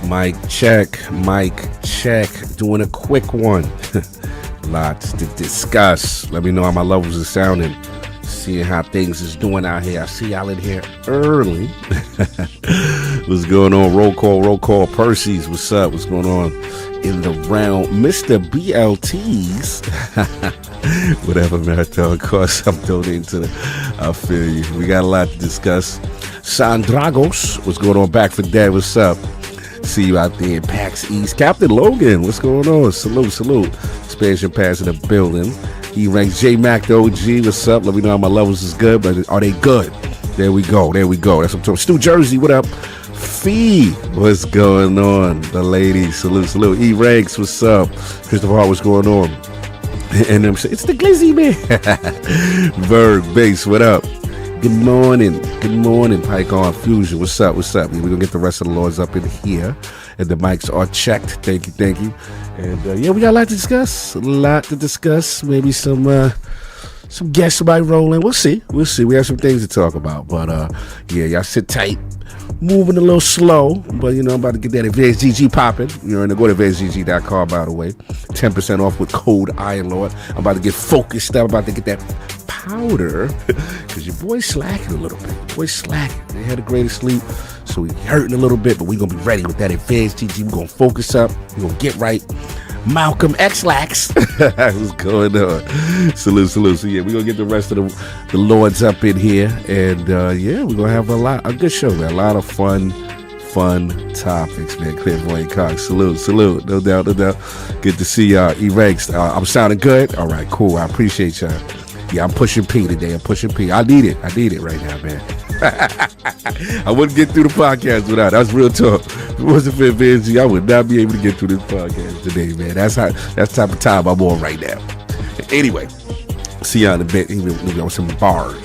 Mic check. Doing a quick one. Lots to discuss. Let me know how my levels are sounding. Seeing how things is doing out here. I see y'all in here early. What's going on? Roll call. Percy's, what's up? What's going on in the round? Mr. BLTs. Whatever, man. Of course, I'm donating to the. I feel you. We got a lot to discuss. Sandragos, what's going on? Back for Dad, what's up? See you out there in PAX East. Captain Logan, what's going on? Salute. Expansion pass in the building. He ranks J Mac the OG, what's up? Let me know how my levels is good, but are they good? There we go. That's what I'm talking. Stu Jersey, what up? Fee, what's going on? The ladies, salute. E Ranks, what's up? Christopher Hart, what's going on? And them say, it's the Glizzy man. Berg Base, what up? Good morning, Pike on Fusion. What's up? We're gonna get the rest of the lords up in here, and the mics are checked. Thank you. And we got a lot to discuss. Maybe some guests might roll in. We'll see. We have some things to talk about. But y'all sit tight. Moving a little slow, but I'm about to get that Advanced GG popping. Go to advancedgg.com, by the way. 10% off with code ILP. I'm about to get focused up. I'm about to get that powder because your boy's slacking a little bit. They had a greater sleep, so he's hurting a little bit, but we're gonna be ready with that Advanced GG. We're gonna focus up. We're gonna get right. Malcolm X-Lax. What's going on? Salute. So we're gonna get the rest of the lords up in here, and we're gonna have a good show, man. A lot of fun topics, man. Clairvoyant Cox. Salute. No doubt. Good to see y'all. E-Rex. I'm sounding good. All right, cool. I appreciate y'all. Yeah, I'm pushing P today. I need it right now, man. I wouldn't get through the podcast without it. That's real talk. If it wasn't for Advanced, I would not be able to get through this podcast today, man. That's the type of time I'm on right now. Anyway, see y'all in a bit. We're on some bars.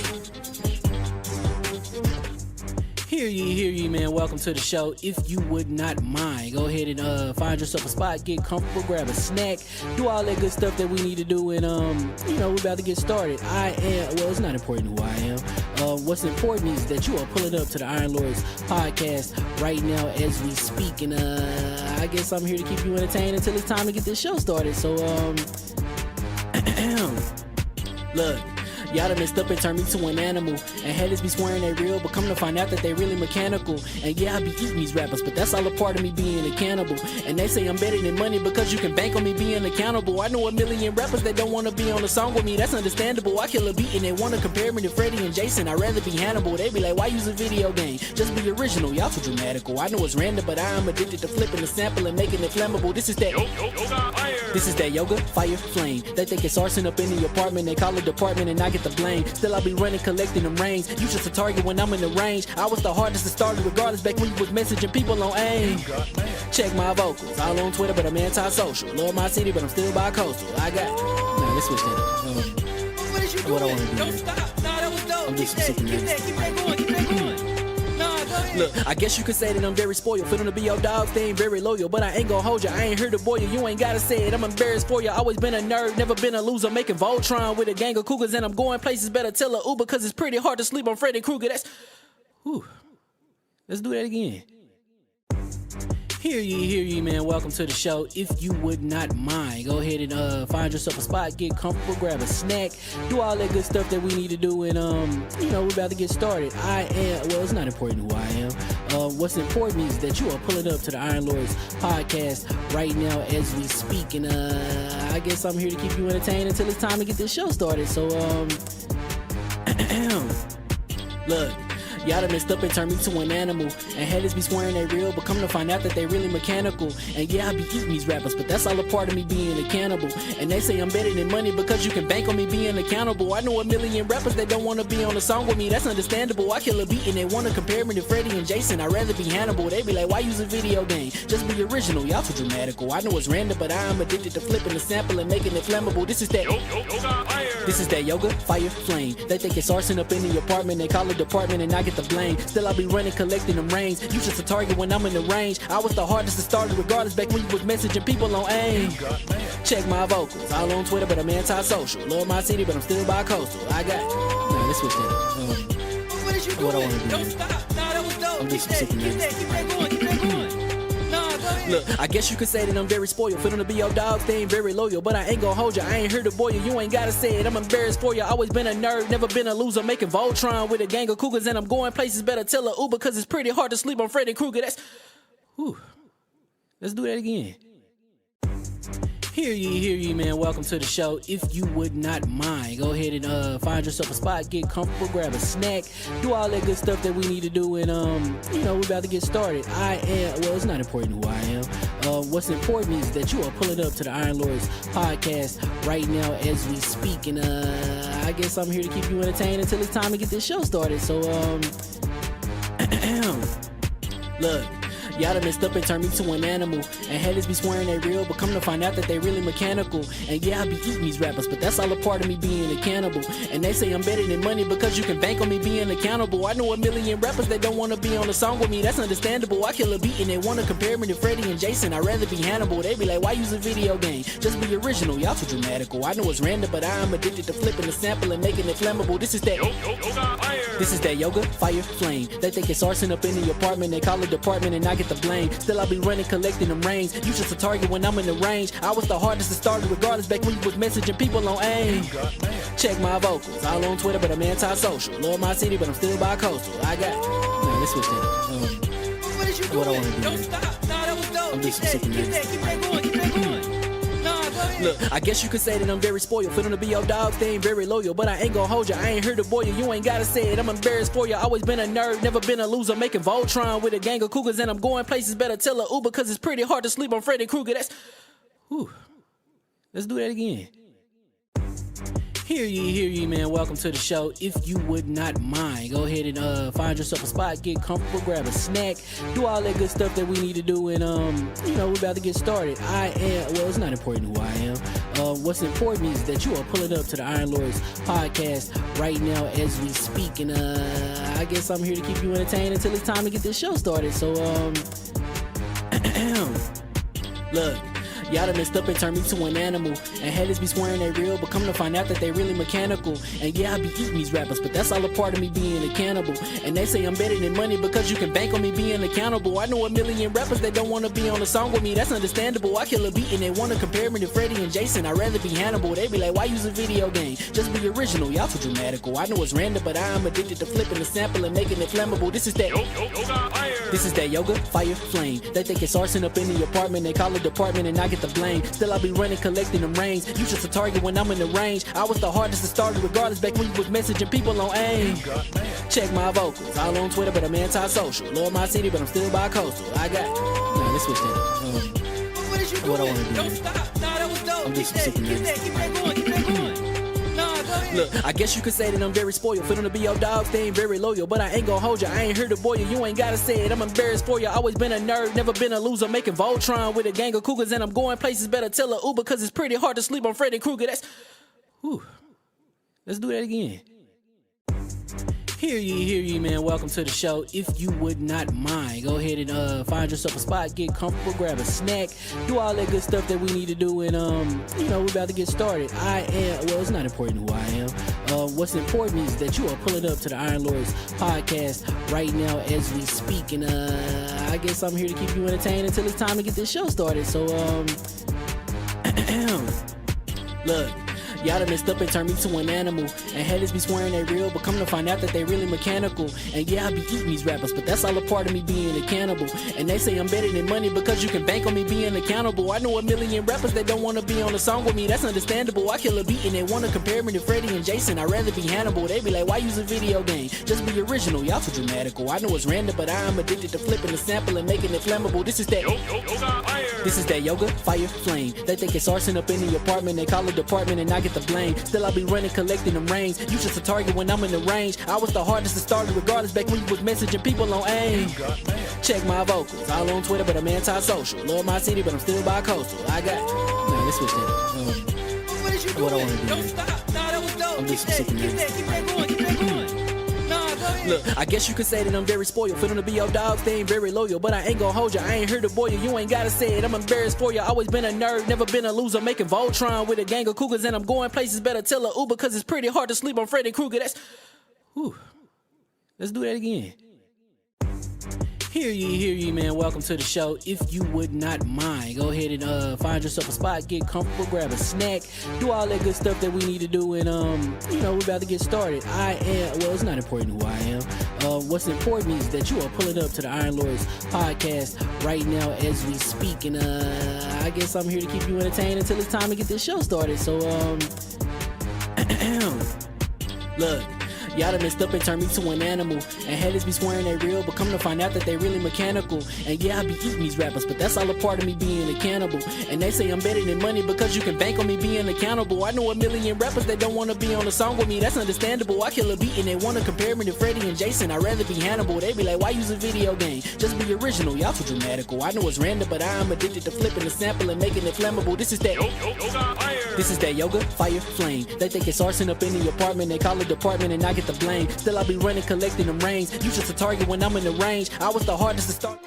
Hear ye, man. Welcome to the show. If you would not mind, go ahead and find yourself a spot, get comfortable, grab a snack, do all that good stuff that we need to do, and we're about to get started. It's not important who I am. What's important is that you are pulling up to the Iron Lords podcast right now as we speak, and I guess I'm here to keep you entertained until it's time to get this show started. So look, y'all done messed up and turned me to an animal, and haters be swearing they real, but come to find out that they really mechanical. And yeah, I be eating these rappers, but that's all a part of me being a cannibal. And they say I'm better than money because you can bank on me being accountable. I know a million rappers that don't want to be on a song with me, that's understandable. I kill a beat and they want to compare me to Freddie and Jason. I'd rather be Hannibal. They be like, why use a video game? Just be original, y'all too dramatical. I know it's random, but I am addicted to flipping the sample and making it flammable. This is that yoga, fire, flame. They think it's arson up in the apartment, they call it department and I get the blame. Still I be running, collecting them rings. You just a target when I'm in the range. I was the hardest to start regardless back when you was messaging people on AIM. Check my vocals, all on Twitter, but I'm anti-social. Love my city, but I'm still bi-coastal. Let's switch that up. What is you doing? What I want to do. Don't stop. Nah, that was dope. I'm just Keep that going. Nah, go ahead. Look, I guess you could say that I'm very spoiled. For them to be your dogs, they ain't very loyal. But I ain't gonna hold you, I ain't here to boil you. You ain't gotta say it, I'm embarrassed for you. Always been a nerd, never been a loser. Making Voltron with a gang of cougars, and I'm going places. Better tell a Uber, cause it's pretty hard to sleep on Freddy Krueger. Let's do that again. Hear ye, man. Welcome to the show. If you would not mind, go ahead and find yourself a spot, get comfortable, grab a snack, do all that good stuff that we need to do, and we're about to get started. It's not important who I am. What's important is that you are pulling up to the Iron Lords podcast right now as we speak, and I guess I'm here to keep you entertained until it's time to get this show started. So look, y'all done messed up and turned me to an animal, and haters be swearing they real, but come to find out that they really mechanical. And yeah, I be eating these rappers, but that's all a part of me being a cannibal. And they say I'm better than money because you can bank on me being accountable. I know a million rappers that don't want to be on a song with me, that's understandable. I kill a beat and they want to compare me to Freddie and Jason. I'd rather be Hannibal. They be like, why use a video game? Just be original, y'all too dramatical. I know it's random, but I am addicted to flipping the sample and making it flammable. This is that yoga, fire, flame. They think it's arson up in the apartment, they call it department and I get the blame. Still I be running, collecting them rings. You just a target when I'm in the range. I was the hardest to start regardless back when you was messaging people on AIM. Check my vocals, all on Twitter, but I'm anti-social. Love my city, but I'm still bi-coastal. Let's switch that up. What is you doing? What I want to do. Don't stop. Nah, that was dope. I'm just Keep that going. Nah, go Look, I guess you could say that I'm very spoiled. For them to be your dogs, they ain't very loyal. But I ain't gonna hold you, I ain't here to boil you. You ain't gotta say it, I'm embarrassed for you. Always been a nerd, never been a loser. Making Voltron with a gang of cougars, and I'm going places. Better tell a Uber, cause it's pretty hard to sleep on Freddy Krueger. That's... Whew. Let's do that again. Hear ye, man. Welcome to the show. If you would not mind, go ahead and find yourself a spot, get comfortable, grab a snack, do all that good stuff that we need to do, and we're about to get started. It's not important who I am. What's important is that you are pulling up to the Iron Lords podcast right now as we speak, and I guess I'm here to keep you entertained until it's time to get this show started. So look, y'all done messed up and turned me to an animal. And haters be swearing they real, but come to find out that they really mechanical. And yeah, I be eating these rappers, but that's all a part of me being a cannibal. And they say I'm better than money because you can bank on me being accountable. I know a million rappers that don't want to be on a song with me, that's understandable. I kill a beat and they want to compare me to Freddie and Jason. I'd rather be Hannibal. They be like, why use a video game? Just be original, y'all too dramatical. I know it's random, but I'm addicted to flipping the sample and making it flammable. This is that yoga, fire, flame. They think it's arson up in the apartment, they call it department and I get the blame. Still I be running, collecting them rings. You just a target when I'm in the range. I was the hardest to start regardless back when you was messaging people on AIM. Check my vocals, all on Twitter, but I'm anti-social. Love my city, but I'm still bi-coastal. I got... No, let's switch that up. What is you doing? What I wanna do? Don't stop. Nah, that was dope. I'm Keep just that going. Keep that going. Nah, go ahead. Look, I guess you could say that I'm very spoiled. For them to be your dogs, they ain't very loyal. But I ain't gonna hold you, I ain't here to boil you. You ain't gotta say it, I'm embarrassed for you. Always been a nerd, never been a loser. Making Voltron with a gang of cougars, and I'm going places. Better tell a Uber, cause it's pretty hard to sleep on Freddy Krueger. That's... Whew. Let's do that again. Hear ye, man. Welcome to the show. If you would not mind, go ahead and find yourself a spot, get comfortable, grab a snack, do all that good stuff that we need to do, and we're about to get started. It's not important who I am. What's important is that you are pulling up to the Iron Lords podcast right now as we speak, and I guess I'm here to keep you entertained until it's time to get this show started. So look, y'all done messed up and turned me to an animal. And haters be swearing they real, but come to find out that they really mechanical. And yeah, I be eating these rappers, but that's all a part of me being a cannibal. And they say I'm better than money because you can bank on me being accountable. I know a million rappers that don't want to be on a song with me, that's understandable. I kill a beat and they want to compare me to Freddie and Jason. I'd rather be Hannibal. They be like, why use a video game? Just be original, y'all too dramatical. I know it's random, but I'm addicted to flipping the sample and making it flammable. This is that yoga, fire, flame. They think it's arson up in the apartment, they call it department and I get the blame. Still I be running, collecting them rings. You just a target when I'm in the range. I was the hardest to start regardless back when you was messaging people on AIM. Check my vocals, all on Twitter, but I'm anti-social. Love my city, but I'm still bi-coastal. I got... No, let's switch that up. What is you doing? What I wanna do? Don't stop. Nah, that was dope. I'm Keep just that sick going. Keep that going. Nah, go ahead. Look, I guess you could say that I'm very spoiled. For them to be your dogs, they ain't very loyal. But I ain't gonna hold you, I ain't here to boil you. You ain't gotta say it, I'm embarrassed for you. Always been a nerd, never been a loser. Making Voltron with a gang of cougars, and I'm going places. Better tell a Uber, cause it's pretty hard to sleep on Freddy Krueger. That's... Whew. Let's do that again. Hear ye, man. Welcome to the show. If you would not mind, go ahead and find yourself a spot, get comfortable, grab a snack, do all that good stuff that we need to do, and we're about to get started. It's not important who I am. What's important is that you are pulling up to the Iron Lords podcast right now as we speak, and I guess I'm here to keep you entertained until it's time to get this show started. So look, y'all done messed up and turned me to an animal. And haters be swearing they real, but come to find out that they really mechanical. And yeah, I be eating these rappers, but that's all a part of me being a cannibal. And they say I'm better than money because you can bank on me being accountable. I know a million rappers that don't want to be on a song with me, that's understandable. I kill a beat and they want to compare me to Freddie and Jason. I'd rather be Hannibal. They be like, why use a video game? Just be original, y'all too dramatical. I know it's random, but I'm addicted to flipping the sample and making it flammable. This is that yoga, fire, flame. They think it's arson up in the apartment, they call it department and I get the blame. Still I be running, collecting them rings. You just a target when I'm in the range. I was the hardest to start regardless back when you was messaging people on AIM. Check my vocals, all on Twitter, but I'm anti-social. Love my city, but I'm still bi-coastal. I got... No, let's switch that up. What is you doing? What I wanna do? Don't stop. Nah, that was dope. I'm just Keep sick of that going. Keep that going. Nah, go ahead. Look, I guess you could say that I'm very spoiled. For them to be your dogs, they ain't very loyal. But I ain't gonna hold you, I ain't here to boil you. You ain't gotta say it, I'm embarrassed for you. Always been a nerd, never been a loser. Making Voltron with a gang of cougars, and I'm going places. Better tell a Uber, cause it's pretty hard to sleep on Freddy Krueger. That's... Whew. Let's do that again. Hear ye, man. Welcome to the show. If you would not mind, go ahead and find yourself a spot, get comfortable, grab a snack, do all that good stuff that we need to do, and we're about to get started. It's not important who I am. What's important is that you are pulling up to the Iron Lords podcast right now as we speak, and I guess I'm here to keep you entertained until it's time to get this show started. So, look. Y'all done messed up and turned me to an animal. And haters be swearing they real, but come to find out that they really mechanical. And yeah, I be eating these rappers, but that's all a part of me being a cannibal. And they say I'm better than money because you can bank on me being accountable. I know a million rappers that don't want to be on a song with me, that's understandable. I kill a beat and they want to compare me to Freddie and Jason. I'd rather be Hannibal. They be like, why use a video game? Just be original, y'all too dramatical. I know it's random, but I am addicted to flipping the sample and making it flammable. This is that yoga, fire, flame. They think it's arson up in the apartment, they call it department and I get the blame. Still I be running, collecting them rains. You just a target when I'm in the range. I was the hardest to start.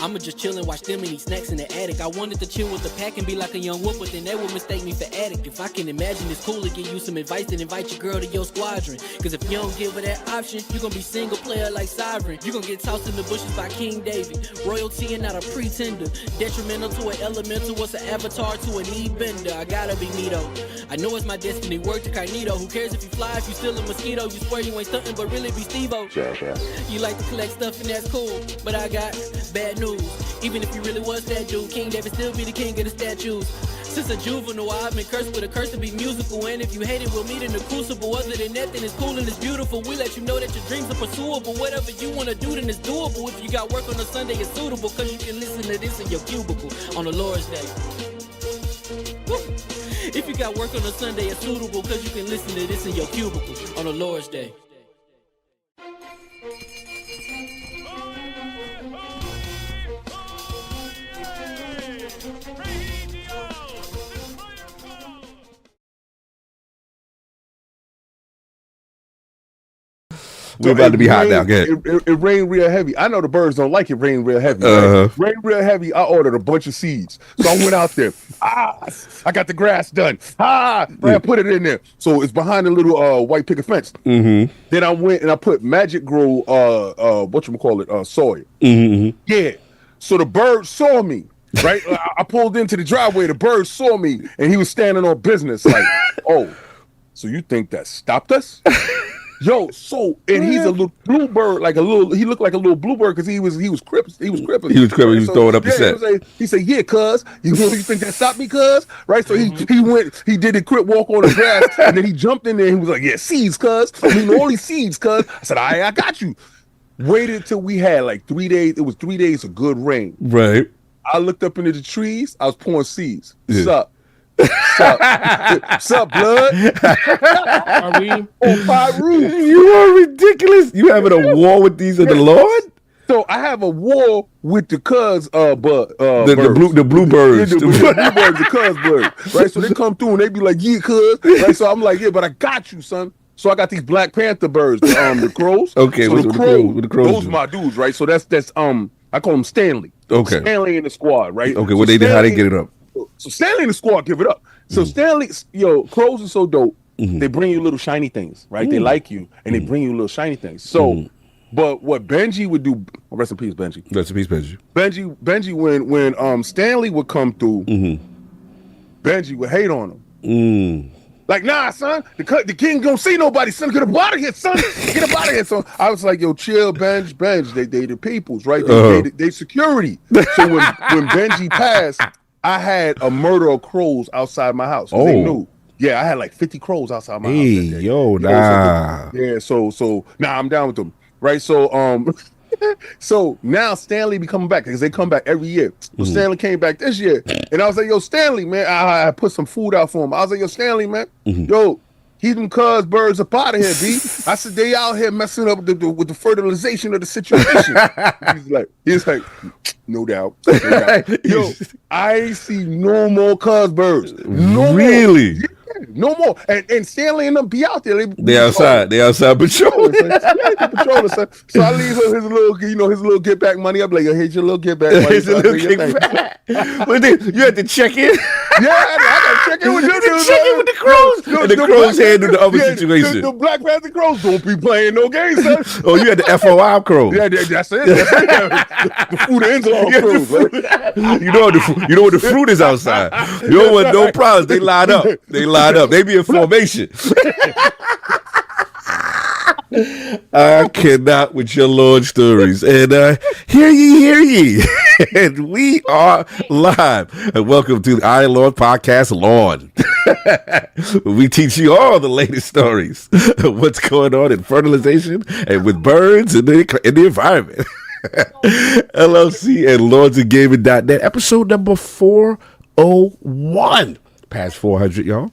I'ma just chill and watch them and eat snacks in the attic. I wanted to chill with the pack and be like a young whoop, but then they would mistake me for addict. If I can imagine it's cool to give you some advice, then invite your girl to your squadron. Cause if you don't give her that option, you gon' be single player like Sovereign. You gon' get tossed in the bushes by King David. Royalty and not a pretender. Detrimental to an elemental, what's an avatar to a knee bender? I gotta be me though. I know it's my destiny, word to Carnito. Who cares if you fly, if you still a mosquito? You swear you ain't stunting, but really be Steve-O. You like to collect stuff and that's cool, but I got bad news. Even if you really was that dude, King David still be the king of the statues. Since a juvenile, I've been cursed with a curse to be musical. And if you hate it, we'll meet in the crucible. Other than that, then it's cool and it's beautiful. We let you know that your dreams are pursuable. Whatever you wanna do, then it's doable. If you got work on a Sunday, it's suitable. Cause you can listen to this in your cubicle on the Lord's Day. Woo. If you got work on a Sunday, it's suitable. Cause you can listen to this in your cubicle on the Lord's Day. We're about to be hot now. Good. It rained real heavy. I know the birds don't like it rain real heavy. Right? Rain real heavy. I ordered a bunch of seeds. So I went out there. I got the grass done. Right, I put it in there. So it's behind a little white picket fence. Then I went and I put Magic Grow soil. Yeah. So the bird saw me. Right? I pulled into the driveway. The bird saw me and he was standing on business like, oh, so you think that stopped us? Yo, and he's a little bluebird, he looked like a little bluebird because he was crippin'. He was throwing up the set. He said, yeah, cuz, you think that stopped me, cuz? Right? So he did a crip walk on the grass, and then he jumped in there and he was like, yeah, seeds, cuz. I mean, all these seeds, cuz. I said, I got you. Waited till we had like 3 days. It was 3 days of good rain. Right. I looked up into the trees. I was pouring seeds. Yeah. Sup, blood? Are we on fire roof? You are ridiculous. You having a war with these of the Lord? So I have a war with the cuz the bluebirds. The bluebirds, the cuz birds. Right? So they come through and they be like, yeah, cuz. Right? So I'm like, yeah, but I got you, son. So I got these Black Panther birds, the crows. Okay, so what the crows those do? my dudes, right? So that's I call them Stanley. Okay. Stanley in the squad, right? Okay, so how they get it up? So Stanley and the squad give it up. So Stanley, crows are so dope. They bring you little shiny things, right? They like you, and they bring you little shiny things. So, but what Benji would do, rest in peace, Benji. Rest in peace, Benji. Benji, when Stanley would come through, Benji would hate on him. Like, nah, son, the king don't see nobody, son. Get up out of here, son. Get up out of here, son. I was like, yo, chill, Benj. They the peoples, right? They security. So when Benji passed, I had a murder of crows outside my house. They knew. Yeah, I had like 50 crows outside my house. So I'm down with them. Right? So so now Stanley be coming back because they come back every year. So Stanley came back this year. And I was like, yo, Stanley, man, I put some food out for him. I was like, yo, Stanley, man, yo, Keep them cuz birds up out of here, B. I said they out here messing up with the fertilization of the situation. he's like, no doubt. Yo, I see no more cuz birds. No really? More. No more. And Stanley and them be out there. They outside patrolling. Patrolling, son. So I leave him his little get back money. I'm like, here's your little get back money. Here's a little kickback. You had to check in? Yeah, I got to check in with you. Check in with the crows. And the crows handle the other situation. The Black Panther crows don't be playing no games, son. Oh, you had the FOI crows. Yeah, that's it. The food ends on crows. Right? You know what the fruit is outside. You don't want no problems. They line up. They be in formation. I cannot with your Lord stories. And hear ye. And we are live. And welcome to the ILP Podcast Lawn. We teach you all the latest stories of what's going on in fertilization and with birds in the environment. LLC and lordsofgaming.net, episode number 401. Past 400, y'all.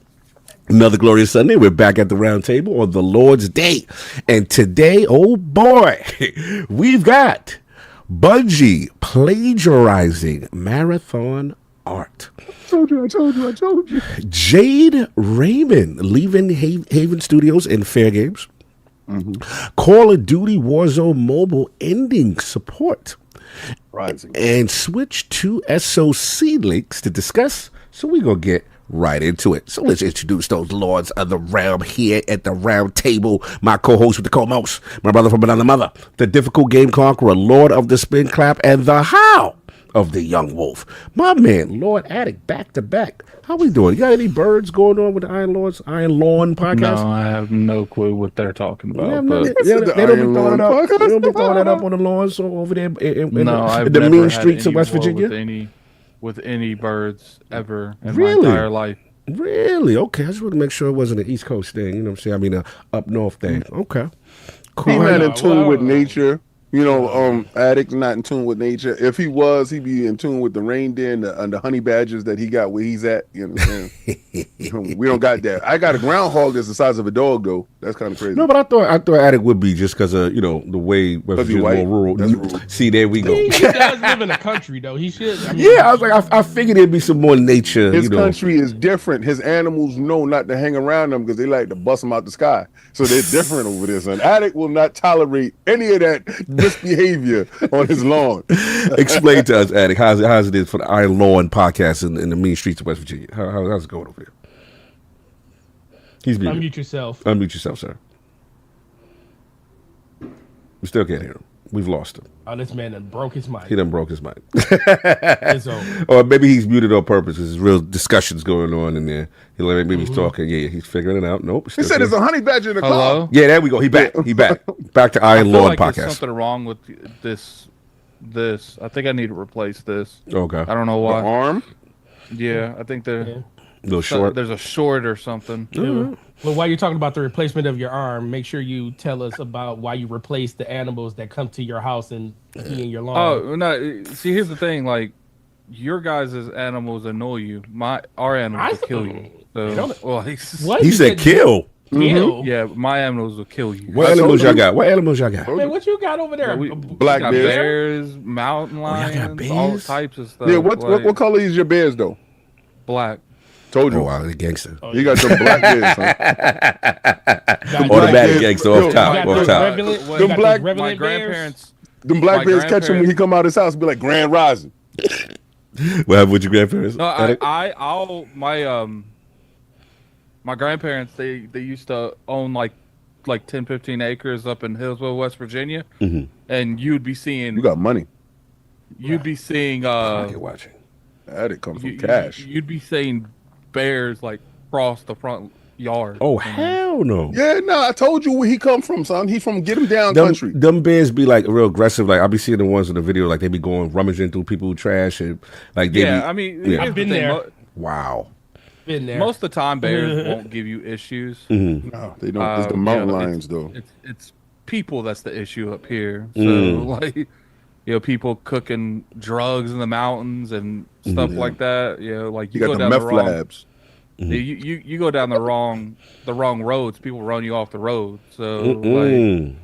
Another glorious Sunday. We're back at the round table on the Lord's Day. And today, oh boy, we've got Bungie Plagiarizing Marathon Art. I told you. Jade Raymond leaving Haven Studios in Fairgames. Call of Duty Warzone Mobile ending support. Rising. And switch to SOC links to discuss. So we're going to get right into it. So let's introduce those lords of the realm here at the round table. My co-host with the co-most, my brother from another mother, the difficult game conqueror, Lord of the Spin Clap, and the how of the young wolf. My man, Lord Attic, back to back. How we doing? You got any birds going on with the Iron Lawn podcast? No, I have no clue what they're talking about. Yeah, but they don't be throwing it up. They don't be throwing it up on the lawns over there in the mean streets of West Virginia. With any birds ever in Really? my entire life. Really? Okay. I just want to make sure it wasn't an East Coast thing. You know what I'm saying? I mean, up north thing. Okay. Cool. He not in tune with nature. You know, Addict's not in tune with nature. If he was, he'd be in tune with the reindeer and the honey badgers that he got where he's at. You know what I'm saying? We don't got that. I got a groundhog that's the size of a dog, though. That's kind of crazy. No, but I thought Attic would be just because of, the way West Virginia's more rural. That's rural. See, there we go. He does live in the country, though. He should. I mean, Yeah, I was like, I figured there'd be some more nature. His country is different. His animals know not to hang around them because they like to bust them out the sky. So they're different over there. Son. Attic will not tolerate any of that misbehavior on his lawn. Explain to us, Attic, how's it is for the Iron Lawn podcast in the mean streets of West Virginia? How's it going over there? He's muted. unmute yourself. Unmute yourself, sir. We still can't hear him. We've lost him. Oh, this man done broke his mic. He done broke his mic. It's over. Or maybe he's muted on purpose. There's real discussions going on in there. Maybe he's talking. Yeah, he's figuring it out. Nope. He said there's a honey badger in the Hello? car. Yeah, there we go. He back. Back to Iron I feel Lawn like podcast. there's something wrong with this. I think I need to replace this. Okay. I don't know The why. arm? Yeah, I think Little short. there's a short or something. Well, while you're talking about the replacement of your arm, make sure you tell us about why you replaced the animals that come to your house and pee in your lawn. Oh no! See, here's the thing. Like, your guys' animals annoy you. Our animals will kill you. So, well, What? He said kill. Kill? yeah, my animals will kill you. What animals y'all got? What animals y'all got? Man, what you got over there? Black We got bears. bears, mountain lions, got bears? all types of stuff. Yeah, what color is your bears, though? Black. Told you. Oh, wow, the gangster. You got some black bears, son. Automatic gangster off You top. got Off those top. Revelant- Them you got those black- My Revelant bears? grandparents. Them black My bears catch him when grandparents- he come out his house and be like, Grand Rising. What happened with your grandparents? No, Attic? my grandparents they used to own like 10, 15 acres up in Hillsville, West Virginia, and you'd be seeing You got money. Pocket watching. That comes from cash. You'd be seeing bears like cross the front yard. Oh, hell no. Yeah, no, I told you where he come from, son. He's from get him down country. Them bears be like real aggressive. Like I'll be seeing the ones in the video, like they be going rummaging through people's trash and like they Yeah, be, I mean, yeah. here's I've been the thing. there. Wow. Been there. Most of the time, bears won't give you issues. No, they don't. It's the mountain lions, though. It's people that's the issue up here. So like, people cooking drugs in the mountains and stuff like that. Like You you got go the down the meth wrong. labs. You go down the wrong roads, people run you off the road. So like,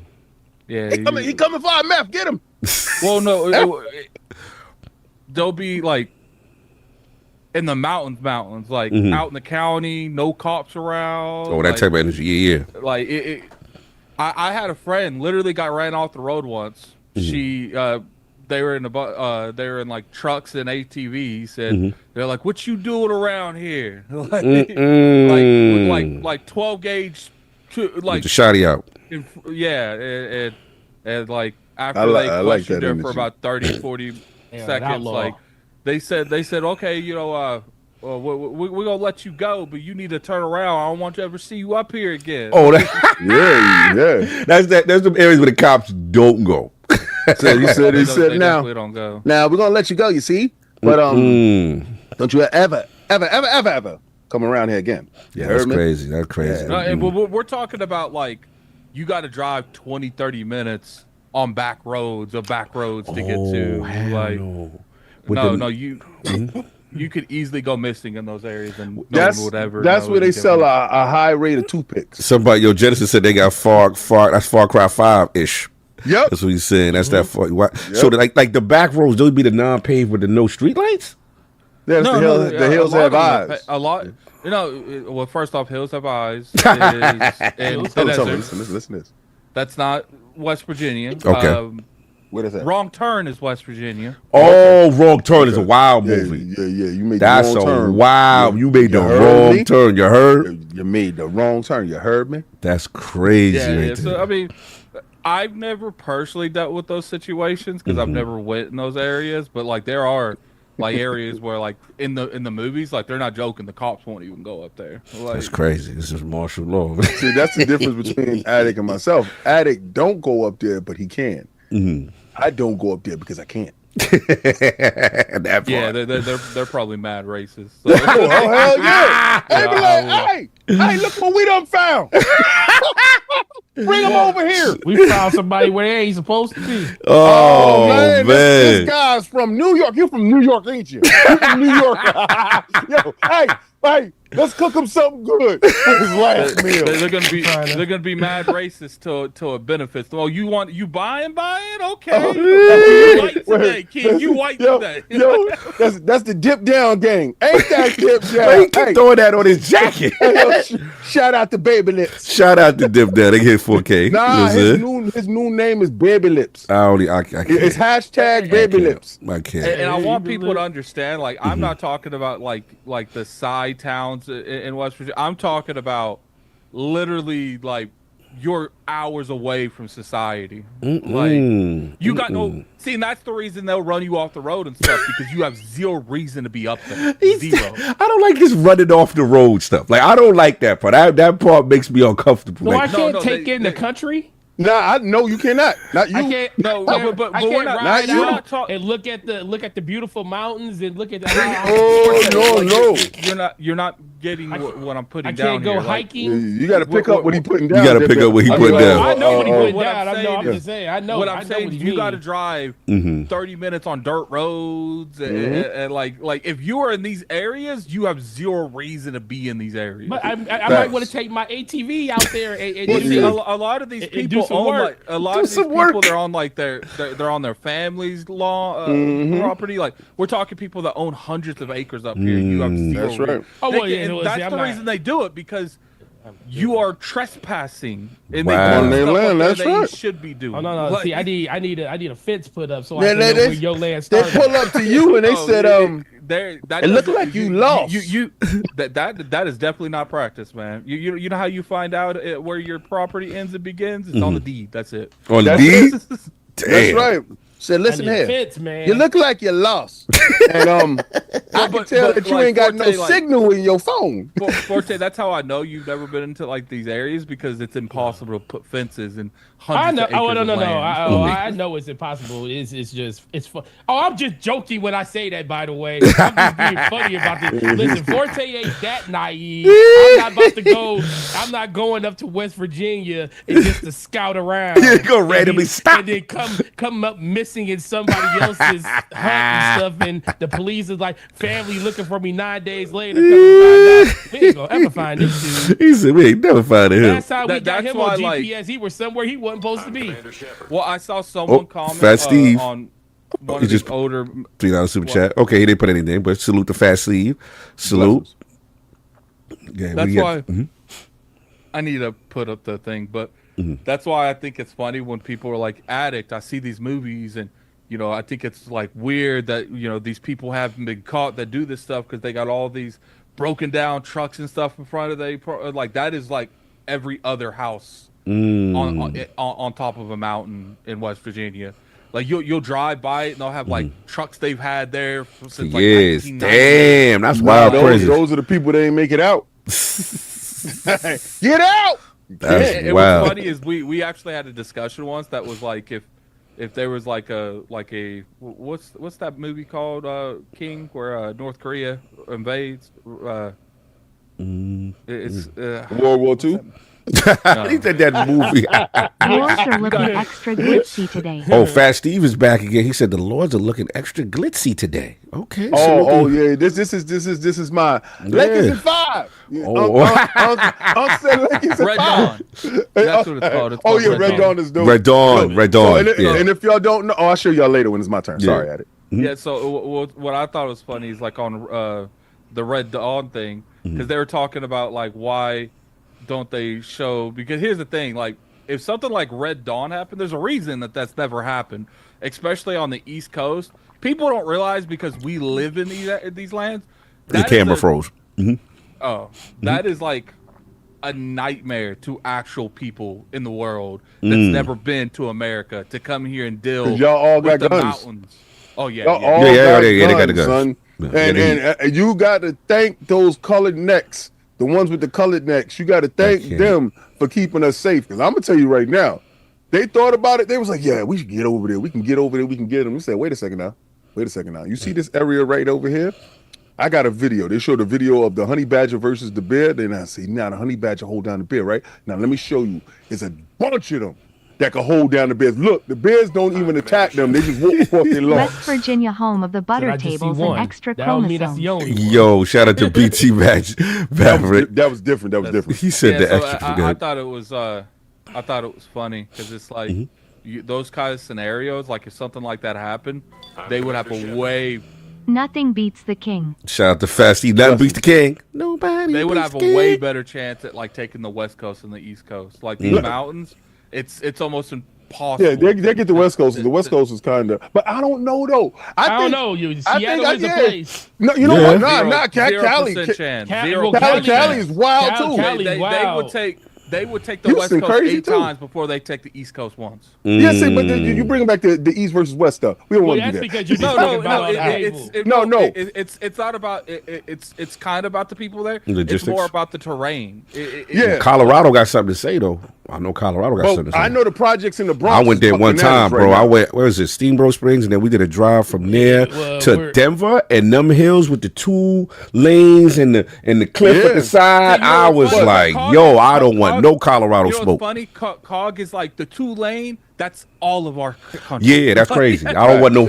yeah, he coming for our meth. Get him. Well, no, they'll be like in the mountains, like out in the county, no cops around. Oh, that like, type of energy, yeah. Like I had a friend literally got ran off the road once. She they were in like trucks and ATVs, and they're like, "What you doing around here?" like 12 gauge, like the shotty out. And like after they questioned her for about 30, 40 seconds, like they said, okay, you know, we're gonna let you go, but you need to turn around. I don't want to ever see you up here again. Oh, yeah. That's the areas where the cops don't go. So he said now don't go. Now we're gonna let you go, you see? But don't you ever come around here again. Yeah, that's crazy. That's crazy. Yeah. We're talking about like you got to drive 20, 30 minutes on back roads to get to. Like, no, you could easily go missing in those areas, and that's where they sell a high rate of toothpicks. Somebody, Genesis said they got Far Cry 5-ish. Yep, that's what he's saying. That's that far. Yep. So like the back roads, those be the non-paved with the no street lights. Yeah, the hills have eyes. A lot. You know, well, first off, hills have eyes. Listen to this. That's not West Virginia. Okay. What is that? Wrong Turn is West Virginia. Oh, Wrong Turn is a wild movie. Yeah. You made the wrong turn. Wow. You made the wrong turn. You heard? You made the wrong turn. You heard me? That's crazy. Yeah. So I mean, I've never personally dealt with those situations because I've never went in those areas. But like, there are like areas where like in the movies, like they're not joking. The cops won't even go up there. Like, that's crazy. This is martial law. See, that's the difference between Attic and myself. Attic don't go up there, but he can. I don't go up there because I can't. That yeah, they're probably mad racist. So. Oh hell yeah! Hey, look what we done found. Bring them over here. We found somebody where they ain't supposed to be. Oh man. This guy's from New York. You're from New York, ain't you? You're from New York. Yo, hey, let's cook him something good for his last meal. They're gonna be mad racist till it benefits. Oh, you buying? Okay. You white today, kid. You white today. Yo, that's the dip down gang. Ain't that dip down? Hey, keep throwing that on his jacket. Shout out to Baby Lips. Shout out to Dip Down. They get 4K. Nah, his new name is Baby Lips. I can't. It's hashtag Baby Lips. I can't. And I want people to understand, like, I'm not talking about like the side towns in West Virginia. I'm talking about literally like you're hours away from society. Like you got no. See, and that's the reason they'll run you off the road and stuff because you have zero reason to be up there. Zero. I don't like this running off the road stuff. Like I don't like that part. That part makes me uncomfortable. So like, I can't take in the country. Nah, no, you cannot. Not you. I can't. No, but I we're can't not. ride You're out not talking. and look at the beautiful mountains and look at the. No. You're not getting what I'm putting I down can't go here. hiking. You got to pick up what he putting down. You got to pick up what he putting down. I know what he putting What down. I'm I know. I'm saying just saying. I know. What I'm saying is you got to drive 30 minutes on dirt roads and like if you are in these areas, you have zero reason to be in these areas. But I might want to take my ATV out there and a lot of these people own like a lot of these people. They're on like they're on their family's law property. Like we're talking people that own hundreds of acres up here. You have zero. That's right. Oh well, yeah. That's the reason they do it because you are trespassing and Wow. they do stuff Land, like that's that you right. should be doing. Oh no. Like, See, I need a fence put up so Yeah, I can know where your land They started. pull up to you and they said, that it looked like you lost. You that is definitely not practice, man. You know how you find out where your property ends and begins? It's on the deed. That's it. On the That's deed? That's Damn. right. Said, listen I need a here. fence, man. You look like you lost. And I can tell that you like, ain't got no Forte, like- signal in your phone. Forte, that's how I know you've never been into like these areas because it's impossible to put fences and I hundreds know. of acres Oh no. of land. I know it's impossible. It's fun. Oh, I'm just joking when I say that. By the way, I'm just being funny about this. Listen, Forte ain't that naive. I'm not going up to West Virginia and just to scout around. You go randomly stop. and then come up missing in somebody else's hunt and stuff. And the police is like family looking for me 9 days later. Come to find out We ain't gonna ever find this dude. He said we ain't never finding him. Last time we got that's him why, on like- GPS, he was somewhere he wasn't supposed to be. Well, I saw someone Oh, comment Fat Steve. on one He of just- the older. $3 super chat. Okay, he didn't put anything, but salute the Fat Steve. Salute. Yeah, That's why Mhm. I need to put up the thing, but Mm-hmm. that's why I think it's funny when people are like addict. I see these movies, and I think it's like weird that these people haven't been caught that do this stuff because they got all these broken down trucks and stuff in front of like that is like every other house on top of a mountain in West Virginia. Like you'll drive by it and they'll have like trucks they've had there since like Yes, 1990. damn, that's wild crazy. Those are the people that ain't make it out. Get out! That's And wild. what's funny is we actually had a discussion once that was like if there was like a what's that movie called King where North Korea invades it's World War II. He said that movie. Yours are looking extra glitzy today. Oh, Fat Steve is back again. He said the Lords are looking extra glitzy today. Okay. Oh yeah. This is my Lakers in 5. Oh. I'm saying Lakers in Red 5. Dawn. That's what it's called. It's Oh called yeah, Red Dawn is dope. Red Dawn. Red Dawn. And if y'all don't know, I'll show y'all later when it's my turn. Yeah. Sorry, Addict. Yeah, so what I thought was funny is like on the Red Dawn thing, because they were talking about like why don't they show, because here's the thing, like if something like Red Dawn happened, there's a reason that's never happened, especially on the East Coast. People don't realize because we live in these lands. The camera froze. Oh, that is like a nightmare to actual people in the world that's never been to America to come here and deal 'Cause y'all all with got the guns. mountains. Oh yeah, Y'all yeah. all Yeah, they got the guns. son. Yeah, And you got to thank those colored necks, the ones with the colored necks. You got to thank Okay. them for keeping us safe. Because I'm gonna tell you right now, they thought about it. They was like, "Yeah, we should get over there. We can get over there. We can get them." We said, "Wait a second now. Wait a second now. You see this area right over here? I got a video. They showed a video of the honey badger versus the bear. Then I see now the honey badger hold down the bear, right? Now let me show you. It's a bunch of them that can hold down the bears. Look, the bears don't even attack them. They just walk across their lawn. West Virginia, home of the butter I just see tables one. and extra That don't mean that's chromosomes. the only one. Yo, shout out to BT Match. Maverick. That was different. That was different. He said the so extra I good. thought it was funny because it's like those kind of scenarios, like if something like that happened, they would have a way. Nothing beats the king. Shout out to Fat Steve. Nothing beats the king. Nobody. They would beats have the a way king. better chance at like taking the West Coast and the East Coast. Like these mountains, it's almost impossible. Yeah, they get the West Coast. The West Coast is kind of, but I don't know though. I think, don't know. Seattle is a place. No, you know Yeah. what? Nah, Cali. 0% chance. Cali is wild too. Cali, They wow. would take the Houston West Coast crazy 8 too. times before they take the East Coast once. Yeah, see, but you bring back the East versus West stuff. We don't Well, want to that's do that. because you're just talking about all the it's people. it's not about it's kind of about the people there. Logistics. It's more about the terrain. Yeah. Colorado got something to say though. I know Colorado got Well, something to say. I know the projects in the Bronx. I went there is one fucking time, bananas bro. right I now. went, where is it, Steamboat Springs, and then we did a drive from there Well, to we're- Denver, and them hills with the 2 lanes and the cliff at Yeah. the side. See, you know I what's was funny? like, COD yo, I don't want COD no Colorado You know smoke. what's funny? COG is like the 2-lane. That's all of our country. Yeah, that's crazy. I don't want no.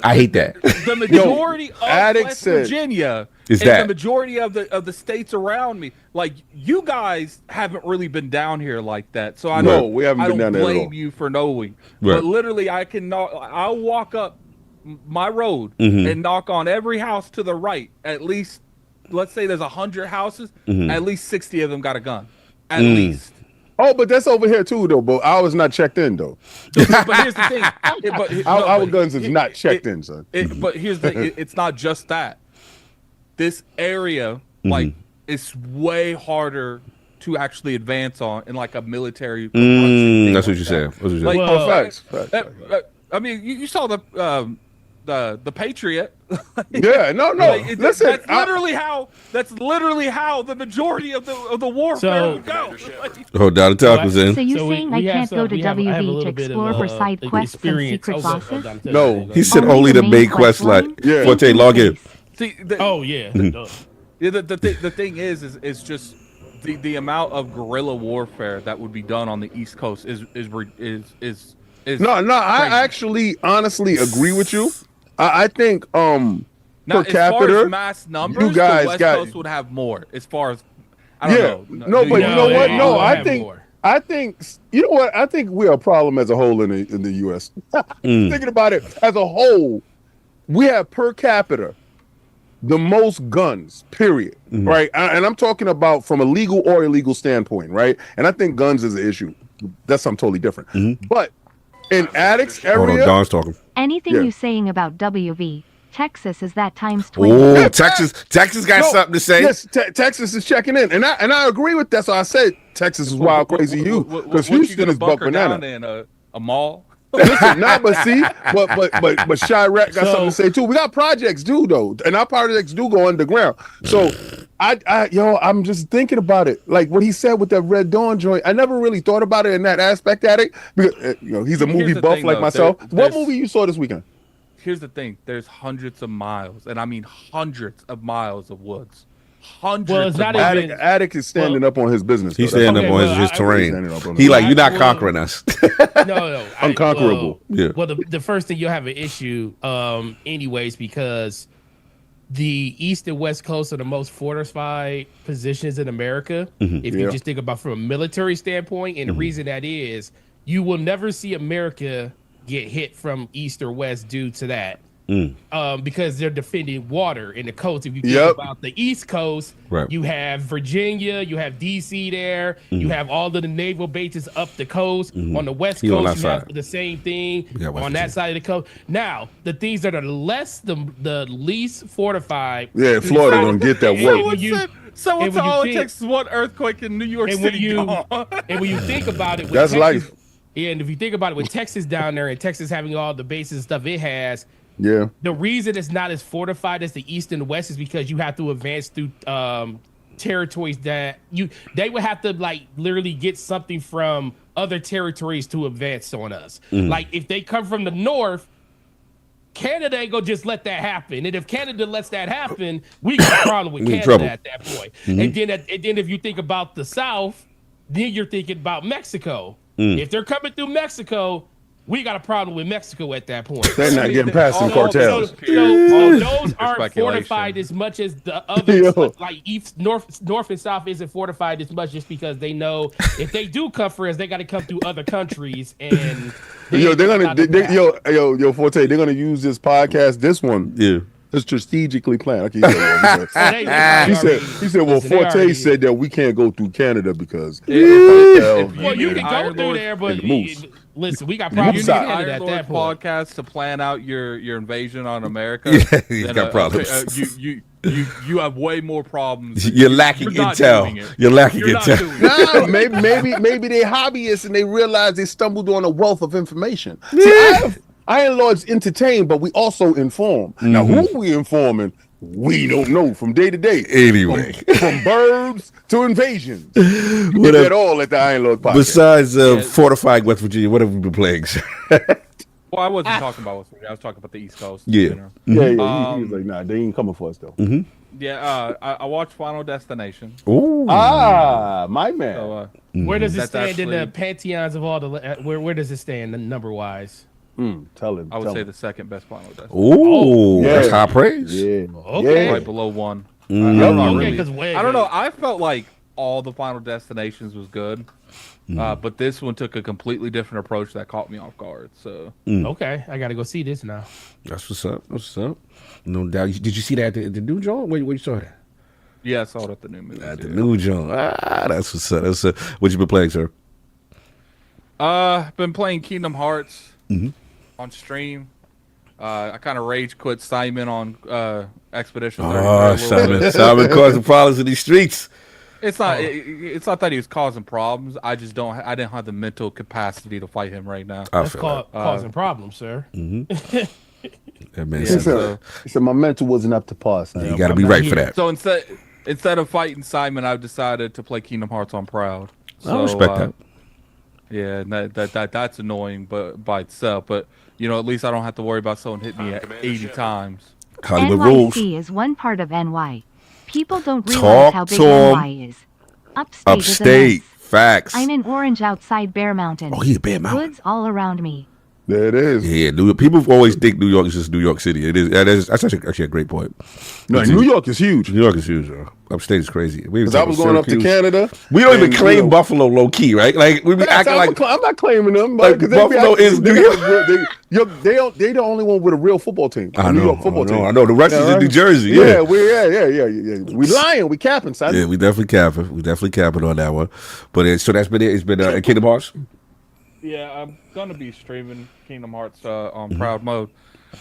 I hate that. The majority of Addict West said- Virginia Is and that- the majority of the states around me. Like you guys haven't really been down here like that, so I No, don't. we haven't I been don't down there at blame all. you for knowing. Right. But literally, I'll walk up my road Mm-hmm. and knock on every house to the right. At least, let's say there's 100 houses. Mm-hmm. At least 60 of them got a gun. At Mm. least. Oh, but that's over here too, though. But I was not checked in, though. But here's the thing. Our guns is not checked in, son. But here's the thing. It's not just that. This area, like, it's way harder to actually advance on in like a military. country That's thing what you like said. that. That's what you said. Like, Oh, facts. I mean, you saw the Patriot. Yeah, no. Like, Listen, that's literally how the majority of the warfare So- would go. Oh, Dollar Talk was So in. you So saying we I have can't go to I have a WV to little bit explore of, for side quests and experience. secret bosses? No. He said Only only the the main main quest quest line. line? Yeah. Forte, log in. See, Oh yeah. the thing is just the amount of guerrilla warfare that would be done on the East Coast is No, I crazy. actually honestly agree with you. I think Now, per as far capita, as mass numbers, you guys the West got Coast would have more. As far as I don't know. No, but you know what? No, I have think more. I think you know what? I think we're a problem as a whole in the U.S. Thinking about it as a whole, we have per capita the most guns. Period. Right, and I'm talking about from a legal or illegal standpoint. Right, and I think guns is an issue. That's something totally different. But in addicts Hold on, area, Don's talking. Anything Yeah. you saying about WV, Texas is that times 20. Oh, Texas got something to say. yes, Texas is checking in, and I agree with that. So I said Texas is wild, crazy you, because Houston is buck banana. in a mall. Listen, but see, but Chirac got something to say too. We got projects due though, and our projects do go underground. So I'm just thinking about it. Like what he said with that Red Dawn joint, I never really thought about it in that aspect at it. Because he's a movie Here's the buff thing, like though. myself. What There's- movie you saw this weekend? Here's the thing: there's hundreds of miles, and I mean hundreds of miles of woods. Hundreds. Well, it's of not miles. even- Attic is standing up on his business. He's though. That's standing up Okay, on well, his I- terrain. standing up on He his- like, you're not Well- conquering us. No. Unconquerable. Yeah. Well, the first thing you'll have an issue, anyways, because the East and West Coast are the most fortified positions in America. If you Yeah. just think about from a military standpoint, and the reason that is, you will never see America get hit from East or West due to that. Because they're defending water in the coast. If you think about the East Coast, Right. you have Virginia, you have DC there, you have all of the naval bases up the coast. On the West You on Coast, that you have side. the same thing Yeah, West on that Virginia. side of the coast. Now, the things that are the least fortified. Yeah, Florida gonna get that And work. when you- Someone and said when you all it think- takes is one earthquake in New York and when City. you gone. and when you think about it, with That's Texas, life. Yeah, and if you think about it, with Texas down there and Texas having all the bases and stuff it has, Yeah. the reason it's not as fortified as the East and the West is because you have to advance through territories that they would have to like literally get something from other territories to advance on us. Like if they come from the north, Canada ain't gonna just let that happen. And if Canada lets that happen, we got a problem with We in Canada trouble. at that point. And then if you think about the South, then you're thinking about Mexico. If they're coming through Mexico, we got a problem with Mexico at that point. They're not getting past some all cartels. So those aren't Speculation. fortified as much as the others. Yo. Like East, North, and South isn't fortified as much just because they know if they do come for us, they got to come through other countries. And Yo, they're gonna not the yo Forte. They're gonna use this podcast, this one, Yeah. to strategically plan. Okay, he said, So they he said, already- he said, well, listen, they Forte already- said that we can't go through Canada because Well, you can Iron go through Lord there, but and the Moose. listen, we got You problems need with side. Canada Iron at Lord that point. podcast to plan out your invasion on America. Yeah, he's then, got problems. You have way more problems. You're lacking You're not doing intel. it. You're lacking You're not intel. doing it. nah, maybe they hobbyists and they realize they stumbled on a wealth of information. See, Iron Lords entertain, but we also inform. Now, who we informing? We don't know from day to day. Anyway. From burbs to invasions. You What get up? that all at the Iron Lord podcast. Besides fortifying West Virginia, what have we been playing? sir? Well, I wasn't talking about West Virginia. I was talking about the East Coast. Yeah. You know? Yeah, he was like, nah, they ain't coming for us though. Yeah. I watched Final Destination. Ooh. My man. So Where does it That's stand in the actually- pantheons of all the? Where does it stand number wise? Tell him. I would tell say him. the second best Final Destination. Ooh. Yeah. That's high praise. Yeah. Okay. Yeah. Right below one. Yeah, I'm not Okay, really- because I don't know. I felt like all the Final Destinations was good, but this one took a completely different approach that caught me off guard. So Okay, I gotta go see this now. That's what's up. That's what's up. No doubt. Did you see that at the new joint? Where you saw that? yeah, I saw it at the new movie. At the new joint. That's what's up. That's what you been playing, sir? Been playing Kingdom Hearts on stream. I kind of rage quit Simon on Expedition 33 a Oh, little bit. Simon causing problems in these streets. It's not. It's not that he was causing problems. I just don't. I didn't have the mental capacity to fight him right now. I That's feel that. causing problems, sir. That man Yeah, said, so- He said my mental wasn't up to par. son. you got to I'm be not right here. for that. So instead of fighting Simon, I've decided to play Kingdom Hearts on Proud. So, I respect that. Yeah, and that's annoying, but by itself. But at least I don't have to worry about someone hitting me at 80 times. Hollywood rules. NYC is one part of NY. People don't realize Talk how big to 'em. NY is. Upstate is a Upstate. mess. Facts. I'm in Orange outside Bear Mountain. Oh, yeah, Bear Mountain. Woods all around me. There it is. Yeah, people always think New York is just New York City. It is. That's actually a great point. No, New York is huge. New York is huge. Upstate is crazy. Because I was going up to Canada. We don't even claim Buffalo low key, right? Like we be acting like I'm not claiming them. Like Buffalo is New York. They the only one with a real football team. New York football team. I know. The rest is in New Jersey. Yeah, we lying. We capping, son. Yeah, we definitely capping. We definitely capping on that one. But so that's been it. It's been Kingdom Hearts. Yeah, I'm gonna be streaming Kingdom Hearts on Proud Mode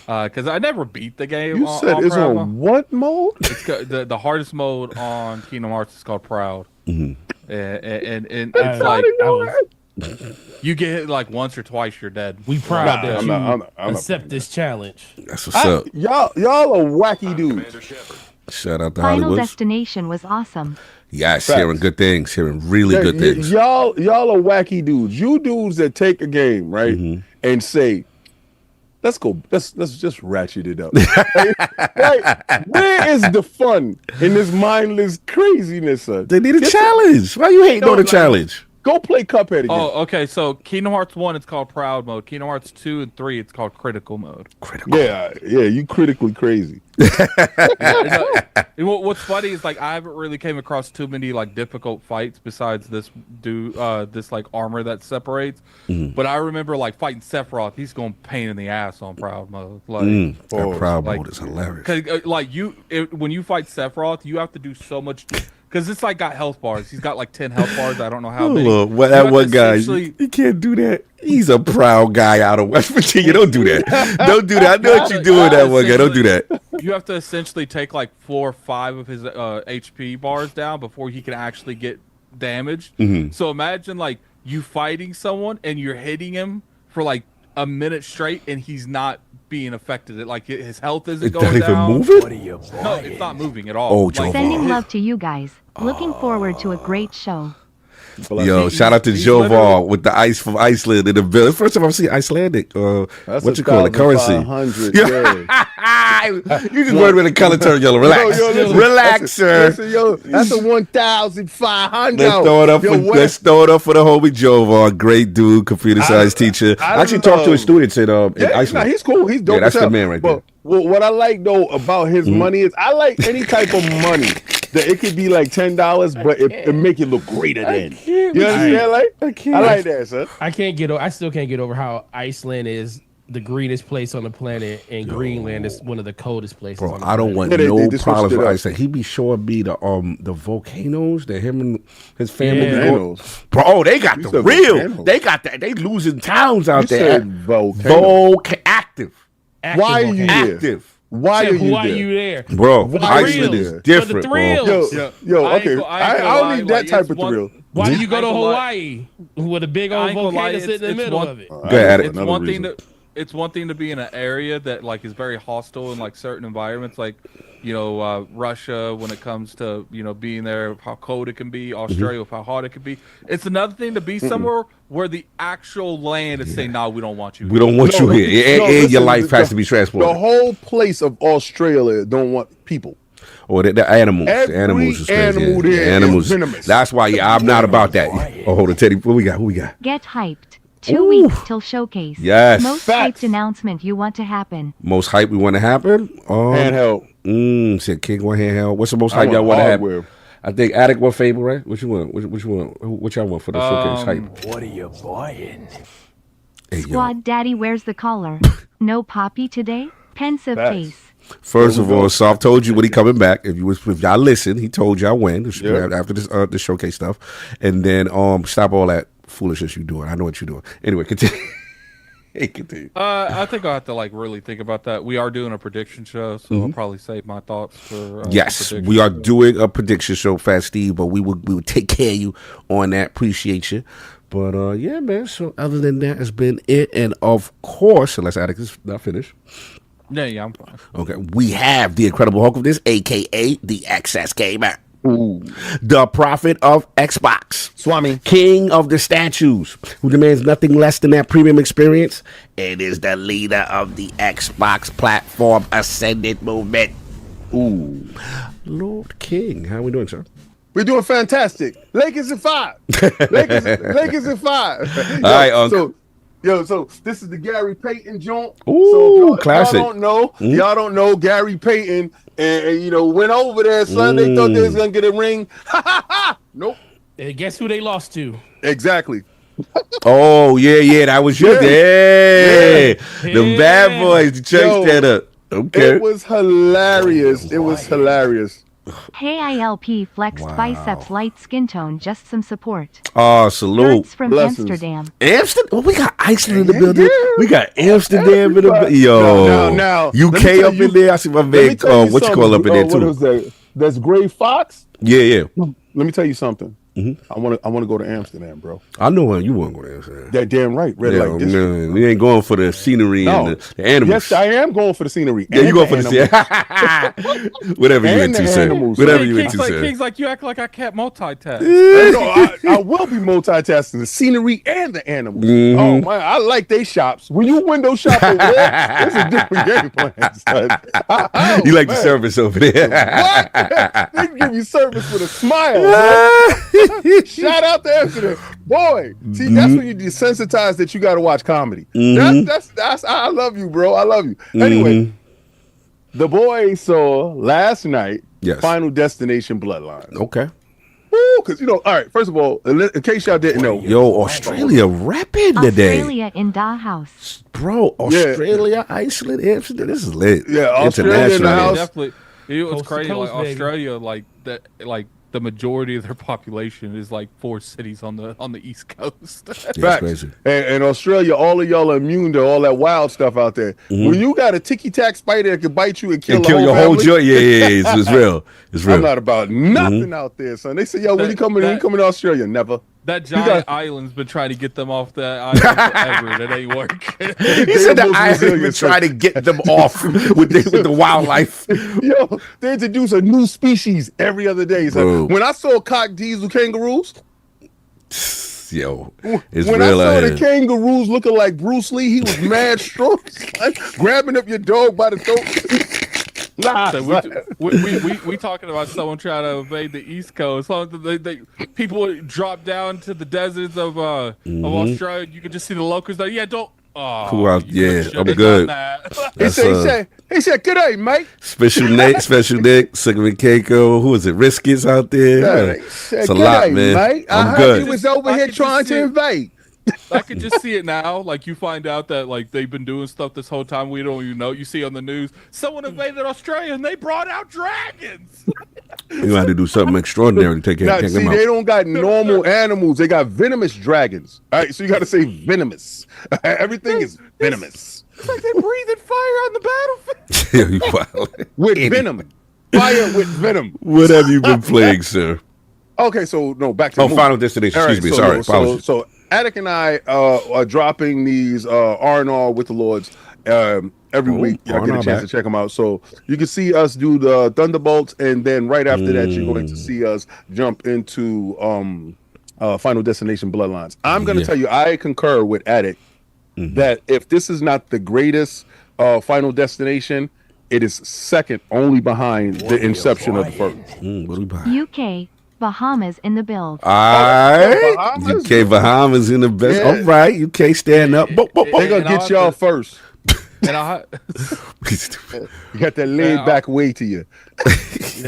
because I never beat the game. You said it's on what mode? It's the hardest mode on Kingdom Hearts is called Proud, and it's like you get hit like once or twice, you're dead. We proud that you I'm accept this challenge. That's what's up. Y'all are wacky dudes. Shout out to Final Hollywood. Destination was awesome. Yes, hearing good things, hearing really good things. Y'all are wacky dudes. You dudes that take a game, right, and say, let's just ratchet it up. Like, where is the fun in this mindless craziness, son? They need a challenge. Why you hating on the challenge? Go play Cuphead again. Oh, okay. So Kingdom Hearts 1, it's called Proud Mode. Kingdom Hearts 2 and 3, it's called Critical Mode. Critical. Yeah, you critically crazy. What's funny is like I haven't really came across too many like difficult fights besides this this like armor that separates. But I remember like fighting Sephiroth. He's going pain in the ass on Proud Mode. Like Proud Mode is hilarious. Cause like when you fight Sephiroth, you have to do so much. Because it's like got health bars. He's got like 10 health bars. I don't know how many. Look, that one guy, you can't do that. He's a proud guy out of West Virginia. Don't do that. Don't do that. I know what you're doing, that one guy. Don't do that. You have to essentially take like 4 or 5 of his HP bars down before he can actually get damaged. So imagine like you fighting someone and you're hitting him for like a minute straight and he's not being affected. Like his health isn't going down. Moving? No, it's not moving at all. Oh, Joe. Sending love to you guys. Looking forward to a great show. Yo, shout out to Joval with the ice from Iceland in the bill. First time I've seen Icelandic. What you call it? Currency. You just worried when the color turn yellow. Relax. Relax, sir. That's a 1,500. Let's throw it up for the homie Joval. Great dude, computer science teacher. I actually talked to his students in Iceland. Nah, he's cool. He's dope. Yeah, that's the man right there. What I like though about his money is I like any type of money that it could be like $10, but it make it look greater than. You understand? I like that, son. I still can't get over how Iceland is the greenest place on the planet, and Greenland is one of the coldest places. Bro, on the I don't planet. want no problems with Iceland. He be showing me the volcanoes that him and his family go. Bro, they got the real. Volcanoes. They got that. They losing towns out there. Active. Why are you there? Why are you there? Bro, Iceland is different, for the thrills. Yo, okay. I don't need that type of thrill. Why do you go to Hawaii with a big old volcano sitting in the middle of it? It's one thing to be in an area that like is very hostile in like certain environments, like Russia when it comes to being there, how cold it can be, Australia with how hot it can be. It's another thing to be somewhere where the actual land is saying, "No, we don't want you. We don't want you here." And your life has to be transported. The whole place of Australia don't want people. Or the animals. The animals is crazy. The animals. Venomous. That's why I'm not about that. Oh, hold on, Teddy. What we got? Who we got? Get hyped. 2 weeks till showcase. Yes. Most hyped announcement you want to happen. Most hype we want to happen? Handheld. Said King want handheld. What's the most hype y'all want to happen? I think Attic want Fable, right? What you want? What you want? What y'all want for the showcase hype? What are you buying? Hey, Squad Daddy, where's the collar? No Poppy today? Pensive face. First of all, Soft told you when he coming back. If y'all listen, he told y'all when after this showcase stuff, and then stop all that foolishness you doing. I know what you're doing. Anyway, continue. Continue. I think I'll have to like really think about that. We are doing a prediction show, so I'll probably save my thoughts for. Yes, we are doing a prediction show, Fast Steve, but we will take care of you on that. Appreciate you. But yeah, man. So other than that, has been it, and of course, unless Attic is not finished. Yeah, I'm fine. Okay, we have the Incredible Hulk of this, aka the XS Gamer. Ooh. The prophet of Xbox, Swami, king of the statues, who demands nothing less than that premium experience, and is the leader of the Xbox platform ascendant movement. Ooh, Lord King, how are we doing, sir? We're doing fantastic. Lakers in 5. Lakers in 5. All right, Uncle. Yo, so this is the Gary Payton joint. Ooh, So classic. y'all don't know Gary Payton, and you know, went over there, son. They thought they was gonna get a ring. Ha ha ha! Nope. And guess who they lost to? Exactly. Oh yeah, that was your day. The bad boys changed that up. Okay. It was hilarious. It was hilarious. Hey ILP flexed biceps light skin tone, just some support. Oh, salute. Hertz from Blessings. Amsterdam. Amsterdam. Oh, we got Iceland in the building. We got Amsterdam in the building. Yo, Now, UK up in there. I see my man. What you call up in there What too? was that? That's Gray Fox. Yeah. Let me tell you something. I want to go to Amsterdam, bro. I know you want to go to Amsterdam. That damn right. Red light district. Man, we ain't going for the scenery and the animals. Yes, I am going for the scenery. Yeah, you going for the scenery. Whatever you into, sir. Whatever you into, sir. King's like, you act like I can't multitask. No, I will be multitasking the scenery and the animals. Oh man, I like they shops. When you window shop over there, it's a different game plan, son. You like the service over there. What? They give you service with a smile. Man. Shout out to Amsterdam. Boy, see, that's when you desensitize that you got to watch comedy. That's I love you, bro. I love you. Anyway, the boys saw last night Final Destination Bloodline. Okay. Because, you know, all right, first of all, in case y'all didn't know. Yo, Australia rapping today. Australia in the house. Bro, Australia, Iceland, Amsterdam. This is lit. Yeah, Australia in the house. Definitely. It was crazy. Like Australia, like that, like the majority of their population is like 4 cities on the East Coast. That's crazy. And Australia, all of y'all are immune to all that wild stuff out there. When you got a ticky-tack spider that can bite you and kill your whole joint, it's real. It's real. I'm not about nothing out there, son. They say, yo, when you coming to Australia? Never. That giant island's been trying to get them off that island forever, and it ain't working. He said the island been trying to get them off with the wildlife. Yo, they introduce a new species every other day. So when I saw cock diesel kangaroos, yo, it's when real. I saw the kangaroos looking like Bruce Lee, he was mad strong, grabbing up your dog by the throat. Nah, so we talking about someone trying to invade the East Coast. People drop down to the deserts of Australia. You can just see the locals there. Yeah, don't. Oh, cool out. Yeah, I'm good. He said, "Good day, mate." Special Nick, Sigmund Keiko. Who is it? Riskets out there. It's a lot, man. Mate. I heard he was over here trying to invade. I can just see it now. Like, you find out that like they've been doing stuff this whole time we don't even know. You see on the news, someone invaded Australia and they brought out dragons. You had to do something extraordinary to take them out. They don't got normal animals. They got venomous dragons. All right, so you got to say venomous. Everything is venomous. It's like they're breathing fire on the battlefield. With venom. Fire with venom. What have you been playing, sir? Okay, so no, back to Final Destination. Excuse me. Sorry. Apologies. So Attic and I are dropping these R&R with the Lords every week. I get a chance to check them out. So you can see us do the Thunderbolts, and then right after that, you're going to see us jump into Final Destination Bloodlines. I'm going to tell you, I concur with Attic that if this is not the greatest Final Destination, it is second only behind the inception of the first. UK. Bahamas in the build. UK Bahamas in the best. All right, UK stand up. They're gonna get y'all first. And you got that laid back way to you.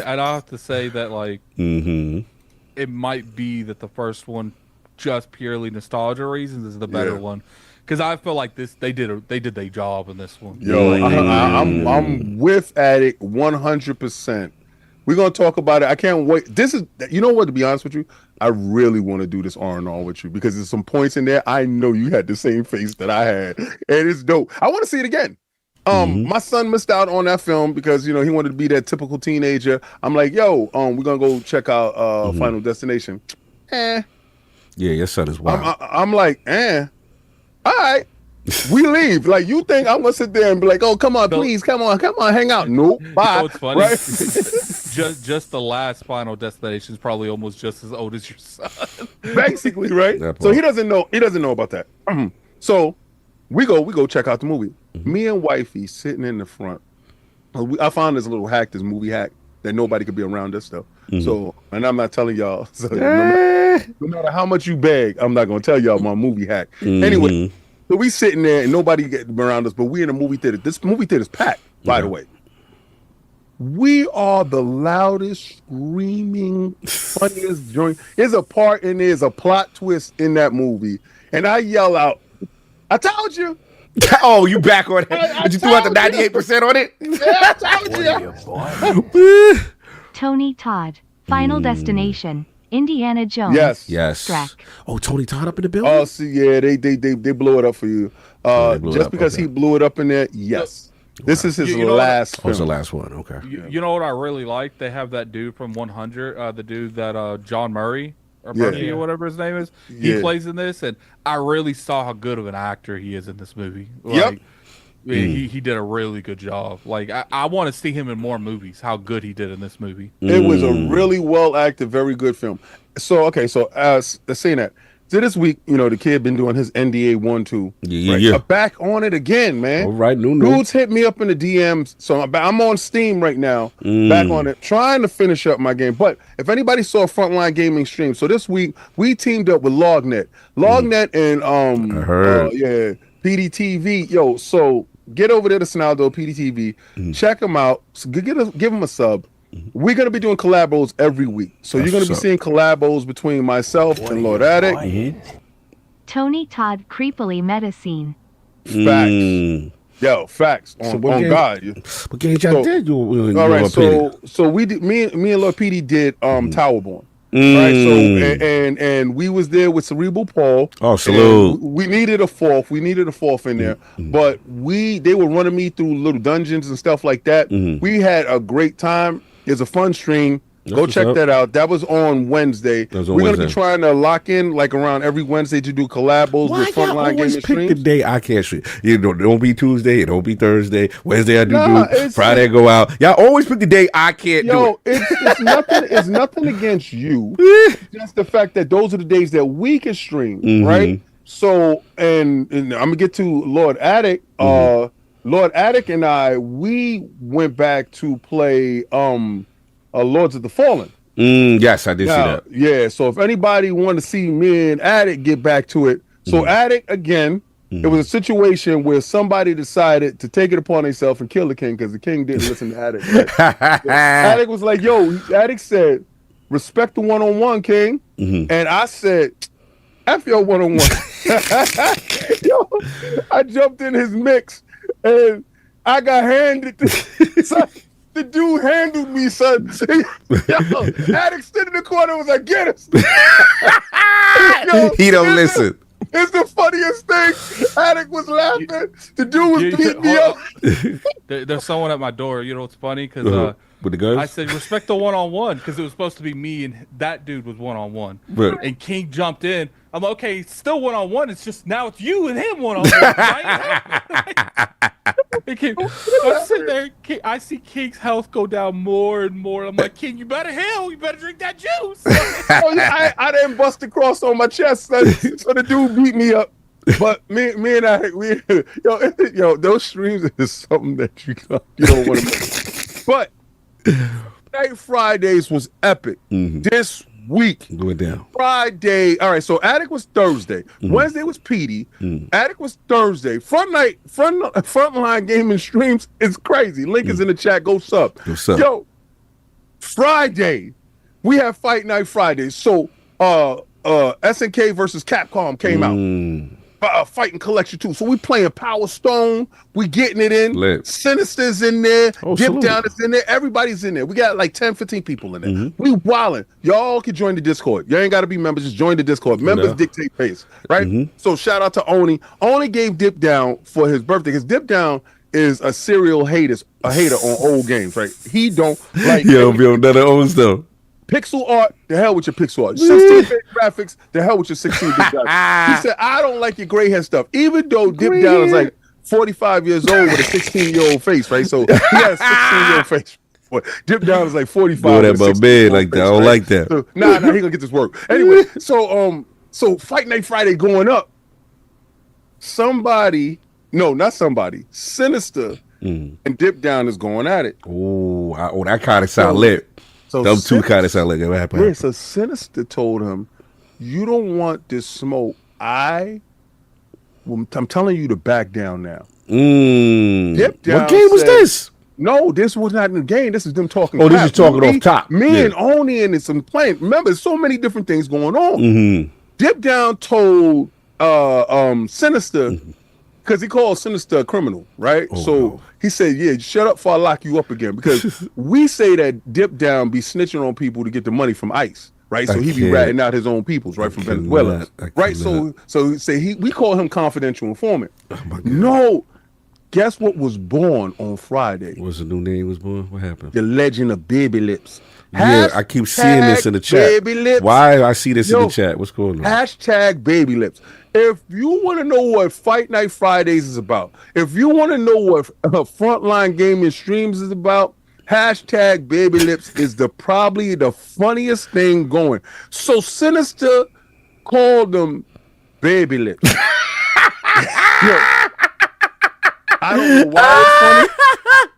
And I have to say that like it might be that the first one, just purely nostalgia reasons, is the better one. Because I feel like they did their job in this one. Yo, I'm with Addict 100%. We're gonna talk about it. I can't wait. This is, you know what? To be honest with you, I really want to do this R&R with you because there's some points in there. I know you had the same face that I had, and it's dope. I want to see it again. My son missed out on that film because he wanted to be that typical teenager. I'm like, yo, we're gonna go check out Final Destination. Yeah, your son is wild. I'm like, all right. We leave. Like, you think I'm gonna sit there and be like, oh, come on, please, come on, hang out. Nope, bye. It's funny. Right? just the last Final Destination is probably almost just as old as your son. Basically, right? So he doesn't know about that. So we go check out the movie. Me and wifey sitting in the front. I found this little hack, this movie hack, that nobody could be around us though. So, and I'm not telling y'all. So no matter how much you beg, I'm not gonna tell y'all my movie hack. Anyway. So we sitting there and nobody getting around us, but we in a movie theater. This movie theater's packed, by the way. We are the loudest, screaming, funniest joint. There's a part and there's a plot twist in that movie. And I yell out, I told you. Oh, you back on it? Did you throw out the 98% on it? Yeah, I told you. Tony Todd. Final Destination. Indiana Jones. Yes. Track. Oh, Tony Todd up in the building? Oh, see, yeah, they blew it up for you. Just because he blew it up in there, yes. This is his last film. Oh, it's the last one. Okay. You know what I really like? They have that dude from 100, the dude that John Murray or Murphy or whatever his name is. He plays in this, and I really saw how good of an actor he is in this movie. Like, he did a really good job. Like I want to see him in more movies. How good he did in this movie. It was a really well acted, very good film. So as saying that. So this week, the kid been doing his NDA 1-2. Yeah. Back on it again, man. All right, new. Dudes hit me up in the DMs. So I'm on Steam right now, back on it, trying to finish up my game. But if anybody saw Frontline Gaming stream, so this week we teamed up with LogNet and I heard. PDTV. Yo, so get over there to Snaldo PDTV, check them out. So give them a sub. We're going to be doing collabos every week. So you're going to be seeing collabos between myself and Lord Addict. Tony Todd creepily medicine. Facts. Yo, facts. On God. What games y'all did? All right, so we did, me and Lord PD did Towerborn. Right, so and we was there with Cerebral Paul. Oh, salute. We needed a fourth. We needed a fourth in there, but they were running me through little dungeons and stuff like that. We had a great time. It's a fun stream. Go check that out. That was on Wednesday. We're going to be trying to lock in like around every Wednesday to do collabos with Frontline Gaming streams. The day I can't stream. It don't be Tuesday. It don't be Thursday. Wednesday I do. Friday I go out. Y'all always pick the day I can't do it. It's nothing. It's nothing against you. It's just the fact that those are the days that we can stream, right? So, and I'm gonna get to Lord Addict. Lord Addict and we went back to play Lords of the Fallen. Yes, I did see that. Yeah, so if anybody want to see me and Addict get back to it. So Addict, again, it was a situation where somebody decided to take it upon themselves and kill the king because the king didn't listen to Addict. Right? Addict was like, Addict said, respect the one-on-one, king. And I said, F your one-on-one. I jumped in his mix and I got handed the dude handled me, son. Addict stood in the corner and was like, get us. He don't listen. It's the funniest thing. Addict was laughing. The dude was beating me up. There's someone at my door. You know what's funny? Because with the guns? I said, respect the one-on-one, because it was supposed to be me and that dude was one-on-one. Right. And King jumped in. I'm like, okay, it's still one-on-one. It's just now it's you and him one-on-one. Right? I'm sitting there. I see King's health go down more and more. I'm like, King, you better drink that juice. I didn't bust the cross on my chest, so the dude beat me up. But me and I, those streams is something that you don't want to make. But Night Fridays was epic. This week. Go down. Friday. All right, so Attic was Thursday. Wednesday was PD. Attic was Thursday. Frontline Gaming streams is crazy. Link is in the chat. Go sub. Yo, Friday, we have Fight Night Friday. So SNK versus Capcom came out. Fighting Collection 2. So we playing Power Stone. We getting it in. Lit. Sinister's in there. Dip Down is in there. Everybody's in there. We got like 10, 15 people in there. We wildin'. Y'all can join the Discord. You ain't got to be members. Just join the Discord. Members dictate pace, right? So shout out to Oni. Oni gave Dip Down for his birthday because Dip Down is a serial hater on old games, right? He don't like. Yo, none of old stuff. Pixel art, the hell with your pixel art. 16-bit graphics, the hell with your 16-bit graphics. He said, I don't like your gray hair stuff. Even though Dip Down is like 45 years old with a 16-year-old face, right? So he has a 16-year-old face. Dip Down is like 45. Boy, that my bed like that. I don't like that. So, nah, he gonna get this work. Anyway, so Fight Night Friday going up. Sinister and Dip Down is going at it. Oh, that kind of sound lit. So them two kind of sound like that. What happened? Yeah, so Sinister told him, you don't want this smoke. I I'm telling you to back down now. Dip Down what game was said- this? No, this was not in the game. This is them talking. Oh, this crap. is talking off top. Me Yeah. and Oni and some playing. Remember, there's so many different things going on. Mm-hmm. Dip Down told Sinister, because he called Sinister a criminal, right? Oh, so no. he said, yeah, shut up before I lock you up again. Because we say that Dip Down be snitching on people to get the money from ICE, right? So I he be can't. ratting out his own peoples, right, from Venezuela. Right? cannot. So say we call him confidential informant. Oh my God. No, guess what was born on Friday? What's the new name was born? What happened? The legend of Baby Lips. Yeah, I keep seeing this in the chat. Baby Lips. Why I see this in Yo, the chat? What's going on? Hashtag Baby Lips. If you want to know what Fight Night Fridays is about, if you want to know what Frontline Gaming Streams is about, hashtag Baby Lips is probably the funniest thing going. So Sinister called them Baby Lips. Yo, I don't know why it's funny,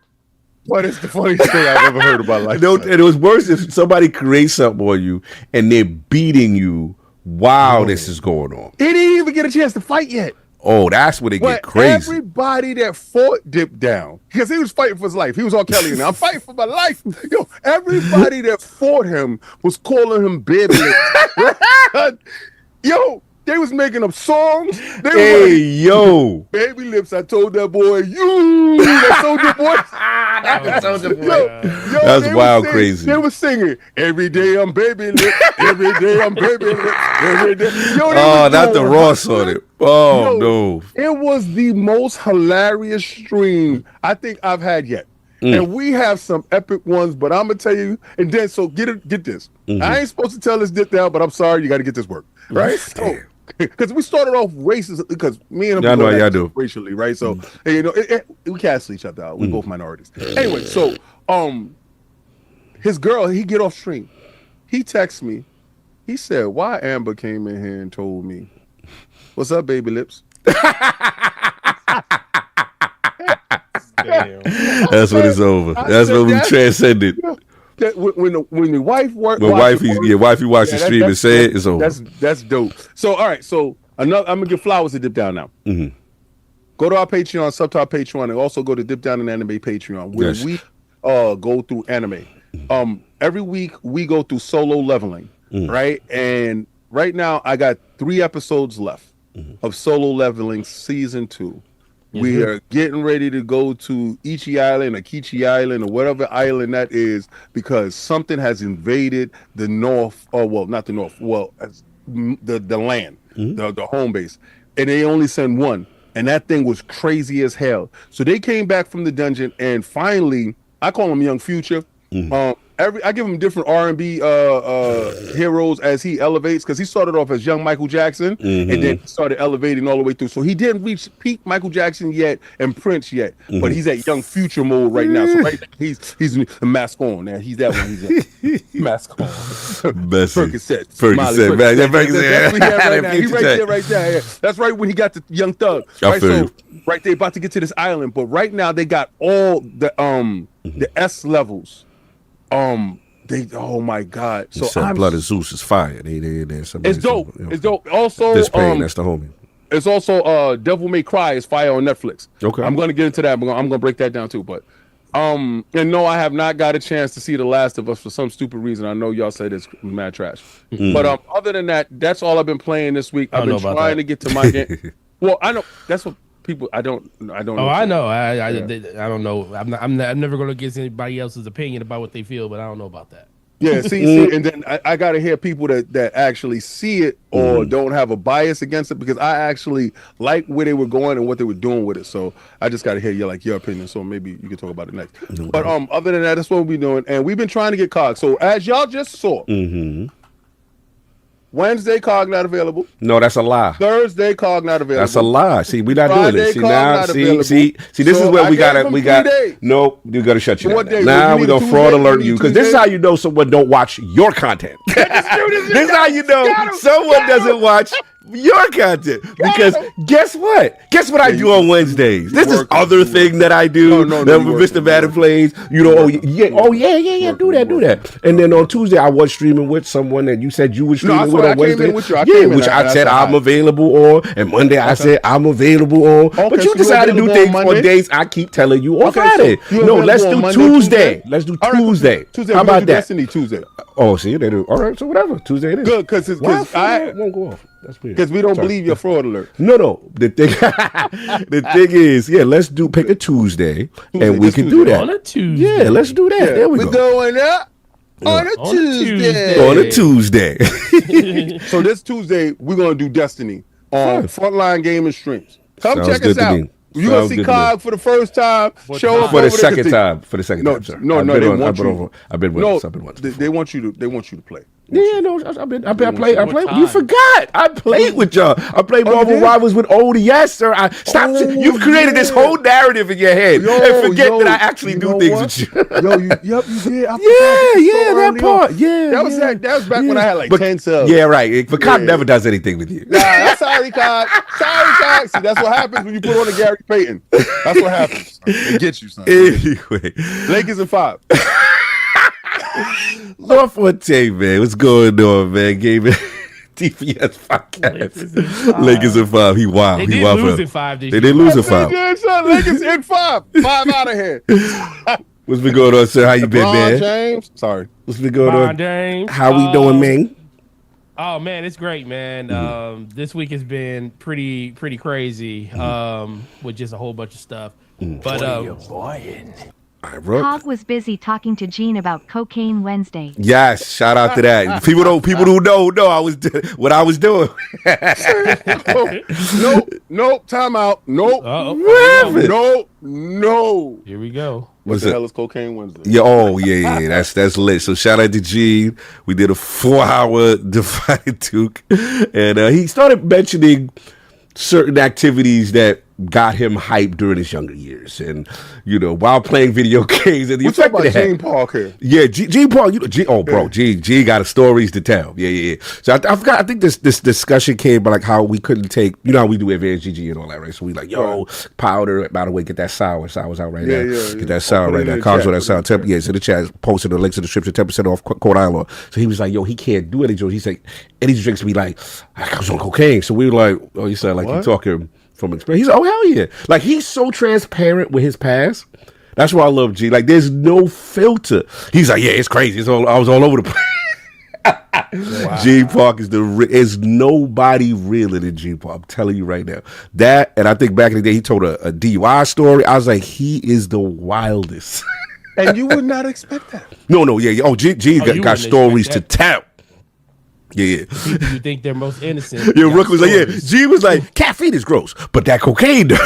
but it's the funniest thing I've ever heard about life. And it was worse if somebody creates something on you and they're beating you while this is going on. He didn't even get a chance to fight yet. Oh, that's where they get But crazy. everybody that fought Dip Down, because he was fighting for his life. He was all Kelly and I'm fighting for my life. Yo, everybody that fought him was calling him Baby Lips. Yo, they was making up songs. They were Hey, like, yo. Baby Lips, I told that boy, you, that soldier boy. That's they wild was singing, crazy. They were singing, every day I'm Baby Lips, every day I'm Baby Lips, every day. Yo, they Oh, was not the going Ross on it. Oh, Yo, no. It was the most hilarious stream I think I've had yet. And we have some epic ones, but I'm gonna tell you, and then so get this. I ain't supposed to tell this Dip Down, but I'm sorry, you gotta get this work. Right? So, because we started off racist, because me and him Yeah, I know go y'all back do. racially, right? So you know, we cancel each other out. We both minorities. Anyway, so his girl, he get off stream. He texts me. He said, "Why Amber came in here and told me, what's up, Baby Lips?" Damn. That's when it's over. That's when we transcended. That when the wife worked, When wifey watched the stream and said it's over. That's dope. So all right, so I'm gonna give flowers to Dip Down now. Mm-hmm. Go to our Patreon, sub to our Patreon, and also go to Dip Down and Anime Patreon, where Yes. we go through anime. Every week we go through solo leveling, right? And right now I got 3 episodes left of solo leveling season 2. We are getting ready to go to Ichi Island or Kichi Island or whatever island that is, because something has invaded the north, or well, not the north, well, the land, the home base, and they only send one, and that thing was crazy as hell. So they came back from the dungeon, and finally, I call him Young Future. I give him different R&B heroes as he elevates, because he started off as young Michael Jackson and then started elevating all the way through. So he didn't reach peak Michael Jackson yet and Prince yet, but he's at Young Future mode right now. So right now, he's a mask on now. He's that one. He's a mask on. Percocet. Percocet. That's what he had right now. He right there, right there. Yeah. That's right when he got the Young Thug. Right, so right there, about to get to this island, but right now they got all the S levels. Oh my God! So Blood of Zeus is fire. It's dope. It's dope. Also, this pain, that's the homie. It's also Devil May Cry is fire on Netflix. Okay, I'm gonna get into that. I'm gonna break that down too. But and no, I have not got a chance to see The Last of Us for some stupid reason. I know y'all said it's mad trash. But other than that, that's all I've been playing this week. I've been trying to get to my game. Well, I know that's what people. I don't. Oh, I know. I don't know. I'm never going to get anybody else's opinion about what they feel, but I don't know about that. Yeah, see, and then I got to hear people that actually see it or don't have a bias against it, because I actually like where they were going and what they were doing with it. So I just got to hear your opinion. So maybe you can talk about it next. But other than that, that's what we're doing, and we've been trying to get COG. So as y'all just saw. Wednesday, COG not available. No, that's a lie. Thursday, COG not available. That's a lie. See, we not doing this. See COG now, not see, available. see. This So is where I we gave got. them We 3 got. days. Nope, you got to shut you So what down. day? Now You we need a gonna fraud Tuesday? alert You you, need because this is Tuesday? how you know someone don't watch your content. This is how you know Your content. Because guess what? Guess what I do on Wednesdays? This is other thing that I do. That Mr. Madden plays. You know, yeah. Do that. And then on Tuesday, I was streaming with someone that you said you were streaming with on Wednesday. Which I said I'm available on. And Monday I said I'm available on. But you decided to do things on days I keep telling you on Friday. No, let's do Tuesday. Let's do Tuesday. How about that? Destiny Tuesday. Oh, see, they do. All right, so whatever. Tuesday it is. Good, because I won't go off. That's weird. Because we don't believe your fraud alert. No. The thing is, let's pick a Tuesday and we can do that. On a Tuesday. Yeah, let's do that. Yeah, there we go. We're going up on a Tuesday. On a Tuesday. So this Tuesday, we're going to do Destiny on Frontline Gaming Streams. Come check us out. You're going to see COD for the first time. Show up for the second time. For the second time, sir. No, they want you. I've been once. They want you to play. Yeah, no, I played. You forgot. I played with y'all. I played Marvel Rivals with Old. Yes, sir. You've created this whole narrative in your head and forget that I actually do things with you. You did. That part. Yeah, that was back when I had like 10 subs. Yeah, right. But COD never does anything with you. Nah, I'm sorry, COD. See, that's what happens when you put on a Gary Payton. That's what happens. It gets you something. Anyway, Lakers in 5. Lord Forte, man, what's going on, man? Gaming TPS podcast. Lakers in 5. He wild. They did lose in 5 this year. They did lose in 5. Lakers in 5. 5 out of here. What's been going on, sir? How you been, man? James. Sorry. What's been going on? James. How we doing, man? Oh man, it's great, man. This week has been pretty crazy. With just a whole bunch of stuff. But Hog was busy talking to Gene about Cocaine Wednesday. Yes, shout out to that. People who know I was what I was doing. Nope. Time out. Nope. No. Here we go. What the hell is Cocaine Wednesday? Yeah. That's lit. So shout out to Gene. We did a 4-hour Divide Duke, and he started mentioning certain activities that got him hyped during his younger years, and while playing video games. And the effect about Gene Park here? Yeah, Gene Park. Gene got stories to tell. Yeah. So I forgot. I think this discussion came by like how we couldn't take. How we do advanced GG and all that, right? So we like, powder. By the way, get that sour. Sour's out right now. Get that sour right now. Cars with that sour. It's in the chat. Posted the links in the description. 10% off code ILP. So he was like, he can't do any drinks. He's like, any drinks be like, I was on cocaine. So we were like, you sound like you're talking from experience. He's like, hell yeah. Like, he's so transparent with his past. That's why I love G. Like, there's no filter. He's like, it's crazy. I was all over the place. Wow. G Park is nobody realer than G Park. I'm telling you right now. That, and I think back in the day, he told a DUI story. I was like, he is the wildest. And you would not expect that. No, yeah. Oh, G got stories to tell. Yeah. People you think they're most innocent. Yeah, Rook was like, G was like, caffeine is gross, but that cocaine does.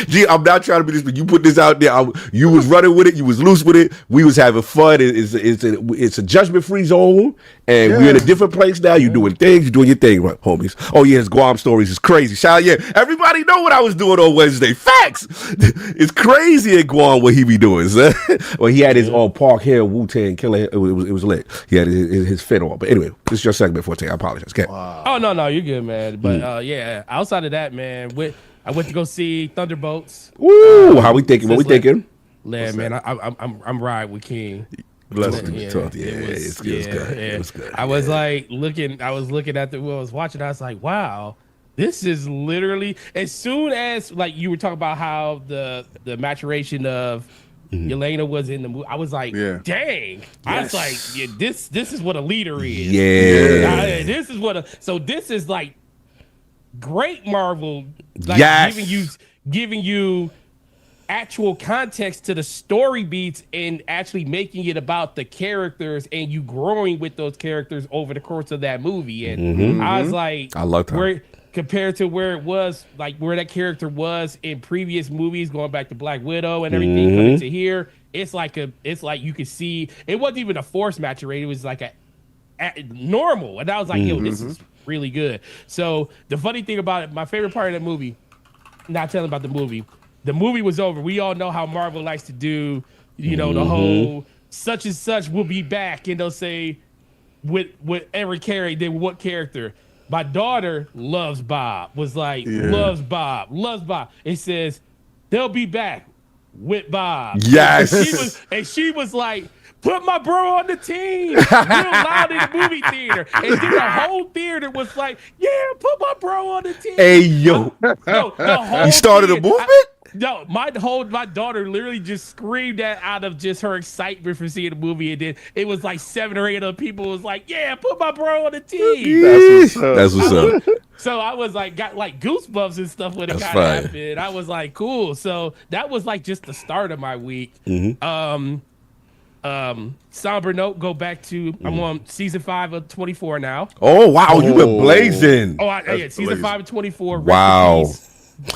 G, I'm not trying to be this, but you put this out there. You was running with it. You was loose with it. We was having fun. It's a judgment-free zone, and we're in a different place now. You doing things. You doing your thing, right, homies? Oh yeah, his Guam stories is crazy. Shout out, everybody know what I was doing on Wednesday. Facts. It's crazy in Guam what he be doing. Son. Well, he had his Park Hill Wu-Tang Killer. It was lit. He had his fit on. But anyway, this is your segment for today. I apologize. Okay. Wow. Oh no, you're good, man. But outside of that, man, I went to go see Thunderbolts. Ooh, how we thinking? What we thinking? Man, I'm riding with King. Bless him. It's good. I was like looking at I was watching. I was like, wow, this is literally as soon as like you were talking about how the maturation of Yelena was in the movie. I was like, dang. Yes. I was like, this is what a leader is. Yeah. This is like great Marvel, like giving you actual context to the story beats and actually making it about the characters and you growing with those characters over the course of that movie. And I was like, I love that. Compared to where it was, like where that character was in previous movies, going back to Black Widow and everything, coming to here, it's like you could see it wasn't even a forced maturation. It was like a normal, and I was like, this is really good. So the funny thing about it, my favorite part of the movie, not telling about the movie was over. We all know how Marvel likes to do, the whole such and such will be back, and they'll say with every character, then what character. My daughter loves Bob. Loves Bob. It says they'll be back with Bob. Yes. And she was like, put my bro on the team. Real loud in the movie theater. And then the whole theater was like, yeah, put my bro on the team. Hey, yo. No, the whole You started a movement? No, my daughter literally just screamed that out of just her excitement for seeing the movie, and then it was like 7 or 8 other people was like, "Yeah, put my bro on the team." That's what's up. So I was like, got like goosebumps and stuff when it That's kind of fine. happened. I was like, cool. So that was like just the start of my week. Somber note, go back to I'm on season 5 of 24 now. Oh, wow. You been blazing. Oh, yeah, season 5 of 24. Wow.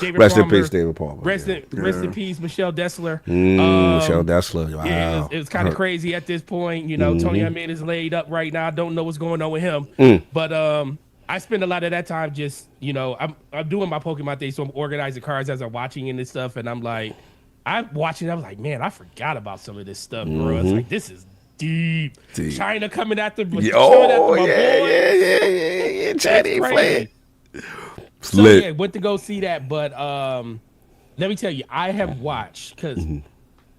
Rest in Palmer. peace, David Palmer. Rest in peace, Michelle Dessler. Michelle Dessler. Wow. Yeah, it was kind of crazy at this point. You know, Tony Ahmed is laid up right now. I don't know what's going on with him. But I spend a lot of that time just, you know, I'm doing my Pokemon thing, so I'm organizing cards as I'm watching and this stuff, and I'm like, I'm watching. I was like, man, I forgot about some of this stuff, bro. It's like this is deep. China coming after, my boy. Chinese playing. So yeah, went to go see that, but let me tell you, I have watched because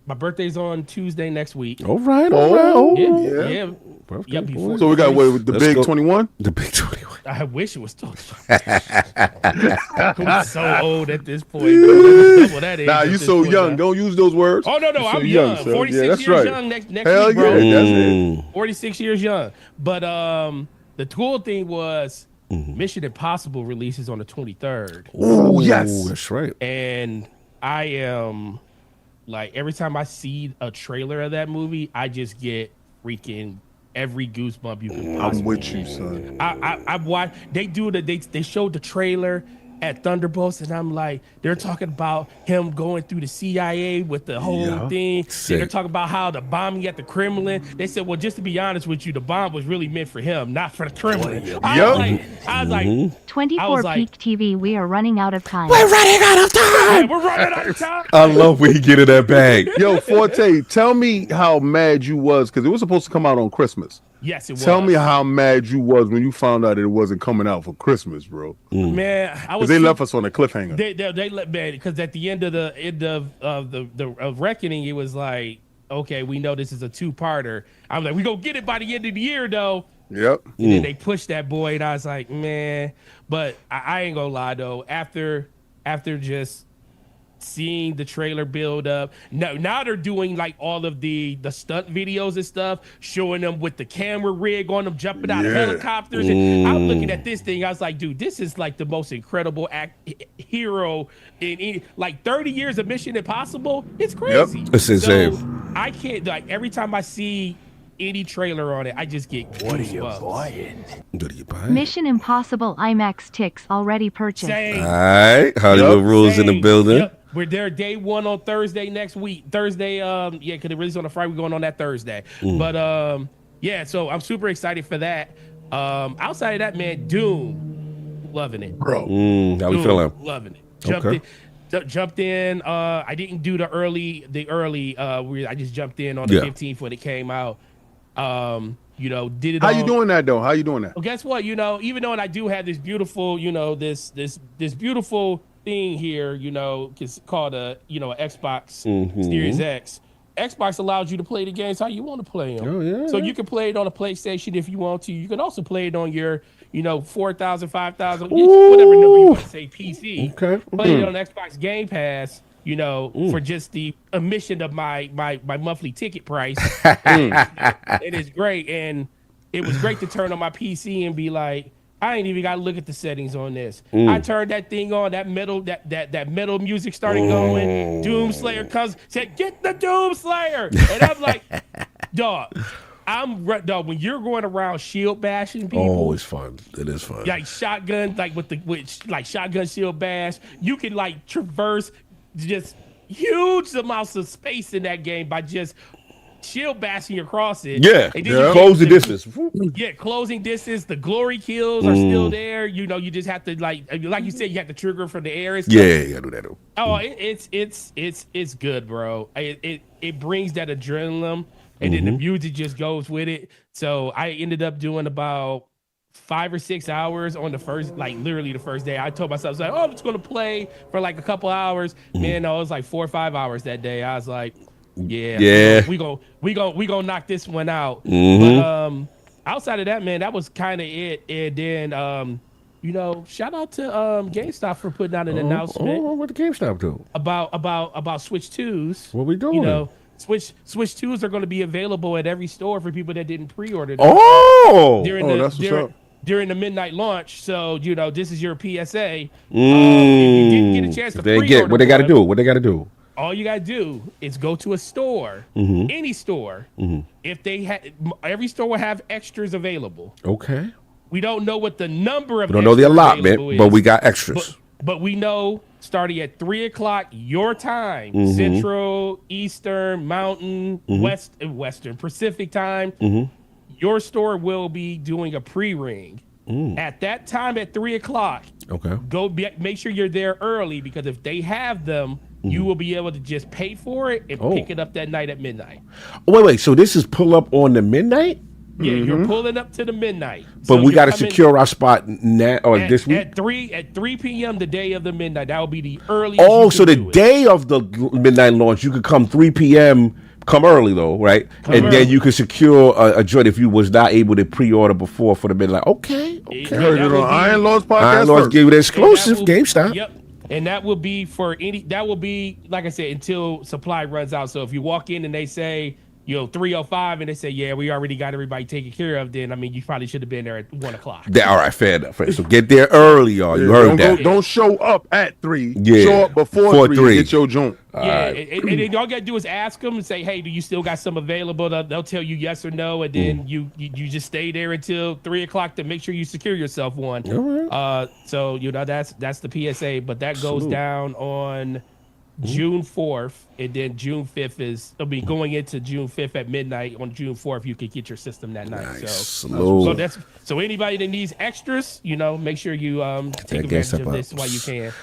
my birthday's on Tuesday next week. All right. Yeah. Perfect. Before So we got with the Let's big go. 21. The big 21. I wish it was still. I'm so old at this point. Double that age Nah, at you this so point young. now. Don't use those words. Oh no, You're so I'm young. son. 46 Yeah, that's years right. young next Hell week, bro. yeah, that's it. 46 years young. But the cool thing was Mission Impossible releases on the 23rd. Oh yes, That's right. And I am like, every time I see a trailer of that movie, I just get freaking every goosebump you can possibly. I'm with you, son. I've watched. They showed the trailer at Thunderbolts, and I'm like, they're talking about him going through the CIA with the whole thing. They're talking about how the bombing at the Kremlin. They said, well, just to be honest with you, the bomb was really meant for him, not for the Kremlin. I was like, 24 like, Peak TV, we are running out of time. yeah, we're running out of time. I love when he get in that bag. Yo, Forte, tell me how mad you was because it was supposed to come out on Christmas. Yes, it was. Tell me how mad you was when you found out that it wasn't coming out for Christmas, bro. Man, I was. Because they left us on a cliffhanger. They let, man, because at the end of the reckoning, it was like, okay, we know this is a 2-parter. I was like, we gonna get it by the end of the year, though. Yep. And then they pushed that boy, and I was like, man. But I ain't gonna lie though. After just seeing the trailer build up, now they're doing like all of the stunt videos and stuff, showing them with the camera rig on them jumping out of helicopters. And I'm looking at this thing, I was like, dude, this is like the most incredible hero in like 30 years of Mission Impossible. It's crazy. It's insane. So I can't, like, every time I see any trailer on it, I just get goosebumps. What are you buying? Mission Impossible IMAX ticks already purchased. Same. All right. Hollywood rules in the Same. building. Yep. We're there day 1 on Thursday next week. Thursday, yeah, because it released on a Friday. We're going on that Thursday. But yeah, so I'm super excited for that. Outside of that, man, Doom, loving it, Bro. How we feeling? loving it. Jumped in. I didn't do the early. I just jumped in on the 15th when it came out. You know, did it. How you doing that though? How you doing that? Well, guess what? You know, even though I do have this beautiful, you know, this beautiful thing here, you know, it's called a, you know, an Xbox Series X. Xbox allows you to play the games how you want to play them. Oh, yeah. So you can play it on a PlayStation if you want to. You can also play it on your, you know, 4,000, 5,000, whatever number you want to say, PC. Okay. Play it on Xbox Game Pass, you know, for just the omission of my monthly ticket price. It is great. And it was great to turn on my PC and be like, I ain't even got to look at the settings on this. I turned that thing on, that metal music started going. Doomslayer comes, said, get the Doomslayer. And I'm like, dog, when you're going around shield bashing people. Oh, it's fun. It is fun. Like shotgun, like with shotgun shield bash, you can like traverse just huge amounts of space in that game by just shield bashing across it. Yeah, And then you close the get distance. Yeah, closing distance. The glory kills are still there. You know, you just have to like you said, you have to trigger from the air. And stuff. Yeah, I do that. Oh, it's good, bro. It brings that adrenaline, and then the music just goes with it. So I ended up doing about 5 or 6 hours on the first, like literally the first day. I told myself, I was like, oh, I'm just gonna play for like a couple hours. Man, no, it was like 4 or 5 hours that day. I was like, yeah, we gonna knock this one out. But outside of that, man, that was kind of it. And then you know, shout out to GameStop for putting out an announcement. What the GameStop do? About Switch 2s. What we doing? You know, Switch 2s are going to be available at every store for people that didn't pre-order them. During the midnight launch. So, you know, this is your PSA. If you didn't get a chance to pre-order what they got to do? What they got to do? All you gotta do is go to a store, any store. If they had, every store will have extras available. Okay. We don't know what the number of. We don't know the allotment, but we got extras. But we know starting at 3:00 your time, Central, Eastern, Mountain, Western, Pacific time. Your store will be doing a pre-ring. At that time at 3:00. Okay. Make sure you're there early, because if they have them, you will be able to just pay for it and pick it up that night at midnight. Wait. So this is pull up on the midnight? Yeah, you're pulling up to the midnight. But so we got to secure our spot now or this week? At 3 p.m. the day of the midnight. That will be the earliest. Oh, so the day of the midnight launch, you could come 3 p.m., come early though, right? Then you can secure a joint if you was not able to pre-order before for the midnight. Okay. Heard it on Iron Law's podcast. Iron Law's gave you the exclusive GameStop. Yep. And that will be like I said, until supply runs out. So if you walk in and they say, 3:05, and they say, yeah, we already got everybody taken care of, then, I mean, you probably should have been there at 1:00. All right, fair enough. So get there early, y'all. You heard that. Don't show up at 3. Yeah. Show up before 3. Get your joint. Yeah, and then all you gotta do is ask them and say, hey, do you still got some available? They'll tell you yes or no, and then you just stay there until 3:00 to make sure you secure yourself one. So that's the PSA, but that goes down on June 4th, and then June 5th going into June 5th at midnight. On June 4th, you can get your system that night. Nice. So anybody that needs extras, make sure you take advantage of this while you can.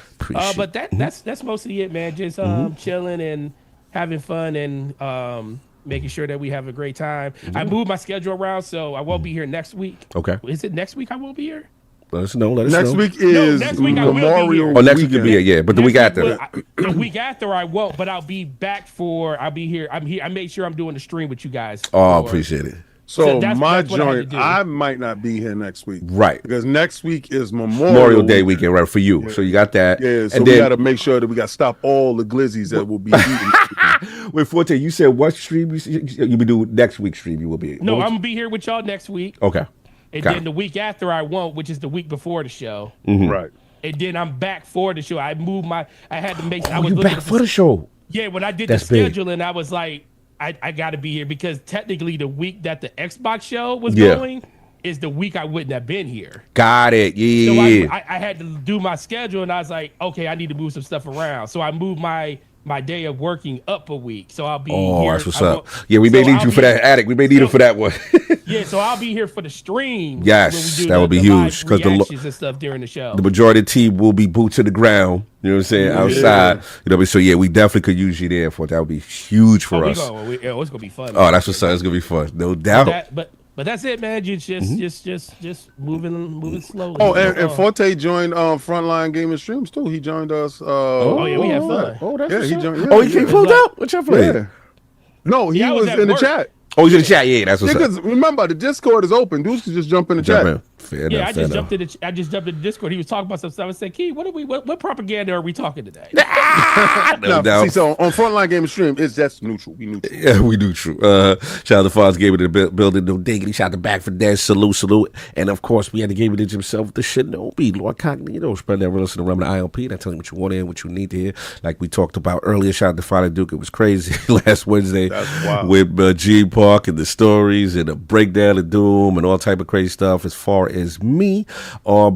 But that's mostly it, man. Just chilling and having fun and making sure that we have a great time. I moved my schedule around, so I won't be here next week. Okay. Is it next week I won't be here? Let us know. Next week is Memorial. Oh, next week will be yeah. But the week after. The week after I won't, but I'll be back I'll be here. I'm here. I made sure I'm doing the stream with you guys. Oh, I appreciate it. So my joint, I might not be here next week. Right. Because next week is Memorial Day weekend, right, for you. Yeah. So you got that. Yeah, so we got to make sure that we got to stop all the glizzies that will be eating. Wait, Forte, you said what stream you be doing next week's stream you will be? No, I'm going to be here with y'all next week. Okay. And then the week after I won't, which is the week before the show. Right. And then I'm back for the show. I had to make I was back for the show. Yeah, when I did the scheduling, I was like, I got to be here, because technically the week that the Xbox show was going is the week I wouldn't have been here. Got it. Yeah. So I had to do my schedule, and I was like, okay, I need to move some stuff around. So I moved my day of working up a week. So I'll be here. Oh, that's what's up. Yeah, we may need you for that, Attic. We may need him for that one. Yeah, so I'll be here for the stream. Yes, that would be huge, because the stuff during the show. The majority of the team will be boots to the ground. You know what I'm saying? Outside. So yeah, we definitely could use you there for that. Would be huge for us. It's gonna be fun. Oh, that's what's up. It's gonna be fun, no doubt. But that's it, man. You just moving slowly. Oh, and Forte joined Frontline Gaming Streams too. He joined us. We had fun. Oh, that's he joined. Yeah, oh, he came pulled out. What y'all playing? Yeah. No, he was in the chat. Oh, he's in the chat. Yeah, that's what's up. Because remember, the Discord is open. Dudes can just jump in the chat. Fair enough, I just jumped into the Discord. He was talking about some stuff. I said, Key, what propaganda are we talking today? No doubt. See, so on Frontline Gaming Stream, it's just neutral. We neutral. Yeah, we neutral. Shout out to Fonz Gaming in the building. No diggity. Shout out to Back for that. Salute. And of course, we had the Gaming Ninja himself, the Shinobi, Lord Cognito. Spread that realness around the ILP. Not telling you what you want to hear, what you need to hear. Like we talked about earlier. Shout out to Father Duke. It was crazy last Wednesday with G Park and the stories and the breakdown of Doom and all type of crazy stuff. As far is me.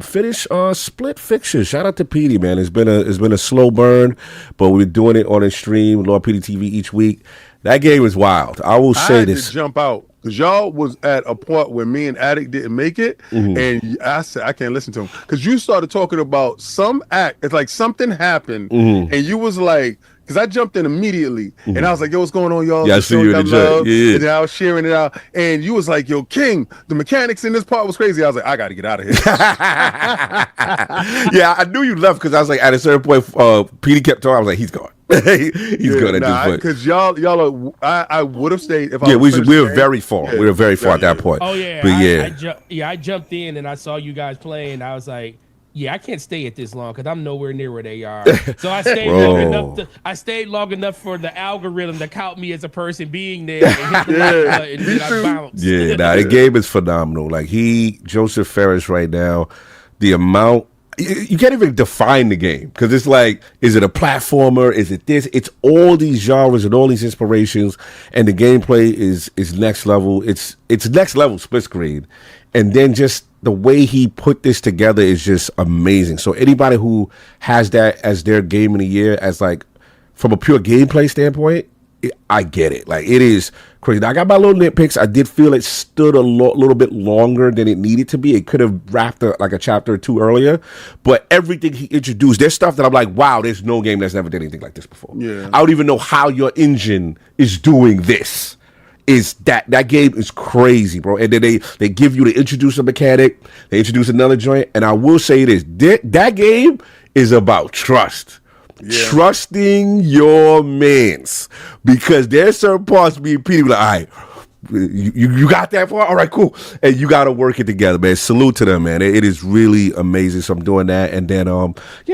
Finish Split Fiction. Shout out to PD, man. It's been a slow burn, but we're doing it on a stream, Law PD TV each week. That game is wild. I will say had this. To jump out because y'all was at a point where me and Addict didn't make it, and I said I can't listen to him because you started talking about some act. It's like something happened, and you was like, because I jumped in immediately, and I was like, "Yo, what's going on, y'all?" Yeah, I see you in the chat. Yeah. And then I was sharing it out, and you was like, "Yo, King, the mechanics in this part was crazy." I was like, "I got to get out of here." Yeah, I knew you left because I was like, at a certain point, PD kept talking. I was like, "He's gone." He's good at this point because y'all I would have stayed if we were very far. We were very far at that point. Oh yeah, but I jumped in and I saw you guys playing. And I was like, yeah, I can't stay at this long because I'm nowhere near where they are. So I stayed long enough. I stayed long enough for the algorithm to count me as a person being there and hit the like button, and I bounced. Yeah, the game is phenomenal. Like Joseph Ferris right now, the amount. You can't even define the game because it's like, is it a platformer? Is it this? It's all these genres and all these inspirations, and the gameplay is next level. It's next level split screen, and then just the way he put this together is just amazing. So anybody who has that as their game of the year, as like from a pure gameplay standpoint, I get it. Like it is crazy. Now, I got my little nitpicks. I did feel it stood a little bit longer than it needed to be. It could have wrapped like a chapter or two earlier, but everything he introduced, there's stuff that I'm like, wow, there's no game that's never did anything like this before. Yeah. I don't even know how your engine is doing this. Is that game is crazy, bro. And then they give you to introduce a mechanic, they introduce another joint, and I will say this, that game is about trust. Yeah. Trusting your mans, because there's certain parts being people like, all right, you got that far? All right, cool. And you got to work it together, man. Salute to them, man. It is really amazing. So I'm doing that. And then,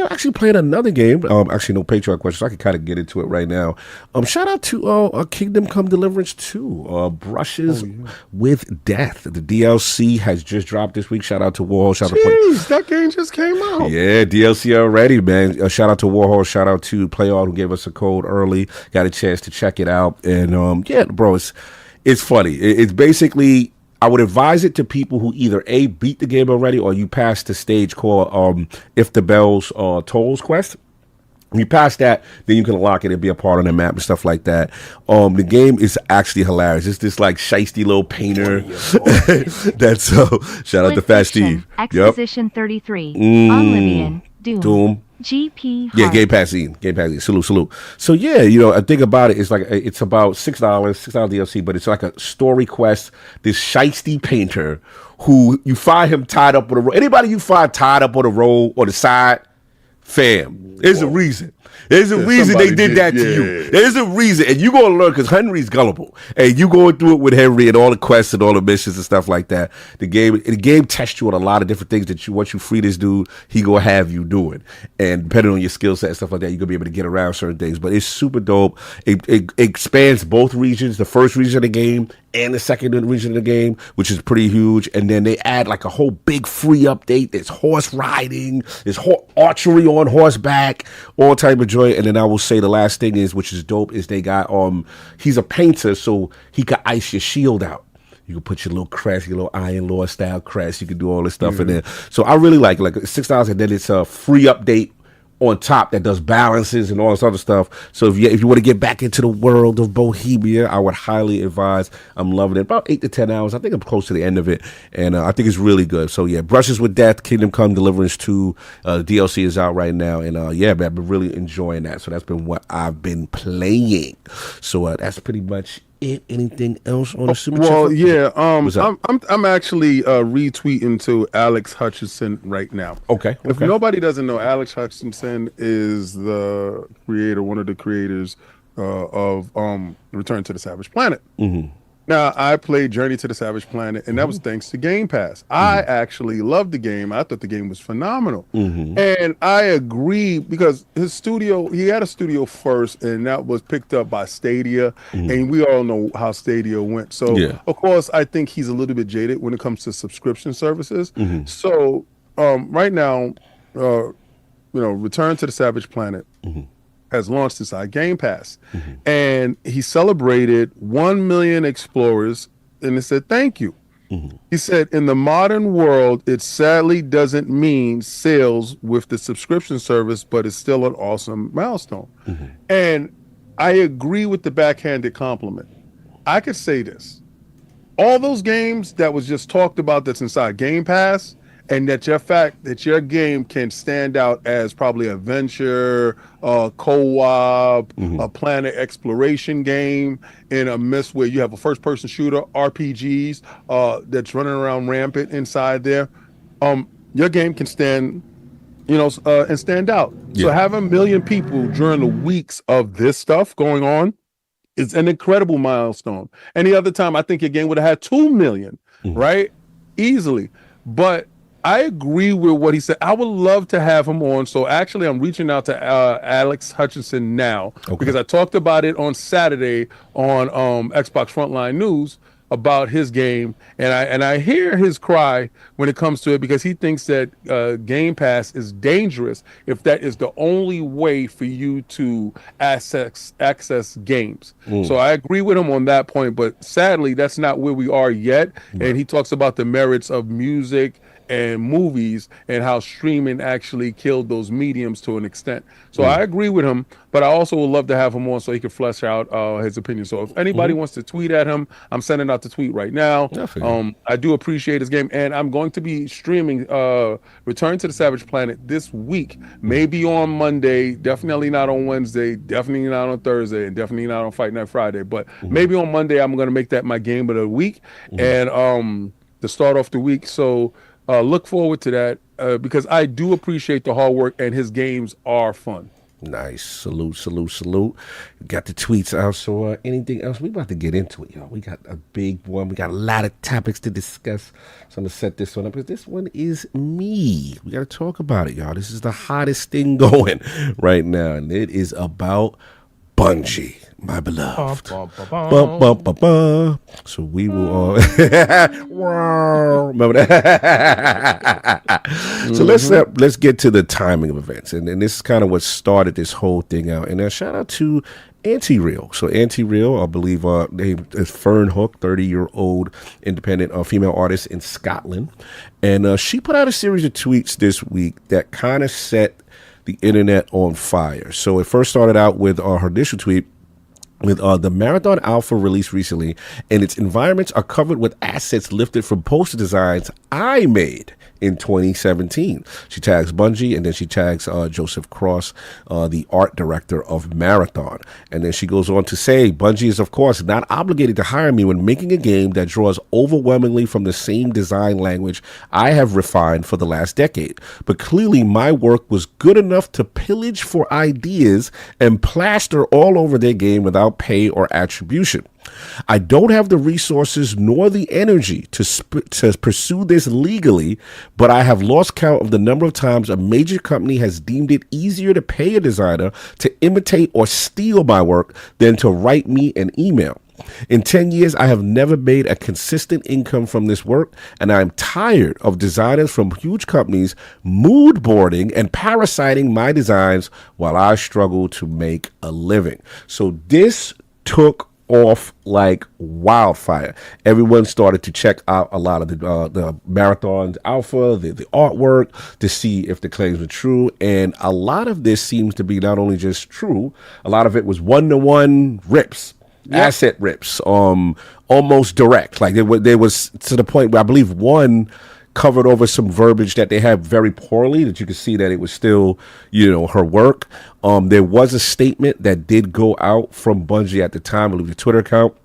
actually playing another game. Actually, no Patreon questions. I can kind of get into it right now. Shout out to Kingdom Come Deliverance 2, Brushes with Death. The DLC has just dropped this week. Shout out to Warhol. Jeez, that game just came out. Yeah, DLC already, man. Shout out to Warhol. Shout out to PlayAll who gave us a code early. Got a chance to check it out. And, bro, it's funny. It's basically, I would advise it to people who either A, beat the game already, or you pass the stage called If the Bells Tolls quest. When you pass that, then you can unlock it and be a part of the map and stuff like that. The game is actually hilarious. It's this like shiesty little painter. That's shout out to Fast Steve. Exposition 33. On Livian. Doom. GP. Yeah, Game Pass in. Salute. So yeah, I think about it. It's like it's about $6 DLC, but it's like a story quest. This shiesty painter who you find him tied up on a roll. Anybody you find tied up on a roll or the side, fam, there's a reason. There's a reason they did that to you. There's a reason, and you're gonna learn because Henry's gullible, and you going through it with Henry and all the quests and all the missions and stuff like that. The game tests you on a lot of different things that once you free this dude, he gonna have you doing, and depending on your skill set and stuff like that, you're gonna be able to get around certain things. But it's super dope. It expands both regions, the first region of the game and the second region of the game, which is pretty huge. And then they add like a whole big free update. There's horse riding, there's archery on horseback, all type of joy. And then I will say the last thing is, which is dope, is they got he's a painter, so he can ice your shield out. You can put your little crest, your little Iron Law style crest. You can do all this stuff in there. So I really like $6, and then it's a free update on top that does balances and all this other stuff. So if you want to get back into the world of Bohemia, I would highly advise. I'm loving it. About 8 to 10 hours. I think I'm close to the end of it, and I think it's really good. So yeah, Brushes with Death, Kingdom Come Deliverance 2, DLC is out right now, and man, I've been really enjoying that. So that's been what I've been playing. So that's pretty much it. Anything else on the super chat? Well, yeah. I'm actually retweeting to Alex Hutchinson right now. Okay. If nobody doesn't know, Alex Hutchinson is the creator, one of the creators of Return to the Savage Planet. Mm-hmm. Now, I played Journey to the Savage Planet, and that was thanks to Game Pass. I actually loved the game. I thought the game was phenomenal. And I agree, because his studio, he had a studio first, and that was picked up by Stadia, and we all know how Stadia went. So, of course, I think he's a little bit jaded when it comes to subscription services. So, right now, Return to the Savage Planet has launched inside Game Pass, and he celebrated 1 million explorers, and it said thank you. He said, in the modern world, it sadly doesn't mean sales with the subscription service, but it's still an awesome milestone. And I agree with the backhanded compliment. I could say this. All those games that was just talked about that's inside Game Pass, and that your game can stand out as probably a venture, co-op, a planet exploration game in a mess where you have a first-person shooter, RPGs that's running around rampant inside there. Your game can stand, and stand out. So having 1 million people during the weeks of this stuff going on is an incredible milestone. Any other time, I think your game would have had 2 million, right? Easily. But I agree with what he said. I would love to have him on. So actually, I'm reaching out to Alex Hutchinson now because I talked about it on Saturday on Xbox Frontline News about his game, and I hear his cry when it comes to it because he thinks that Game Pass is dangerous if that is the only way for you to access games. So I agree with him on that point, but sadly, that's not where we are yet. And he talks about the merits of music and movies and how streaming actually killed those mediums to an extent. So I agree with him, but I also would love to have him on so he can flesh out his opinion. So if anybody wants to tweet at him, I'm sending out the tweet right now. I do appreciate his game, and I'm going to be streaming Return to the Savage Planet this week, maybe on Monday, definitely not on Wednesday, definitely not on Thursday, and definitely not on Fight Night Friday, but maybe on Monday I'm going to make that my game of the week and to start off the week. So look forward to that because I do appreciate the hard work, and his games are fun. Nice. Salute. Got the tweets out. So anything else? We about to get into it, y'all. We got a big one. We got a lot of topics to discuss. So I'm going to set this one up because this one is me. We got to talk about it, y'all. This is the hottest thing going right now, and it is about Bungie, my beloved. So we will all remember that. So let's get to the timing of events, and this is kind of what started this whole thing out. And shout out to ANTIREAL. So ANTIREAL, I believe, name is Fern Hook, 30-year-old independent female artist in Scotland, and she put out a series of tweets this week that kind of set the internet on fire. So it first started out with her initial tweet with the Marathon Alpha released recently, and its environments are covered with assets lifted from poster designs I made in 2017. She tags Bungie, and then she tags Joseph Cross, the art director of Marathon. And then she goes on to say, Bungie is, of course, not obligated to hire me when making a game that draws overwhelmingly from the same design language I have refined for the last decade. But clearly, my work was good enough to pillage for ideas and plaster all over their game without pay or attribution. I don't have the resources nor the energy to pursue this legally, but I have lost count of the number of times a major company has deemed it easier to pay a designer to imitate or steal my work than to write me an email. In 10 years, I have never made a consistent income from this work, and I'm tired of designers from huge companies mood boarding and parasiting my designs while I struggle to make a living. So this took off like wildfire. Everyone started to check out a lot of the Marathon's alpha, the artwork, to see if the claims were true. And a lot of this seems to be not only just true, a lot of it was one-to-one rips. Asset rips, almost direct. Like there was to the point where I believe one covered over some verbiage that they had very poorly, that you could see that it was still, her work. There was a statement that did go out from Bungie at the time. I believe the Twitter account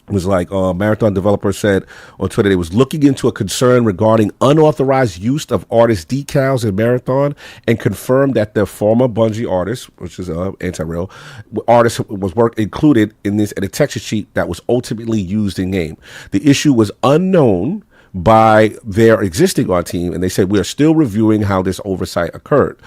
was like, Marathon developer said on Twitter, they was looking into a concern regarding unauthorized use of artist decals in Marathon, and confirmed that the former Bungie artist, which is ANTIREAL artist, was work included in this, in a texture sheet that was ultimately used in game. The issue was unknown by their existing art team, and they said we are still reviewing how this oversight occurred.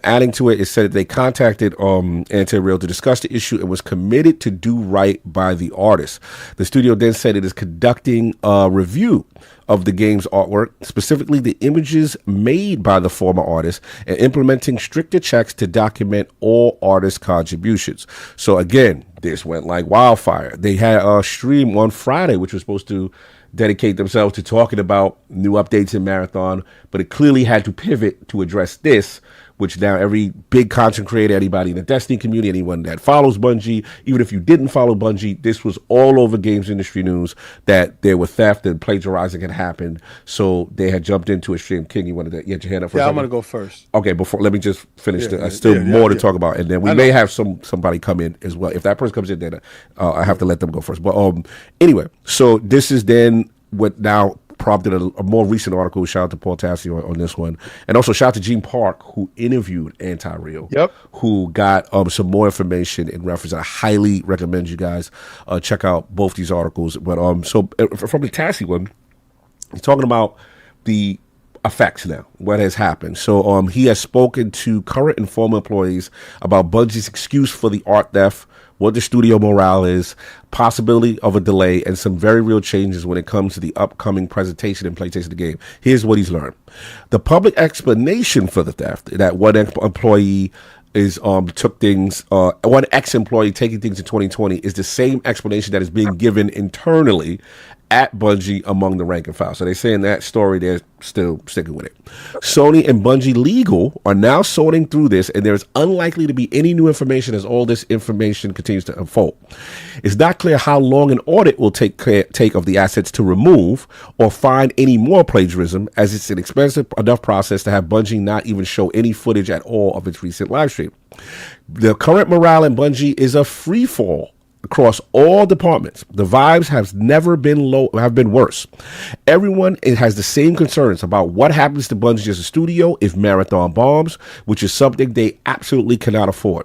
Adding to it, it said that they contacted ANTIREAL to discuss the issue and was committed to do right by the artist. The studio then said it is conducting a review of the game's artwork, specifically the images made by the former artist, and implementing stricter checks to document all artist contributions. So again, this went like wildfire. They had a stream on Friday, which was supposed to dedicate themselves to talking about new updates in Marathon, but it clearly had to pivot to address this, which now every big content creator, anybody in the Destiny community, anyone that follows Bungie, even if you didn't follow Bungie, this was all over games industry news that there was theft and plagiarizing had happened. So they had jumped into a stream. King, you wanted to get your hand up for a second? I'm going to go first. Okay, let me just finish. More to talk about, and then we may have somebody come in as well. If that person comes in, then I have to let them go first. But anyway, so this is then what now prompted a more recent article. Shout out to Paul Tassi on this one, and also shout out to Gene Park, who interviewed ANTIREAL, who got some more information in reference. I highly recommend you guys check out both these articles. But so from the Tassi one, he's talking about the effects now, what has happened. So he has spoken to current and former employees about Bungie's excuse for the art theft, what the studio morale is, possibility of a delay, and some very real changes when it comes to the upcoming presentation and playtesting of the game. Here's what he's learned. The public explanation for the theft, that one employee is took things, one ex-employee taking things in 2020 is the same explanation that is being given internally at Bungie among the rank and file. So they say in that story they're still sticking with it. Sony and Bungie Legal are now sorting through this, and there's unlikely to be any new information as all this information continues to unfold. It's not clear how long an audit will take of the assets to remove or find any more plagiarism, as it's an expensive enough process to have Bungie not even show any footage at all of its recent live stream. The current morale in Bungie is a free fall across all departments. The vibes have never been low, have been worse. Everyone has the same concerns about what happens to Bungie as a studio if Marathon bombs, which is something they absolutely cannot afford.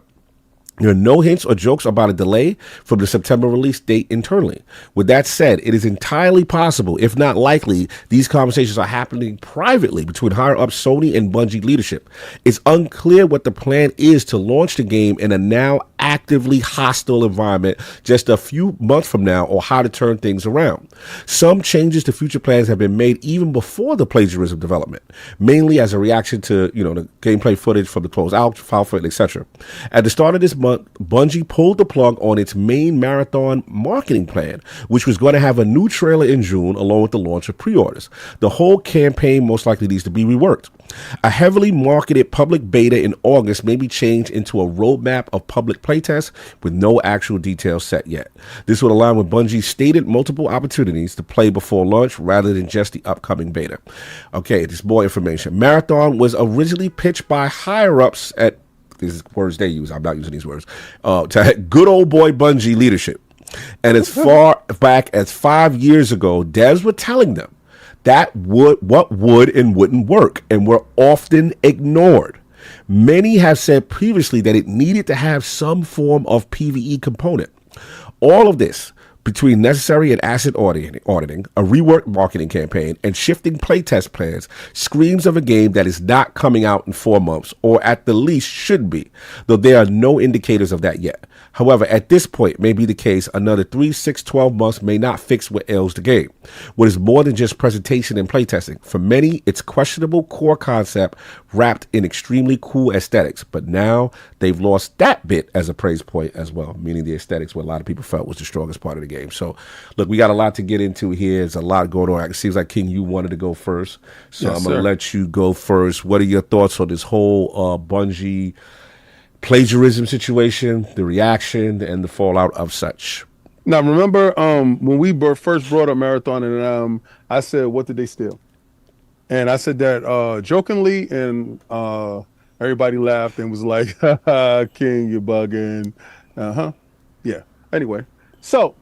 There are no hints or jokes about a delay from the September release date internally. With that said, it is entirely possible, if not likely, these conversations are happening privately between higher-up Sony and Bungie leadership. It's unclear what the plan is to launch the game in a now actively hostile environment just a few months from now, or how to turn things around. Some changes to future plans have been made even before the plagiarism development, mainly as a reaction to, the gameplay footage from the closed out file footage, etc. At the start of this month, Bungie pulled the plug on its main Marathon marketing plan, which was going to have a new trailer in June along with the launch of pre-orders. The whole campaign most likely needs to be reworked. A heavily marketed public beta in August may be changed into a roadmap of public playtests with no actual details set yet. This would align with Bungie's stated multiple opportunities to play before launch rather than just the upcoming beta. Okay, there's more information. Marathon was originally pitched by higher-ups at, these words they use, I'm not using these words, to good old boy Bungie leadership. And as far back as 5 years ago, devs were telling them that what would and wouldn't work, and were often ignored. Many have said previously that it needed to have some form of PvE component. All of this, between necessary and asset auditing, a reworked marketing campaign, and shifting playtest plans, screams of a game that is not coming out in 4 months, or at the least should be, though there are no indicators of that yet. However, at this point may be the case, another 3, 6, 12 months may not fix what ails the game. What is more than just presentation and playtesting. For many, it's questionable core concept wrapped in extremely cool aesthetics, but now they've lost that bit as a praise point as well, meaning the aesthetics, what a lot of people felt was the strongest part of the game. So, look, we got a lot to get into here. There's a lot going on. It seems like, King, you wanted to go first, so yes, I'm going to let you go first. What are your thoughts on this whole Bungie plagiarism situation, the reaction, and the fallout of such? Now, remember when we first brought up Marathon, and I said, what did they steal? And I said that jokingly, and everybody laughed and was like, King, you're bugging. Yeah. Anyway, so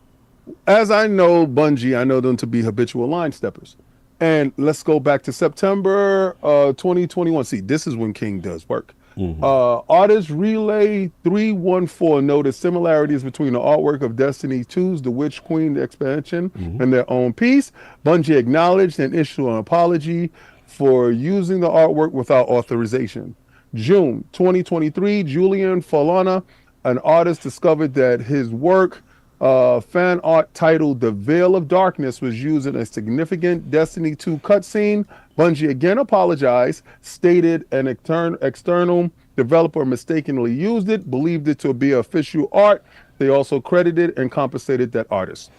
as I know Bungie, I know them to be habitual line steppers. And let's go back to September 2021. See, this is when King does work. Artist Relay 314 noted similarities between the artwork of Destiny 2's The Witch Queen expansion and their own piece. Bungie acknowledged and issued an apology for using the artwork without authorization. June 2023, Julian Falana, an artist, discovered that his work Fan art titled "The Veil of Darkness" was used in a significant Destiny 2 cutscene. Bungie again apologized, stated an external developer mistakenly used it, believed it to be official art. They also credited and compensated that artist.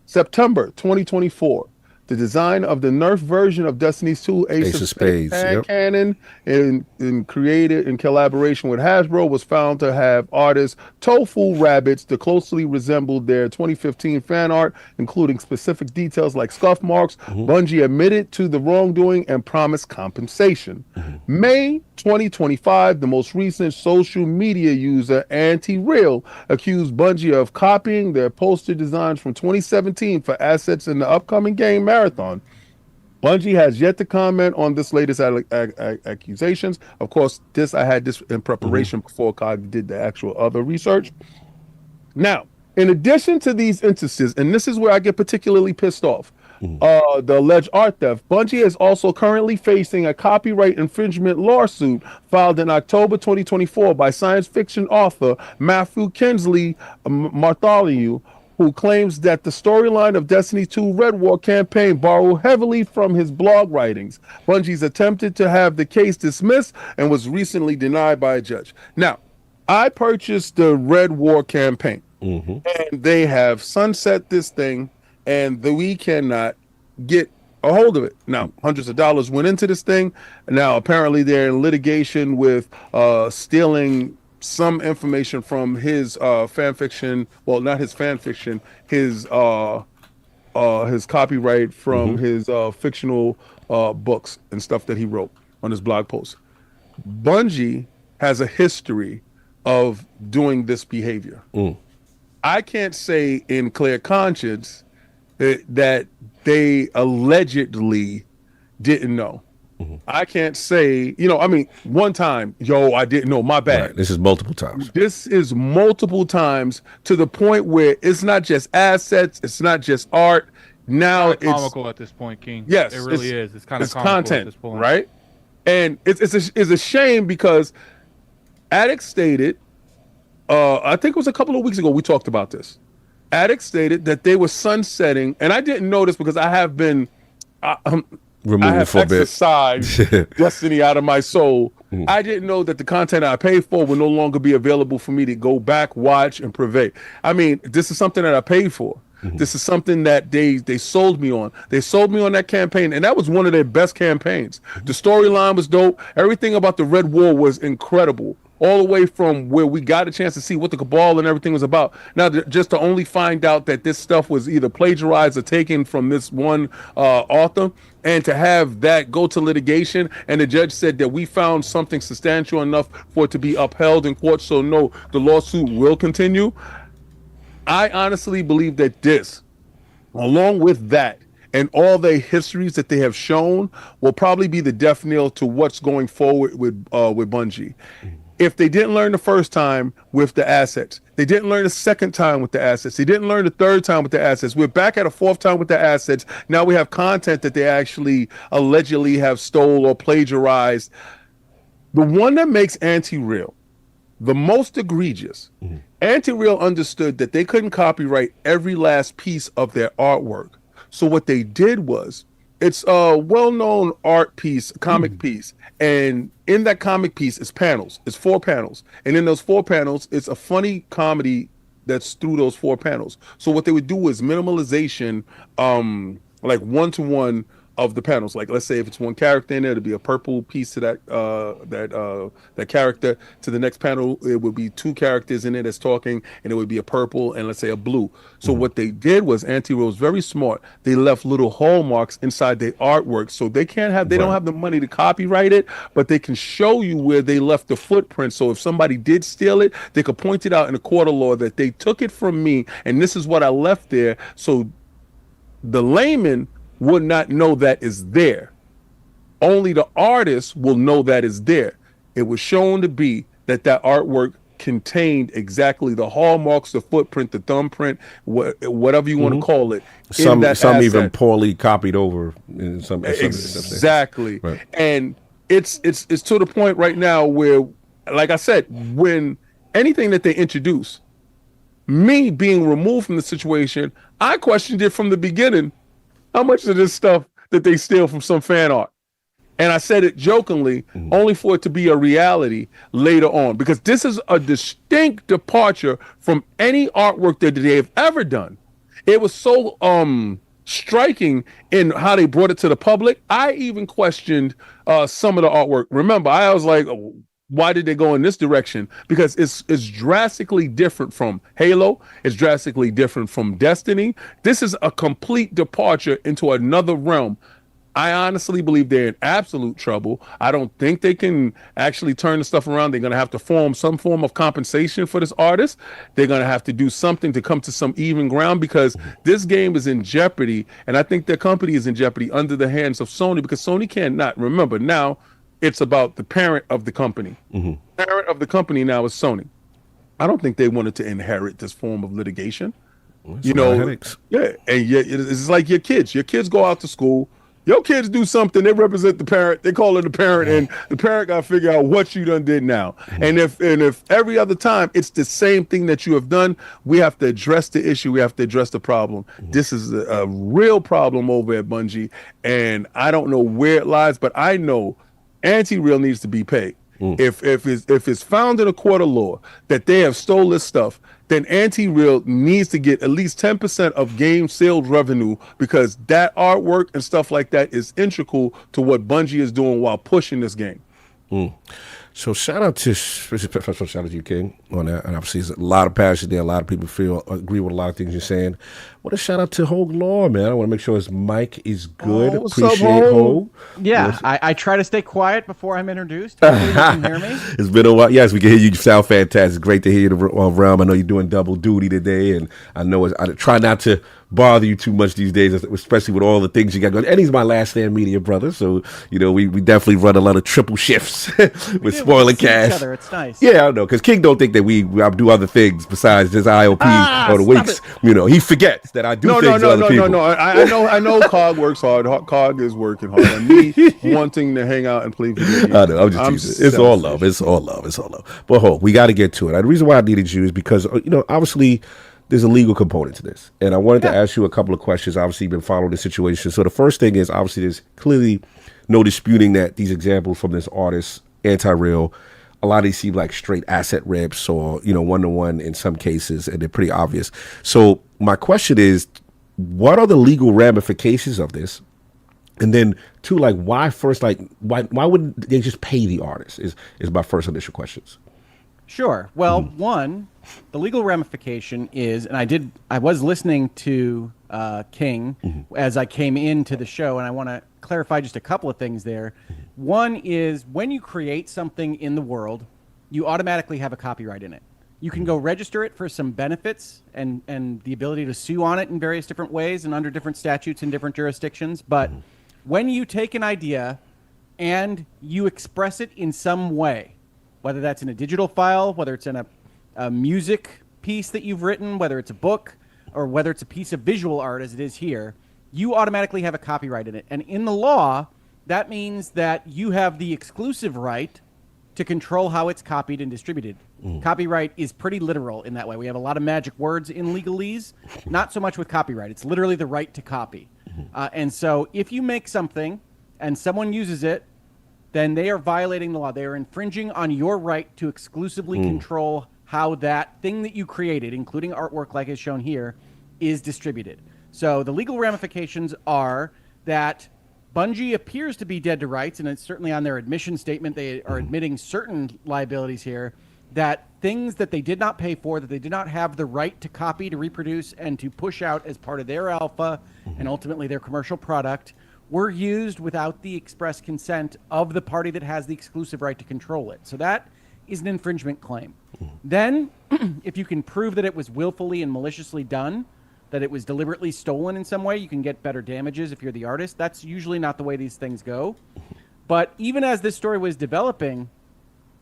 September 2024. The design of the Nerf version of Destiny 2 Ace of Spades hand cannon and created in collaboration with Hasbro was found to have artist Tofu Rabbits to closely resemble their 2015 fan art, including specific details like scuff marks. Bungie admitted to the wrongdoing and promised compensation. May 2025, the most recent social media user, ANTIREAL, accused Bungie of copying their poster designs from 2017 for assets in the upcoming game Marathon. Bungie has yet to comment on this latest accusations. Of course, I had this in preparation before COD did the actual other research. Now, in addition to these instances, and this is where I get particularly pissed off, the alleged art theft, Bungie is also currently facing a copyright infringement lawsuit filed in October 2024 by science fiction author Matthew Kinsley Bartholomew, who claims that the storyline of Destiny 2 Red War campaign borrowed heavily from his blog writings. Bungie's attempted to have the case dismissed and was recently denied by a judge. Now, I purchased the Red War campaign, and they have sunset this thing, and we cannot get a hold of it. Now, hundreds of dollars went into this thing. Now, apparently they're in litigation with stealing some information from his fan fiction. Well, not his fan fiction, his copyright from his fictional books and stuff that he wrote on his blog post. Bungie has a history of doing this behavior. I can't say in clear conscience that they allegedly didn't know. I can't say, I mean, one time, I didn't know, my bad. Right. This is multiple times. This is multiple times to the point where it's not just assets, it's not just art. Now it's comical at this point, King. Yes, it really is. It's kind of content at this point, right? And it's a shame because Addict stated, I think it was a couple of weeks ago we talked about this. Addict stated that they were sunsetting, and I didn't know this because I have been removed for a bit. Exercised Destiny out of my soul. I didn't know that the content I paid for would no longer be available for me to go back, watch, and purvey. I mean, this is something that I paid for. This is something that they sold me on. They sold me on that campaign, and that was one of their best campaigns. The storyline was dope. Everything about the Red War was incredible. All the way from where we got a chance to see what the Cabal and everything was about. Now, just to only find out that this stuff was either plagiarized or taken from this one author, and to have that go to litigation, and the judge said that we found something substantial enough for it to be upheld in court, so no, the lawsuit will continue. I honestly believe that this, along with that, and all the histories that they have shown, will probably be the death knell to what's going forward with Bungie. If they didn't learn the first time with the assets, they didn't learn the second time with the assets, they didn't learn the third time with the assets, we're back at a fourth time with the assets. Now we have content that they actually allegedly have stole or plagiarized. The one that makes ANTIREAL the most egregious, ANTIREAL understood that they couldn't copyright every last piece of their artwork. So what they did was, it's a well-known art piece, comic piece, and in that comic piece is panels. It's 4 panels, and in those 4 panels, it's a funny comedy that's through those 4 panels. So what they would do is minimalization, like one-to-one of the panels. Like, let's say if it's one character in there, it'll be a purple piece to that character. To the next panel, it would be 2 characters in it that's talking, and it would be a purple and let's say a blue. So what they did was, ANTIREAL was very smart. They left little hallmarks inside their artwork, so they can't have, they don't have the money to copyright it, but they can show you where they left the footprint. So if somebody did steal it, they could point it out in a court of law that they took it from me, and this is what I left there. So the layman would not know that is there. Only the artist will know that is there. It was shown to be that artwork contained exactly the hallmarks, the footprint, the thumbprint, whatever you want to call it. Some even poorly copied over. In some exactly. Right. And it's to the point right now where, like I said, when anything that they introduce, me being removed from the situation, I questioned it from the beginning. How much of this stuff that they steal from some fan art? And I said it jokingly, only for it to be a reality later on, because this is a distinct departure from any artwork that they have ever done. It was so striking in how they brought it to the public. I even questioned some of the artwork. Remember, I was like, oh, why did they go in this direction? Because it's drastically different from Halo. It's drastically different from Destiny. This is a complete departure into another realm. I honestly believe they're in absolute trouble. I don't think they can actually turn the stuff around. They're going to have to form some form of compensation for this artist. They're going to have to do something to come to some even ground, because this game is in jeopardy. And I think their company is in jeopardy under the hands of Sony, because Sony cannot. Remember, now it's about the parent of the company. Parent of the company now is Sony. I don't think they wanted to inherit this form of litigation. You know, headaches. Yeah. And yeah, it's like your kids. Your kids go out to school. Your kids do something, they represent the parent, they call it the parent, and the parent got to figure out what you done did now. And if every other time it's the same thing that you have done, we have to address the issue, we have to address the problem. This is a real problem over at Bungie, and I don't know where it lies, but I know ANTIREAL needs to be paid. If it's found in a court of law that they have stole this stuff, then ANTIREAL needs to get at least 10% of game sales revenue, because that artwork and stuff like that is integral to what Bungie is doing while pushing this game. So shout out to, first of all, shout out to you, King, on that. And obviously there's a lot of passion there. A lot of people agree with a lot of things you're saying. What a shout out to HoegLaw, man. I want to make sure his mic is good. Appreciate Hoeg. Yeah, I try to stay quiet before I'm introduced. Hopefully you can hear me. It's been a while. Yes, we can hear you. You sound fantastic. Great to hear you in the realm. I know you're doing double duty today, and I know I try not to bother you too much these days, especially with all the things you got going. And he's my last stand media brother, so you know we definitely run a lot of triple shifts with spoiling cash. Each other. It's nice. Yeah, I know, because King don't think that we do other things besides just ILP or the weeks. You know, he forgets that I do things for other people. No. I know COD works hard. COD is working hard. And me wanting to hang out and play video games. I know, I'm just teasing. It's all love. It's all love. It's all love. But Hoeg, we got to get to it. The reason why I needed you is because, you know, obviously there's a legal component to this. And I wanted to ask you a couple of questions. Obviously, you've been following the situation. So the first thing is, obviously, there's clearly no disputing that these examples from this artist, ANTIREAL, a lot of these seem like straight asset rips or, you know, one-to-one in some cases, and they're pretty obvious. So my question is, what are the legal ramifications of this? And then two, like, why wouldn't they just pay the artist is my first initial questions. Sure. Well, one, the legal ramification is, and I was listening to King as I came into the show, and I want to clarify just a couple of things there. One is, when you create something in the world, you automatically have a copyright in it. You can go register it for some benefits and the ability to sue on it in various different ways and under different statutes in different jurisdictions. But when you take an idea and you express it in some way, whether that's in a digital file, whether it's in a music piece that you've written, whether it's a book, or whether it's a piece of visual art as it is here, you automatically have a copyright in it. And in the law, that means that you have the exclusive right to control how it's copied and distributed. Copyright is pretty literal in that way. We have a lot of magic words in legalese, not so much with copyright. It's literally the right to copy. And so if you make something and someone uses it, then they are violating the law. They are infringing on your right to exclusively control how that thing that you created, including artwork like is shown here, is distributed. So the legal ramifications are that Bungie appears to be dead to rights, and it's certainly on their admission statement. They are admitting certain liabilities here, that things that they did not pay for, that they did not have the right to copy, to reproduce, and to push out as part of their alpha and ultimately their commercial product, were used without the express consent of the party that has the exclusive right to control it. So that is an infringement claim. Then, if you can prove that it was willfully and maliciously done, that it was deliberately stolen in some way, you can get better damages if you're the artist. That's usually not the way these things go. But even as this story was developing,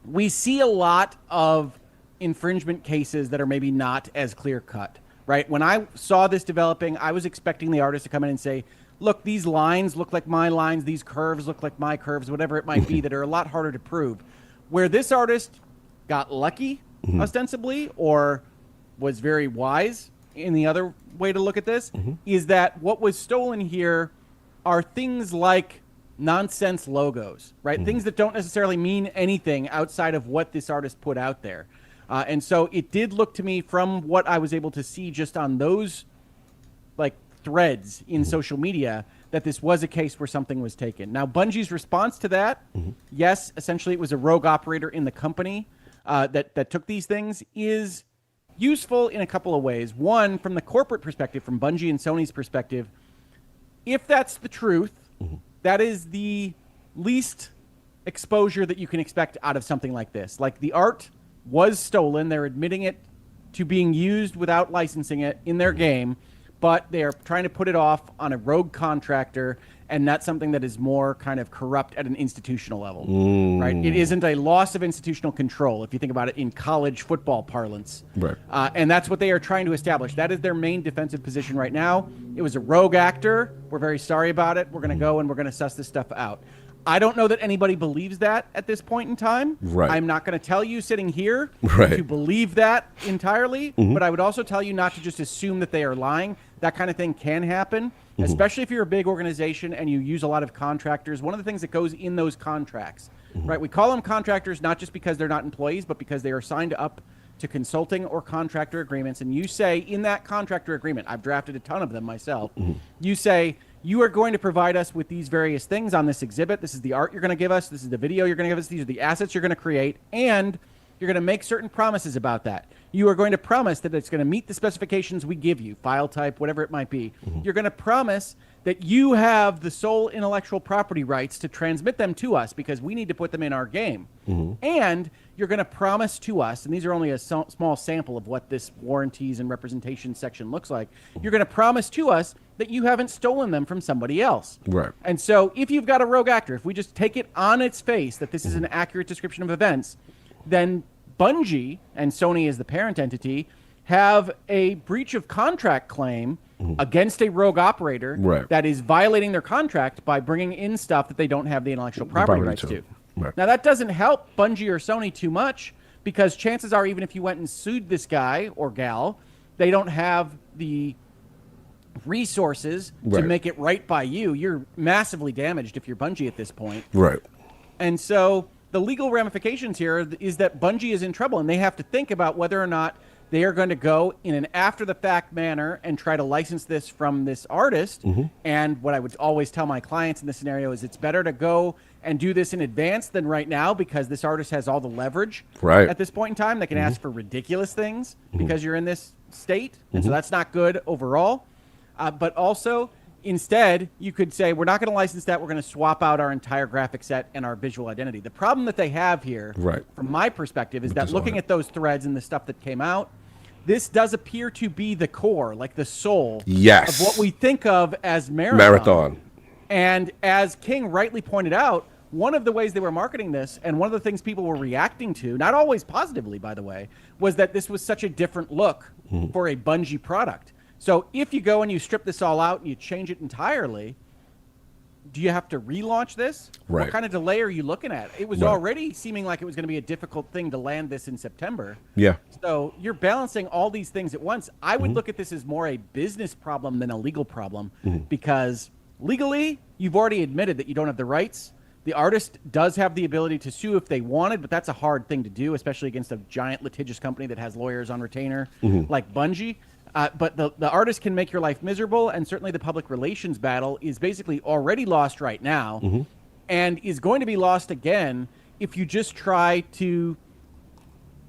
we see a lot of infringement cases that are maybe not as clear-cut, right? When I saw this developing, I was expecting the artist to come in and say, look, these lines look like my lines, these curves look like my curves, whatever it might be, that are a lot harder to prove. Where this artist got lucky, ostensibly, or was very wise in the other way to look at this, is that what was stolen here are things like nonsense logos, right? Things that don't necessarily mean anything outside of what this artist put out there. And so it did look to me, from what I was able to see just on those like threads in social media, that this was a case where something was taken. Now, Bungie's response to that, yes, essentially it was a rogue operator in the company that took these things, is useful in a couple of ways. One, from the corporate perspective, from Bungie and Sony's perspective, if that's the truth, that is the least exposure that you can expect out of something like this. Like, the art was stolen. They're admitting it to being used without licensing it in their game, but they are trying to put it off on a rogue contractor, and that's something that is more kind of corrupt at an institutional level, right? It isn't a loss of institutional control, if you think about it in college football parlance. Right. And that's what they are trying to establish. That is their main defensive position right now. It was a rogue actor. We're very sorry about it. We're going to go and we're going to suss this stuff out. I don't know that anybody believes that at this point in time. Right. I'm not going to tell you sitting here Right. to believe that entirely, but I would also tell you not to just assume that they are lying. That kind of thing can happen, especially if you're a big organization and you use a lot of contractors. One of the things that goes in those contracts, right? We call them contractors not just because they're not employees, but because they are signed up to consulting or contractor agreements. And you say in that contractor agreement, I've drafted a ton of them myself, you say, you are going to provide us with these various things on this exhibit. This is the art you're going to give us. This is the video you're going to give us. These are the assets you're going to create. And you're going to make certain promises about that. You are going to promise that it's going to meet the specifications we give you, file type, whatever it might be. You're going to promise that you have the sole intellectual property rights to transmit them to us because we need to put them in our game. And you're going to promise to us, and these are only a small sample of what this warranties and representation section looks like, you're going to promise to us that you haven't stolen them from somebody else. Right. And so if you've got a rogue actor, if we just take it on its face that this is an accurate description of events, then Bungie, and Sony as the parent entity, have a breach of contract claim against a rogue operator that is violating their contract by bringing in stuff that they don't have the intellectual property rights to. Right. Now, that doesn't help Bungie or Sony too much, because chances are, even if you went and sued this guy or gal, they don't have the resources to make it right by you. You're massively damaged if you're Bungie at this point. Right. And so the legal ramifications here is that Bungie is in trouble, and they have to think about whether or not they are going to go in an after-the-fact manner and try to license this from this artist. And what I would always tell my clients in this scenario is it's better to go and do this in advance than right now, because this artist has all the leverage at this point in time. They can ask for ridiculous things because you're in this state, and so that's not good overall. But also, instead, you could say, we're not going to license that. We're going to swap out our entire graphic set and our visual identity. The problem that they have here, from my perspective, is that looking at those threads and the stuff that came out, this does appear to be the core, like the soul of what we think of as marathon. And as King rightly pointed out, one of the ways they were marketing this, and one of the things people were reacting to, not always positively, by the way, was that this was such a different look for a Bungie product. So if you go and you strip this all out and you change it entirely, do you have to relaunch this? What kind of delay are you looking at? It was already seeming like it was going to be a difficult thing to land this in September. So you're balancing all these things at once. I would look at this as more a business problem than a legal problem, because legally, you've already admitted that you don't have the rights. The artist does have the ability to sue if they wanted, but that's a hard thing to do, especially against a giant litigious company that has lawyers on retainer like Bungie. But the artist can make your life miserable, and certainly the public relations battle is basically already lost right now and is going to be lost again if you just try to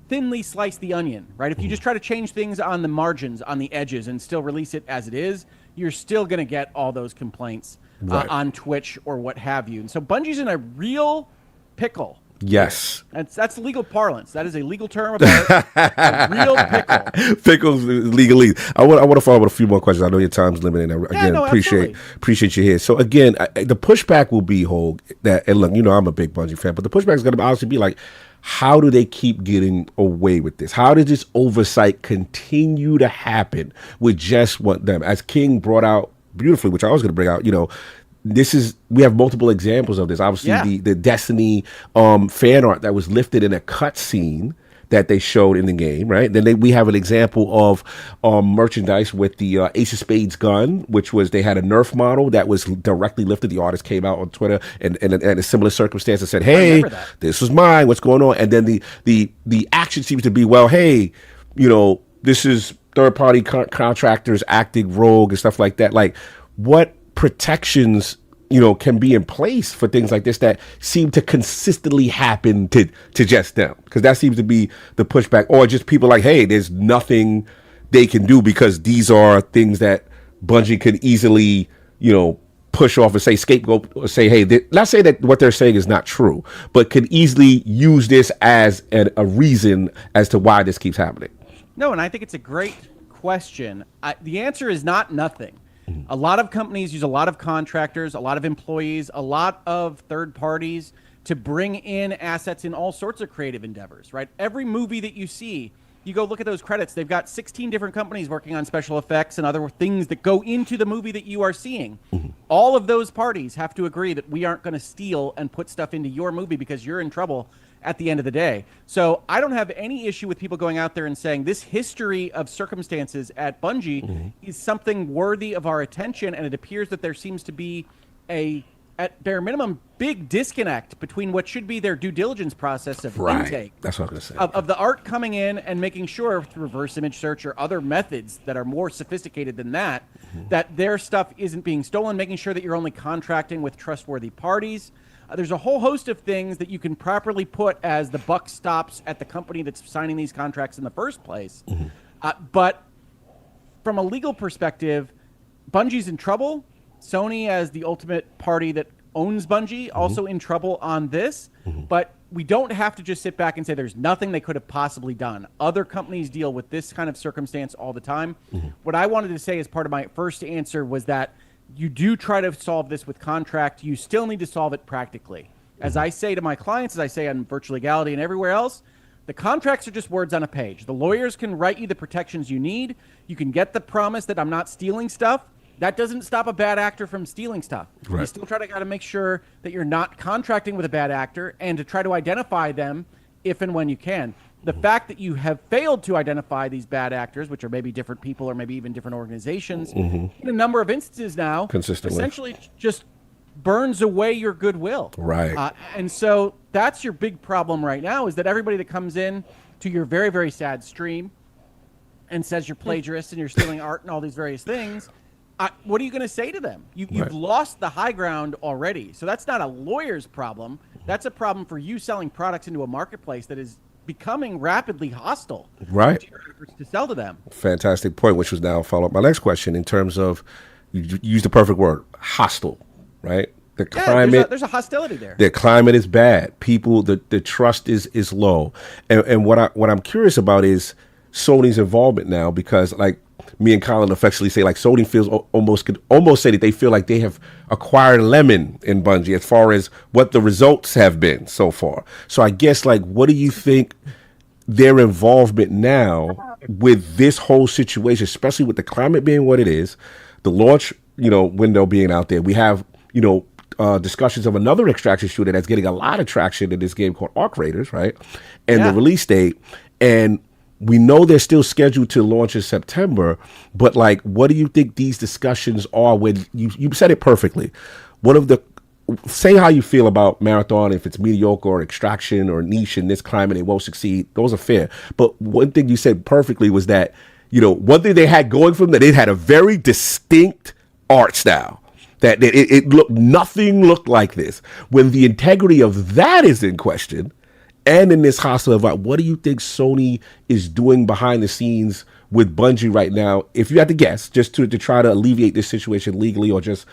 thinly slice the onion, right? If you just try to change things on the margins, on the edges, and still release it as it is, you're still going to get all those complaints on Twitch or what have you. And so Bungie's in a real pickle. Yes. That's legal parlance. That is a legal term about a real pickle. Pickles legally. I want to follow up with a few more questions. I know your time's limited. Again, appreciate you here. So again, the pushback will be, Hoeg, that, and look, you know I'm a big Bungie fan, but the pushback is going to honestly be like, how do they keep getting away with this? How does this oversight continue to happen with just what them? As King brought out beautifully, which I was going to bring out, you know, we have multiple examples of this. Obviously, the Destiny fan art that was lifted in a cutscene that they showed in the game, right? Then we have an example of merchandise with the Ace of Spades gun, which was they had a Nerf model that was directly lifted. The artist came out on Twitter and a similar circumstance and said, "Hey, this was mine. What's going on?" And then the action seems to be, well, hey, this is third-party contractors acting rogue and stuff like that. Like, what protections can be in place for things like this that seem to consistently happen to just them? Because that seems to be the pushback, or just people like, hey, there's nothing they can do because these are things that Bungie could easily, push off and say scapegoat, or say, hey, not say that what they're saying is not true, but could easily use this as a reason as to why this keeps happening. No, and I think it's a great question. The answer is not nothing. A lot of companies use a lot of contractors, a lot of employees, a lot of third parties to bring in assets in all sorts of creative endeavors, right? Every movie that you see, you go look at those credits, they've got 16 different companies working on special effects and other things that go into the movie that you are seeing. All of those parties have to agree that we aren't going to steal and put stuff into your movie because you're in trouble at the end of the day. So I don't have any issue with people going out there and saying this history of circumstances at Bungie is something worthy of our attention, and it appears that there seems to be at bare minimum, big disconnect between what should be their due diligence process of intake. That's what I was going to say. Of the art coming in and making sure through reverse image search or other methods that are more sophisticated than that, that their stuff isn't being stolen, making sure that you're only contracting with trustworthy parties. There's a whole host of things that you can properly put as the buck stops at the company that's signing these contracts in the first place. But from a legal perspective, Bungie's in trouble. Sony, as the ultimate party that owns Bungie, also in trouble on this. But we don't have to just sit back and say there's nothing they could have possibly done. Other companies deal with this kind of circumstance all the time. What I wanted to say as part of my first answer was that you do try to solve this with contract. You still need to solve it practically. As I say to my clients, as I say on Virtual Legality and everywhere else, the contracts are just words on a page. The lawyers can write you the protections you need. You can get the promise that I'm not stealing stuff. That doesn't stop a bad actor from stealing stuff. You still got to make sure that you're not contracting with a bad actor and to try to identify them if and when you can. The fact that you have failed to identify these bad actors, which are maybe different people or maybe even different organizations, in a number of instances now, consistently, essentially just burns away your goodwill. And so that's your big problem right now, is that everybody that comes in to your very, very sad stream and says you're plagiarists and you're stealing art and all these various things, what are you going to say to them? You've lost the high ground already. So that's not a lawyer's problem. That's a problem for you selling products into a marketplace that is becoming rapidly hostile to your efforts to sell to them. Fantastic point, which was now follow up my next question in terms of, you used the perfect word, hostile, right? The climate, there's a hostility there. The climate is bad. People, the trust is low. And what I'm curious about is Sony's involvement now, because like me and Colin affectionately say, like, Sony feels could almost say that they feel like they have acquired lemon in Bungie as far as what the results have been so far. So I guess, like, what do you think their involvement now with this whole situation, especially with the climate being what it is, the launch, window being out there? We have, discussions of another extraction shooter that's getting a lot of traction in this game called Arc Raiders, right? And the release date, and we know they're still scheduled to launch in September, but like, what do you think these discussions are when you said it perfectly? Say how you feel about Marathon, if it's mediocre or extraction or niche in this climate, it won't succeed. Those are fair. But one thing you said perfectly was that, one thing they had going for them, that it had a very distinct art style. That it looked, nothing looked like this. When the integrity of that is in question, and in this hostile environment, what do you think Sony is doing behind the scenes with Bungie right now, if you had to guess, just to try to alleviate this situation legally or just,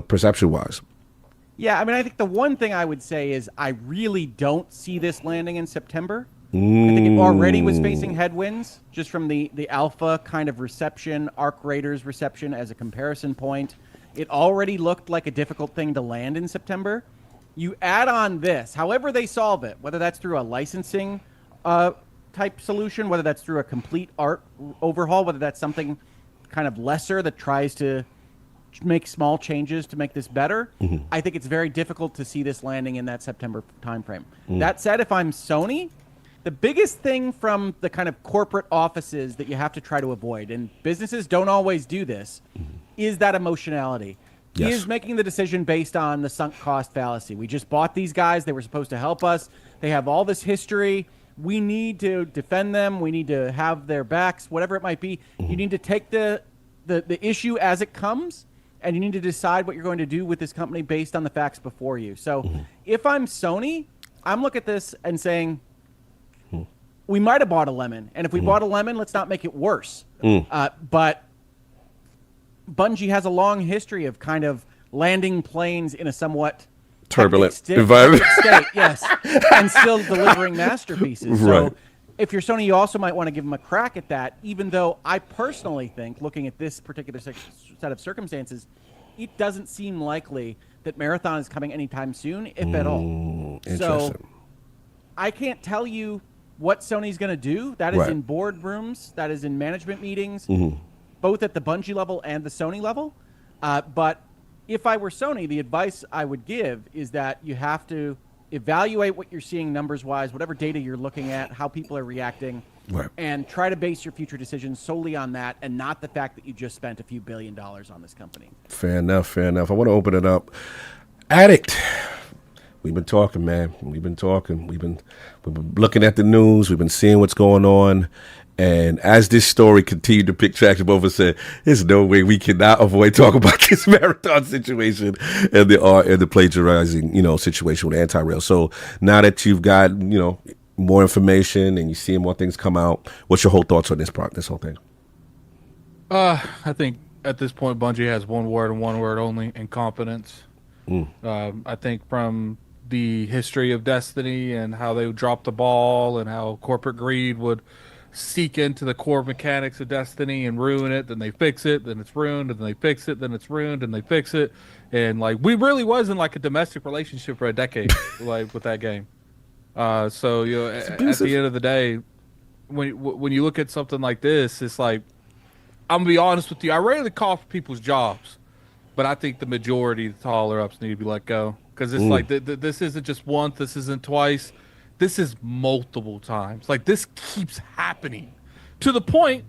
perception-wise? Yeah, I mean, I think the one thing I would say is I really don't see this landing in September. I think it already was facing headwinds just from the alpha kind of reception, Arc Raiders reception as a comparison point. It already looked like a difficult thing to land in September. You add on this, however they solve it, whether that's through a licensing type solution, whether that's through a complete art overhaul, whether that's something kind of lesser that tries to make small changes to make this better, I think it's very difficult to see this landing in that September timeframe. That said, if I'm Sony, the biggest thing from the kind of corporate offices that you have to try to avoid, and businesses don't always do this, is that emotionality. Yes. Is making the decision based on the sunk cost fallacy. We just bought these guys. They were supposed to help us. They have all this history. We need to defend them. We need to have their backs, whatever it might be. You need to take the issue as it comes, and you need to decide what you're going to do with this company based on the facts before you. So if I'm Sony, I'm looking at this and saying, we might have bought a lemon. And if we bought a lemon, let's not make it worse. But Bungie has a long history of kind of landing planes in a somewhat turbulent environment state, yes, and still delivering masterpieces. So if you're Sony, you also might want to give them a crack at that, even though I personally think, looking at this particular set of circumstances, it doesn't seem likely that Marathon is coming anytime soon, if at all. So I can't tell you what Sony's going to do. That is in boardrooms, that is in management meetings, both at the Bungie level and the Sony level. But if I were Sony, the advice I would give is that you have to evaluate what you're seeing numbers-wise, whatever data you're looking at, how people are reacting, and try to base your future decisions solely on that and not the fact that you just spent a few $1 billion on this company. Fair enough, fair enough. I want to open it up. Addict. We've been talking, man. We've been talking. We've been looking at the news. We've been seeing what's going on. And as this story continued to pick traction, both of us said, there's no way we cannot avoid talking about this Marathon situation and the plagiarizing, situation with ANTIREAL. So now that you've got, more information and you see more things come out, what's your whole thoughts on this whole thing? I think at this point, Bungie has one word and one word only: incompetence. I think from the history of Destiny and how they would drop the ball and how corporate greed would seek into the core mechanics of Destiny and ruin it, then they fix it, then it's ruined, and then they fix it, then it's ruined, and they fix it. And we really was in a domestic relationship for a decade, with that game. So at the end of the day, when you look at something like this, it's I'm gonna be honest with you. I rarely call for people's jobs, but I think the majority of the taller ups need to be let go, because it's this isn't just once, this isn't twice. This is multiple times. This keeps happening to the point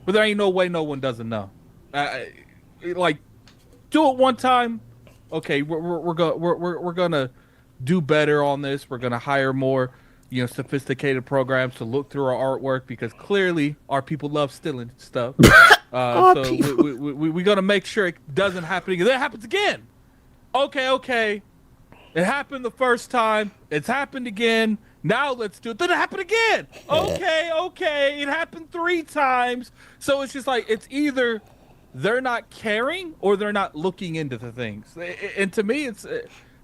where there ain't no way no one doesn't know. Do it one time, okay. We're gonna do better on this. We're gonna hire more, sophisticated programs to look through our artwork, because clearly our people love stealing stuff. So we're gonna make sure it doesn't happen again. Then it happens again. Okay. It happened the first time. It's happened again. Now let's do it. Then it happened again. Okay. It happened 3 times. So it's just it's either they're not caring or they're not looking into the things. And to me, it's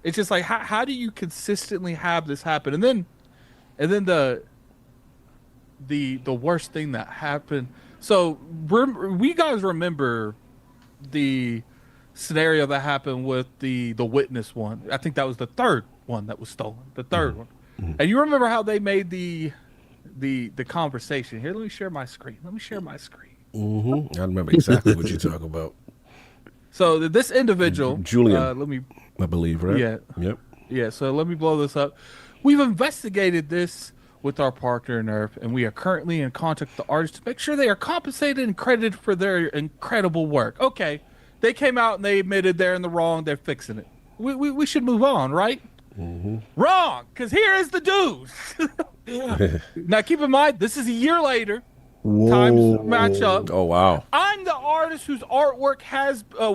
just how do you consistently have this happen? And then the worst thing that happened. So we guys remember the scenario that happened with the witness one. I think that was the third one that was stolen. The third one. And you remember how they made the conversation. Here, let me share my screen. I remember exactly what you're talking about. So this individual, Julian, I believe, right? Yeah. Yep. Yeah. So let me blow this up. We've investigated this with our partner Nerf, and we are currently in contact with the artists to make sure they are compensated and credited for their incredible work. Okay. They came out and they admitted they're in the wrong. They're fixing it. We should move on, right? Wrong, because here is the dues. Now, keep in mind, this is a year later. Whoa. Times match up. Oh, wow. I'm the artist whose artwork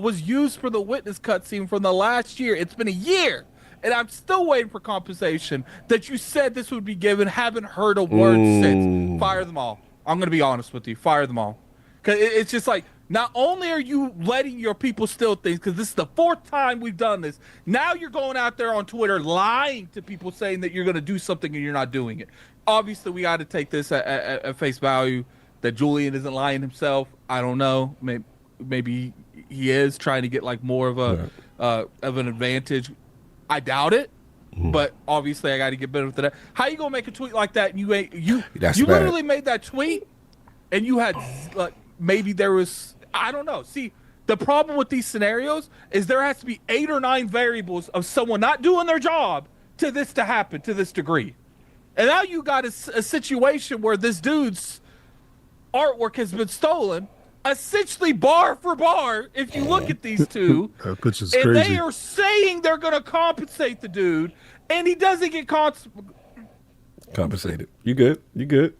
was used for the witness cutscene from the last year. It's been a year, and I'm still waiting for compensation that you said this would be given. Haven't heard a word since. Fire them all. I'm going to be honest with you. Fire them all. Because it's just not only are you letting your people steal things, because this is the 4th time we've done this, now you're going out there on Twitter lying to people saying that you're going to do something and you're not doing it. Obviously, we got to take this at face value, that Julian isn't lying himself. I don't know. Maybe he is trying to get more of an advantage. I doubt it. But obviously, I got to get better with that. How you going to make a tweet like that? And you literally made that tweet, and you had maybe there was, I don't know. See, the problem with these scenarios is there has to be 8 or 9 variables of someone not doing their job to this to happen to this degree. And now you got a situation where this dude's artwork has been stolen, essentially bar for bar. If you look at these two, That picture's and crazy. they are saying they're going to compensate the dude, and he doesn't get Compensated. You good? You good?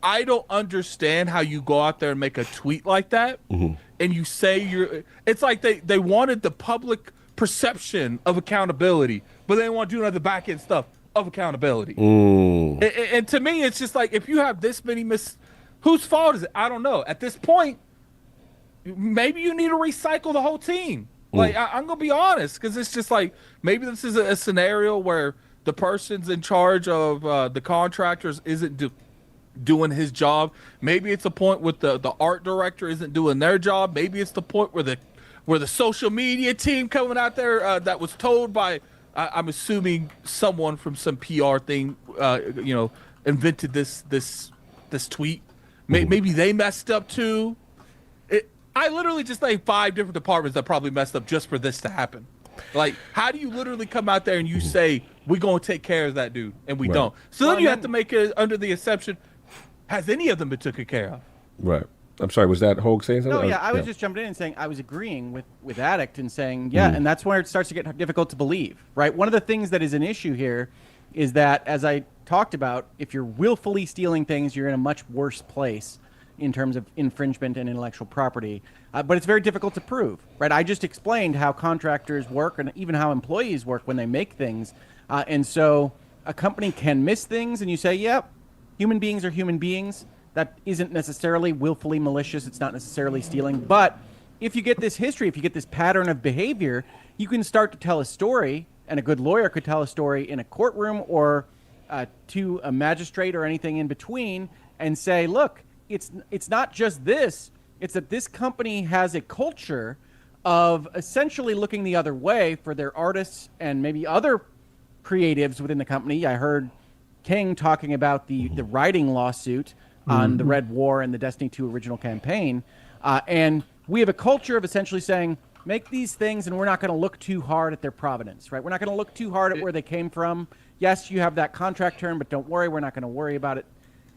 I don't understand how you go out there and make a tweet like that, and you say you're. It's like they wanted the public perception of accountability, but they want to do another back end stuff of accountability. And to me, it's just like, if you have this many whose fault is it? I don't know. At this point, maybe you need to recycle the whole team. Like, I'm gonna be honest, because it's just like, maybe this is a scenario where the person's in charge of the contractors isn't doing his job. Maybe it's a point with the art director isn't doing their job. Maybe it's the point where the social media team coming out there that was told by I'm assuming someone from some PR thing invented this tweet. Maybe they messed up too. I literally just named 5 different departments that probably messed up just for this to happen. Like, how do you literally come out there and you say, we're going to take care of that dude, and we don't? So then you have to make it under the exception, has any of them been taken care of? Right. I'm sorry, was that Hoeg saying something? No, yeah, I was just jumping in and saying I was agreeing with Addict and saying, and that's where it starts to get difficult to believe, right? One of the things that is an issue here is that, as I talked about, if you're willfully stealing things, you're in a much worse place in terms of infringement and intellectual property. But it's very difficult to prove, right? I just explained how contractors work and even how employees work when they make things. And so a company can miss things, and you say, yep, human beings are human beings. That isn't necessarily willfully malicious. It's not necessarily stealing. But if you get this history, if you get this pattern of behavior, you can start to tell a story, and a good lawyer could tell a story in a courtroom or to a magistrate or anything in between, and say, look, it's not just this. It's that this company has a culture of essentially looking the other way for their artists and maybe other creatives within the company. I heard King talking about the writing lawsuit on the Red War and the Destiny 2 original campaign. And we have a culture of essentially saying, make these things and we're not going to look too hard at their provenance, right? We're not going to look too hard at where they came from. Yes, you have that contract term, but don't worry, we're not going to worry about it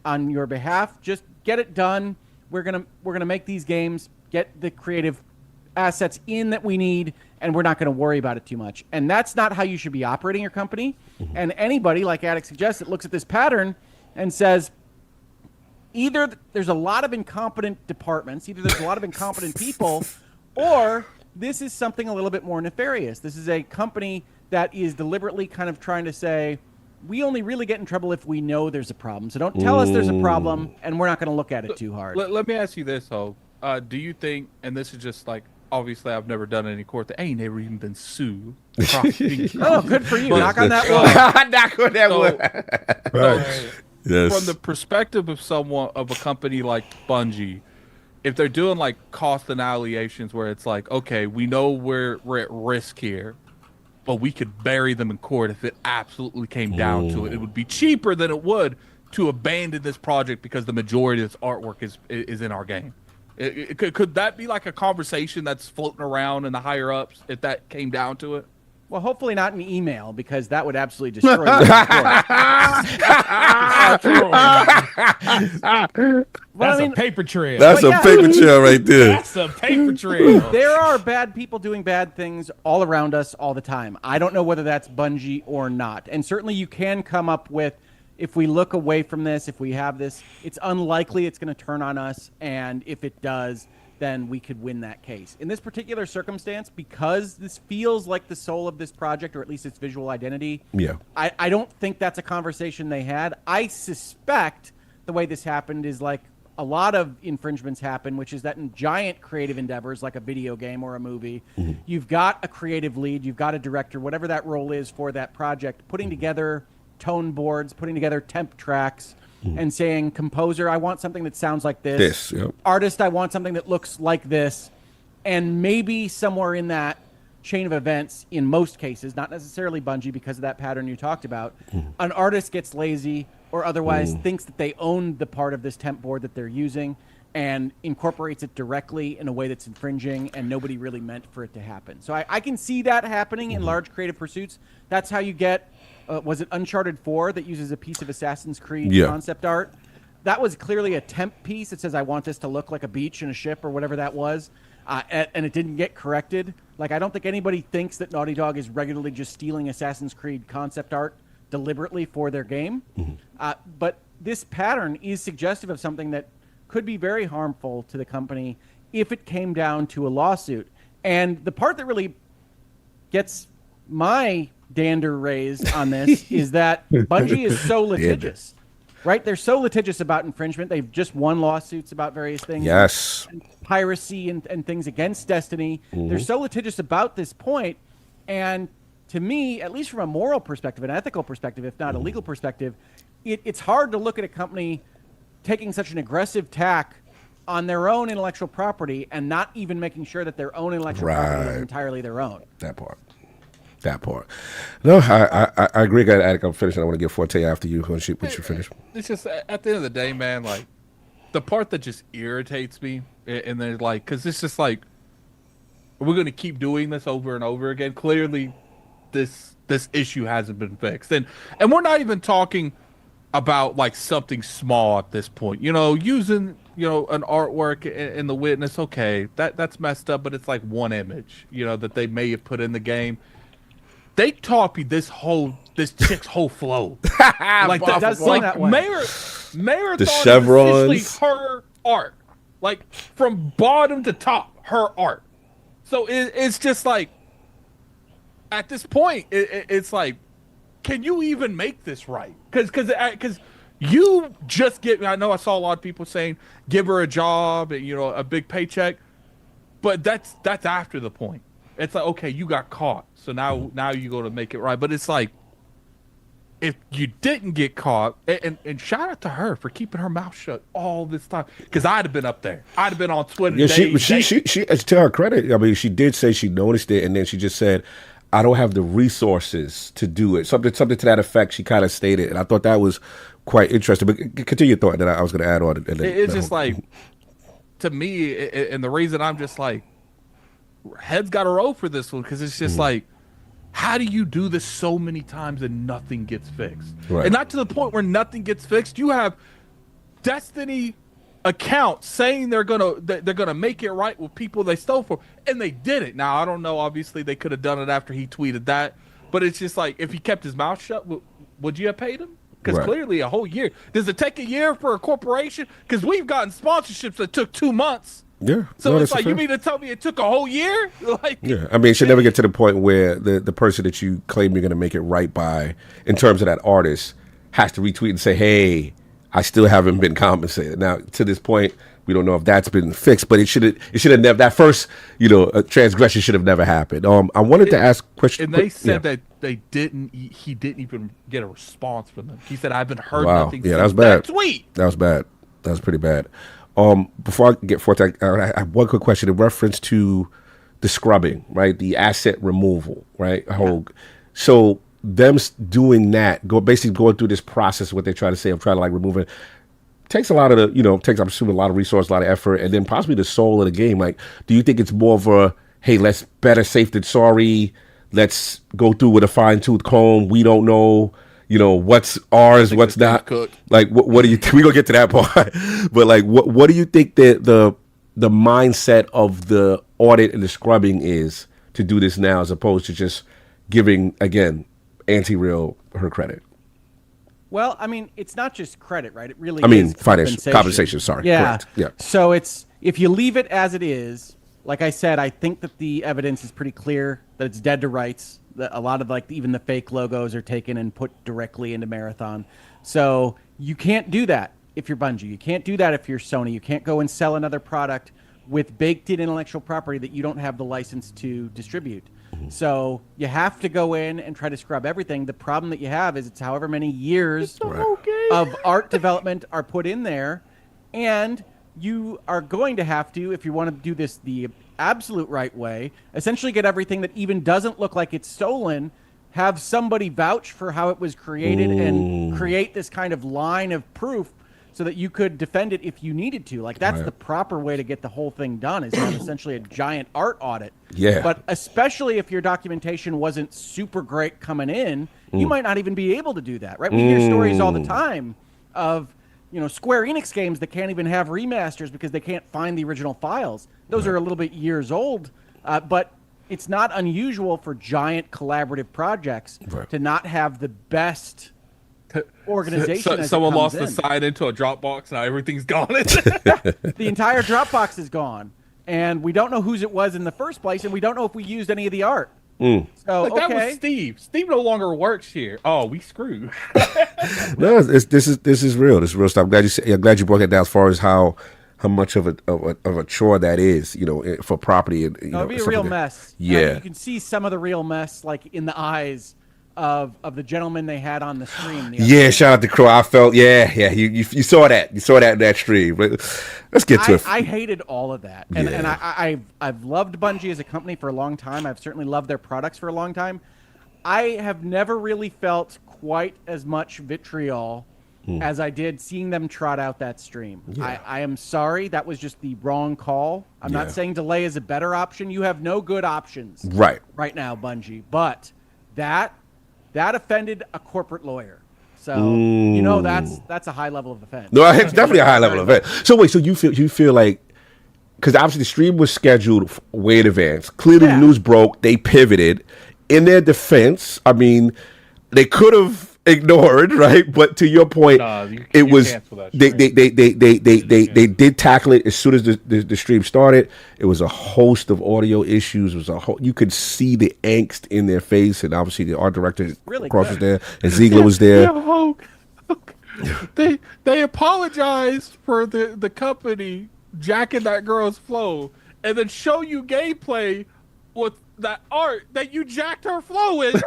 on your behalf. Just get it done. We're gonna make these games, get the creative assets in that we need, and we're not going to worry about it too much. And that's not how you should be operating your company. And anybody, like Addict suggests, that looks at this pattern and says, either there's a lot of incompetent departments, either there's a lot of incompetent people, or this is something a little bit more nefarious. This is a company that is deliberately kind of trying to say, we only really get in trouble if we know there's a problem. So don't tell us there's a problem, and we're not going to look at it too hard. Let me ask you this, Hoeg. Do you think, and this is just like, obviously I've never done any court, I ain't never even been sued. Oh, good for you. Knock on that one. Knock on that one. Yes. From the perspective of a company like Bungie, if they're doing like cost annihilations where it's like, okay, we know we're at risk here, but we could bury them in court if it absolutely came down to it. It would be cheaper than it would to abandon this project because the majority of its artwork is in our game. Could that be like a conversation that's floating around in the higher ups if that came down to it? Well, hopefully not an email, because that would absolutely destroy you. That's a paper trail. That's a paper trail right there. That's a paper trail. There are bad people doing bad things all around us all the time. I don't know whether that's Bungie or not. And certainly you can come up with, if we look away from this, if we have this, it's unlikely it's going to turn on us. And if it does, then we could win that case. In this particular circumstance, because this feels like the soul of this project, or at least its visual identity, I don't think that's a conversation they had. I suspect the way this happened is like a lot of infringements happen, which is that in giant creative endeavors like a video game or a movie, you've got a creative lead, you've got a director, whatever that role is for that project, putting together tone boards, putting together temp tracks, and saying, composer, I want something that sounds like this. Artist, I want something that looks like this. And maybe somewhere in that chain of events, in most cases, not necessarily Bungie because of that pattern you talked about, an artist gets lazy or otherwise thinks that they own the part of this temp board that they're using and incorporates it directly in a way that's infringing, and nobody really meant for it to happen. So I can see that happening in large creative pursuits. That's how you get was it Uncharted 4 that uses a piece of Assassin's Creed Yeah. concept art? That was clearly a temp piece. It says, I want this to look like a beach and a ship or whatever that was. And it didn't get corrected. Like, I don't think anybody thinks that Naughty Dog is regularly just stealing Assassin's Creed concept art deliberately for their game. But this pattern is suggestive of something that could be very harmful to the company if it came down to a lawsuit. And the part that really gets my dander raised on this is that Bungie is so litigious. Right? They're so litigious about infringement. They've just won lawsuits about various things. Yes. And piracy and things against Destiny. They're so litigious about this point. And to me, at least from a moral perspective, an ethical perspective, if not a legal perspective, it's hard to look at a company taking such an aggressive tack on their own intellectual property and not even making sure that their own intellectual property is entirely their own. That part. No, I agree. I'm finishing. I want to get Forte after you once you finish. It's just at the end of the day, man. Like the part that just irritates me, and then like, because it's just like we're going to keep doing this over and over again. Clearly, this issue hasn't been fixed, and we're not even talking about like something small at this point. Using an artwork in the witness. Okay, that's messed up, but it's like one image, that they may have put in the game. They copied this chick's whole flow. Like It does seem that way. Mayor The thought chevrons. it was essentially her art, like from bottom to top, her art. So it's just like, at this point, it's like, can you even make this right? Because you just get. I know I saw a lot of people saying give her a job and a big paycheck, but that's after the point. It's like, okay, you got caught, so now you go to make it right. But it's like, if you didn't get caught, and shout out to her for keeping her mouth shut all this time, because I'd have been up there. I'd have been on Twitter. Yeah, she to her credit, I mean, she did say she noticed it, and then she just said, I don't have the resources to do it. Something to that effect she kind of stated, and I thought that was quite interesting. But continue your thought, and I was going to add on. It's just like, to me, and the reason I'm just like, heads got to roll for this one, because it's just like, how do you do this so many times and nothing gets fixed? Right. And not to the point where nothing gets fixed. You have Destiny accounts saying they're gonna make it right with people they stole from, and they did it. Now I don't know. Obviously, they could have done it after he tweeted that, but it's just like, if he kept his mouth shut, would you have paid him? Because clearly a whole year. Does it take a year for a corporation? Because we've gotten sponsorships that took 2 months. Yeah. So it's like, you mean to tell me it took a whole year? Like, yeah, I mean, it should never get to the point where the person that you claim you're going to make it right by, in terms of that artist, has to retweet and say, hey, I still haven't been compensated. Now, to this point, we don't know if that's been fixed, but it should have never, that first, transgression should have never happened. I wanted to ask a question. And they said that he didn't even get a response from them. He said, I haven't heard nothing. Yeah, that was bad. That tweet. That was bad. That was pretty bad. Before I get forth, I have one quick question in reference to the scrubbing, right? The asset removal, right? So them doing that, basically going through this process, what they're trying to say of trying to like remove it, takes a lot of takes, I'm assuming, a lot of resource, a lot of effort, and then possibly the soul of the game. Like, do you think it's more of a, hey, let's better safe than sorry, let's go through with a fine-tooth comb, we don't know, what's ours, what's not. Like, what do you we gonna get to that part? But like, what do you think that the mindset of the audit and the scrubbing is to do this now, as opposed to just giving, again, ANTIREAL her credit? Well, I mean, it's not just credit, right? It really is financial compensation. Sorry, yeah. Correct. Yeah. So if you leave it as it is, like I said, I think that the evidence is pretty clear that it's dead to rights. That a lot of even the fake logos are taken and put directly into Marathon. So you can't do that if you're Bungie. You can't do that if you're Sony. You can't go and sell another product with baked-in intellectual property that you don't have the license to distribute. So you have to go in and try to scrub everything. The problem that you have is it's however many years of art development are put in there, and you are going to have to, if you want to do this the absolute right way, essentially get everything that even doesn't look like it's stolen, have somebody vouch for how it was created, and create this kind of line of proof so that you could defend it if you needed to. Like, that's the proper way to get the whole thing done, is have essentially a giant art audit. Yeah. But especially if your documentation wasn't super great coming in, you might not even be able to do that, right? We hear stories all the time of, Square Enix games that can't even have remasters because they can't find the original files. Those are a little bit years old, but it's not unusual for giant collaborative projects to not have the best organization. As someone lost the side into a Dropbox, now everything's gone. The entire Dropbox is gone, and we don't know whose it was in the first place, and we don't know if we used any of the art. So That was Steve. Steve no longer works here. Oh, we screwed. No, this is real. This is real stuff. I'm glad you broke it down as far as how much of a chore that is, for property. And it'd be a real mess. Yeah, you can see some of the real mess, like in the eyes of the gentleman they had on the stream. Shout out to Crow. I felt, you saw that. You saw that in that stream. But let's get to it. I hated all of that. And I've loved Bungie as a company for a long time. I've certainly loved their products for a long time. I have never really felt quite as much vitriol as I did seeing them trot out that stream. I am sorry. That was just the wrong call. I'm not saying delay is a better option. You have no good options right now, Bungie. But that offended a corporate lawyer. So, that's a high level of offense. No, it's definitely a high level of offense. So wait, so you feel like, because obviously the stream was scheduled way in advance. Clearly the news broke. They pivoted. In their defense, I mean, they could have ignored, right? But to your point, it was they did tackle it as soon as the stream started. It was a host of audio issues. It was you could see the angst in their face, and obviously the art director Cross was there, and Ziegler was there. They apologized for the company jacking that girl's flow, and then show you gameplay with that art that you jacked her flow in.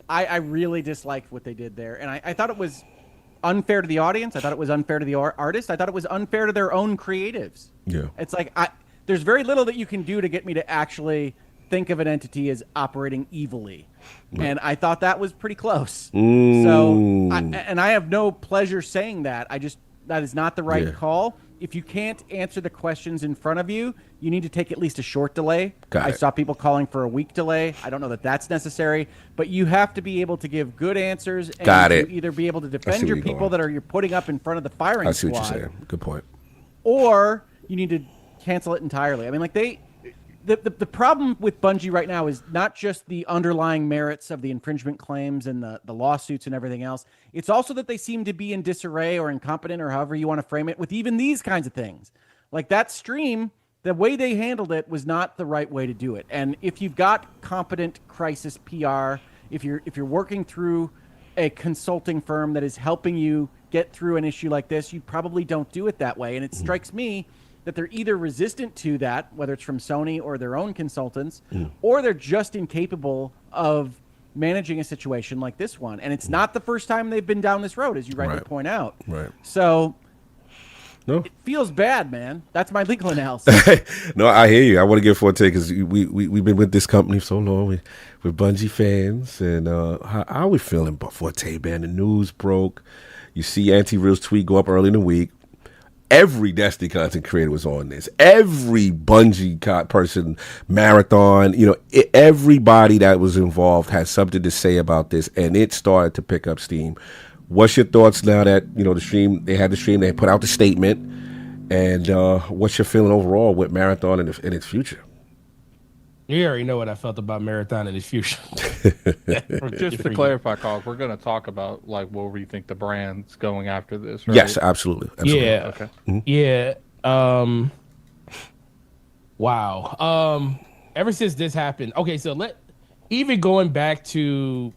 I really disliked what they did there, and I thought it was unfair to the audience. I thought it was unfair to the artist. I thought it was unfair to their own creatives. Yeah, it's like there's very little that you can do to get me to actually think of an entity as operating evilly, and I thought that was pretty close. So, I have no pleasure saying that. That is not the right call. If you can't answer the questions in front of you, you need to take at least a short delay. I saw people calling for a week delay. I don't know that that's necessary, but you have to be able to give good answers and either be able to defend your people that you're putting up in front of the firing squad. I see what you're saying. Good point. Or you need to cancel it entirely. I mean, like the problem with Bungie right now is not just the underlying merits of the infringement claims and the lawsuits and everything else. It's also that they seem to be in disarray or incompetent, or however you want to frame it, with even these kinds of things. Like that stream, the way they handled it was not the right way to do it. And if you've got competent crisis PR, if you're working through a consulting firm that is helping you get through an issue like this, you probably don't do it that way. And it strikes me that they're either resistant to that, whether it's from Sony or their own consultants, or they're just incapable of managing a situation like this one. And it's not the first time they've been down this road, as you rightly point out. Right. So it feels bad, man. That's my legal analysis. No, I hear you. I want to give Forte, because we've been with this company so long. We're Bungie fans. And how are we feeling about Forte, man? The news broke. You see ANTIREAL's tweet go up early in the week. Every Destiny content creator was on this. Every Bungie person, Marathon, everybody that was involved had something to say about this, and it started to pick up steam. What's your thoughts now that they put out the statement, and what's your feeling overall with Marathon and its future? You already know what I felt about Marathon and its future. Just to clarify, Carl, we're going to talk about where we think the brand's going after this, right? Yes, absolutely. Yeah. Okay. Mm-hmm. Yeah. Wow. Ever since this happened, okay, so even going back to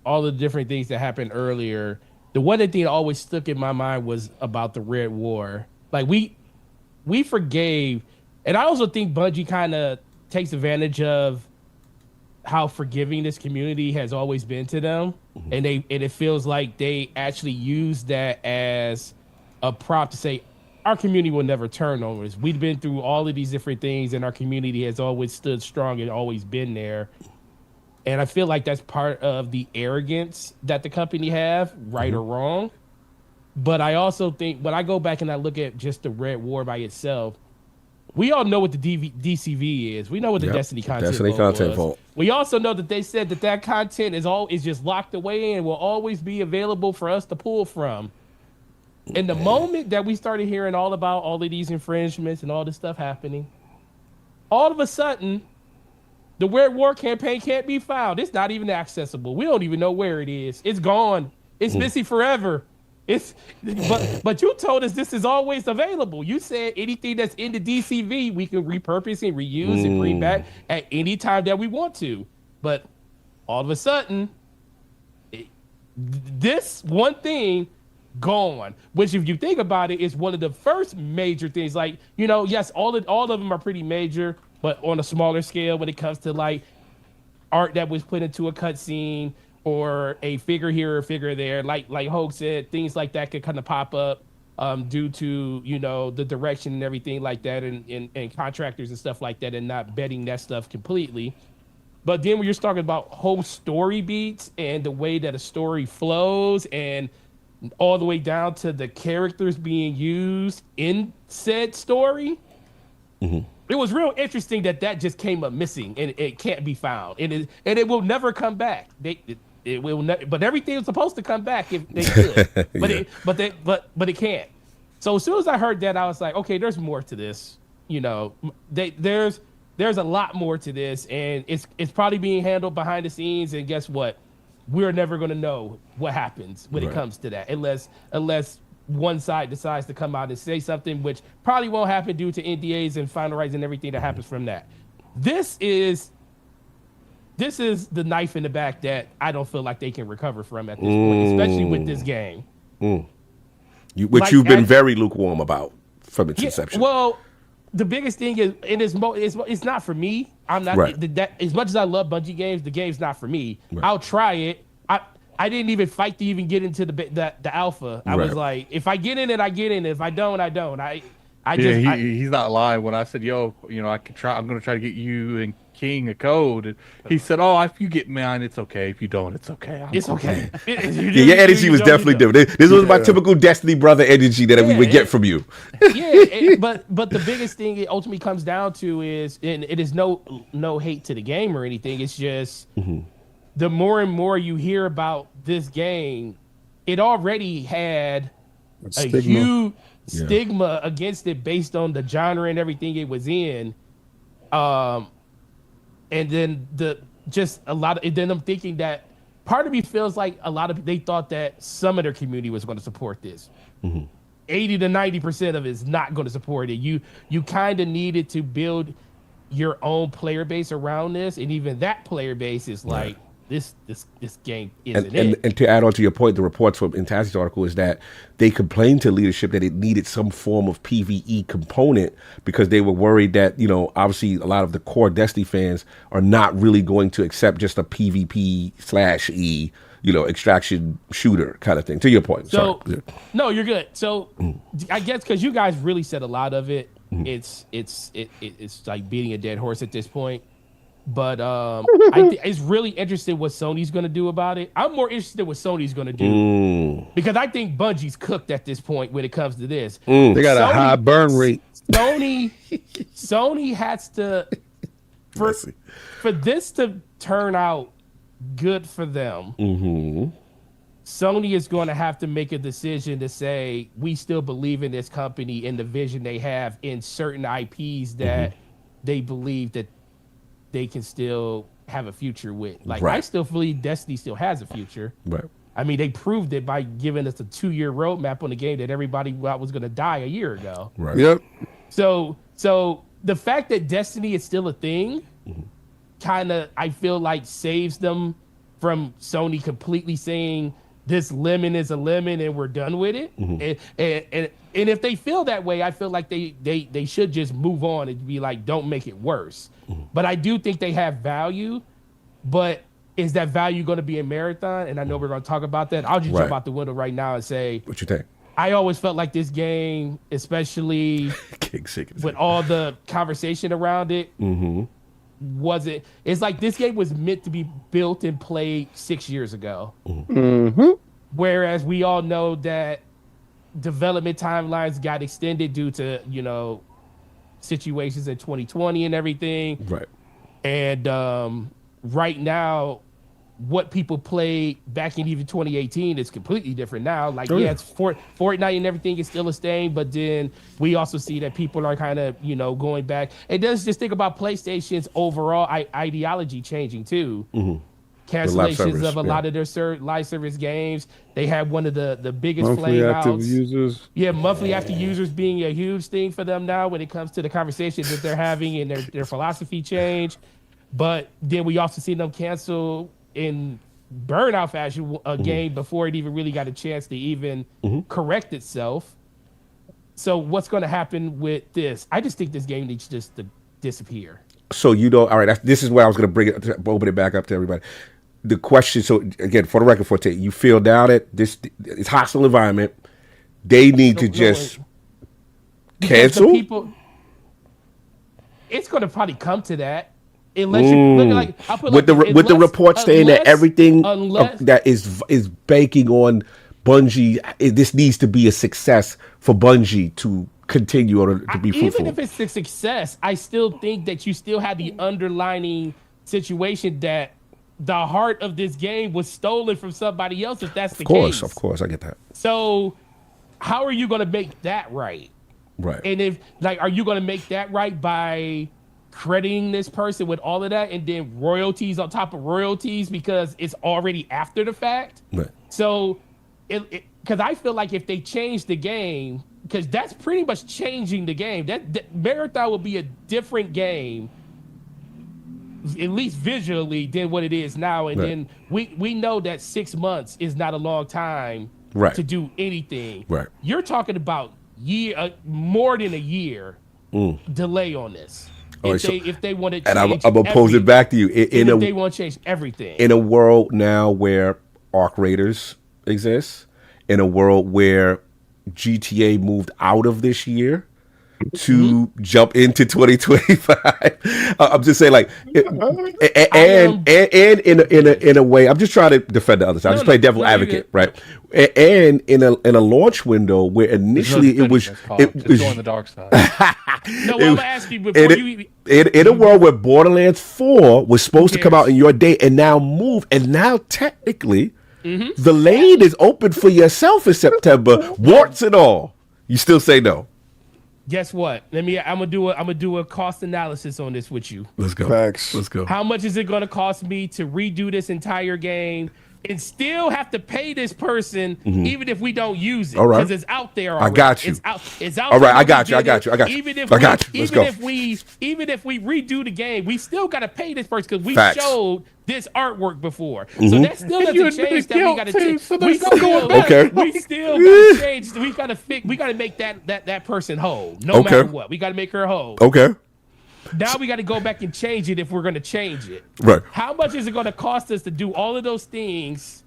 all the different things that happened earlier, the one thing that always stuck in my mind was about the Red War. Like we forgave, and I also think Bungie kind of takes advantage of how forgiving this community has always been to them, and it feels like they actually use that as a prop to say our community will never turn on us. We've been through all of these different things, and our community has always stood strong and always been there. And I feel like that's part of the arrogance that the company have, right or wrong. But I also think when I go back and I look at just the Red War by itself, we all know what the DCV is. We know what the Destiny content was. We also know that they said that content is just locked away and will always be available for us to pull from. And the moment that we started hearing all about all of these infringements and all this stuff happening, all of a sudden, the Red War campaign can't be found. It's not even accessible. We don't even know where it is. It's gone. It's missing forever. But you told us this is always available. You said anything that's in the DCV we can repurpose and reuse and bring back at any time that we want to. But all of a sudden, this one thing gone. Which, if you think about it, is one of the first major things. Like, you know, yes, all of them are pretty major, but on a smaller scale when it comes to like art that was put into a cutscene. Or a figure here or figure there, like Hoeg said, things like that could kind of pop up due to, you know, the direction and everything like that, and contractors and stuff like that, and not betting that stuff completely. But then when you're talking about whole story beats and the way that a story flows, and all the way down to the characters being used in said story, it was real interesting that just came up missing and it can't be found, and it will never come back. It will not, but everything was supposed to come back if they could, but it can't. So as soon as I heard that, I was like, okay, there's more to this. You know, there's a lot more to this, and it's probably being handled behind the scenes. And guess what? We're never going to know what happens when it comes to that, unless one side decides to come out and say something, which probably won't happen due to NDAs and final rights and everything that happens from that. This is the knife in the back that I don't feel like they can recover from at this point, especially with this game. Which you've been very lukewarm about from its inception. Well, the biggest thing is, it's not for me. I'm not that as much as I love Bungie games, the game's not for me. I'll try it. I didn't even fight to even get into the alpha. I was like, if I get in it, I get in it. If I don't, I don't. He's not lying when I said, yo, you know, I'm going to try to get you and King a code. And he said, oh, if you get mine, it's okay. If you don't, it's okay. It's okay. Your energy was definitely different. This was my typical Destiny brother energy that we would get from you. But the biggest thing it ultimately comes down to is, and it is no hate to the game or anything. It's just the more and more you hear about this game, it already had a huge stigma against it based on the genre and everything it was in. And then then I'm thinking that part of me feels like they thought that some of their community was going to support this. 80 to 90% of it is not going to support it. You kind of needed to build your own player base around this, and even that player base is like, this game isn't it. And to add on to your point, the reports from Intazi's article is that they complained to leadership that it needed some form of PvE component because they were worried that, you know, obviously a lot of the core Destiny fans are not really going to accept just a PvP/E, you know, extraction shooter kind of thing. To your point. So, no, you're good. So I guess because you guys really said a lot of it, it's like beating a dead horse at this point. But it's really interesting what Sony's going to do about it. I'm more interested in what Sony's going to do because I think Bungie's cooked at this point when it comes to this. They got a high burn rate. Sony has to for this to turn out good for them. Sony is going to have to make a decision to say we still believe in this company and the vision they have in certain IPs that they believe that they can still have a future with. Like, I still believe Destiny still has a future. I mean, they proved it by giving us a 2-year roadmap on the game that everybody was going to die a year ago. So the fact that Destiny is still a thing kind of, I feel like, saves them from Sony completely saying this lemon is a lemon and we're done with it. And if they feel that way, I feel like they should just move on and be like, don't make it worse. But I do think they have value, but is that value going to be a marathon? And I know we're going to talk about that. I'll just jump out the window right now and say, what you think? I always felt like this game, especially with all the conversation around it, wasn't. It's like this game was meant to be built and played 6 years ago. Whereas we all know that development timelines got extended due to, you know, situations in 2020 and everything. Right. And right now, what people played back in even 2018 is completely different now. Like, it's Fortnite and everything is still a stain, but then we also see that people are kind of, you know, going back. It does just think about PlayStation's overall ideology changing too. Cancellations of a lot of their live service games. They had one of the biggest monthly flame active outs. users. Yeah, monthly active users being a huge thing for them now when it comes to the conversations that they're having and their philosophy change. But then we also see them cancel in burnout fashion a game before it even really got a chance to even correct itself. So what's going to happen with this? I just think this game needs just to disappear. So, you know, all right, this is where I was going to open it back up to everybody. The question, so again, for the record, Forte, you feel down at this, it's hostile environment. They need to just cancel? It's going to probably come to that. Unless you look like, I'll put with the report saying that everything that is banking on Bungie, this needs to be a success for Bungie to continue or to be fruitful. Even if it's a success, I still think that you still have the underlining situation that the heart of this game was stolen from somebody else. If that's the case, of course, I get that. So, how are you going to make that right? Right. And if are you going to make that right by crediting this person with all of that and then royalties on top of royalties because it's already after the fact? Right. So, because I feel like if they change the game, because that's pretty much changing the game. That Marathon will be a different game, at least visually, than what it is now. And then we know that 6 months is not a long time to do anything. Right. You're talking about more than a year delay on this. If they want to change, and I'm gonna pose it back to you. If they want to change everything in a world now where Arc Raiders exists, in a world where GTA moved out of this year to jump into 2025. I'm just saying, like, and in a way, I'm just trying to defend the other side. I'm just playing devil advocate, right? And in a launch window where initially it was going the dark side. No, I'm gonna ask you before you. In a world where Borderlands 4 was supposed to come out in your day and now move, and now technically the lane is open for yourself in September, warts and all. You still say no? Guess what? I'm gonna do a cost analysis on this with you. Let's go. Facts. Let's go. How much is it gonna cost me to redo this entire game and still have to pay this person even if we don't use it? All right. Because it's out there already. I got you. It's out All right, there. I got you. Even if Let's go. Even if we redo the game, we still gotta pay this person because we Facts. showed this artwork before. So that still doesn't change that we gotta change. We still gotta change. We gotta make that person whole. No matter what. We gotta make her whole. Okay. Now we got to go back and change it if we're going to change it. Right. How much is it going to cost us to do all of those things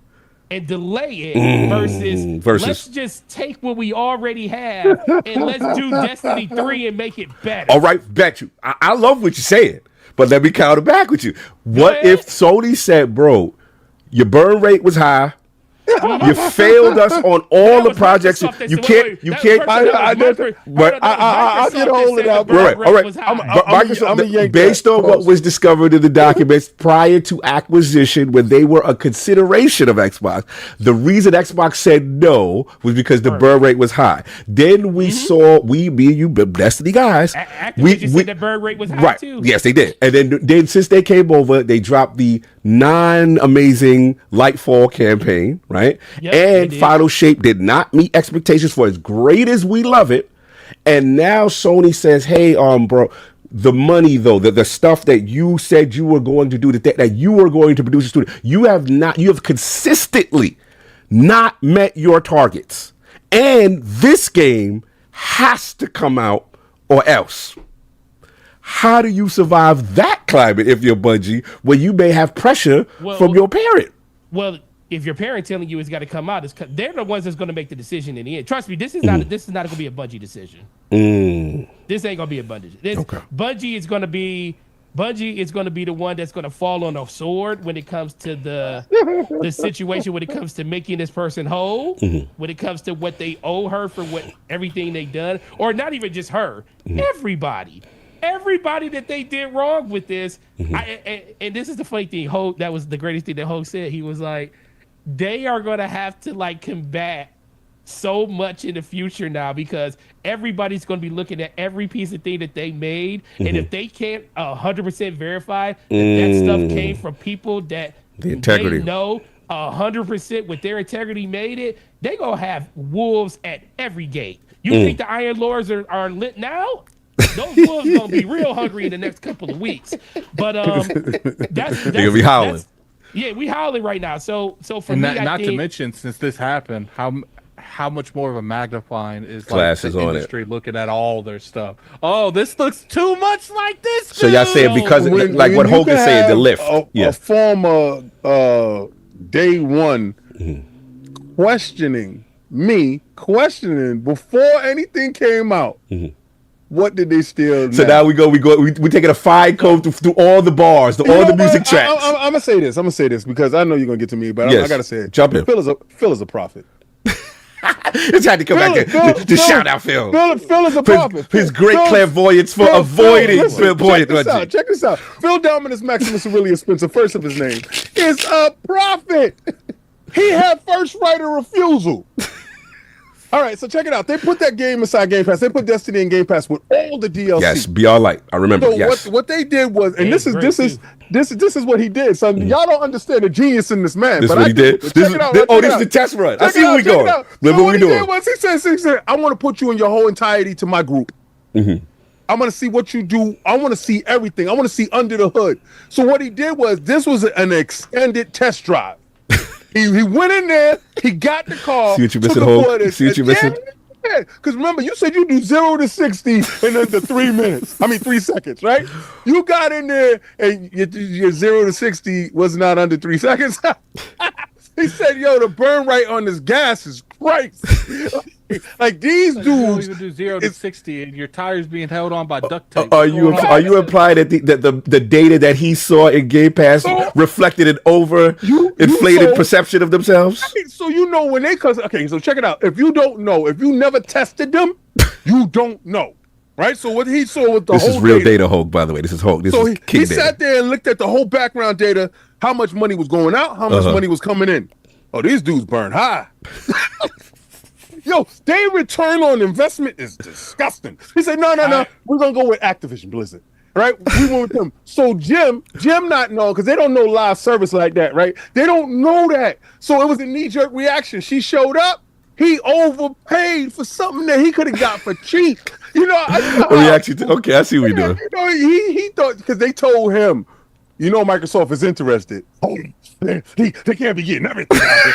and delay it versus let's just take what we already have and let's do Destiny 3 and make it better? All right, bet you. I love what you're saying, but let me counter back with you. What if Sony said, bro, your burn rate was high. You failed us on all the projects. You can't. I'll get a hold of that, bro. All right. Microsoft, based on what was discovered in the documents prior to acquisition, when they were a consideration of Xbox, the reason Xbox said no was because the burn rate was high. Then we saw, me and you, Destiny guys. Activision said the burn rate was high too. Yes, they did. And then since they came over, they dropped the non-amazing Lightfall campaign, right? Yep, and Final Shape did not meet expectations for as great as we love it. And now Sony says, hey, bro, the money though, the stuff that you said you were going to do, that you were going to produce a studio, you have consistently not met your targets. And this game has to come out or else. How do you survive that climate if you're Bungie, where you may have pressure from your parent? Well, if your parent telling you it's got to come out, they're the ones that's going to make the decision in the end. Trust me, this is not going to be a Bungie decision. This ain't going to be a Bungie. Bungie is going to be Bungie is going to be the one that's going to fall on a sword when it comes to the situation, when it comes to making this person whole, when it comes to what they owe her for everything they done, or not even just her, everybody that they did wrong with this. And this is the funny thing. Hoeg, that was the greatest thing that Hoeg said. He was like, they are going to have to like combat so much in the future now, because everybody's going to be looking at every piece of thing that they made, and if they can't 100% verify that stuff came from people that the integrity they know 100% with their integrity made it, they gonna have wolves at every gate. You think the Iron Lords are lit now? Those wolves gonna be real hungry in the next couple of weeks. But that's they're gonna be howling. Yeah, we howling right now. So for and me, not to mention, since this happened, how much more of a magnifying is Classes like the on industry looking at all their stuff. Oh, this looks too much like this. So y'all saying because like what Hoeg is saying, the lift. A former day one questioning before anything came out. What did they steal? So now we taking a fine comb through all the bars, all the music tracks. I'm gonna say this because I know you're gonna get to me, but I gotta say it. Jump in. Phil is a prophet. It's had to come back to shout out Phil. Phil is a prophet. His great clairvoyance for avoiding. Check this out. Phil Dominus Maximus Aurelius Spencer, first of his name, is a prophet. He had first right of refusal. All right, so check it out. They put that game inside Game Pass. They put Destiny in Game Pass with all the DLC. Yes, be all light. I remember. So yes. what they did was, and this is what he did. So y'all don't understand the genius in this man. This is what he did. This is the test run. I see where we going. Look what we doing. He said, I want to put you in your whole entirety to my group. I'm going to see what you do. I want to see everything. I want to see under the hood. So what he did was, this was an extended test drive. He went in there, he got the car. See what you missing, Hoeg? See what you missing? Yeah, because remember, you said you do 0 to 60 in under 3 seconds, right? You got in there and your 0 to 60 was not under 3 seconds. He said, yo, the burn rate on this gas is crazy. Like these dudes, you don't even do 0 to 60, and your tires being held on by duct tape. Are you implying that the data that he saw in Game Pass reflected an inflated perception of themselves? So you know when they so check it out. If you don't know, if you never tested them, you don't know. Right? So what he saw with the whole is real data, Hoeg, by the way. This is Hoeg. He sat there and looked at the whole background data, how much money was going out, how much money was coming in. Oh, these dudes burn high. Yo, their return on investment is disgusting. He said, no, we're going to go with Activision Blizzard. Right? We went with them. So Jim not know, because they don't know live service like that, right? They don't know that. So it was a knee-jerk reaction. She showed up. He overpaid for something that he could have got for cheap. You know, okay, I see what you're doing. You know, he thought, because they told him, you know, Microsoft is interested. Oh, they can't be getting everything out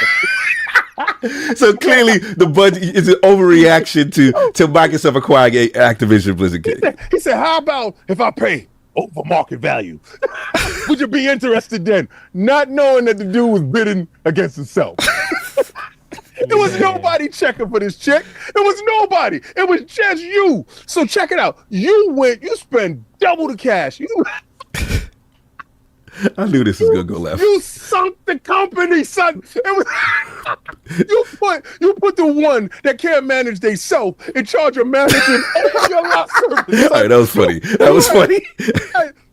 there. So clearly, the budget is an overreaction to Microsoft acquiring Activision Blizzard. He said, "How about if I pay over market value? Would you be interested then?" Not knowing that the dude was bidding against himself. There was nobody checking for this chick. It was nobody. It was just you. So check it out. You spent double the cash. I knew this was gonna go left. You sunk the company, son. It was, you put the one that can't manage themselves in charge of managing all your live services. All right, that was funny. That was funny.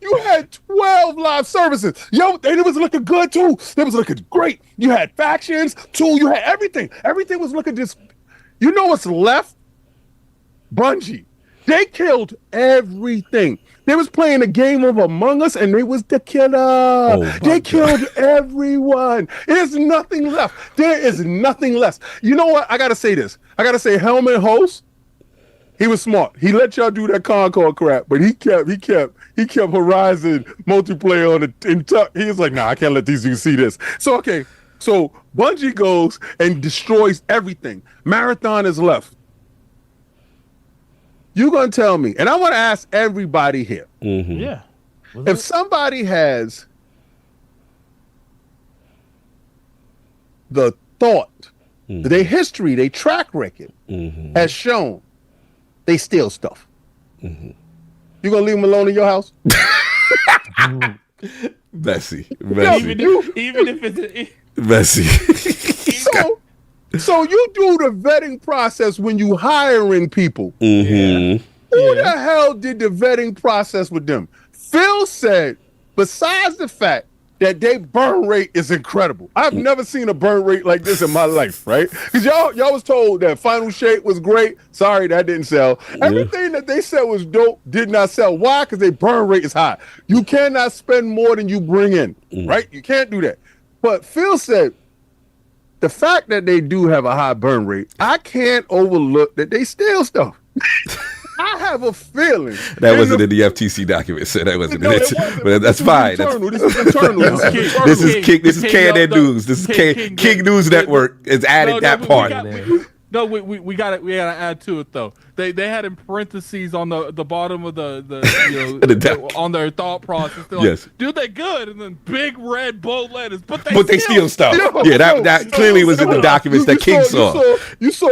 You had 12 live services. Yo, they was looking good too. They was looking great. You had factions too. You had everything. Everything was looking just. You know what's left? Bungie. They killed everything. They was playing a game of Among Us, and they was the killer. They killed everyone. There's nothing left. There is nothing left. You know what? I gotta say this. I gotta say, Helmet Host. He was smart. He let y'all do that Concord crap, but he kept Horizon multiplayer on the. He was like, nah, I can't let these dudes see this. So Bungie goes and destroys everything. Marathon is left. You're going to tell me, and I want to ask everybody here. Yeah. If somebody has the thought, their history, their track record has shown they steal stuff. You going to leave them alone in your house? Messy. Even if it's messy. So you do the vetting process when you hiring people. Mm-hmm. Who the hell did the vetting process with them? Phil said, besides the fact that their burn rate is incredible. I've never seen a burn rate like this in my life, right? Because y'all was told that Final Shape was great. Sorry, that didn't sell. Everything that they said was dope did not sell. Why? Because their burn rate is high. You cannot spend more than you bring in, right? You can't do that. But Phil said, the fact that they do have a high burn rate, I can't overlook that they steal stuff. I have a feeling that wasn't in the FTC document, so that wasn't in it. But that's fine. This is internal. This is King. This is KNN News. This is King News Network is adding that part. We got to add to it though. They had in parentheses on the bottom of the on their thought process. They're like, dude, they good, and then big red bold letters, but they steal stuff. Yeah, that clearly was in the documents that King saw. You saw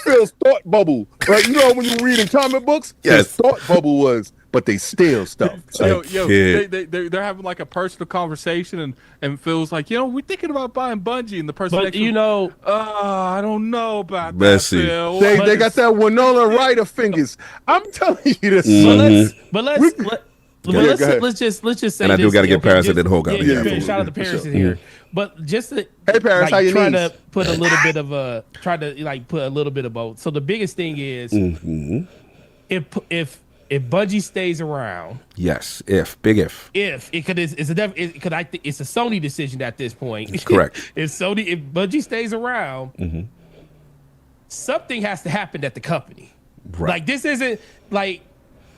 Phil's thought bubble, right? You know when you read in comic books, his thought bubble was, but they steal stuff. They're having like a personal conversation, and Phil's like, we're thinking about buying Bungie, and the person next to him, I don't know about that, Phil. They got that Winona Ryder fingers. I'm telling you this. Let's just say. And I do got to get Parris and then HoegLaw. Shout out to Parris here. But just to, hey Parris, how you try to put a little bit of put a little bit of both. So the biggest thing is if Bungie stays around, it's a Sony decision at this point. Correct. if Bungie stays around, something has to happen at the company. Right. Like this isn't like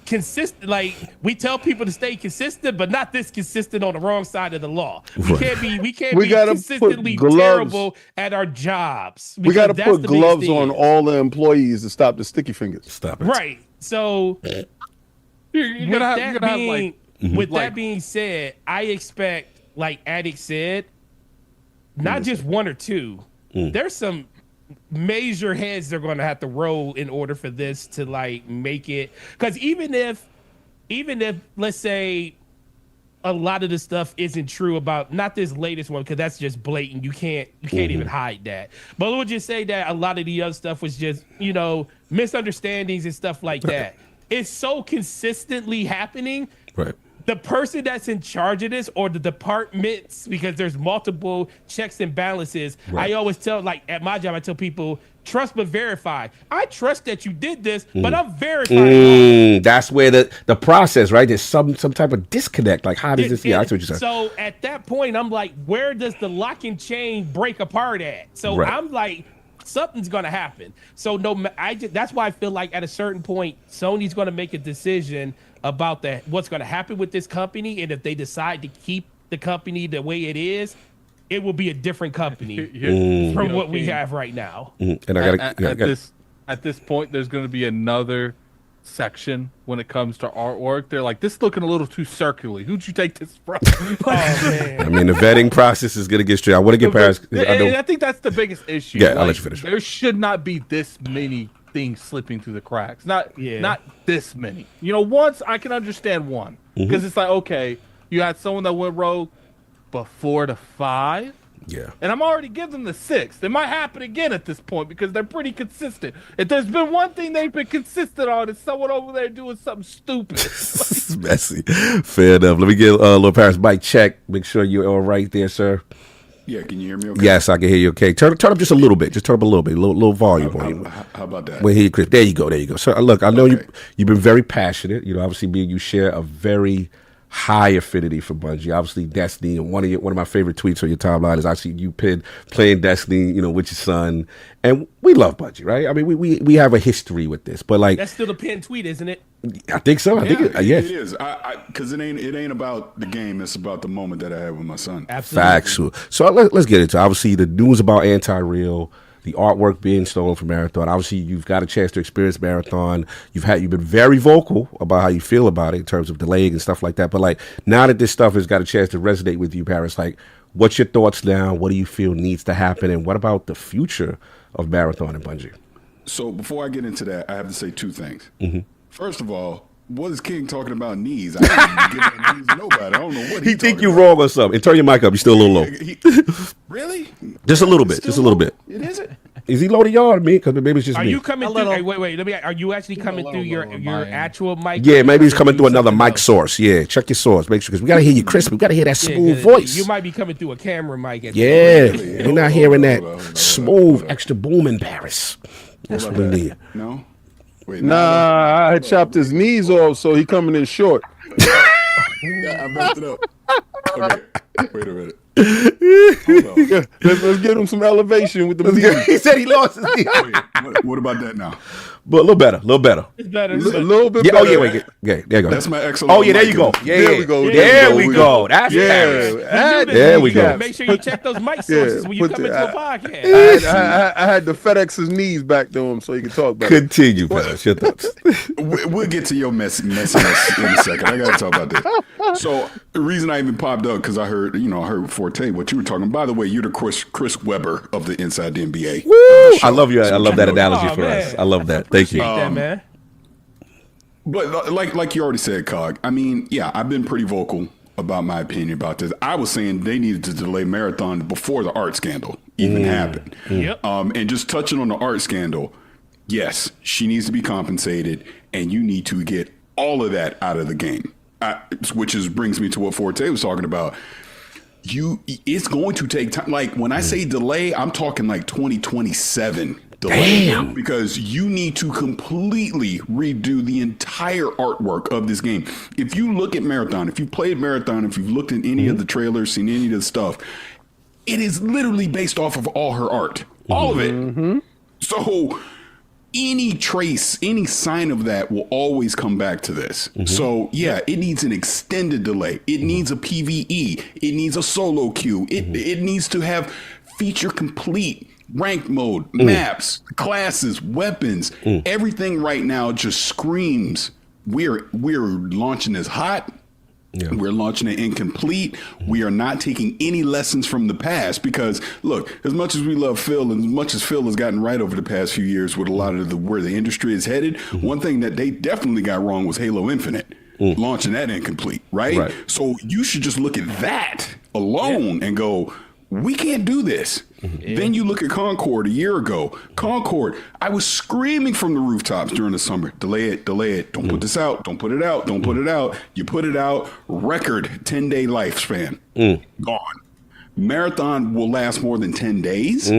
consistent. Like we tell people to stay consistent, but not this consistent on the wrong side of the law. We can't be consistently terrible at our jobs. We got to put gloves on all the employees to stop the sticky fingers. Stop it. Right. So that being said, I expect, like Addict said, not just one or two. There's some major heads they're going to have to roll in order for this to like make it. Because even if let's say a lot of the stuff isn't true about not this latest one, because that's just blatant. You can't even hide that. But we'll just say that a lot of the other stuff was just misunderstandings and stuff like that. It's so consistently happening. Right. The person that's in charge of this, or the departments, because there's multiple checks and balances. Right. I always tell, like at my job, I tell people, trust but verify. I trust that you did this, but I'm verifying. That's where the process, right? There's some type of disconnect. Like, how does this? Yeah, that's what you said. So at that point, I'm like, where does the lock and chain break apart at? So I'm like, something's gonna happen. So that's why I feel like at a certain point, Sony's gonna make a decision about what's gonna happen with this company, and if they decide to keep the company the way it is, it will be a different company from what we have right now. And at this point, there's gonna be another section when it comes to artwork. They're like, this is looking a little too circular. Who'd you take this from? Man. I mean, the vetting process is going to get straight. I want to get Parris. I think that's the biggest issue. Yeah, I'll let you finish. There should not be this many things slipping through the cracks. Not this many. Once I can understand one, because it's like, okay, you had someone that went rogue before the 5. Yeah. And I'm already giving them the 6. It might happen again at this point because they're pretty consistent. If there's been one thing they've been consistent on, it's someone over there doing something stupid. It's messy. Fair enough. Let me get little Parris mic check. Make sure you're all right there, sir. Yeah, can you hear me okay? Yes, I can hear you okay. Turn up just a little bit. Just turn up a little bit. Little volume on you. How about that? When he Chris. There you go. So look, I know you've been very passionate. Obviously me and you share a very high affinity for Bungie. Obviously Destiny, and one of my favorite tweets on your timeline is I see you playing Destiny, with your son. And we love Bungie, right? I mean, we have a history with this, but like that's still the pinned tweet, isn't it? I think so. I think it is. Because it ain't about the game. It's about the moment that I had with my son. Absolutely. Factual. So let's get into it. Obviously the news about ANTIREAL, the artwork being stolen from Marathon. Obviously, you've got a chance to experience Marathon. You've been very vocal about how you feel about it in terms of delaying and stuff like that. But like now that this stuff has got a chance to resonate with you, Parris, like what's your thoughts now? What do you feel needs to happen? And what about the future of Marathon and Bungie? So before I get into that, I have to say two things. First of all, What is King talking about knees? I didn't give that knees to nobody. I don't know what He think you about. wrong or something. And turn your mic up. You're still a little low. Really? Just a little bit. Just a little bit. It isn't. Is he low to y'all or me? Because maybe it's just Are me. you coming A through? little. Hey, wait. Let me. Are you actually coming through your actual mic? Yeah, maybe he's coming through another Something mic else. source. Yeah, check your source. Make sure, because we got to hear you crisp. We got to hear that Yeah, smooth 'cause voice. You might be coming through a camera mic. Yeah, Really? you're not Hold hearing on, that hold on. smooth, extra booming Parris. That's what we need. No. Wait. Nah, I had chopped his knees off, so he coming in short. I messed it up. Okay. Wait a minute. Hold on. Let's get him some elevation with the knees. He said he lost his knee. Wait, what about that now? But a little better, a little better. It's better. A little bit Yeah, better. oh, yeah, wait. Yeah, there you go. That's my excellent. Oh, yeah, there you go. Yeah, There we go. There we go. That's Parris. Yeah, There we go. Make sure you check those mic sources when you put come the- into a podcast. I had to FedEx his knees back to him so he could talk better. Continue, Parris. Your thoughts. We'll get to your messiness in a second. I gotta talk about this. So the reason I even popped up because I heard Forte what you were talking. By the way, you're the Chris Webber of the Inside the NBA. Woo! I love you. I love that analogy Oh, for man. us. I love that. Thank you. Appreciate that, man. But like you already said, Cog. I mean, yeah, I've been pretty vocal about my opinion about this. I was saying they needed to delay Marathon before the art scandal even happened. Yep. And just touching on the art scandal, yes, she needs to be compensated, and you need to get all of that out of the game. Which brings me to what Forte was talking about. It's going to take time. Like when I say delay, I'm talking like 2027 delay. Damn. Because you need to completely redo the entire artwork of this game. If you look at Marathon, if you played Marathon, if you've looked at any of the trailers, seen any of the stuff, it is literally based off of all her art. All of it. So any trace, any sign of that will always come back to this. So yeah, it needs an extended delay. It needs a PvE. It needs a solo queue. It needs to have feature complete rank mode, maps, classes, weapons. Everything right now just screams we're launching this hot. Yeah. We're launching it incomplete. We are not taking any lessons from the past because, look, as much as we love Phil and as much as Phil has gotten right over the past few years with a lot of where the industry is headed, one thing that they definitely got wrong was Halo Infinite, launching that incomplete, right? So you should just look at that alone and go, we can't do this. Then you look at Concord a year ago. Concord, I was screaming from the rooftops during the summer. Delay it, delay it. Don't put this out. Don't put it out. Don't put it out. You put it out. Record 10-day lifespan. Gone. Marathon will last more than 10 days.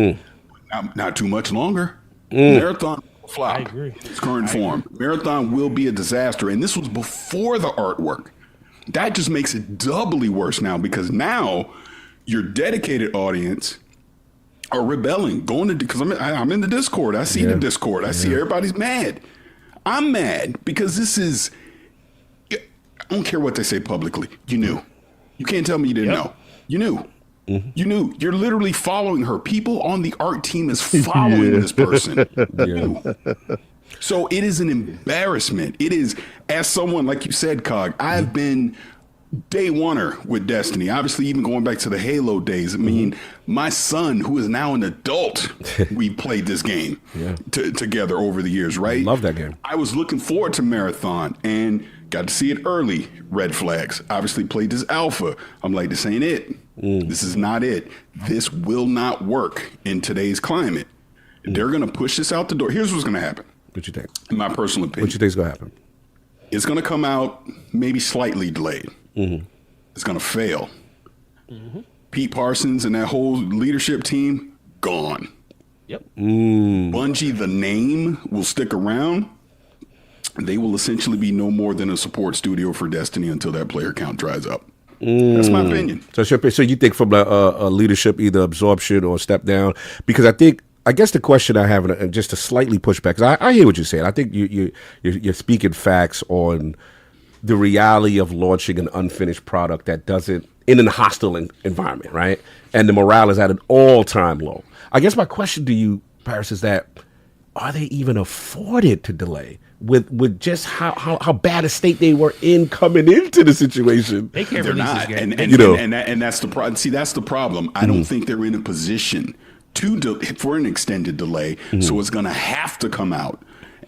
Not too much longer. Marathon will flop. I agree. Its current form. Marathon will be a disaster. And this was before the artwork. That just makes it doubly worse now because now your dedicated audience are rebelling, going to because I'm in the Discord. I see the Discord. I see everybody's mad. I'm mad because this is. I don't care what they say publicly. You knew. You can't tell me you didn't know. You knew. You knew. You're literally following her. People on the art team is following this person. You knew. So it is an embarrassment. It is, as someone like you said, Cog. I've been day one-er with Destiny, obviously even going back to the Halo days. I mean, my son, who is now an adult, we played this game together over the years, right? Love that game. I was looking forward to Marathon and got to see it early. Red flags. Obviously played this alpha. I'm like, this ain't it. This is not it. This will not work in today's climate. They're going to push this out the door. Here's what's going to happen. What you think? In my personal opinion. What you think's gonna happen? It's going to come out maybe slightly delayed. It's going to fail. Pete Parsons and that whole leadership team, gone. Yep. Bungie, the name, will stick around. They will essentially be no more than a support studio for Destiny until that player count dries up. That's my opinion. So you think from a leadership, either absorption or step down? Because I guess the question I have, and just to slightly push back, because I hear what you're saying. I think you're speaking facts on the reality of launching an unfinished product that doesn't, in a hostile environment, right? And the morale is at an all-time low. I guess my question to you, Parris, is that are they even afforded to delay with just how bad a state they were in coming into the situation? They can't They're release not, this game. and that's the problem. See, that's the problem. I don't think they're in a position for an extended delay, so it's going to have to come out.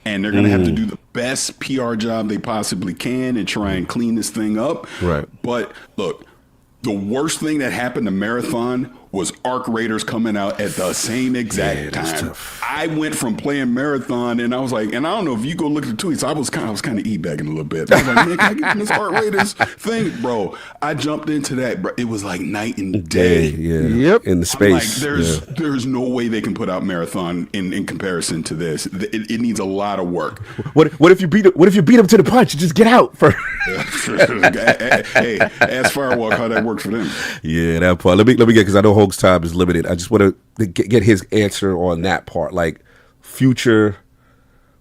and they're going to have to do the best PR job they possibly can and try and clean this thing up. Right. But look, the worst thing that happened to Marathon was Arc Raiders coming out at the same exact time. I went from playing Marathon, and I was like, and I don't know if you go look at the tweets, I was kind of e-bagging a little bit. I was like, man, can I get in this Arc Raiders thing, bro? I jumped into that, bro. It was like night and day. In the space. I'm like, there's no way they can put out Marathon in comparison to this. It needs a lot of work. What if you beat him to the punch? Just get out first. Hey, ask Firewalk how that worked for them. Yeah, that part. Let me get, because I know Hoeg's time is limited. I just want to get his answer on that part. Like, future,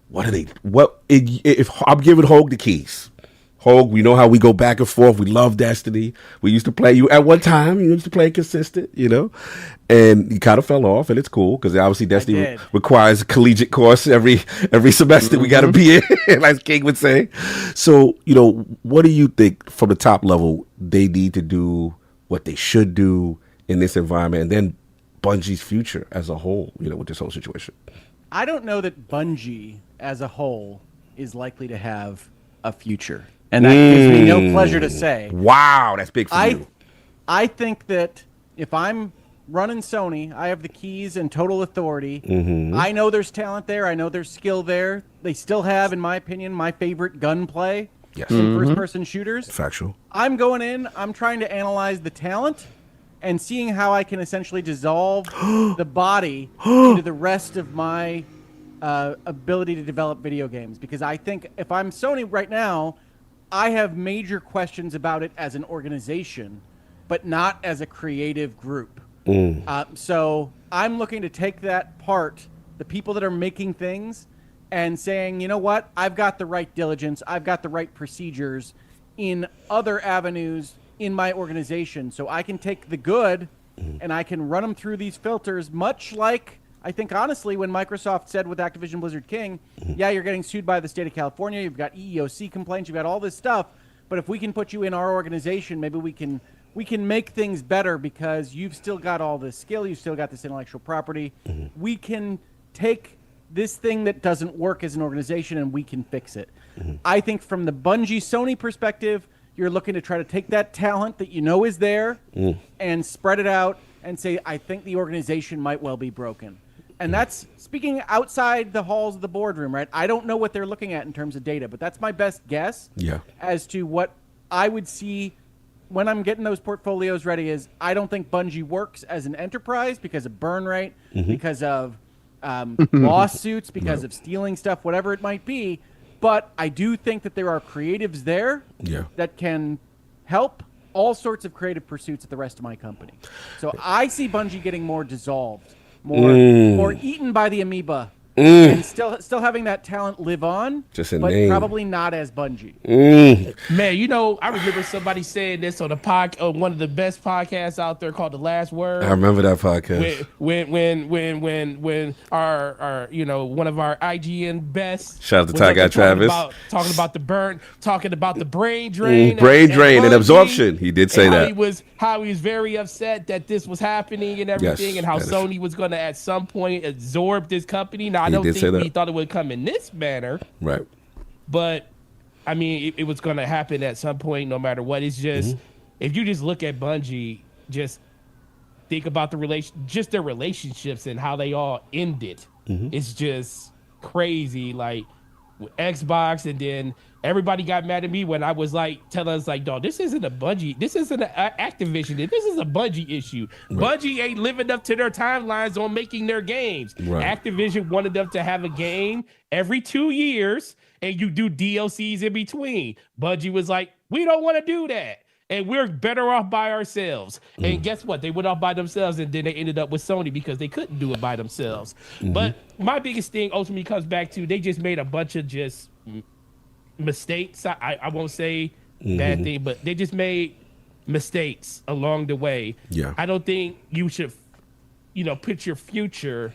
if I'm giving Hoeg the keys. Hoeg, we know how we go back and forth. We love Destiny. We used to play you at one time. You used to play consistent, and you kind of fell off, and it's cool because obviously Destiny requires a collegiate course every semester. We got to be in, like King would say. So, what do you think from the top level they need to do, what they should do in this environment, and then Bungie's future as a whole, with this whole situation? I don't know that Bungie as a whole is likely to have a future. And that gives me no pleasure to say. Wow, that's big for you. I think that if I'm running Sony, I have the keys and total authority. I know there's talent there. I know there's skill there. They still have, in my opinion, my favorite gunplay in first-person shooters. Factual. I'm going in. I'm trying to analyze the talent and seeing how I can essentially dissolve the body into the rest of my ability to develop video games. Because I think if I'm Sony right now, I have major questions about it as an organization, but not as a creative group. So I'm looking to take that part, the people that are making things, and saying, you know what? I've got the right diligence. I've got the right procedures in other avenues in my organization. So I can take the good and I can run them through these filters, much like, I think, honestly, when Microsoft said with Activision Blizzard King, yeah, you're getting sued by the state of California, you've got EEOC complaints, you've got all this stuff, but if we can put you in our organization, maybe we can make things better because you've still got all this skill, you've still got this intellectual property. We can take this thing that doesn't work as an organization and we can fix it. I think from the Bungie Sony perspective, you're looking to try to take that talent that you know is there and spread it out and say, I think the organization might well be broken. And that's speaking outside the halls of the boardroom, right? I don't know what they're looking at in terms of data, but that's my best guess as to what I would see when I'm getting those portfolios ready. Is I don't think Bungie works as an enterprise because of burn rate, because of lawsuits, because of stealing stuff, whatever it might be. But I do think that there are creatives there that can help all sorts of creative pursuits at the rest of my company. So I see Bungie getting more dissolved. More eaten by the amoeba, and still having that talent live on, but probably not as Bungie. Man, I remember somebody saying this on one of the best podcasts out there called The Last Word. I remember that podcast. When our one of our IGN best, shout out to Ty Guy Travis, talking about the brain drain, and absorption. He did say that how he was very upset that this was happening and everything, and how Sony was going to at some point absorb this company. Now I don't think he thought it would come in this manner, right? But I mean, it was going to happen at some point, no matter what. It's just if you just look at Bungie, just think about their relationships and how they all ended. It's just crazy. Like with Xbox, and then everybody got mad at me when I was like telling us like, dog, this isn't a Bungie, this isn't an Activision, this is a Bungie issue. Bungie ain't living up to their timelines on making their games. Activision wanted them to have a game every 2 years and you do DLCs in between. Bungie was like, we don't want to do that. And we're better off by ourselves. And guess what? They went off by themselves, and then they ended up with Sony because they couldn't do it by themselves. But my biggest thing ultimately comes back to they just made a bunch of just mistakes. I won't say bad thing, but they just made mistakes along the way. I don't think you should, put your future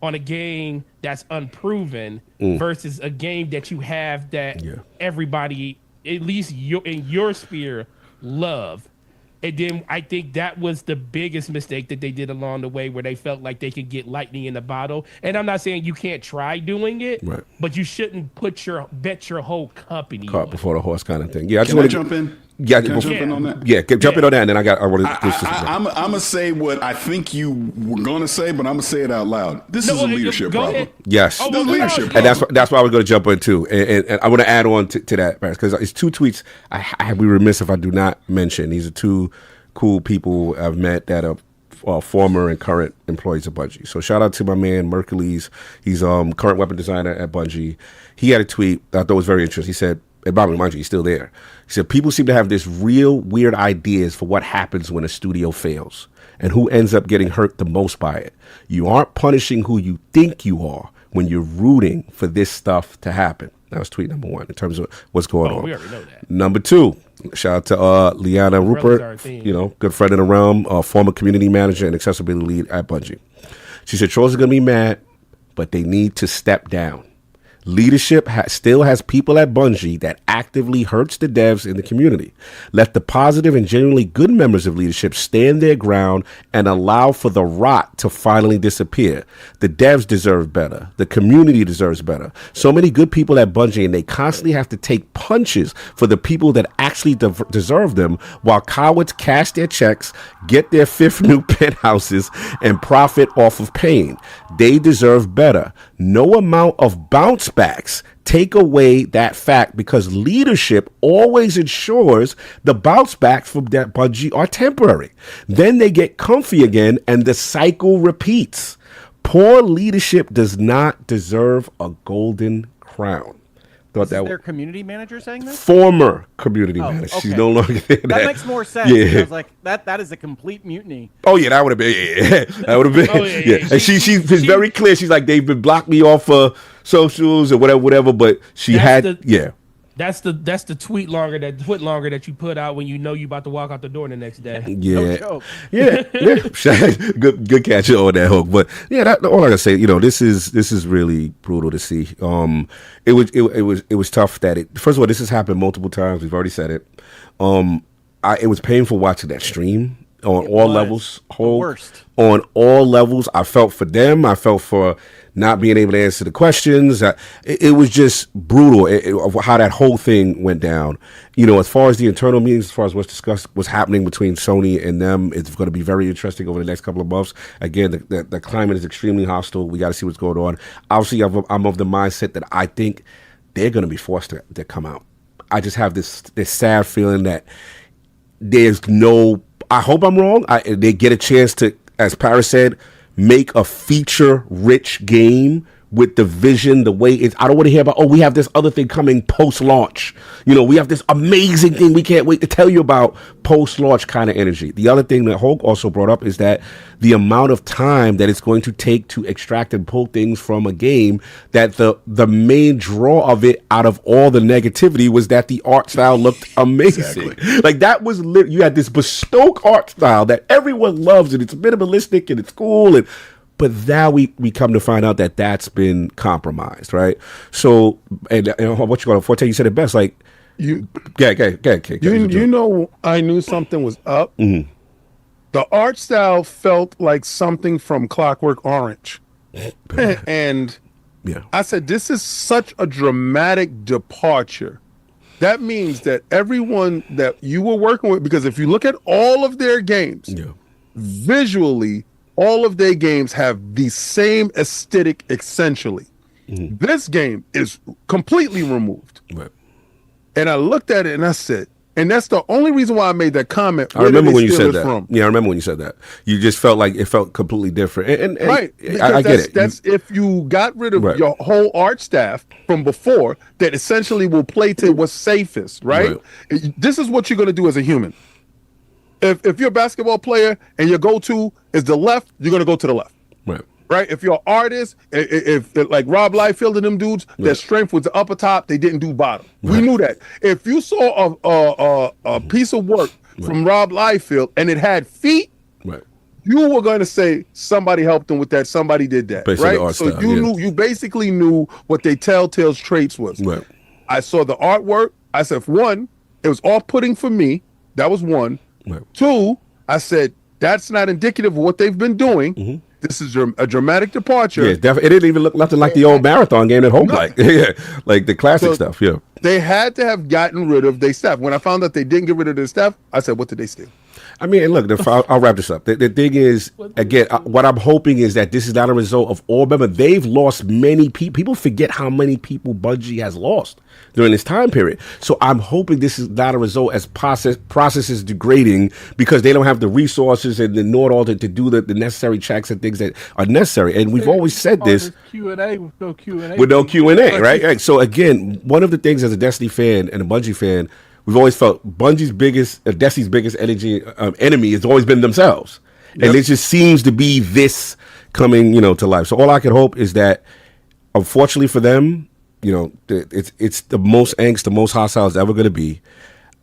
on a game that's unproven versus a game that you have that everybody, at least in your sphere, love. And then I think that was the biggest mistake that they did along the way, where they felt like they could get lightning in the bottle. And I'm not saying you can't try doing it, Right. but you shouldn't bet your whole company Cart on before the horse kind of thing. Yeah, I just Can I want jump in? Yeah, Can I jump in on that? Yeah, jump in on that, and then I want to. I'm gonna say what I think you were gonna say, but I'm gonna say it out loud. This is a leadership problem. ahead. Yes, Oh, The leadership and problem. that's why I was going to jump in too, and I want to add on to that because it's two tweets. I'd be remiss if I do not mention. These are two cool people I've met that are former and current employees of Bungie. So shout out to my man Mercules. He's current weapon designer at Bungie. He had a tweet that I thought was very interesting. He said, and Bobby, mind you, he's still there. He said, people seem to have this real weird ideas for what happens when a studio fails and who ends up getting hurt the most by it. You aren't punishing who you think you are when you're rooting for this stuff to happen. That was tweet number one in terms of what's going on. We already know that. Number two, shout out to Liana Rupert, good friend of the realm, former community manager and accessibility lead at Bungie. She said, trolls are going to be mad, but they need to step down. Leadership still has people at Bungie that actively hurts the devs in the community. Let the positive and genuinely good members of leadership stand their ground and allow for the rot to finally disappear. The devs deserve better. The community deserves better. So many good people at Bungie, and they constantly have to take punches for the people that actually deserve them, while cowards cash their checks, get their fifth new penthouses, and profit off of pain. They deserve better. No amount of bounce backs take away that fact, because leadership always ensures the bounce backs from that Bungie are temporary. Then they get comfy again and the cycle repeats. Poor leadership does not deserve a golden crown. Thought that their community manager saying this? Former community manager. She's Okay. no longer there. That makes more sense. Yeah. I was like, that is a complete mutiny. Oh yeah, that would have been. Yeah, that would have been. Oh, yeah. And she's very clear. She's like, they've been blocked me off socials or whatever. But she That's the tweet longer that you put out when you know you about to walk out the door the next day. Yeah, joke. yeah. Good catch on that, Hook. But yeah, all I gotta say, this is really brutal to see. It was tough that first of all, this has happened multiple times. We've already said it. It was painful watching that stream on all levels. Worst. On all levels. I felt for them. I felt for not being able to answer the questions. It was just brutal how that whole thing went down. As far as the internal meetings, as far as what's discussed, what's happening between Sony and them, it's going to be very interesting over the next couple of months. Again, the climate is extremely hostile. We got to see what's going on. Obviously, I'm of the mindset that I think they're going to be forced to come out. I just have this sad feeling that there's no. I hope I'm wrong. They get a chance to, as Parris said, make a feature-rich game with the vision, the way it's. I don't want to hear about, we have this other thing coming post-launch. We have this amazing thing we can't wait to tell you about, post-launch kind of energy. The other thing that Hoeg also brought up is that the amount of time that it's going to take to extract and pull things from a game, that the main draw of it out of all the negativity was that the art style looked amazing. Exactly. Like that was you had this bespoke art style that everyone loves, and it's minimalistic and it's cool, but now we come to find out that that's been compromised, right? So, and what you call it, Forte, you said it best. Like You I knew something was up. Mm-hmm. The art style felt like something from Clockwork Orange, and yeah, I said, this is such a dramatic departure. That means that everyone that you were working with, because if you look at all of their games, visually, all of their games have the same aesthetic essentially. Mm-hmm. This game is completely removed. Right. And I looked at it and I said, and that's the only reason why I made that comment. I remember when you said that. Yeah, I remember when you said that. You just felt like it felt completely different. And right. I get it. That's if you got rid of your whole art staff from before, that essentially will play to what's safest, right? This is what you're going to do as a human. If you're a basketball player and your go-to is the left, you're going to go to the left. Right. If you're an artist, if like Rob Liefeld and them dudes, their strength was the upper top, they didn't do bottom. We knew that. If you saw a piece of work from Rob Liefeld and it had feet, you were going to say somebody helped them with that, somebody did that, right? So style, knew, you basically knew what their telltale traits was. I saw the artwork. I said, one, it was off-putting for me. That was one. Right. 2, I said that's not indicative of what they've been doing. This is a dramatic departure. Yeah, definitely. It didn't even look nothing like the old marathon game at home, like like the classic stuff. Yeah, they had to have gotten rid of their staff. When I found out they didn't get rid of their staff, I said, "What did they steal?" I mean, and look, I'll wrap this up. The thing is, again, what I'm hoping is that this is not a result of all. Remember, they've lost many people. People forget how many people Bungie has lost during this time period. So I'm hoping this is not a result as processes degrading because they don't have the resources and the know-it-all to do the necessary checks and things that are necessary. And we've always said this. Q&A with no Q&A. With no Q&A, right? So again, one of the things as a Destiny fan and a Bungie fan, we've always felt Bungie's Destiny's biggest enemy has always been themselves. Yep. And it just seems to be this coming, to life. So all I can hope is that, unfortunately for them, it's the most angst, the most hostile it's ever going to be.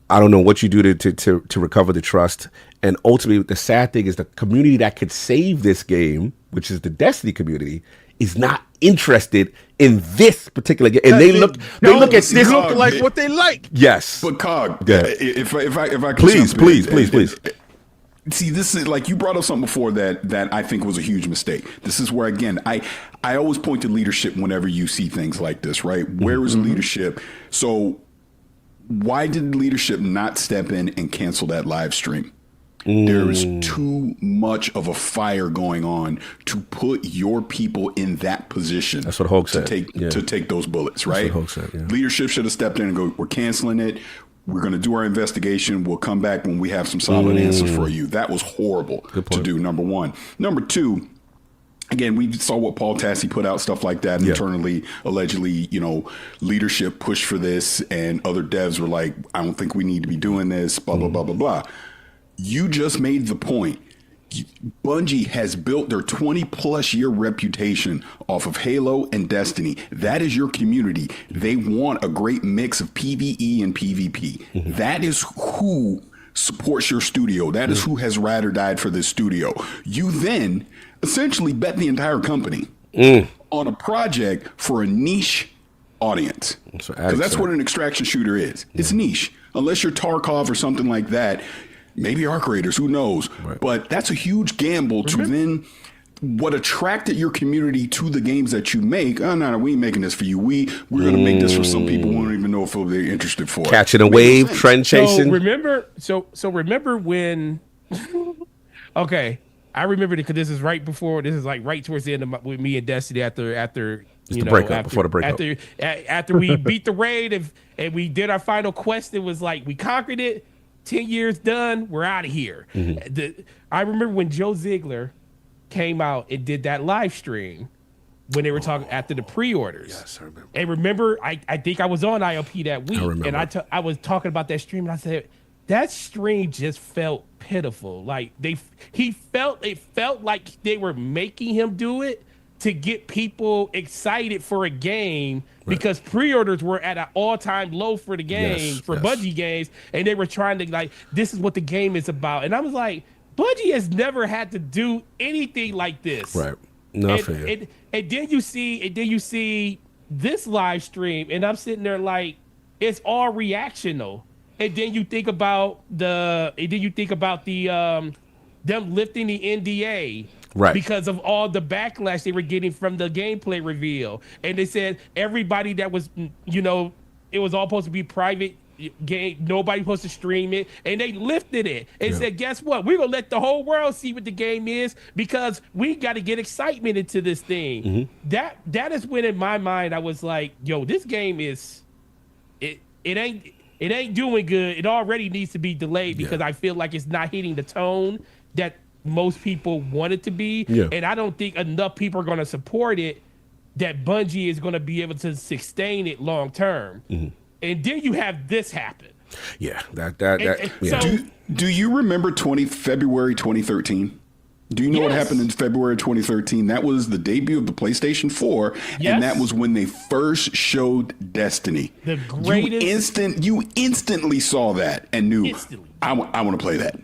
I don't know what you do to recover the trust. And ultimately, the sad thing is the community that could save this game, which is the Destiny community, is not interested in this particular game. And they look at this like what they like. Yes. But Cog, yeah. if I could please. See, this is like you brought up something before that I think was a huge mistake. This is where, again, I always point to leadership whenever you see things like this, right? Where is leadership? So why did leadership not step in and cancel that live stream? There is too much of a fire going on to put your people in that position. That's what Hoeg said. To take those bullets, right? That's what Hoeg said, yeah. Leadership should have stepped in and go, we're canceling it. We're going to do our investigation. We'll come back when we have some solid answers for you. That was horrible to do, number one. Number two, again, we saw what Paul Tassi put out, stuff like that internally, allegedly, leadership pushed for this and other devs were like, I don't think we need to be doing this, blah, blah, blah, blah, blah. You just made the point. Bungie has built their 20-plus year reputation off of Halo and Destiny. That is your community. They want a great mix of PvE and PvP. That is who supports your studio. That is who has ride or died for this studio. You then essentially bet the entire company on a project for a niche audience. Because that's what an extraction shooter is. It's niche. Unless you're Tarkov or something like that. Maybe Arc Raiders, who knows? Right. But that's a huge gamble to then what attracted your community to the games that you make. Oh, no, we ain't making this for you. We're going to make this for some people who don't even know if they're interested for it. Catching a wave, trend chasing. So remember when, okay, I remember because this is like right towards the end of with me and Destiny after before the breakup. After we beat the raid and we did our final quest, it was like we conquered it. 10 years done, we're out of here. I remember when Joe Ziegler came out and did that live stream when they were talking after the pre-orders. Yes, I remember. And remember, I think I was on ILP that week, and I was talking about that stream, and I said, that stream just felt pitiful. Like it felt like they were making him do it to get people excited for a game because pre-orders were at an all-time low for the game, Bungie games, and they were trying to this is what the game is about. And I was like, Bungie has never had to do anything like this. Right. Nothing. And then you see this live stream, and I'm sitting there like, it's all reactional. And then you think about them lifting the NDA. Right. Because of all the backlash they were getting from the gameplay reveal. And they said everybody that was, it was all supposed to be private game. Nobody supposed to stream it. And they lifted it and said, guess what? We're going to let the whole world see what the game is because we got to get excitement into this thing. That is when in my mind I was like, yo, this game is, it ain't doing good. It already needs to be delayed because I feel like it's not hitting the tone that most people want it to be, and I don't think enough people are going to support it that Bungie is going to be able to sustain it long term. And then you have this happen. Yeah, So, do you remember February 2013? Do you know what happened in February 2013? That was the debut of the PlayStation 4, and that was when they first showed Destiny. The greatest. You instantly saw that and knew I want to play that.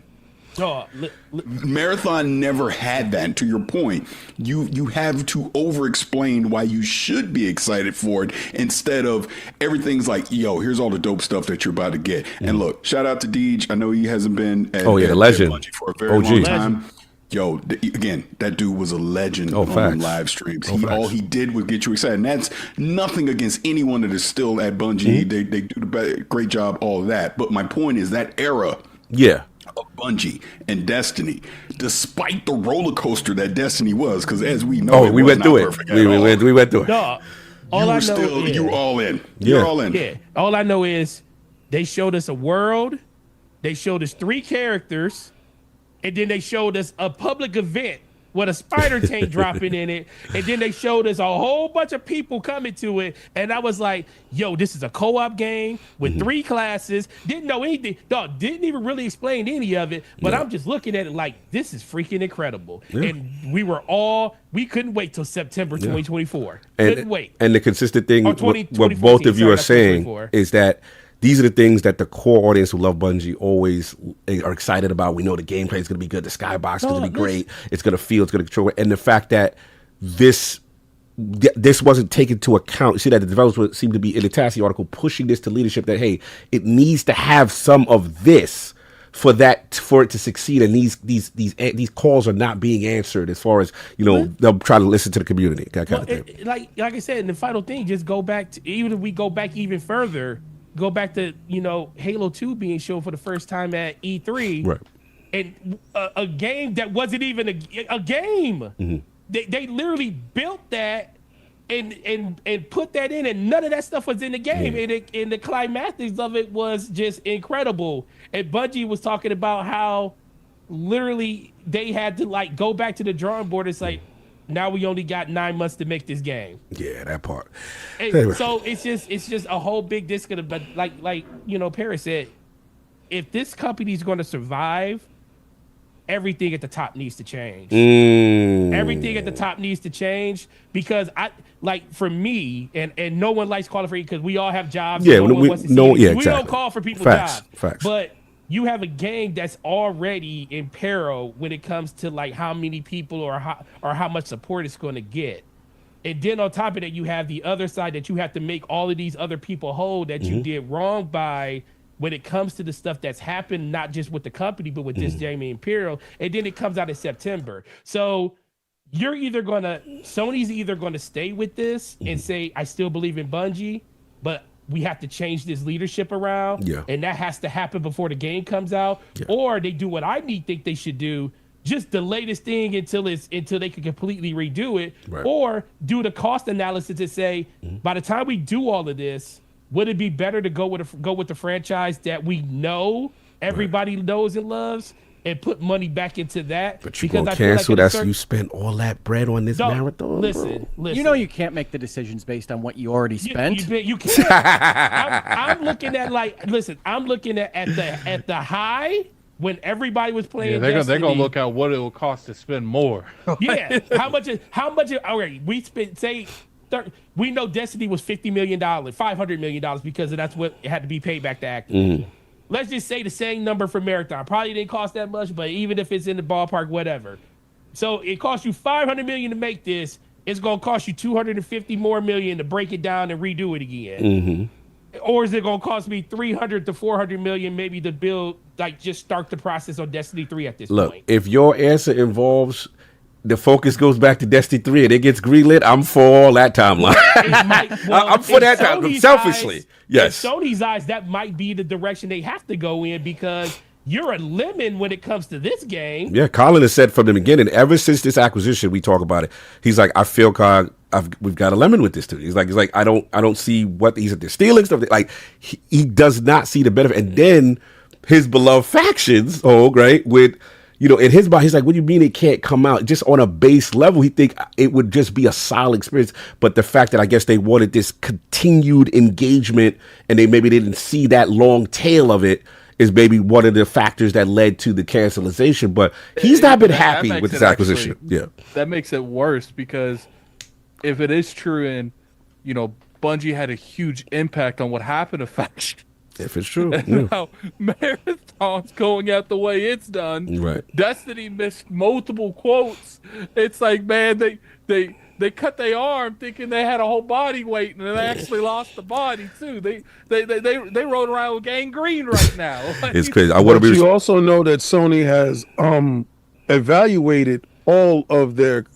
Dog, Marathon never had that. And to your point, you have to over-explain why you should be excited for it instead of everything's like, yo, here's all the dope stuff that you're about to get. And look, shout out to Deej. I know he hasn't been at, the legend Bungie for a very long time. Yo, again, that dude was a legend on live streams. All he did was get you excited. And that's nothing against anyone that is still at Bungie. They do a great job, all of that. But my point is that era of Bungie and Destiny, despite the roller coaster that Destiny was, because as we know, we went through it. We went through it. Dog, you were all in. You're all in. Yeah. All I know is they showed us a world. They showed us 3 characters. And then they showed us a public event with a spider tank dropping in it. And then they showed us a whole bunch of people coming to it. And I was like, yo, this is a co-op game with 3 classes. Didn't know anything. Dog, didn't even really explain any of it. But I'm just looking at it like, this is freaking incredible. And we couldn't wait till September 2024. Couldn't wait. And the consistent thing, what both of you are saying is that these are the things that the core audience who love Bungie always are excited about. We know the gameplay is going to be good. The skybox is going to be great. It's going to feel, it's going to control it. And the fact that this wasn't taken into account. See that the developers seem to be in the Tassie article pushing this to leadership that, hey, it needs to have some of this for it to succeed. And these calls are not being answered as far as, they'll try to listen to the community. That kind of thing. Like I said, and the final thing, just go back to, even if we go back even further, go back to, Halo 2 being shown for the first time at E3. Right. And a game that wasn't even a game. Mm-hmm. They literally built that and put that in, and none of that stuff was in the game. Mm-hmm. And the climatics of it was just incredible. And Bungie was talking about how literally they had to go back to the drawing board. It's like, now we only got 9 months to make this game. Yeah, that part. So it's just a whole big disconnect. But like Parris said, if this company is going to survive, everything at the top needs to change. Everything at the top needs to change, because for me, and no one likes calling for it because we all have jobs. Yeah, we exactly. don't call for people's jobs. Facts. But you have a game that's already in peril when it comes to how many people or how much support it's going to get. And then on top of that, you have the other side that you have to make all of these other people whole that you did wrong by when it comes to the stuff that's happened, not just with the company, but with this Jamie Imperial. And then it comes out in September. So Sony's either going to stay with this and say, I still believe in Bungie, but we have to change this leadership around, and that has to happen before the game comes out. Or they do what I think they should do, just delay this thing until they can completely redo it, or do the cost analysis and say, by the time we do all of this, would it be better to go with the franchise that we know everybody knows and loves, and put money back into that? But you gonna cancel that? You spent all that bread on this marathon. Listen. You can't make the decisions based on what you already spent. You can't. I'm looking at I'm looking at the high when everybody was playing. Yeah, they're gonna look at what it will cost to spend more. Yeah, how much? All right, we spent we know Destiny was $50 million, $500 million, because that's what it had to be paid back to Activision. Let's just say the same number for Marathon. Probably didn't cost that much, but even if it's in the ballpark, whatever. So it cost you $500 million to make this. It's going to cost you $250 more million to break it down and redo it again. Or is it going to cost me $300 to $400 million maybe to build, just start the process on Destiny 3 at this point? Look, if your answer involves the focus goes back to Destiny 3 and it gets greenlit, I'm for all that timeline. I'm for that time, selfishly. Yes. In Sony's eyes, that might be the direction they have to go in, because you're a lemon when it comes to this game. Yeah, Colin has said from the beginning, ever since this acquisition, we talk about it. He's like, I feel we've got a lemon with this too. He's like, I don't see what they're stealing stuff. He does not see the benefit. And then his beloved factions, with, in his mind, he's like, what do you mean it can't come out? Just on a base level, he think it would just be a solid experience. But the fact that I guess they wanted this continued engagement and they maybe didn't see that long tail of it is maybe one of the factors that led to the cancelization. But he's not been happy with this acquisition. That makes it worse, because if it is true and, Bungie had a huge impact on what happened to faction. If it's true. And now Marathon's going out the way it's done. Right. Destiny missed multiple quotes. It's like, man, they cut their arm thinking they had a whole body weight, and they actually lost the body too. They rode around with gangrene right now. It's crazy. I want to be. You also know that Sony has evaluated all of their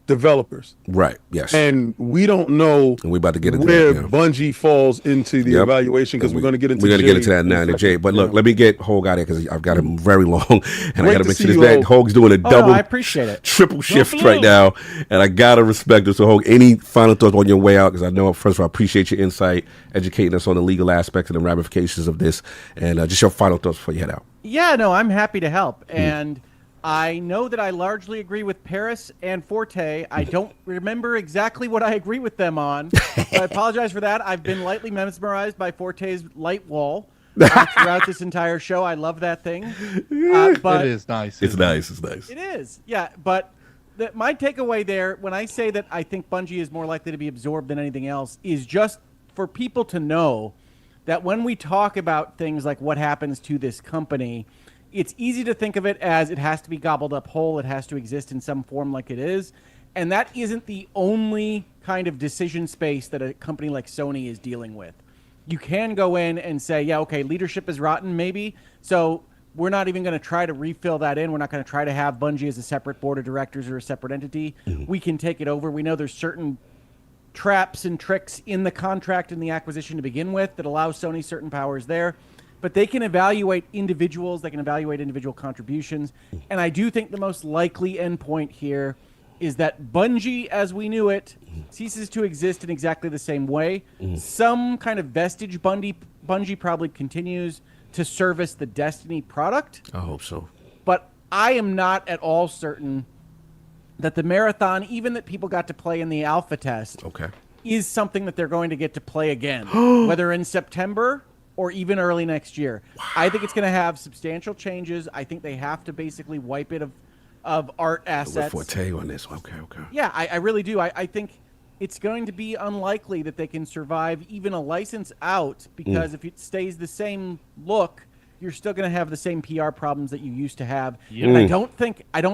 developers. Right. Yes. And we don't know and we about to get into where that, Bungie falls into the evaluation because we're going to get into we're going to get into that now in the Jade. But look, let me get Hoeg out of here because I've got him very long, and I got to make sure this man Hoeg's doing a double, I appreciate it, triple shift right now, and I gotta respect it. So Hoeg, any final thoughts on your way out? Because I know first of all, I appreciate your insight, educating us on the legal aspects and the ramifications of this, and just your final thoughts before you head out. Yeah, no, I'm happy to help, and I know that I largely agree with Parris and Forte. I don't remember exactly what I agree with them on. So I apologize for that. I've been lightly mesmerized by Forte's light wall throughout this entire show. I love that thing. But it is nice. It's nice. It's nice. It is. Yeah, but my takeaway there, when I say that I think Bungie is more likely to be absorbed than anything else, is just for people to know that when we talk about things like what happens to this company, it's easy to think of it as it has to be gobbled up whole. It has to exist in some form like it is. And that isn't the only kind of decision space that a company like Sony is dealing with. You can go in and say, yeah, okay, leadership is rotten maybe. So we're not even going to try to refill that in. We're not going to try to have Bungie as a separate board of directors or a separate entity. We can take it over. We know there's certain traps and tricks in the contract and the acquisition to begin with that allow Sony certain powers there. But they can evaluate individuals. They can evaluate individual contributions. And I do think the most likely endpoint here is that Bungie, as we knew it, ceases to exist in exactly the same way. Some kind of vestige Bungie probably continues to service the Destiny product. I hope so. But I am not at all certain that the Marathon, even that people got to play in the alpha test, is something that they're going to get to play again, whether in September or even early next year. Wow. I think it's going to have substantial changes. I think they have to basically wipe it of art assets. Forte on this. Okay. Yeah, I really do. I think it's going to be unlikely that they can survive even a license out because if it stays the same look, you're still going to have the same PR problems that you used to have. And I don't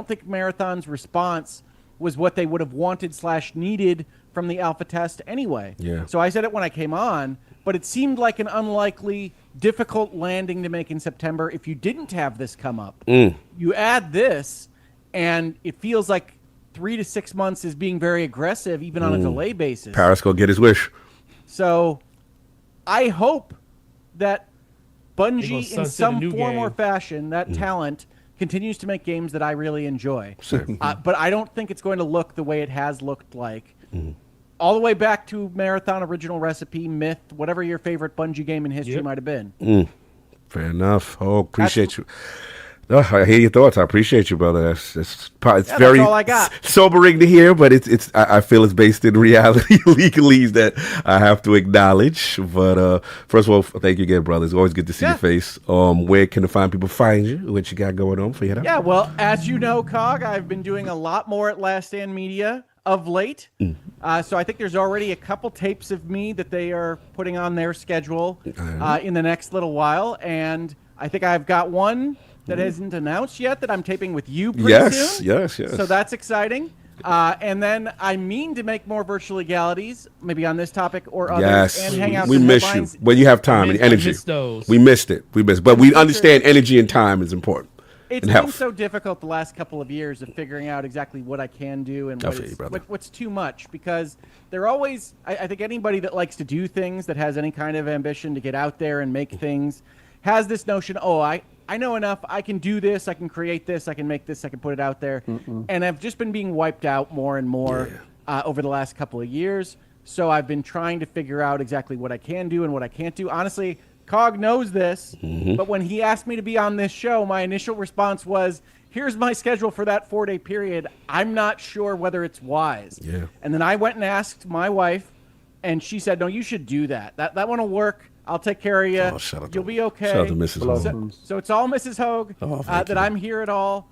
think Marathon's response was what they would have wanted / needed from the alpha test anyway. Yeah. So I said it when I came on, but it seemed like an unlikely, difficult landing to make in September if you didn't have this come up. You add this, and it feels like 3 to 6 months is being very aggressive, even on a delay basis. Parris go get his wish. So I hope that Bungie, in some form or fashion, that talent continues to make games that I really enjoy. But I don't think it's going to look the way it has looked like. All the way back to Marathon, Original Recipe, Myth, whatever your favorite Bungie game in history might have been. Fair enough. Oh, appreciate you. Oh, I hear your thoughts. I appreciate you, brother. It's very all I got. Sobering to hear, but I feel it's based in reality, legalese that I have to acknowledge. But first of all, thank you again, brother. It's always good to see your face. Where can the fine people find you? What you got going on for you? Yeah, well, as you know, Cog, I've been doing a lot more at Last Stand Media of late. So I think there's already a couple tapes of me that they are putting on their schedule in the next little while. And I think I've got one that isn't announced yet that I'm taping with you pretty soon. Yes. So that's exciting. And then I mean to make more virtual legalities, maybe on this topic or others, and hang out. We miss you when you have time and energy. We missed it. But we understand energy and time is important. It's been so difficult the last couple of years of figuring out exactly what I can do and what's too much, because they're always, I think anybody that likes to do things, that has any kind of ambition to get out there and make things, has this notion, I know enough, I can do this, I can create this, I can make this, I can put it out there. And I've just been being wiped out more and more over the last couple of years. So I've been trying to figure out exactly what I can do and what I can't do. Honestly, Cog knows this, but when he asked me to be on this show, my initial response was, here's my schedule for that 4-day period. I'm not sure whether it's wise. And then I went and asked my wife, and she said, no, you should do that. That one will work. I'll take care of you. You'll be okay. Shout out to Mrs. Hoeg. So it's all Mrs. Hoeg that I'm here at all.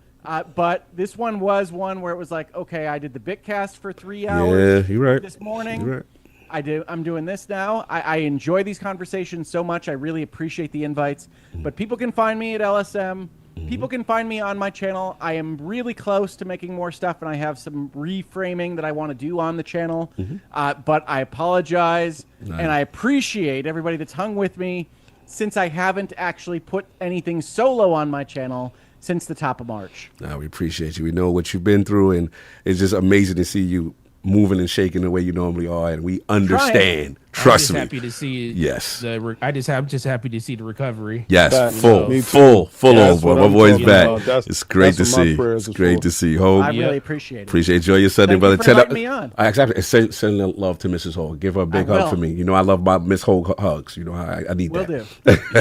But this one was one where it was like, okay, I did the Bitcast for 3 hours you're right. this morning. You're right. I'm doing this now. I enjoy these conversations so much. I really appreciate the invites. But people can find me at LSM. People can find me on my channel. I am really close to making more stuff, and I have some reframing that I want to do on the channel. But I apologize, and I appreciate everybody that's hung with me since I haven't actually put anything solo on my channel since the top of March. No, we appreciate you. We know what you've been through, and it's just amazing to see you moving and shaking the way you normally are, and we understand. Trust me. Happy to see it. Yes. I'm just happy to see the recovery. Yes, full That's on, boy. what My I'm boy's talking back. about. It's great to that's what my see. prayers It's are great for. to see. Hoeg, I really appreciate it. appreciate enjoy your Sunday, Thank brother. you for inviting me on. Exactly. Send love to Mrs. Hoeg. Give her a big I hug will. for me. You know I love my Miss Hoeg hugs. You know I need Will that.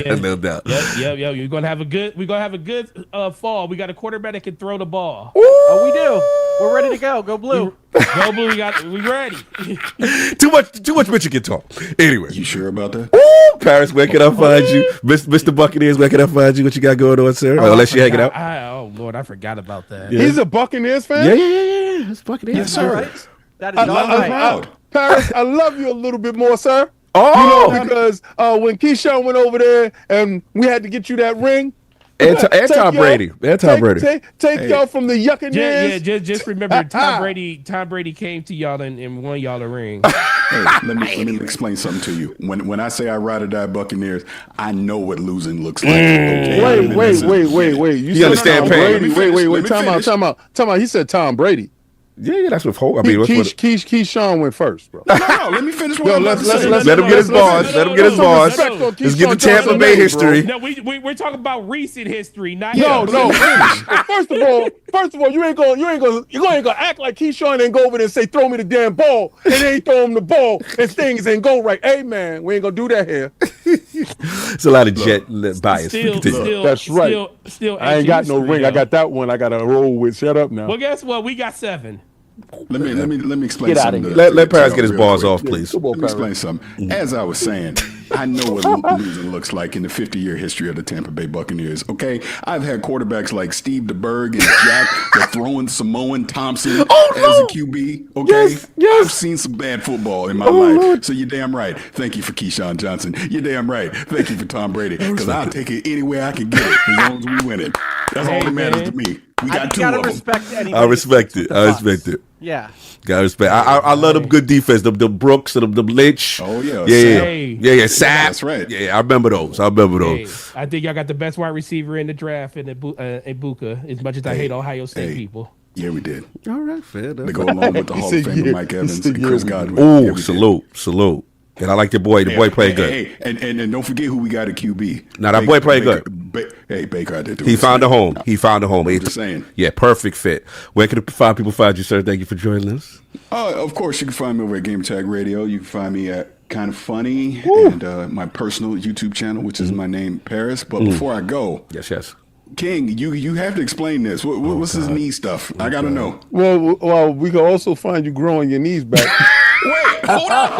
do. No doubt. Yep. We're gonna have a good fall. We got a quarterback that can throw the ball. Oh, we do. We're ready to go. Go blue. Go blue. We ready. Too much Michigan talk. Anyway. You sure about that? Ooh, Parris, where can I find you? Mr. Buccaneers, where can I find you? What you got going on, sir? Unless you're hanging out. Oh Lord, I forgot about that. He's a Buccaneers fan? Yeah. It's Buccaneers. Yes, All sir. right. That is I- all I- right. Proud. Paris, I love you a little bit more, sir. Oh, You know, because when Keyshawn went over there and we had to get you that ring. and Tom Take Brady. y'all- And Tom Brady. Take y'all from the Yuccaneers. Just remember, Tom Brady came to y'all and won y'all a ring. Hey, let me explain something to you. When I say I ride or die Buccaneers, I know what losing looks like. Okay? Wait. You understand Tom pain. Brady. Let me Wait. finish. Time out. He said Tom Brady. Yeah, that's what Hoeg. I mean, Keyshawn went first, bro. No, let me finish what Yo, I'm about to say. let him get his bars. Let him get his bars. Let's get the Tampa Bay history. No, we're talking about recent history, not No. him. First of all, you ain't gonna act like Keyshawn ain't go over there and say throw me the damn ball and they ain't throw him the ball and things ain't go right. Hey man, we ain't gonna do that here. It's a lot of jet bias. Still, That's right. Still, I ain't got no history, ring. I though. got that one. I got to roll with. Shut up now. Well, guess what? We got 7. Let me explain Get outta something. here. Let Parris get his real bars quick. off, please. Come on, Let me Paris. explain something. As I was saying, I know what losing looks like in the 50-year history of the Tampa Bay Buccaneers. Okay, I've had quarterbacks like Steve DeBerg and Jack the throwing Samoan Thompson as a QB. Okay, Yes. I've seen some bad football in my life. So you're damn right. Thank you for Keyshawn Johnson. You're damn right. Thank you for Tom Brady. Because I'll take it any way I can get it as long as we win it. That's all that matters to me. We I got 2 gotta of them. respect anybody. I respect that it. sticks with I the respect Bucs. it. Yeah. Got respect. I love them good defense. The Brooks and the Lynch. Oh, yeah. Yeah. Sapp. That's right. Yeah, I remember those. Hey, I think y'all got the best wide receiver in the draft in Ibuka, as much as I hate Ohio State people. Yeah, we did. All right, fair enough. They go along with the Hall of said, Famer yeah. Mike He Evans said, and Chris yeah, Godwin. Yeah, Oh, we did. salute. And I like the boy. The boy played good. Hey, and don't forget who we got at QB. Now, that boy played good. Baker out there too. He found a home. Just saying. Yeah, perfect fit. Where can the people find you, sir? Thank you for joining us. Of course, you can find me over at Game Tag Radio. You can find me at Kind of Funny and my personal YouTube channel, which is my name, Parris. But before I go, Yes. King, you have to explain this. What's this knee stuff? I gotta know. Well, we can also find you growing your knees back. Wait, hold on.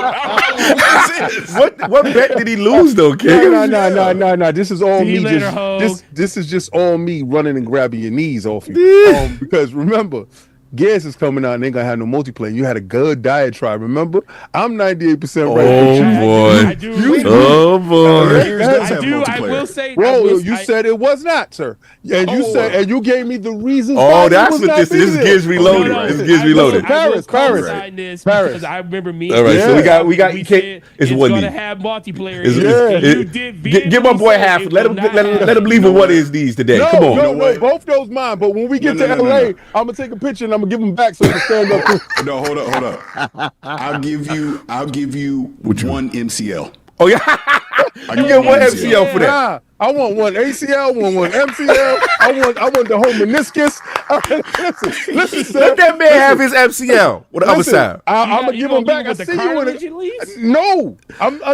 What is this? What bet did he lose though, King? No. This is all See you me. later, Hoeg. This is just all me running and grabbing your knees off you. Because remember, Gears is coming out and ain't gonna have no multiplayer. You had a good diatribe. Remember, I'm 98% right. I do. Oh boy. I will say. Bro, you said it was not, sir. And you said, and you gave me the reasons. why Oh, it that's was what not this is. This being is there. Reloaded. No, This is Reloaded. Parris. Because I remember me. All right, so we got. We Said, said it's it's one gonna knee. have multiplayer. You give my boy half. Let him leave with one of his knees today. Come on. No, both those mine. But when we get to LA, I'm gonna take a picture and I'm gonna give them back so they can stand up. No, hold up. I'll give you one MCL. Oh yeah. You get one MCL for that. Nah, I want one ACL, one MCL. I want the whole meniscus. Listen, sir. Let that man have his MCL. What the other side? I'm gonna give him back. I see you in it. No,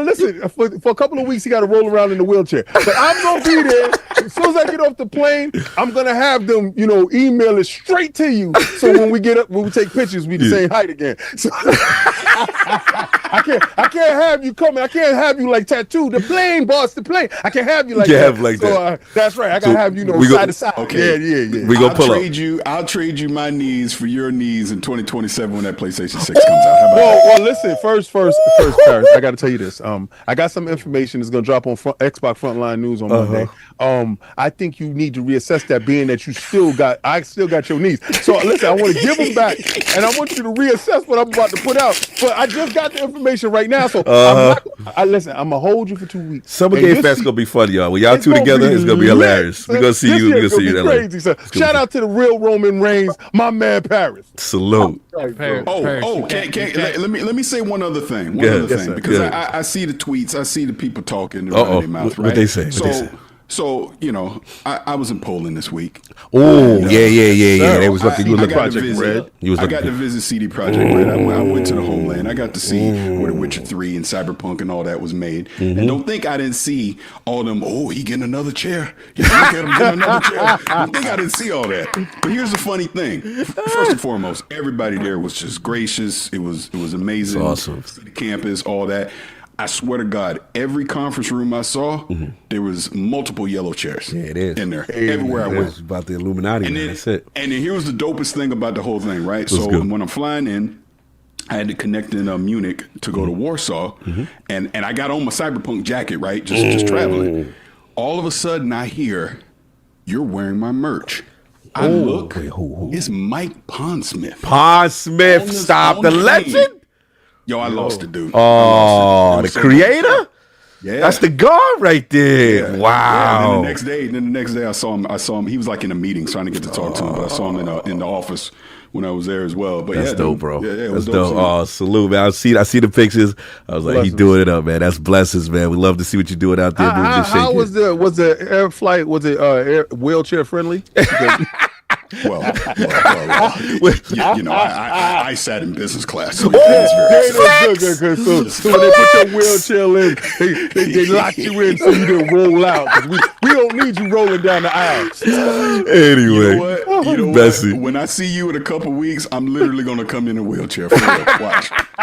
listen. For a couple of weeks, he got to roll around in the wheelchair. But I'm gonna be there as soon as I get off the plane. I'm gonna have them, email it straight to you. So when we take pictures, we the same height again. So I can't have you coming. I can't have you like tattooed. The plane, boss, the plane. I can't have you like that. Have like that. That's right. I gotta have you side to side. Okay. Yeah. We gonna pull up. I'll trade you my knees for your knees in 2027 when that PlayStation 6 comes out. How about that? Well, listen. First, Parris, I got to tell you this. I got some information that's gonna drop on Xbox Frontline News on Monday. I think you need to reassess that, being that I still got your knees. So listen, I want to give them back, and I want you to reassess what I'm about to put out. But I just got the information right now, so listen. I'm gonna hold you for 2 weeks. Summer Game Fest gonna be fun, y'all. When y'all two together, it's gonna be hilarious. We're gonna see you. We're gonna see you in LA. Crazy, sir. Shout out to the real Roman Reigns, my man Parris. Salute. Let me say one other thing. Because I see the tweets, I see the people talking around their mouth, right? What they say? So I was in Poland this week. Oh, yeah. They was looking. I got to visit CD Projekt Red. I went to the homeland. I got to see where The Witcher 3 and Cyberpunk and all that was made. And don't think I didn't see all them. Oh, he getting another chair. Yeah, look at him getting another chair. Don't think I didn't see all that. But here's the funny thing. First and foremost, everybody there was just gracious. It was amazing. It's awesome. The campus, all that. I swear to God, every conference room I saw, there was multiple yellow chairs. Yeah, it is. In there. Everywhere I went. It's about the Illuminati, man. That's it. And then here was the dopest thing about the whole thing, right? So when I'm flying in, I had to connect in Munich to go to Warsaw, and I got on my Cyberpunk jacket, right? Just traveling. All of a sudden, I hear, "You're wearing my merch." I look, it's Mike Pondsmith. Pondsmith, stop the legend. Yo, I lost it, dude. Oh, the creator? Yeah. That's the guard right there. Yeah. Wow. Yeah. And then the next day I saw him. He was like in a meeting trying to get to talk to him, but I saw him in the office when I was there as well. But that's dope, dude, bro. Yeah, that's dope. Oh, salute, man. I see the pictures. I was like, he's doing it up, man. That's blessings, man. We love to see what you're doing out there. How was the air flight? Was it wheelchair friendly? Well, I sat in business class. So So when they put your wheelchair in, they locked you in so you didn't roll out. Because we don't need you rolling down the aisles. Anyway, you know what? When I see you in a couple weeks, I'm literally going to come in a wheelchair. For real.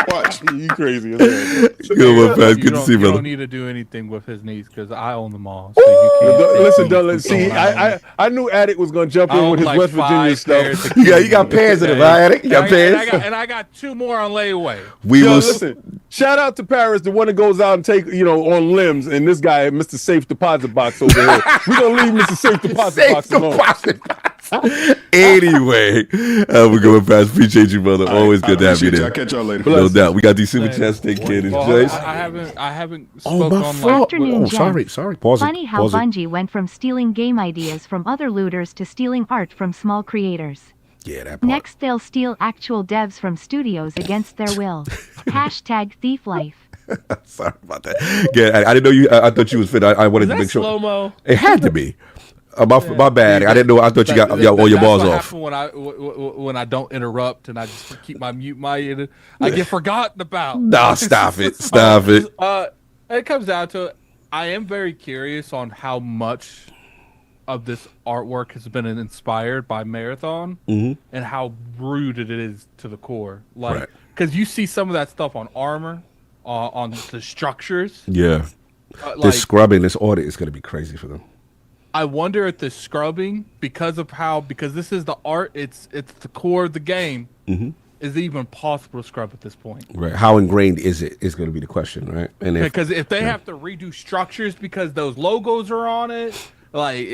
Watch. You crazy. Good to see, brother. You don't need to do anything with his knees because I own them all. So you can't see, I knew Attic was going to jump in with his West Virginia stuff. You got pairs in it, right, Attic? You got pairs? And I got 2 more on layaway. Listen, shout out to Parris, the one that goes out and take, on limbs, and this guy, Mr. Safe Deposit Box over here. We're going to leave Mr. Safe Deposit Box alone. Anyway, we're going past. Appreciate you, brother. Always good to have you there. I'll catch y'all later. No doubt. We got these super chats to take care of. I haven't spoken on my Afternoon, sorry. Pause it. Funny how Bungie went from stealing game ideas from other looters to stealing art from small creators. Yeah, that part. Next, they'll steal actual devs from studios against their will. #ThiefLife. Sorry about that. Yeah, I didn't know you. I thought you was fit. I wanted to make sure. Slow-mo? It had to be. My bad. I didn't know. I thought you got all your balls off. When I don't interrupt and I just keep my mute, I get forgotten about. Nah, stop it. Stop it. It comes down to I am very curious on how much of this artwork has been inspired by Marathon and how rooted it is to the core. Like, because you see some of that stuff on armor, on the structures. Yeah. This scrubbing, this audit is going to be crazy for them. I wonder if the scrubbing, because this is the art, it's the core of the game, is it even possible to scrub at this point? Right. How ingrained is it is going to be the question, right? And because if they have to redo structures because those logos are on it, like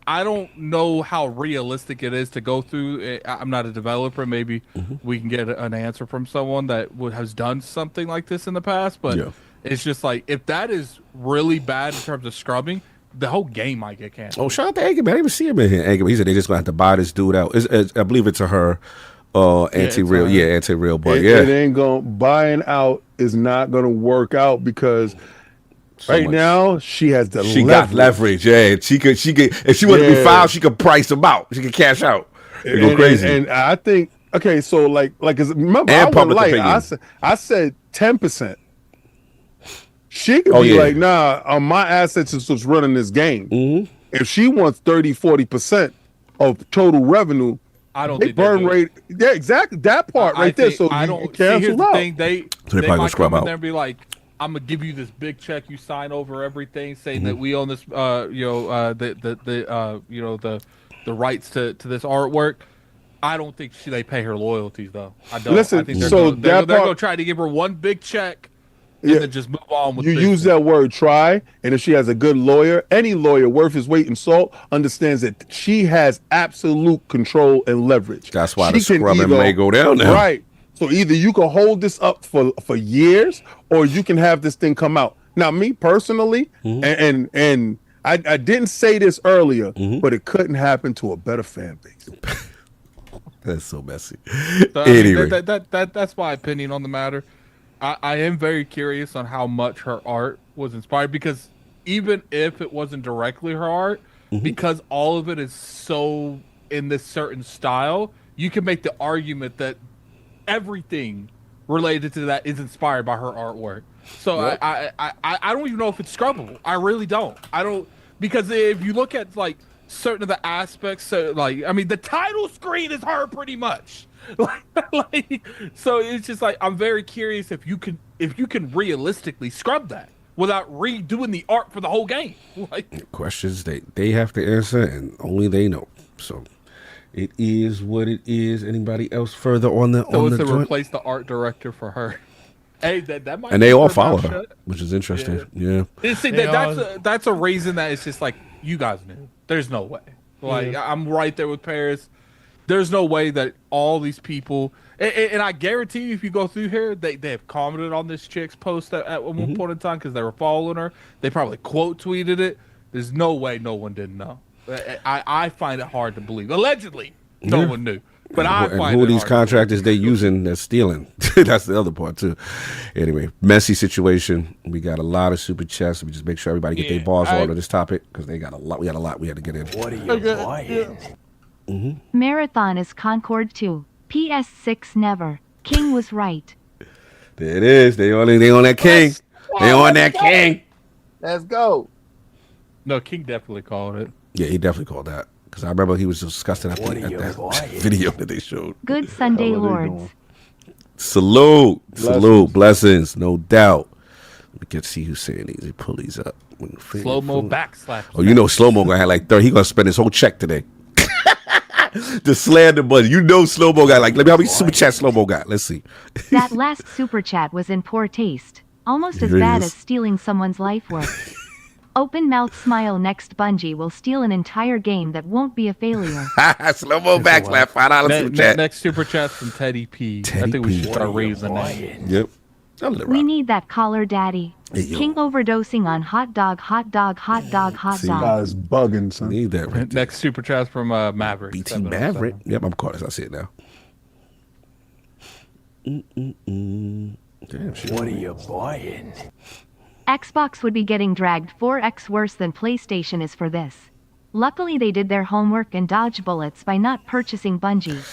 I don't know how realistic it is to go through. I'm not a developer. Maybe we can get an answer from someone that has done something like this in the past. But it's just like, if that is really bad in terms of scrubbing, the whole game might get canceled. Oh, shout out to Eggman. I didn't even see him in here. Eggman. He said they're just going to have to buy this dude out. I believe it's her. ANTIREAL. Yeah, ANTIREAL. But it ain't buying out is not going to work out because now she has the she got leverage. Yeah, she could if she wanted to be filed, she could price them out. She could cash out. They go crazy. And I think so like remember I went light. I said 10%. She could be like, nah, my assets is what's running this game. If she wants 30-40% of total revenue, I don't They think burn do it. rate. Yeah, exactly. That part I right there. think- So I you don't see. cancel Here's the out. thing. They probably gonna might scrub come in out. there and be like, "I'm gonna give you this big check. You sign over everything, saying Mm-hmm. that we own this. The rights to this artwork." I don't think they pay her loyalties though. I don't. Listen, I think they're so gonna, they're, that they're part- gonna try to give her one big check and Yeah. then just move on with You business. use that word try, and if she has a good lawyer, any lawyer worth his weight in salt understands that she has absolute control and leverage. That's why the She can scrubbing either- may go down now. Right. So either you can hold this up for years, or you can have this thing come out. Now, me personally, Mm-hmm. and I didn't say this earlier, Mm-hmm. but it couldn't happen to a better fan base. That's so messy. So, I mean, Anyway, that's my opinion on the matter. I am very curious on how much her art was inspired, because even if it wasn't directly her art, because all of it is so in this certain style, you can make the argument that everything related to that is inspired by her artwork. So I don't even know if it's scrubbable. I really don't. I don't, because if you look at like certain of the aspects, so like I mean the title screen is her pretty much. So it's just like I'm very curious if you can realistically scrub that without redoing the art for the whole game. Like, questions they have to answer, and only they know. So it is what it is. Anybody else further on the so on it's the to joint? replace the art director for her. Hey, that might And be they all her follow mouth her, shut. which is interesting. Yeah. See, that's a reason that it's just like you guys knew. There's no way. Like I'm right there with Parris. There's no way that all these people, and I guarantee you, if you go through here, they have commented on this chick's post at one point in time because they were following her. They probably quote tweeted it. There's no way no one didn't know. I find it hard to believe. Allegedly, no one knew. But I find who are it these hard to contractors they using that's stealing? That's the other part too. Anyway, messy situation. We got a lot of super chats. We just make sure everybody get their balls on this topic because they got a lot. We got a lot we had to get in. What are you buying? Marathon is Concord 2. PS6 never. King was right. There it is. They on that king. They on that king. Let's go. No, King definitely called it. Yeah, he definitely called that because I remember he was disgusting at, What are at you that buying? video that they showed. Good Sunday, How are they lords. doing? Salute, blessings, no doubt. We can see who's saying these. They pull these up. Slow mo backslap. Oh, you know, Slow Mo gonna have like 30. He gonna spend his whole check today. The slander money. You know, Slow Mo got like. Let me how many super chat Slow Mo got. Let's see. That last super chat was in poor taste. Almost as Here it bad is. as stealing someone's life work. Open mouth smile. Next Bungie will steal an entire game that won't be a failure. Slow Mo backslap. $5 super chat. Next super chat from Teddy P. I Teddy think we P. should start raising that. Yep. I'll let it We rock. need that collar, daddy. Hey, yo. King overdosing on hot dog, hot dog, hot dog, hot See, dog. Guys bugging, son. Need that right there. Next super chat from Maverick. BT 707. Maverick. Yep, I'm caught as I see it now. Damn, shit. What are you buying? Xbox would be getting dragged 4x worse than PlayStation is for this. Luckily, they did their homework and dodged bullets by not purchasing Bungie.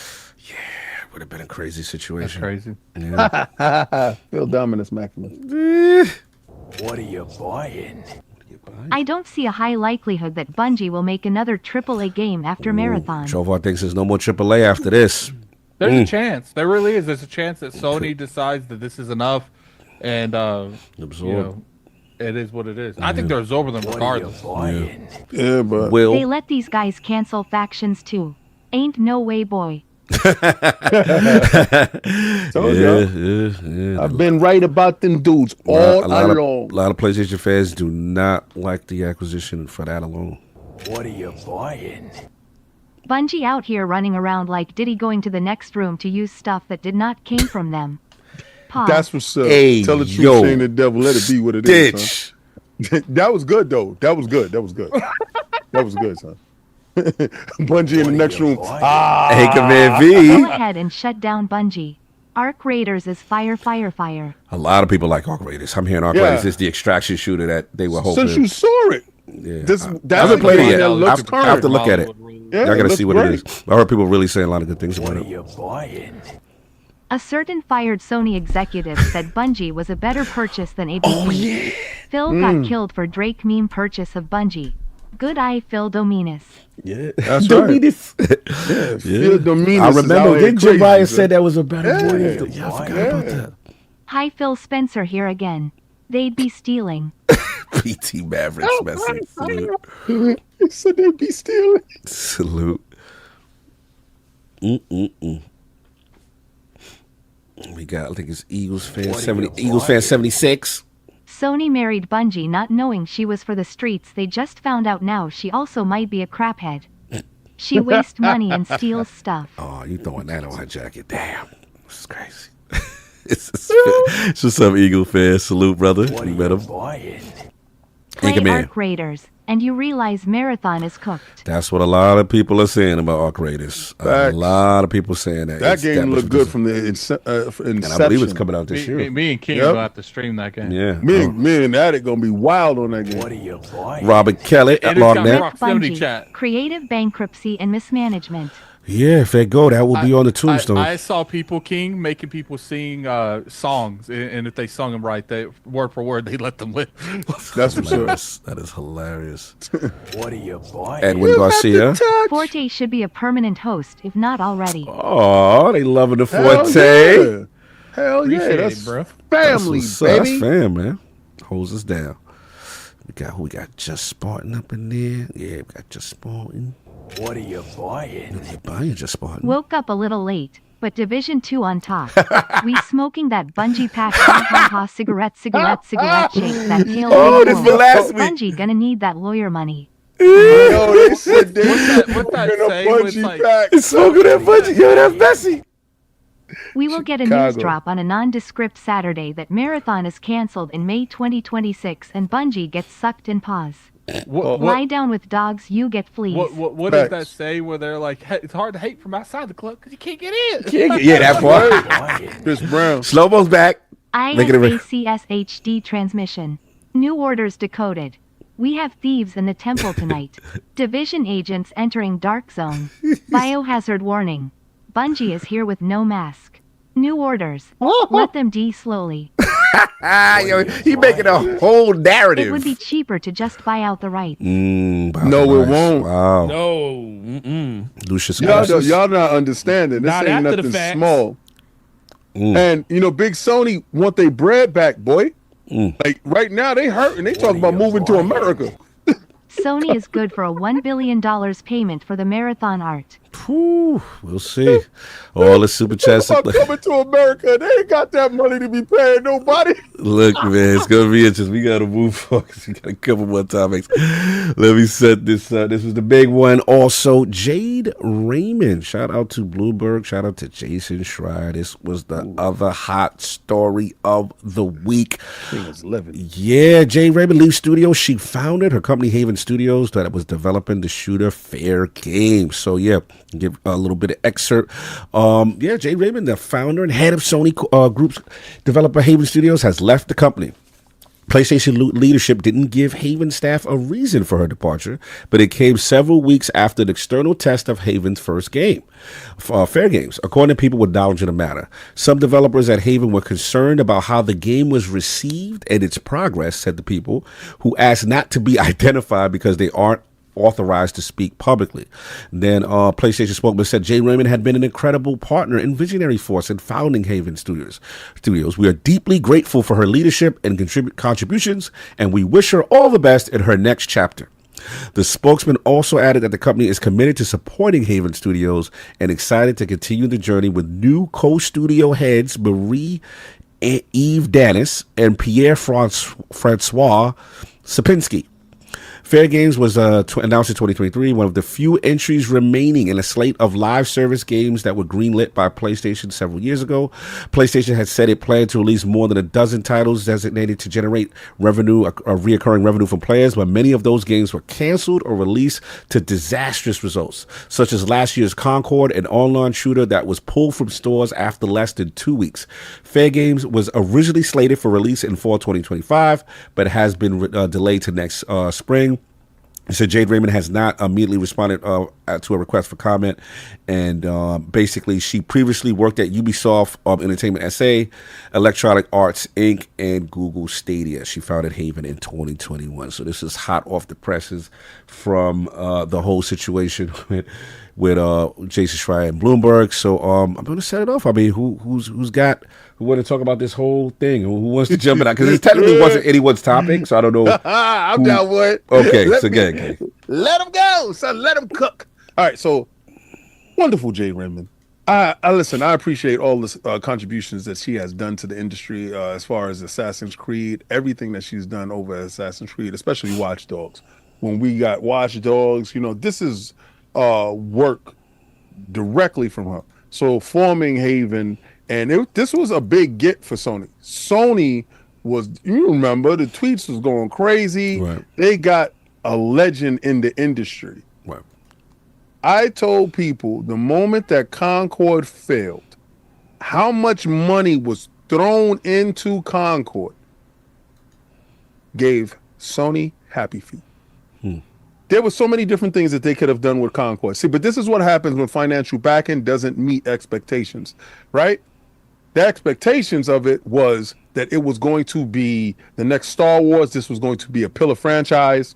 Would have been a crazy That's situation. crazy. Yeah. Phil Dominus Maximus. What are you buying? I don't see a high likelihood that Bungie will make another AAA game after Marathon. Chovar thinks there's no more AAA after this. There's a chance. There really is. There's a chance that Sony decides that this is enough, and Absorb. you know, it is what it is. I think they're absorbing them What are you regardless. buying? Yeah, but Will. They let these guys cancel factions too. Ain't no way, boy. told you. I've been right about them dudes all a lot along. of PlayStation fans do not like the acquisition for that alone. What are you buying? Bungie out here running around like Diddy going to the next room to use stuff that did not came from them. Pause. That's what's up. Hey, Tell the truth, yo. shame the devil. Let it be what it is, Ditch. son. That was good, though. That was good. That was good. That was good, son. Bungie in the next room. Hey, Command Go V. ahead and shut down Bungie. Arc Raiders is fire, fire, fire. A lot of people like Arc Raiders. I'm hearing Arc Yeah. Raiders is the extraction shooter that they were hoping. Since you saw it, Yeah. this I that's haven't played it the yet. that looks I have to current. look at it. Yeah, I gotta looks see what great. it is. I heard people really saying a lot of good things What about are it. you buying? A certain fired Sony executive said Bungie was a better purchase than ABC. Oh yeah. Phil got killed for Drake meme purchase of Bungie. Good eye, Phil Dominus. Yeah, That's Dominus. Yeah, Phil Dominus I is remember. out here Didn't crazy, Jariah bro. said that was a better Yeah. boy? Yeah, I forgot about that. Hi, Phil Spencer here again. They'd be stealing. PT Mavericks message. Salute. He said they'd be stealing. Salute. We got, I think it's Eagles fan 70. Eagles fan 76. Sony married Bungie not knowing she was for the streets. They just found out now she also might be a craphead. She wastes money and steals stuff. Oh, you throwing that on her jacket? Damn, this is crazy. It's just some Eagle fan. Salute, brother. What are You met you him. buying? Play Anchor Man. Arc Raiders, and you realize Marathon is cooked. That's what a lot of people are saying about Arc Raiders. A Facts. lot of people saying that. That It's game much looked good different. from the inception. And I believe it's coming out this year. Me and King Yep. will have to stream that game. Yeah. Me and Attic gonna be wild on that game. What are you buying? Robert Kelly And at it's got Lognet. proximity Bungie, chat. creative bankruptcy and mismanagement. Yeah, if they go, that will be on the tombstone. I saw people, King, making people sing songs, and if they sung them right, they word for word, they let them live. That's what's up. hilarious. That is hilarious. What are you buying? Edwin Garcia. Forte should be a permanent host, if not already. Oh, they loving the Hell Forte. yeah. Hell yeah, Appreciate that's it, bro. family, That's what's up. baby. That's fam, man. Holds us down. We got Just Spartan up in there. Yeah, we got Just Spartan. What are you buying? They're buying Just Spartan. Woke up a little late, but Division 2 on top. We smoking that Bungie pack ha ha ha cigarette shake that tail. Oh, this for last week. Bungie gonna need that lawyer money. Yo, they said they What's that in a say when it's Bungie like- pack. It's so good at Bungie. Yo, that's messy. We will get a Chicago. news drop on a nondescript Saturday that Marathon is cancelled in May 2026 and Bungie gets sucked in pause. Lie down with dogs, you get fleas. What does that Facts. say where they're like, hey, it's hard to hate from outside the club because you can't get in? Yeah, that part. Buying. Chris Brown. Slow-mo's back. Make it a- ISACS HD transmission. New orders decoded. We have thieves in the temple tonight. Division agents entering dark zone. Biohazard warning. Bungie is here with no mask. New orders. Let them D slowly. Yo, he making a whole narrative. It would be cheaper to just buy out the rights. No, it won't. Wow. No. Lucius Y'all, Glasses. y'all not understanding. This Not ain't after the nothing facts. small. And you know, Big Sony want their bread back, boy. Like right now, they hurting. They talking about moving to America. Sony is good for a $1 billion payment for the marathon art. Whew, we'll see. All the super chats. About coming to America, they ain't got that money to be paying nobody. Look, man, it's gonna be interesting. We gotta move forward. We got a couple more topics. Let me set this up. This was the big one. Also, Jade Raymond. Shout out to Bloomberg. Shout out to Jason Schreier. This was the other hot story of the week. Thing is living. Yeah, Jade Raymond leaves studio. She founded her company Haven Studios that was developing the shooter Fairgames. So yeah, give a little bit of excerpt. Yeah, Jade Raymond, the founder and head of Sony Group's developer Haven Studios, has left the company. PlayStation leadership didn't give Haven staff a reason for her departure, but it came several weeks after the external test of Haven's first game, Fairgames, according to people with knowledge of the matter. Some developers at Haven were concerned about how the game was received and its progress, said the people, who asked not to be identified because they aren't authorized to speak publicly. Then PlayStation spokesman said Jade Raymond had been an incredible partner and visionary force in founding Haven Studios. We are deeply grateful for her leadership and contributions, and we wish her all the best in her next chapter. The spokesman also added that the company is committed to supporting Haven Studios and excited to continue the journey with new co-studio heads Marie Eve Danis and Pierre Francois Sapinski. Fairgames was announced in 2023, one of the few entries remaining in a slate of live service games that were greenlit by PlayStation several years ago. PlayStation had said it planned to release more than a dozen titles designated to generate revenue, reoccurring revenue from players, but many of those games were canceled or released to disastrous results, such as last year's Concord, an online shooter that was pulled from stores after less than 2 weeks. Fairgames was originally slated for release in fall 2025, but has been delayed to next spring. He said Jade Raymond has not immediately responded to a request for comment, and basically she previously worked at Ubisoft Entertainment SA, Electronic Arts Inc., and Google Stadia. She founded Haven in 2021. So this is hot off the presses from the whole situation with Jason Schreier and Bloomberg. So I'm going to set it off. I mean, who want to talk about this whole thing? Who wants to jump in? Because it technically wasn't anyone's topic, so I don't know. I'm down with it. Okay, so good. Okay. Let them go, son. Let them cook. All right, so wonderful, Jade Raymond. I listen. I appreciate all the contributions that she has done to the industry as far as Assassin's Creed, everything that she's done over Assassin's Creed, especially Watch Dogs. When we got Watch Dogs, this is work directly from her. So forming Haven, and this was a big get for Sony. Sony was, you remember, the tweets was going crazy. Right. They got a legend in the industry. Right. I told people the moment that Concord failed, how much money was thrown into Concord gave Sony happy feet. There were so many different things that they could have done with Concord. See, but this is what happens when financial backing doesn't meet expectations, right? The expectations of it was that it was going to be the next Star Wars. This was going to be a pillar franchise.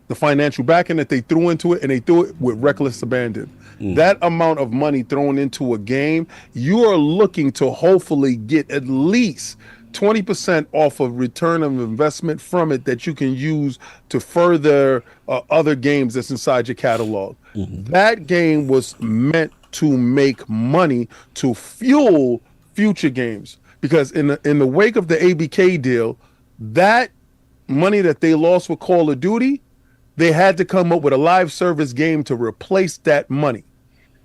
The financial backing that they threw into it, and they threw it with reckless abandon. That amount of money thrown into a game, you are looking to hopefully get at least 20% off of return of investment from it that you can use to further other games that's inside your catalog. That game was meant to make money to fuel future games, because in the wake of the ABK deal, that money that they lost with Call of Duty, they had to come up with a live service game to replace that money.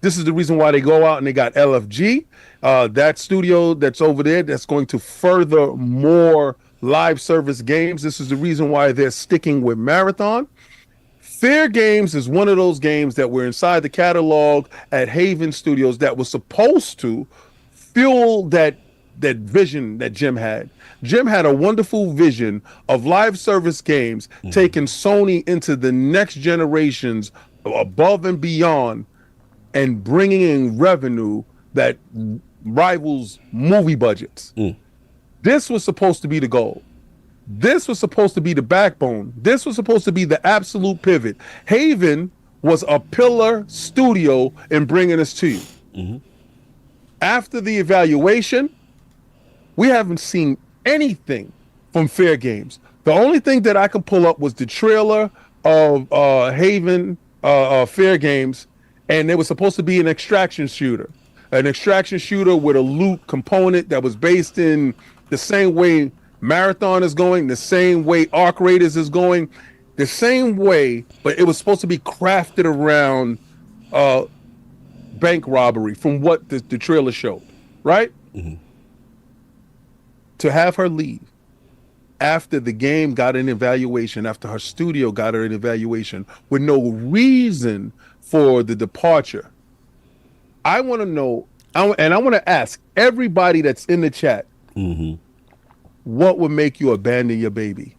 This is the reason why they go out and they got LFG, that studio that's over there that's going to further more live service games. This is the reason why they're sticking with Marathon. Fairgames is one of those games that were inside the catalog at Haven Studios that was supposed to fuel that vision that Jim had. Jim had a wonderful vision of live service games, taking Sony into the next generations above and beyond, and bringing in revenue that rivals movie budgets. This was supposed to be the goal. This was supposed to be the backbone. This was supposed to be the absolute pivot. Haven was a pillar studio in bringing us to you. After the evaluation, we haven't seen anything from Fairgames. The only thing that I can pull up was the trailer of Haven Fairgames, and it was supposed to be an extraction shooter with a loot component that was based in the same way Marathon is going, the same way Arc Raiders is going, the same way, but it was supposed to be crafted around bank robbery from what the trailer showed, right? To have her leave after the game got an evaluation, after her studio got her an evaluation with no reason for the departure. I want to know, and I want to ask everybody that's in the chat, what would make you abandon your baby?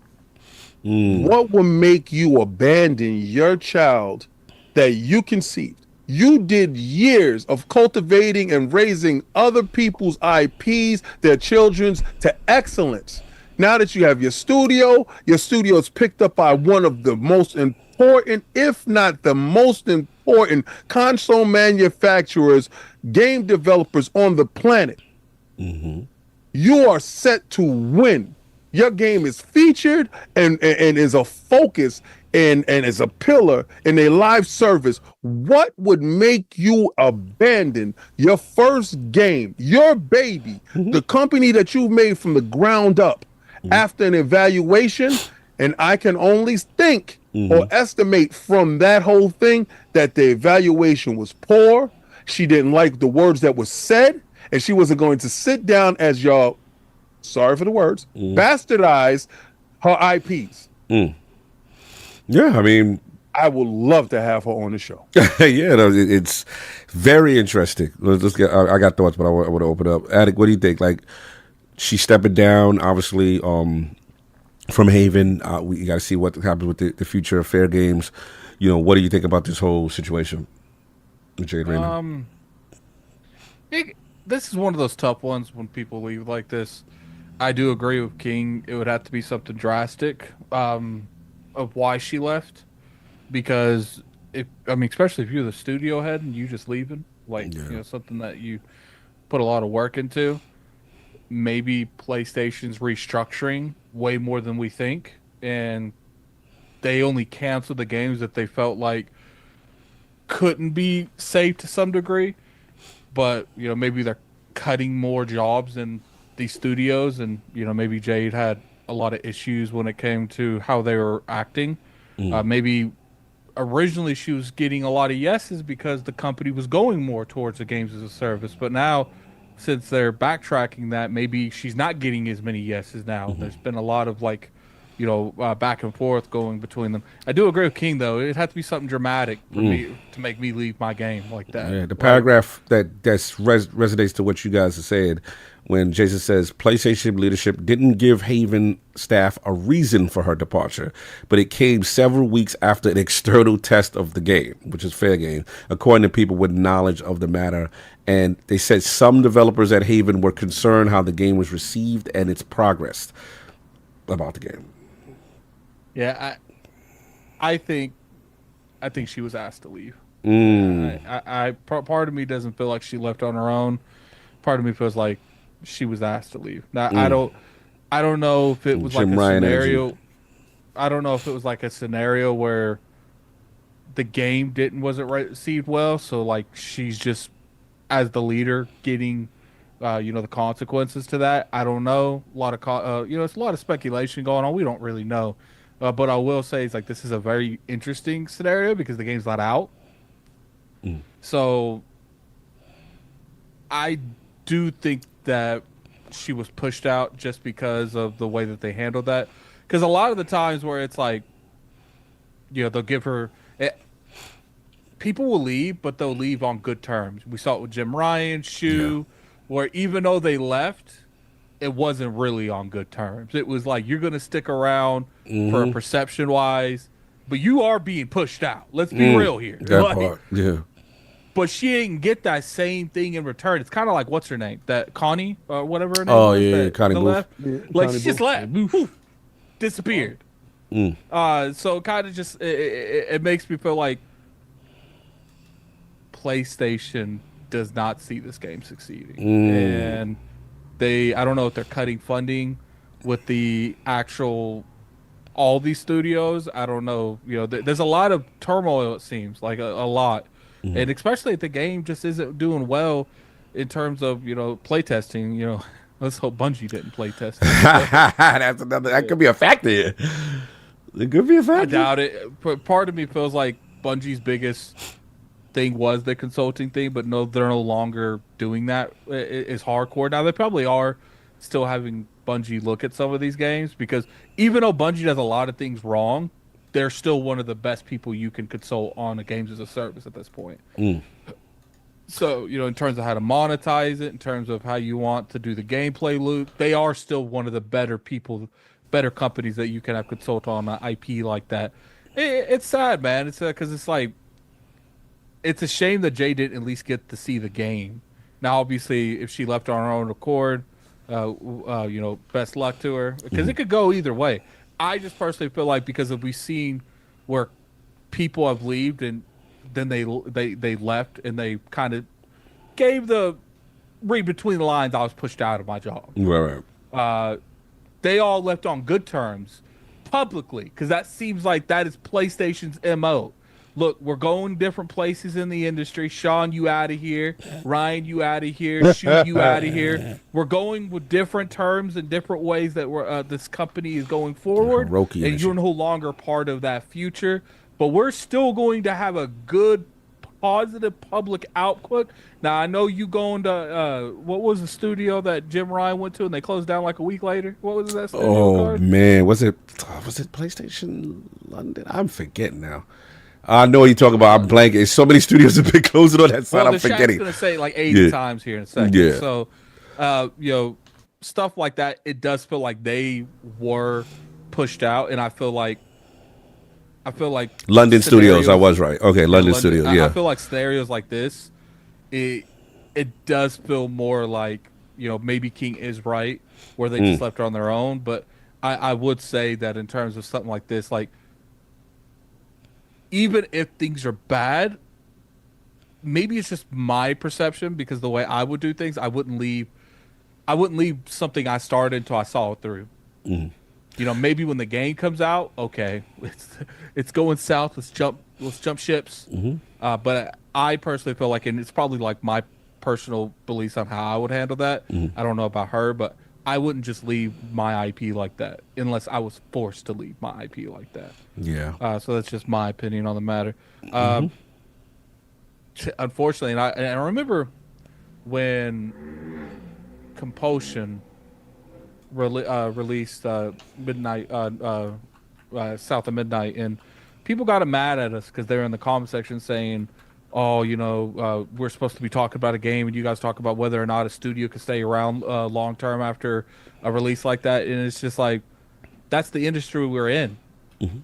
What would make you abandon your child that you conceived? You did years of cultivating and raising other people's IPs, their children's, to excellence. Now that you have your studio is picked up by one of the most important, if not the most important, console manufacturers, game developers on the planet. You are set to win. Your game is featured and is a focus and is a pillar in a live service. What would make you abandon your first game, your baby, the company that you made from the ground up after an evaluation? And I can only think or estimate from that whole thing that the evaluation was poor. She didn't like the words that were said, and she wasn't going to sit down as y'all, sorry for the words, bastardize her IPs. Yeah, I mean, I would love to have her on the show. Yeah, no, it's very interesting. Let's get. I got thoughts, but I want to open up. Attic, what do you think? Like, she's stepping down. Obviously, from Haven. We got to see what happens with the future of Fairgames. What do you think about this whole situation with Jade Raymond? This is one of those tough ones when people leave like this. I do agree with King. It would have to be something drastic of why she left, because especially if you're the studio head and you just leaving, something that you put a lot of work into. Maybe PlayStation's restructuring way more than we think, and they only canceled the games that they felt like couldn't be saved to some degree. But maybe they're cutting more jobs in these studios, and maybe Jade had a lot of issues when it came to how they were acting. Maybe originally she was getting a lot of yeses because the company was going more towards the games as a service, but now since they're backtracking that, maybe she's not getting as many yeses now. There's been a lot of back and forth going between them. I do agree with King, though. It had to be something dramatic for me to make me leave my game like that. Yeah, the paragraph that resonates to what you guys are saying when Jason says PlayStation leadership didn't give Haven staff a reason for her departure, but it came several weeks after an external test of the game, which is Fairgames, according to people with knowledge of the matter. And they said some developers at Haven were concerned how the game was received and its progress about the game. Yeah, I think she was asked to leave. Part of me doesn't feel like she left on her own. Part of me feels like she was asked to leave. Now I don't know if it was like a scenario. I don't know if it was like a scenario where the game wasn't received well, so she's just as the leader getting the consequences to that. I don't know. A lot of it's a lot of speculation going on. We don't really know. But I will say it's this is a very interesting scenario because the game's not out. So I do think that she was pushed out just because of the way that they handled that. Because a lot of the times where it's they'll give her... people will leave, but they'll leave on good terms. We saw it with Jim Ryan, Shu, where even though they left, it wasn't really on good terms. It was you're going to stick around for perception-wise, but you are being pushed out. Let's be real here. That part, yeah. But she didn't get that same thing in return. It's kind of what's her name? That Connie or whatever her name was. Oh, yeah, Connie Booth. Left. Yeah, She Connie just Booth. left. Poof, disappeared. So kind of just, it makes me feel like PlayStation does not see this game succeeding. And I don't know if they're cutting funding with the actual all these studios. I don't know. There's a lot of turmoil, it seems a lot. And especially if the game just isn't doing well in terms of, playtesting, let's hope Bungie didn't play test. That's another, that could be a factor here. It could be a factor. I doubt it. Part of me feels like Bungie's biggest thing was the consulting thing, but no, they're no longer doing that. It's hardcore. Now they probably are still having Bungie look at some of these games, because even though Bungie does a lot of things wrong, they're still one of the best people you can consult on a games as a service at this point. So, in terms of how to monetize it, in terms of how you want to do the gameplay loop, they are still one of the better companies that you can have consult on an IP like that. It's sad, man. It's because it's a shame that Jay didn't at least get to see the game. Now, obviously, if she left on her own accord, best luck to her, because it could go either way. I just personally feel like because we've seen where people have left and then they left and they kind of gave the read between the lines. I was pushed out of my job. Right. They all left on good terms publicly, because that seems like that is PlayStation's MO. Look, we're going different places in the industry. Sean, you out of here. Ryan, you out of here. Shu, you out of here. We're going with different terms and different ways that this company is going forward. And you're no longer part of that future. But we're still going to have a good, positive public output. Now, I know you going to, what was the studio that Jim Ryan went to and they closed down a week later? What was that studio called? Man. Was it PlayStation London? I'm forgetting now. I know what you're talking about. I'm blanking. So many studios have been closing on that side. I'm forgetting. I'm going to say 80 times here in a second. Yeah. So, stuff like that, it does feel like they were pushed out, and I feel like London Studios. I scenarios- was right. Okay, London Studios. I Yeah. feel like scenarios like this, it does feel more like, you know, maybe King is right, where they just left her on their own. But I would say that in terms of something like this, like, even if things are bad, maybe it's just my perception, because the way I would do things, I wouldn't leave something I started until I saw it through. You know, maybe when the game comes out, okay, it's going south. Let's jump ships. But I personally feel like, and it's probably like my personal beliefs on how I would handle that. I don't know about her, but I wouldn't just leave my IP like that unless I was forced to leave my IP like that. Yeah. So that's just my opinion on the matter. Unfortunately, and I remember when Compulsion released Midnight, South of Midnight, and people got mad at us because they were in the comment section saying, "Oh, you know, we're supposed to be talking about a game, and you guys talk about whether or not a studio could stay around long term after a release like that." And it's just like, that's the industry we're in.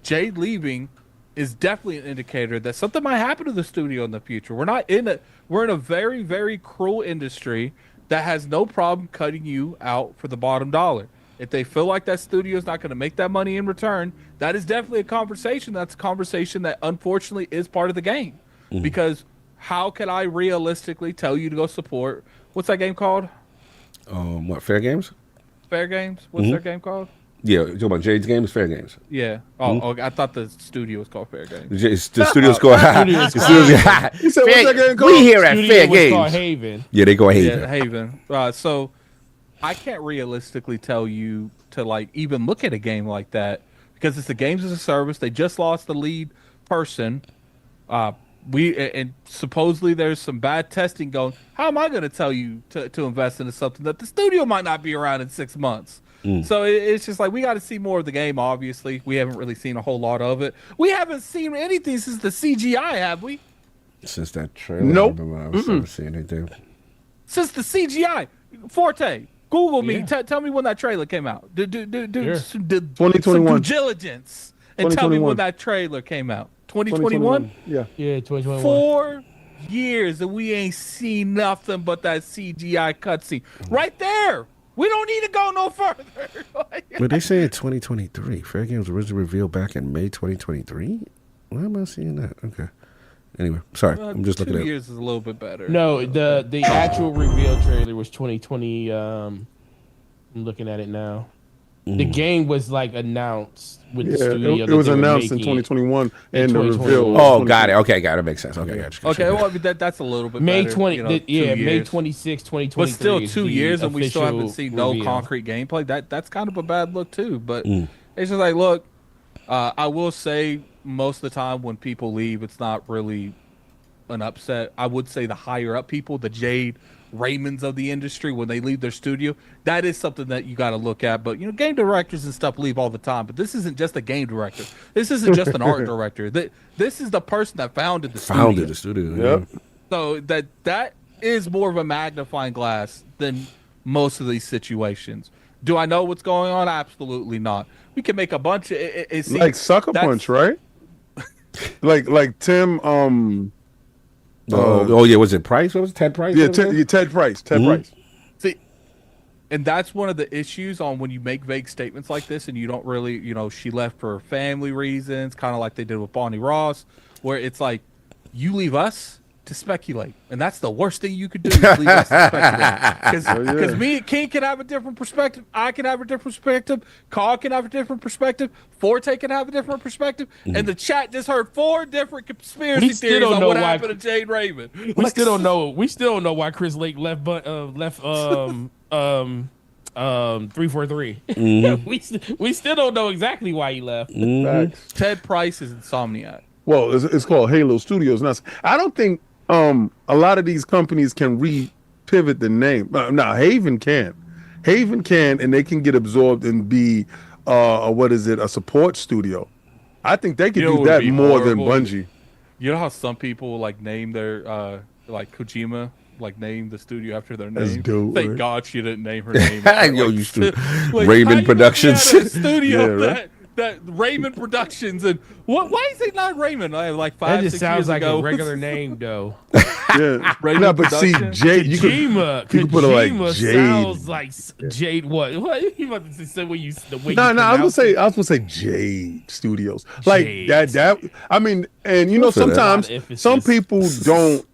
Jade leaving is definitely an indicator that something might happen to the studio in the future. We're in a very, very cruel industry that has no problem cutting you out for the bottom dollar. If they feel like that studio is not going to make that money in return, that is definitely a conversation. That's a conversation that unfortunately is part of the game. Because how can I realistically tell you to go support, what's that game called? What, Fairgames? Fairgames? What's their game called? Yeah, you're talking about Jade's Games, Fairgames. Yeah. Oh, I thought the studio was called Fairgames. The studio's called. Studio's The studio's He said, what's that game called? We here at Studio Fair was called Games. Haven. Yeah, they go Haven. Yeah, Haven. So I can't realistically tell you to like even look at a game like that, because it's the games as a service. They just lost the lead person. And supposedly there's some bad testing going. How am I going to tell you to invest into something that the studio might not be around in 6 months? So it's just like, we got to see more of the game. Obviously, we haven't really seen a whole lot of it. We haven't seen anything since the CGI, have we? Since that trailer, Nope. I haven't seen anything. Since the CGI, Forte, Google me. Tell me when that trailer came out. Do 2021. some due diligence and tell me 2021. when that trailer came out. 2021. Yeah. Yeah, 2021. 4 years and we ain't seen nothing but that CGI cutscene right there. We don't need to go no further. But they say 2023. Fair Games originally revealed back in May 2023. Why am I seeing that? Okay. Anyway, sorry. I'm just looking 2 at it. years is a little bit better. No, the actual reveal trailer was 2020. I'm looking at it now. The game was like announced with the studio. It that was they were announced in making 2021, in and the 2021. reveal. was Oh, got it. 2020. Okay, got it. That makes sense. Okay, gotcha. Okay, well, I mean, that's a little bit May better. 20. You know, May 2 years. 26, 2023. But still is 2 the years and we still haven't official seen no reveal. concrete gameplay. That's kind of a bad look too. But it's just like, look, I will say most of the time when people leave, it's not really an upset. I would say the higher up people, the Jade Raymonds of the industry, when they leave their studio, that is something that you got to look at. But, you know, game directors and stuff leave all the time. But this isn't just a game director. This isn't just an art director. This is the person that founded the studio. Founded the studio. Yep. So that is more of a magnifying glass than most of these situations. Do I know what's going on? Absolutely not. We can make a bunch of Like Sucker Punch, right? like Tim. Oh yeah, was it Price? What was it? Ted Price? Yeah, What was it? Ted Price. Ted Price. See, and that's one of the issues on when you make vague statements like this and you don't really, you know, she left for family reasons, kind of like they did with Bonnie Ross, where it's like, you leave us to speculate, and that's the worst thing you could do. Is leave us to speculate, because me and King can have a different perspective. I can have a different perspective. Carl can have a different perspective. Forte can have a different perspective. And the chat just heard 4 different conspiracy theories on what happened to Jade Raymond. We still don't know. We still don't know why Chris Lake left. But left 343. We still don't know exactly why he left. Facts. Ted Price is Insomniac. Well, it's called Halo Studios. Now, I don't think a lot of these companies can pivot the name. Now, Haven can. Haven can, and they can get absorbed and be a support studio. I think they can You know do what would that be more than horrible? Bungie. You know how some people like name their like Kojima, like name the studio after their That's name. dope, Thank right? God she didn't name her name. Yo, used to how Raymond you Productions. gonna be at a studio Yeah, right? that Raymond Productions and why is it not Raymond? I like That 5, just 6 sounds years like ago. a regular name, though. Yeah. Raymond No, but see, Productions? Jade, you Kojima. could put it like Kojima Jade. sounds like Jade. What? You about to say when you the way? No, you I was pronounce it? gonna say Jade Studios. Like Jade. that. I mean, and you know, for that. sometimes A lot of emphasis. some people don't.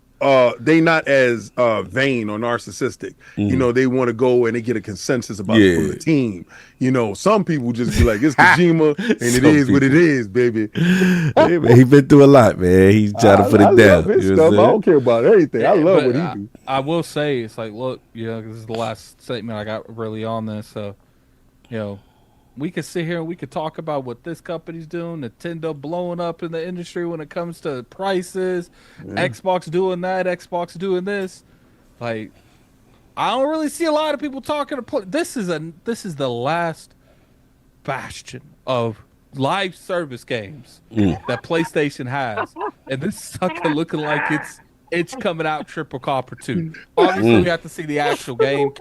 They not as vain or narcissistic. You know, they want to go and they get a consensus about it from the team. You know, some people just be like, it's Kojima, and it Some is what it people. is, baby. Hey, man, he been through a lot, man. He's trying to put I it down. love his You know stuff. what I I'm don't care about anything. I love what he do. I will say, it's like, look, you know, this is the last statement I got really on this. So, you know, we could sit here and we could talk about what this company's doing, Nintendo blowing up in the industry when it comes to prices, Xbox doing that, Xbox doing this. Like, I don't really see a lot of people talking. This is the last bastion of live service games that PlayStation has, and this sucker looking like it's coming out triple copper too. Obviously, we have to see the actual game,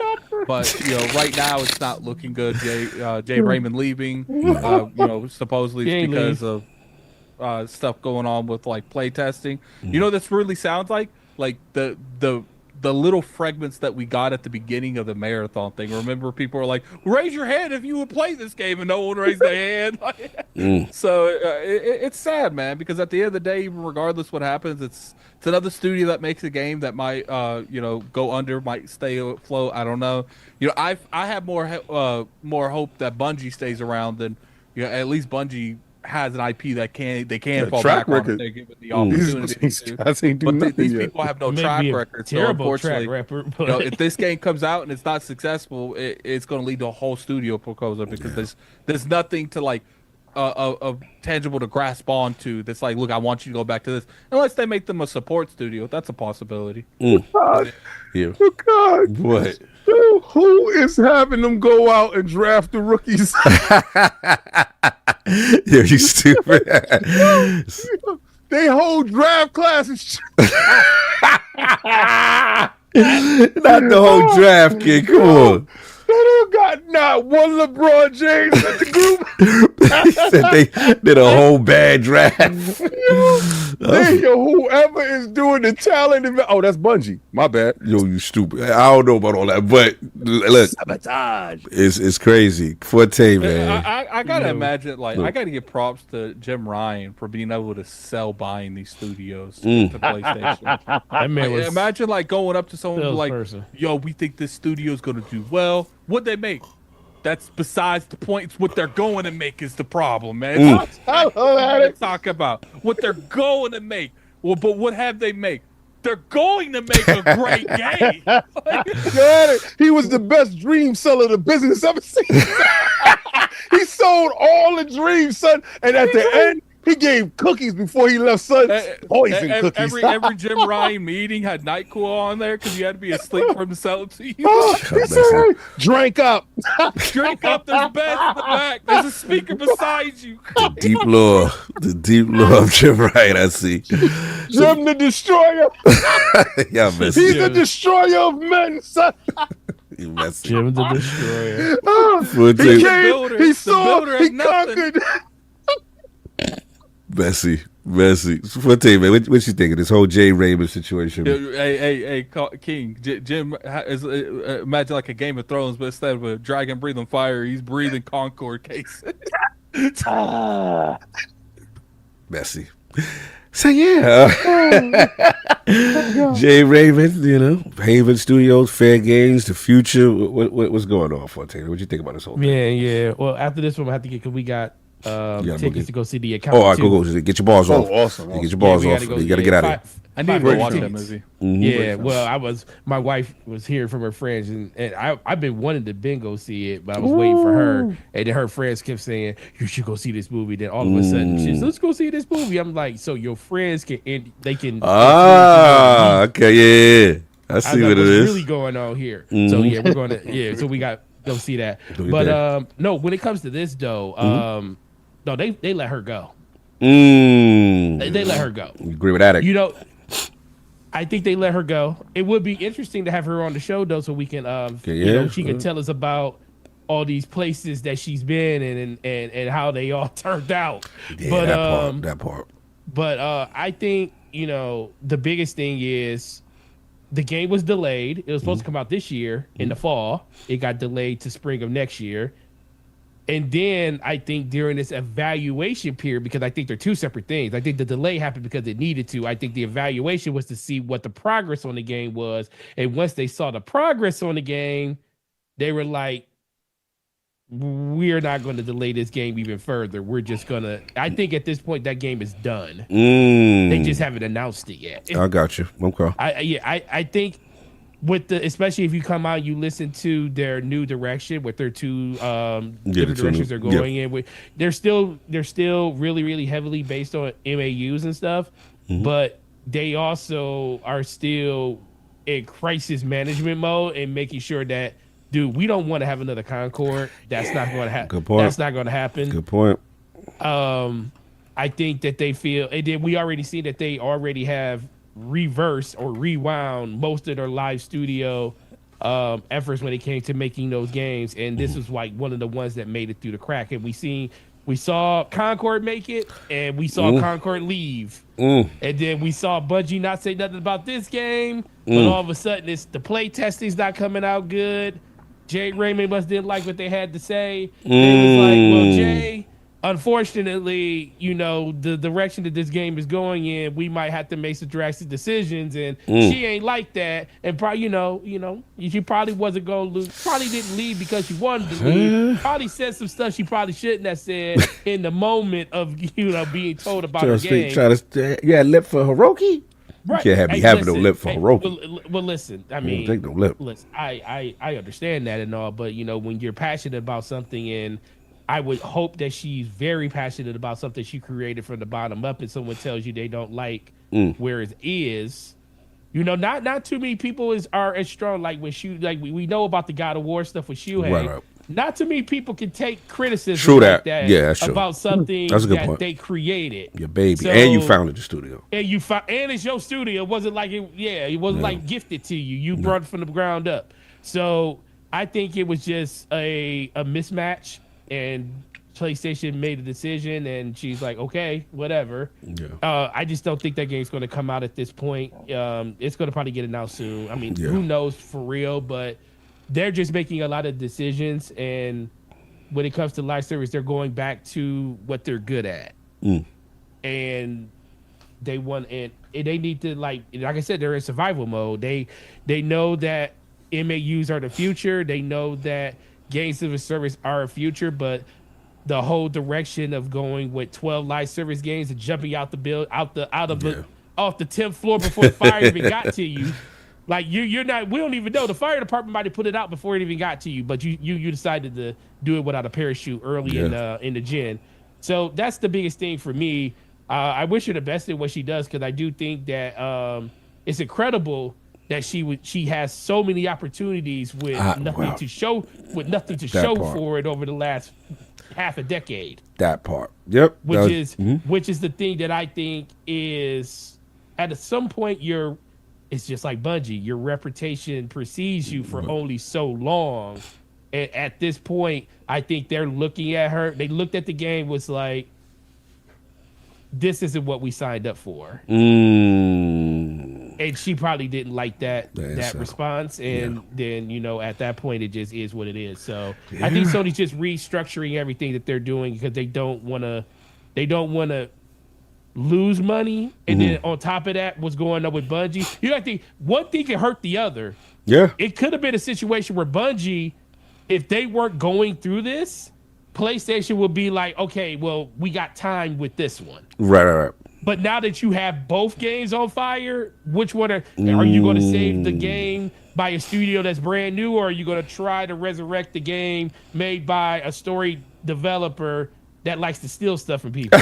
but you know, right now it's not looking good. Jade Raymond leaving, you know, supposedly it's because of stuff going on with like play testing. You know, this really sounds like the little fragments that we got at the beginning of the marathon thing. Remember, people were like, "Raise your hand if you would play this game," and no one raised their hand. So it's sad, man, because at the end of the day, even regardless what happens, it's another studio that makes a game that might you know, go under, might stay afloat. I don't know. You know, I have more hope that Bungie stays around than, you know, at least Bungie has an IP that they can fall track back on record. if they give it the opportunity. These guys ain't do But nothing these yet. people have no Maybe track a record. So terrible track unfortunately, record. you know, if this game comes out and it's not successful, it's going to lead to a whole studio proposal because there's nothing to like of tangible to grasp onto. That's like, look, I want you to go back to this. Unless they make them a support studio, that's a possibility. God, Yeah. oh God. What? Dude, who is having them go out and draft the rookies? Yeah, you stupid. They whole draft classes. Not the whole draft, kid. Come on. They don't got not one LeBron James in the group. He said they did a whole bad draft. They, whoever is doing the talent, oh, that's Bungie. My bad. Yo, you stupid. I don't know about all that, but look, Sabotage. it's crazy. Forte, man. I gotta imagine, like, I gotta give props to Jim Ryan for being able to sell buying these studios to PlayStation. That man was Imagine like going up to someone and be like, salesperson. "Yo, we think this studio's gonna do well. What they make? That's besides the point. It's what they're going to make is the problem, man. It's not what talk about what they're going to make. Well, but what have they made? They're going to make a great game. He was the best dream seller the business ever seen. He sold all the dreams, son, and at the end, he gave cookies before he left, son. Poison cookies. Every Jim Ryan meeting had NyQuil on there because you had to be asleep for him to sell it to you. He said, "Drink up." Drink up, there's beds in the back. There's a speaker beside you. The deep law of Jim Ryan, I see. Jim the Destroyer. Yeah, man. He's the destroyer of men, son. You messy. Jim the Destroyer. Forte, He builder- came, he the saw, builder he had nothing. conquered. messy. Forte, man, what you think of this whole Jade Raymond situation? Hey, King. Jim is imagine like a Game of Thrones, but instead of a dragon breathing fire, he's breathing Concord case. Messy. So yeah, Jade Raymond, you know, Haven Studios, Fairgames, the future. What's going on, Forte? What you think about this whole thing? Yeah. Well, after this one, I have to get because we got gotta tickets go to go see the account. Oh, all right, go. Get your balls off. Awesome. You get your balls off. You got to get out of here. I need to go watch that movie. Yeah, well, my wife was hearing from her friends, and I've been wanting to go see it, but I was waiting for her, and then her friends kept saying, "You should go see this movie." Then all of a sudden, she said, "Let's go see this movie." I'm like, "So your friends can Okay, yeah. I see what it what's is. really going on here?" So yeah, we're going to so we got go see that. But no, when it comes to this though, no, they let her go. They let her go. You agree with that? You know, I think they let her go. It would be interesting to have her on the show though, so we can, you know, she can tell us about all these places that she's been and how they all turned out. Yeah, But that part. But I think, you know, the biggest thing is the game was delayed. It was supposed to come out this year in the fall. It got delayed to spring of next year. And then I think during this evaluation period, because I think they're two separate things. I think the delay happened because it needed to. I think the evaluation was to see what the progress on the game was. And once they saw the progress on the game, they were like, we're not going to delay this game even further. We're just going to, I think at this point that game is done. They just haven't announced it yet. I got you. Okay. I think with the, especially if you come out, you listen to their new direction with their two different directions they're going in with. They're still really, really heavily based on MAUs and stuff, but they also are still in crisis management mode and making sure that, dude, we don't want to have another Concord. That's not going to happen. Good point. That's not going to happen. Good point. I think that they feel, and then we already see that they already have reversed or rewound most of their live studio efforts when it came to making those games, and this was like one of the ones that made it through the crack. And we saw Concord make it, and we saw Concord leave, and then we saw Bungie not say nothing about this game, but all of a sudden the play testing's not coming out good. Jade Raymond must didn't like what they had to say. They was like, well, Jay, unfortunately, you know, the direction that this game is going in, we might have to make some drastic decisions, and she ain't like that. And probably, you know, she probably wasn't going to lose. Probably didn't leave because she wanted to leave. Probably said some stuff she probably shouldn't have said in the moment of, you know, being told about the game. Lip for Hiroki. Right. You can't be having no lip for Hiroki. Well, listen, I mean, take no lip. Listen, I understand that and all, but you know, when you're passionate about something, and I would hope that she's very passionate about something she created from the bottom up, and someone tells you they don't like where it is, you know, not too many people are as strong like when we know about the God of War stuff with Shuhei. Right. Not too many people can take criticism like that about something that they created. Your baby, and you founded the studio. And it's your studio. It wasn't like it wasn't like gifted to you. You brought it from the ground up. So I think it was just a mismatch, and PlayStation made a decision, and she's like, okay, whatever. Yeah. I just don't think that game's going to come out at this point. It's going to probably get announced soon. I mean, who knows for real, but they're just making a lot of decisions, and when it comes to live service, they're going back to what they're good at, and they want, and they need to, like I said, they're in survival mode. They know that MAUs are the future. They know that games as a service are a future, but the whole direction of going with 12 live service games and jumping out the off the 10th floor before the fire even got to you. Like you're not. We don't even know. The fire department might have put it out before it even got to you, but you decided to do it without a parachute early in the gen. So that's the biggest thing for me. I wish her the best in what she does, because I do think that it's incredible that she has so many opportunities with nothing to show for it over the last half a decade. That part, yep. Which is the thing that I think is at some point it's just like Bungie. Your reputation precedes you for only so long. And at this point, I think they're looking at her. They looked at the game, was like, this isn't what we signed up for. And she probably didn't like that response. And then, you know, at that point, it just is what it is. So I think Sony's just restructuring everything that they're doing, because they don't want to lose money, and then on top of that, what's going on with Bungie? You know, I think one thing can hurt the other. Yeah, it could have been a situation where Bungie, if they weren't going through this, PlayStation would be like, okay, well, we got time with this one. Right. But now that you have both games on fire, which one are you going to save the game by a studio that's brand new, or are you going to try to resurrect the game made by a story developer that likes to steal stuff from people?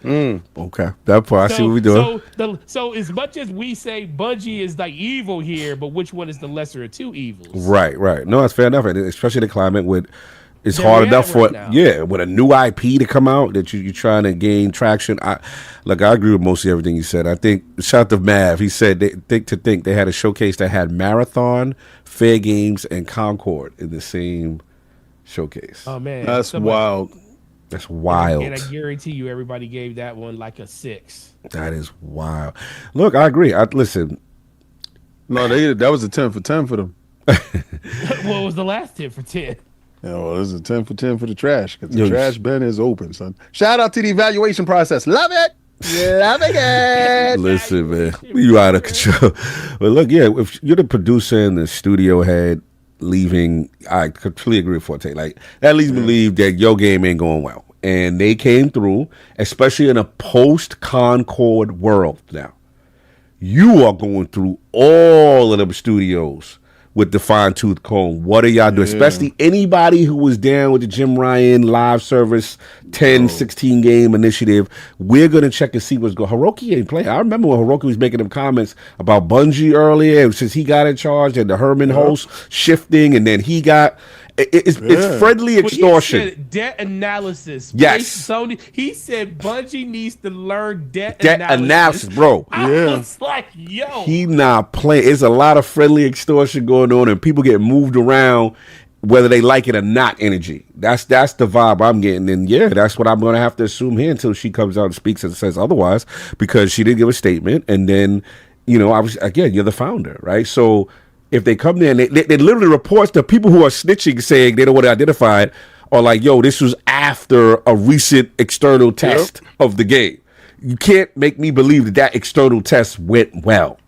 Okay, that part. I see what we're doing. So as much as we say Bungie is like evil here, but which one is the lesser of two evils? Right. No, it's fair enough, especially the climate with It's They're hard at enough for right now. with a new IP to come out that you're trying to gain traction. I agree with mostly everything you said. I think shout out to Mav. He said they had a showcase that had Marathon, Fairgames, and Concord in the same showcase. Oh man, That's wild. That's wild. And I guarantee you, everybody gave that one like a 6. That is wild. Look, I agree. Listen. No, that was a 10 for 10 for them. What was the last 10 for 10? Yeah, well, this is a 10 for 10 for the trash because the trash bin is open, son. Shout out to the evaluation process. Love it. Loving it. Listen, man, you out of control. But look, yeah, if you're the producer and the studio head leaving, I completely agree with Forte. Like, that leads me to believe that your game ain't going well. And they came through, especially in a post-Concord world now. You are going through all of them studios with the fine-tooth comb. What are y'all doing? Especially anybody who was down with the Jim Ryan live service 10, 16 game initiative. We're going to check and see what's going on. Hiroki ain't playing. I remember when Hiroki was making them comments about Bungie earlier, since he got in charge, and the Herman host shifting, and then he got... It's friendly extortion. He said debt analysis. Yes. Sony, he said Bungie needs to learn debt analysis, bro. I was like, yo. He not playing. It's a lot of friendly extortion going on, and people get moved around whether they like it or not. Energy. That's the vibe I'm getting. And yeah, that's what I'm going to have to assume here until she comes out and speaks and says otherwise, because she didn't give a statement. And then, you're the founder, right? So if they come there and they literally reports to people who are snitching saying they don't want to identify it, or like, yo, this was after a recent external test of the game. You can't make me believe that external test went well.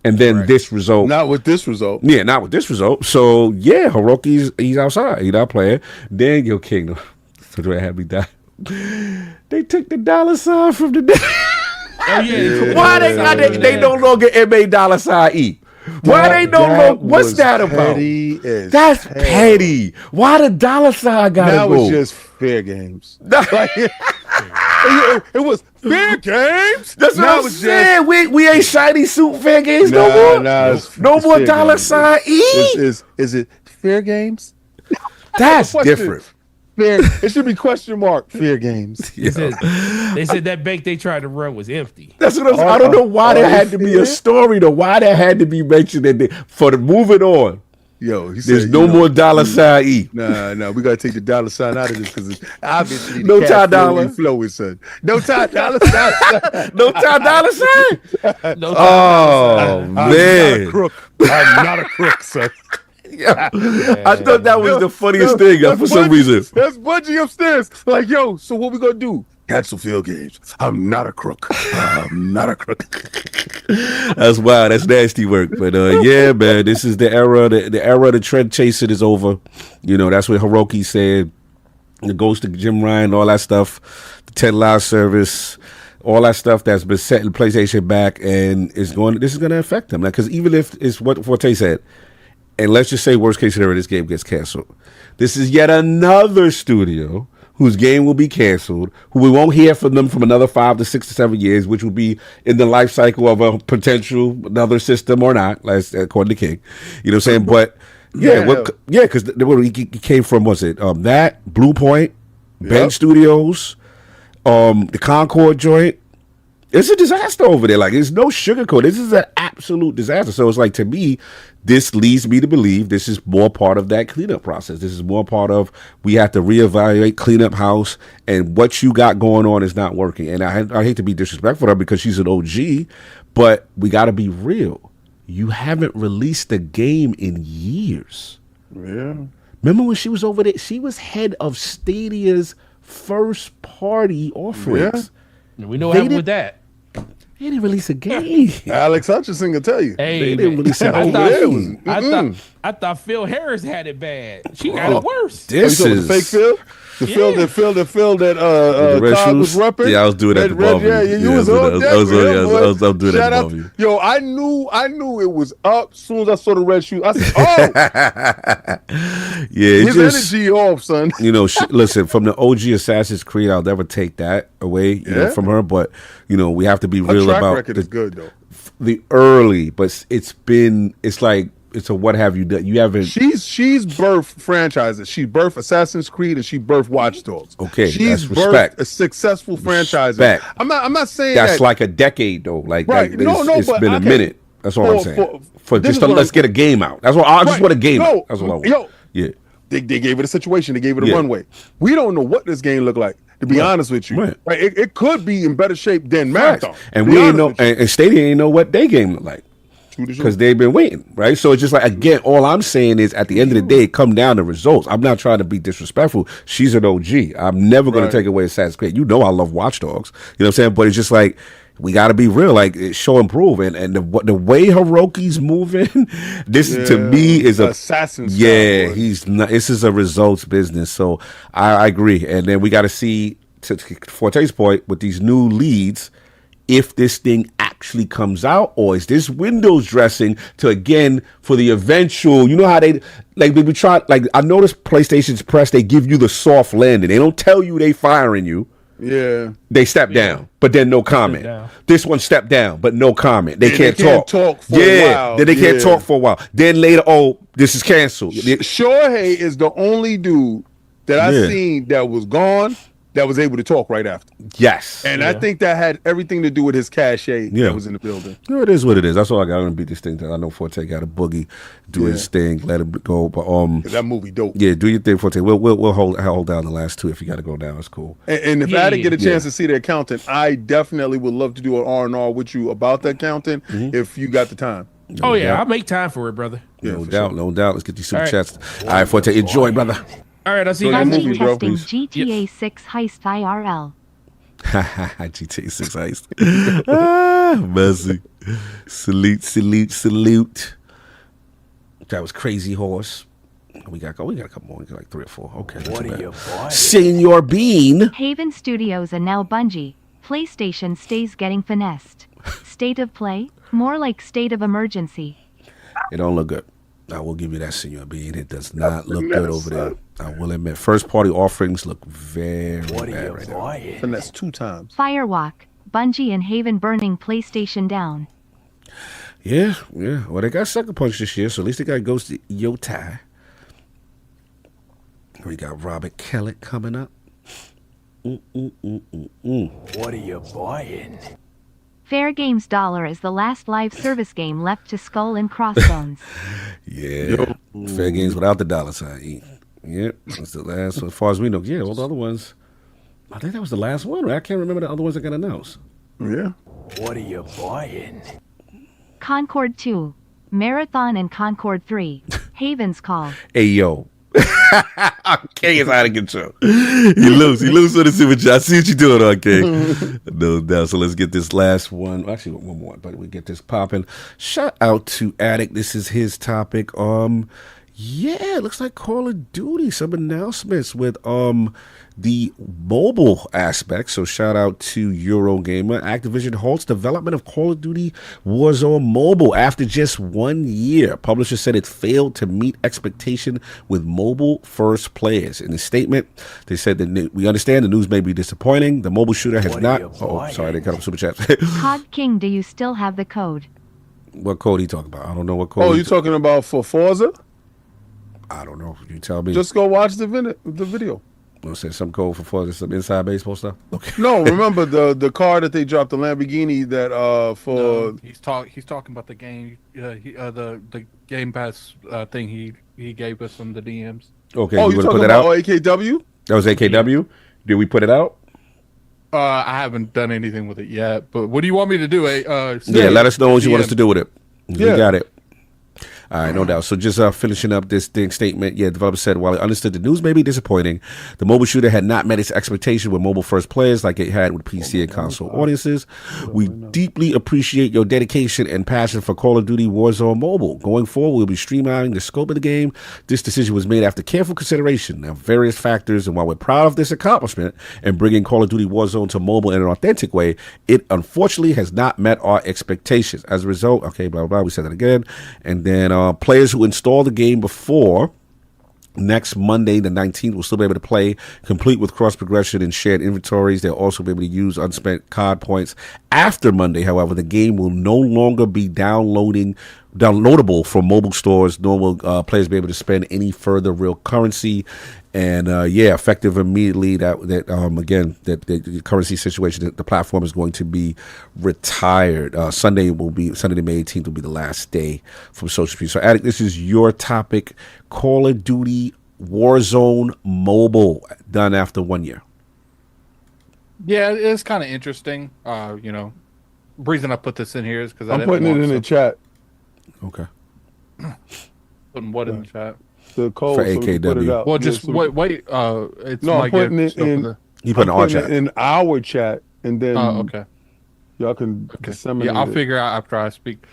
And then this result. Not with this result. Yeah, not with this result. So, yeah, Hiroki's he's outside. He's not playing. Then, yo, Kingdom. So do I have me die? They took the $sign from the Oh, yeah. Why they no longer MA$E? Why they no longer? What's that about? That's petty. Why the $sign gotta now go? Now it's just fair games. Like, it was fair games. That's what I'm saying. We ain't shiny suit fair games no more. No more $E. Is it fair games? That's different. Fair. It should be question mark. Fair games. They said that bank they tried to run was empty. That's what I'm saying. I don't know why there had to be a story though. Why there had to be mentioned that for the moving on. Yo, he there's said, no more $E. Nah, we gotta take the $sign out of this because obviously no tie dollar flow is son. No tie dollar sign. No tie $sign. No oh man, I'm not a crook. I'm not a crook, son. Yeah. I thought that was the funniest thing for some reason. That's Bungie upstairs. Like, yo, so what we gonna do? Cancel field games. I'm not a crook. I'm not a crook. That's wild. That's nasty work. But yeah, man, this is the era. The era of the trend chasing is over. That's what Hiroki said. The ghost of Jim Ryan, all that stuff, the 10 live service, all that stuff that's been set in PlayStation back, and this is going to affect them. Because even if it's what Forte said, and let's just say worst case scenario, this game gets canceled. This is yet another studio whose game will be canceled, who we won't hear from them from another 5 to 6 to 7 years, which will be in the life cycle of a potential another system or not, according to King. You know what I'm saying? But because he came from, what's it? That, Blue Point, Bang Studios, the Concord joint. It's a disaster over there. Like, there's no sugarcoat. This is an absolute disaster. So it's like, to me, this leads me to believe this is more part of that cleanup process. This is more part of, we have to reevaluate, clean up house, and what you got going on is not working. And I hate to be disrespectful to her because she's an OG, but we got to be real. You haven't released a game in years. Yeah. Remember when she was over there? She was head of Stadia's first party offerings. Yeah. We know what happened with that. They didn't release a game. Alex Hutchinson can tell you. Hey, they didn't release a game. I thought Phil Harris had it bad. She got it worse. This is the fake Phil. The Phil that Todd was repping. Yeah, I was doing that above you. Yeah, you was on that. I was doing that above you. Yo, I knew it was up as soon as I saw the red shoes. I said, oh. Yeah, his energy off, son. Listen, from the OG Assassin's Creed, I'll never take that away from her. But, we have to be real track about record is good, though. The early, but it's It's a what have you done? You haven't. She's birthed franchises. She birthed Assassin's Creed and she birthed Watch Dogs. Okay, she's that's respect. birthed a successful franchise. Respect. I'm not saying That's that, like a decade though. Like right. it's But been a minute. That's all I'm saying. For this just is what let's get a game out. That's what I just want a game out. That's what I want. Yo, yeah. They gave it a situation. They gave it a runway. We don't know what this game looked like. To be honest with you, right? It could be in better shape than Marathon. And we ain't know, and Stadia ain't know what their game looked like because they've been waiting, right? So it's just like, again, all I'm saying is at the end of the day, it come down to results. I'm not trying to be disrespectful. She's an OG. I'm never going to take away Assassin's Creed. You know I love Watch Dogs. You know what I'm saying? But it's just like, we got to be real, like show and prove, and the way Hiroki's moving, this to me is a assassin. Yeah, he's not. This is a results business, so I agree. And then we got to see, to Forte's point, with these new leads, if this thing actually comes out, or is this Windows dressing to again for the eventual? You know how they like we try. Like I noticed PlayStation's press, they give you the soft landing. They don't tell you they firing you. Yeah, they step down, but then no comment. This one stepped down, but no comment. They can't talk. For a while. Then they can't talk for a while. Then later, oh, this is canceled. Shohei is the only dude that I've seen that was gone that was able to talk right after. Yes, and I think that had everything to do with his cachet that was in the building. No, it is what it is. That's all I got. I'm gonna beat this thing. I know Forte got a boogie, do his thing, let him go. But that movie dope. Yeah, do your thing, Forte. We'll hold down the last two if you got to go down. It's cool. And if I didn't get a chance to see the accountant, I definitely would love to do an R&R with you about the accountant if you got the time. No doubt. I'll make time for it, brother. No doubt. Let's get these super chats. All right, Forte, enjoy, brother. All right, I'll see you guys. Bungie testing GTA 6 Heist IRL. GTA 6 Heist. Mercy. Salute. That was Crazy Horse. We got a couple more. We got like 3 or 4. Okay. What are you, boy? Senor Bean. Haven Studios and now Bungie. PlayStation stays getting finessed. State of play? More like state of emergency. It don't look good. I will give you that, Senor Bean. It does not look good over there. I will admit. First party offerings look very bad right now. And that's 2 times. Firewalk. Bungie and Haven burning PlayStation down. Yeah. Well, they got Sucker Punch this year, so at least they got Ghost of Yotai. We got Robert Kellett coming up. What are you buying? Fairgames Dollar is the last live service game left to Skull and Crossbones. Fairgames without the dollar sign. Yep, that's the last one. As far as we know. Yeah, all the other ones. I think that was the last one. Right? I can't remember the other ones that got announced. Yeah. What are you buying? Concord 2. Marathon and Concord 3. Haven's Call. Hey, yo. King is out of control. He loose with the super chat. I see what you're doing on King. No doubt. So let's get this last one. Actually, one more, but we get this popping. Shout out to Addict. This is his topic. Yeah, it looks like Call of Duty. Some announcements with the mobile aspect. So shout out to Eurogamer. Activision halts development of Call of Duty Warzone Mobile after just 1 year. Publisher said it failed to meet expectation with mobile first players. In a statement, they said that we understand the news may be disappointing. The mobile shooter has not. Oh, sorry, they cut up super chat. COD King, do you still have the code? What code he talking about? I don't know what code. Oh, you talking about for Forza? I don't know. You tell me. Just go watch the video. Want to say some code for Forza, some inside baseball stuff? Okay. No, remember the car that they dropped, the Lamborghini that for. No, he's talking about the game. The Game Pass thing he gave us from the DMs. Okay. Oh, you talking about AKW? That was AKW. Yeah. Did we put it out? I haven't done anything with it yet. But what do you want me to do? Yeah, let us know what you want us to do with it. Yeah. We got it. All right, no doubt. So just finishing up this statement. Yeah, developer said, while it understood the news may be disappointing, the mobile shooter had not met its expectation with mobile first players like it had with PC and console audiences. We deeply appreciate your dedication and passion for Call of Duty Warzone Mobile. Going forward, we'll be streamlining the scope of the game. This decision was made after careful consideration of various factors, and while we're proud of this accomplishment and bringing Call of Duty Warzone to mobile in an authentic way, it unfortunately has not met our expectations. As a result, okay, blah, blah, blah, we said that again. And then players who install the game before next Monday, the 19th, will still be able to play, complete with cross progression and shared inventories. They'll also be able to use unspent COD points After Monday, however, the game will no longer be downloadable from mobile stores, nor will players be able to spend any further real currency. And effective immediately. That the currency situation, the platform is going to be retired. Sunday, the May 18th, will be the last day from social media. So, Attic, this is your topic: Call of Duty Warzone Mobile, done after 1 year. Yeah, it's kind of interesting. The reason I put this in here is because I'm putting it in the chat. Okay. Putting what in the chat? The code For so we can put it AKW. out. Well, just so wait. It's No, I'm Mike putting here, it so for in. the- You put in our I'm putting chat. it in our chat, and then okay. y'all can disseminate. Yeah, I'll it. figure out after I speak.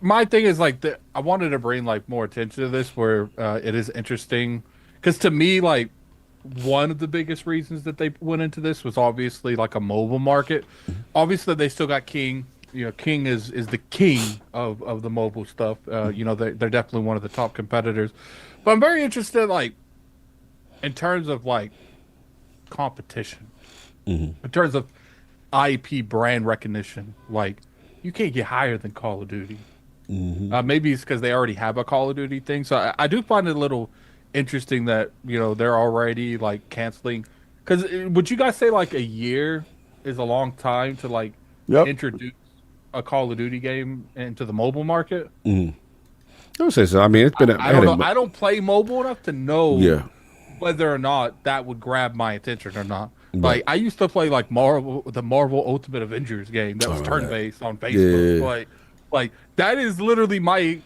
My thing is like I wanted to bring like more attention to this, where it is interesting, because to me, like one of the biggest reasons that they went into this was obviously like a mobile market. Obviously, they still got King. King is the king of the mobile stuff. They're definitely one of the top competitors. But I'm very interested, like in terms of like competition, in terms of IP brand recognition, like you can't get higher than Call of Duty. Maybe it's because they already have a Call of Duty thing. So I do find it a little interesting that they're already like canceling. Because would you guys say like a year is a long time to like introduce a Call of Duty game into the mobile market? I would say so. I mean, it's been. I don't know. I don't play mobile enough to know whether or not that would grab my attention or not. Like I used to play like the Marvel Ultimate Avengers game that was turn-based on Facebook. Like that is literally my.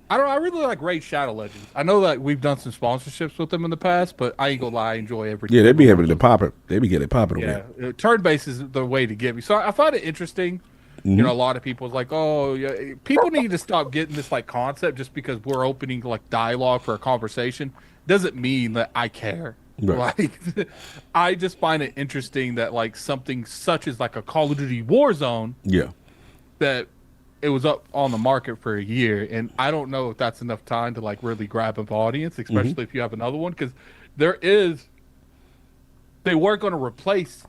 I really like Raid Shadow Legends. I know that we've done some sponsorships with them in the past, but I ain't gonna lie, I enjoy everything. Yeah, they be able to pop it. They be getting it popping. Yeah, turn-based is the way to get me. So I find it interesting. A lot of people's like, oh, yeah, people need to stop getting this like concept just because we're opening like dialogue for a conversation. Doesn't mean that I care. Right. Like, I just find it interesting that like something such as like a Call of Duty Warzone, that it was up on the market for a year, and I don't know if that's enough time to like really grab an audience, especially if you have another one, because they were going to replace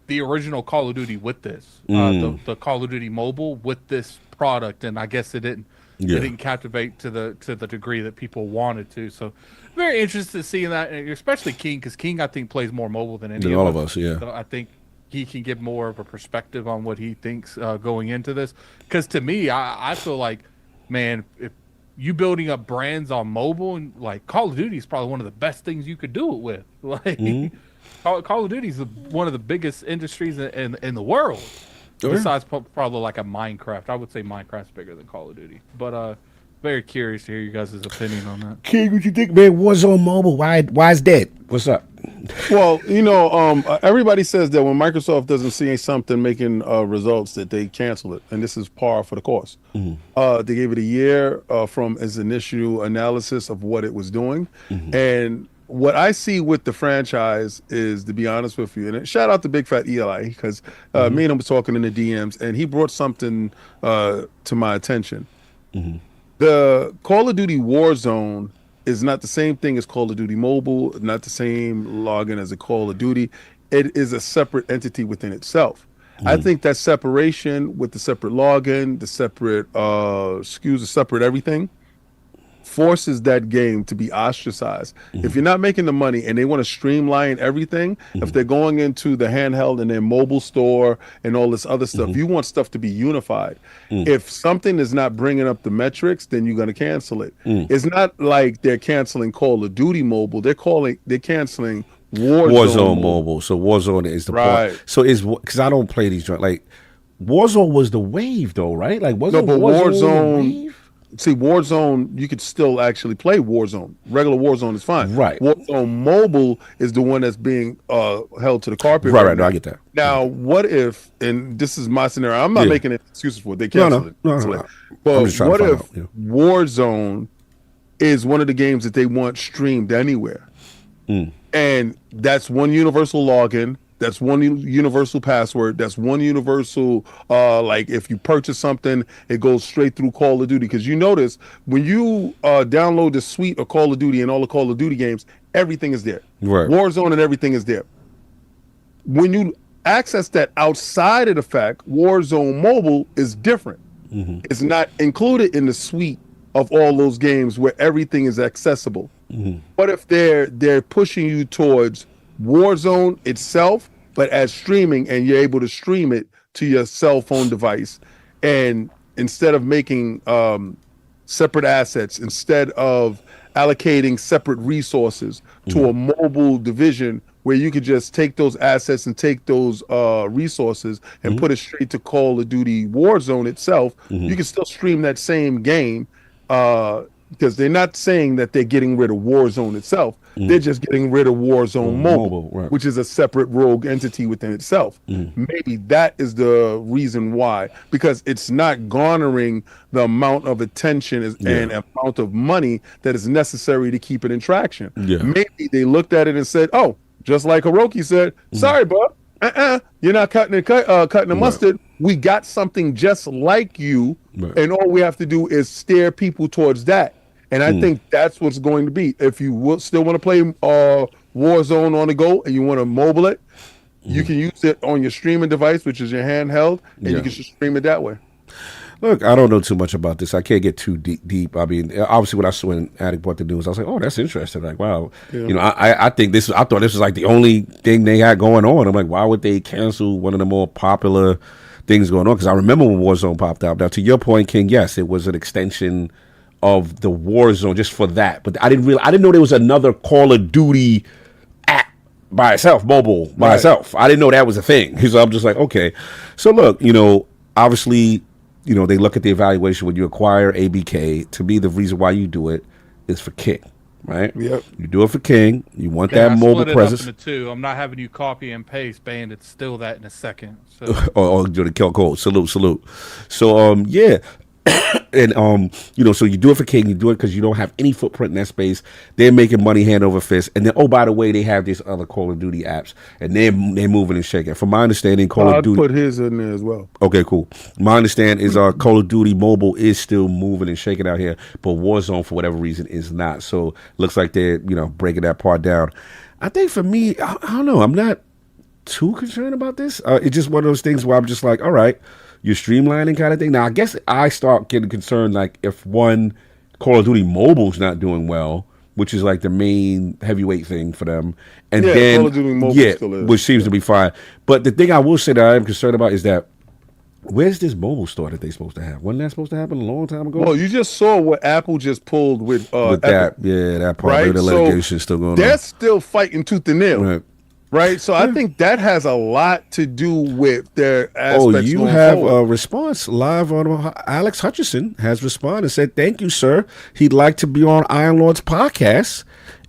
the original Call of Duty with this, the Call of Duty Mobile with this product, and I guess it didn't captivate to the degree that people wanted to. So very interested in seeing that, and especially King, because King I think plays more mobile than any of us. Yeah, so I think he can give more of a perspective on what he thinks going into this. Because to me, I feel like, man, if you building up brands on mobile, and like Call of Duty is probably one of the best things you could do it with. Like. Call of Duty is one of the biggest industries in the world, besides probably like a Minecraft. I would say Minecraft's bigger than Call of Duty, but very curious to hear you guys' opinion on that. King, what you think, man? Warzone Mobile, why is that? What's up? Well, everybody says that when Microsoft doesn't see something making results, that they cancel it, and this is par for the course. They gave it a year from its initial analysis of what it was doing, and what I see with the franchise is, to be honest with you, and shout out to Big Fat Eli, because me and him was talking in the DMs, and he brought something to my attention. The Call of Duty Warzone is not the same thing as Call of Duty Mobile, not the same login as a Call of Duty. It is a separate entity within itself. I think that separation with the separate login, the separate SKUs, the separate everything, forces that game to be ostracized. If you're not making the money and they want to streamline everything, if they're going into the handheld and their mobile store and all this other stuff, you want stuff to be unified. If something is not bringing up the metrics, then you're going to cancel it. It's not like they're canceling Call of Duty Mobile. They're canceling Warzone Mobile. So Warzone is the right. part. So is because I don't play these joints. Like Warzone was the wave though, right? Like wasn't Warzone the wave? See, Warzone, you could still actually play Warzone. Regular Warzone is fine. Right. Warzone Mobile is the one that's being held to the carpet. Right. No, I get that. Now, what if, and this is my scenario, I'm not making any excuses for it. They cancel it. No. But what if Warzone is one of the games that they want streamed anywhere? And that's one universal login. That's one universal password. That's one universal, like if you purchase something, it goes straight through Call of Duty. Because you notice when you download the suite of Call of Duty and all the Call of Duty games, everything is there. Right. Warzone and everything is there. When you access that outside of the fact Warzone Mobile is different. It's not included in the suite of all those games where everything is accessible. But if they're pushing you towards Warzone itself, but as streaming, and you're able to stream it to your cell phone device, and instead of making separate assets, instead of allocating separate resources to a mobile division where you could just take those assets and take those resources and put it straight to Call of Duty Warzone itself, you can still stream that same game, because they're not saying that they're getting rid of Warzone itself. They're just getting rid of Warzone Mobile, right. which is a separate rogue entity within itself. Maybe that is the reason why, because it's not garnering the amount of attention and amount of money that is necessary to keep it in traction. Maybe they looked at it and said, oh, just like Hiroki said, sorry, bro, you're not cutting the mustard. We got something just like you, and all we have to do is steer people towards that. And I think that's what's going to be. If you still want to play Warzone on the go and you want to mobile it, you can use it on your streaming device, which is your handheld, and you can just stream it that way. Look, I don't know too much about this. I can't get too deep. I mean, obviously, when Addict brought the news, I was like, "Oh, that's interesting." Like, wow, you know, I think this. I thought this was like the only thing they had going on. I'm like, why would they cancel one of the more popular things going on? Because I remember when Warzone popped out. Now, to your point, King, yes, it was an extension of the Warzone just for that. But I didn't know there was another Call of Duty app by itself, mobile by itself. I didn't know that was a thing. So I'm just like, okay. So look, you know, obviously, you know, they look at the evaluation when you acquire ABK. To me, the reason why you do it is for King, right? Yep. You do it for King. You want Yeah, that I mobile split it presence. up into two. I'm not having you copy and paste, Bandit. Still that in a second. So or do the kill code. Salute. So yeah. And you know, so you do it for King, you do it because you don't have any footprint in that space. They're making money hand over fist, and then by the way, they have these other Call of Duty apps, and they're moving and shaking. From my understanding, Call of Duty put his in there as well. Okay, cool. My understanding is Call of Duty Mobile is still moving and shaking out here, but Warzone for whatever reason is not. So looks like they're breaking that part down. I think for me, I don't know. I'm not too concerned about this. It's just one of those things where I'm just like, all right. You're streamlining kind of thing. Now, I guess I start getting concerned, like if one Call of Duty Mobile's not doing well, which is like the main heavyweight thing for them, and then Call of Duty Mobile still is. which seems to be fine. But the thing I will say that I am concerned about is that where's this mobile store that they're supposed to have? Wasn't that supposed to happen a long time ago? Well, you just saw what Apple just pulled with that, that part of the litigation still going on. They're still fighting tooth and nail. Right, so I Yeah. think that has a lot to do with their aspects. Oh, you going have forward. a response live on Alex Hutchinson has responded and said, "Thank you, sir. He'd like to be on Iron Lord's podcast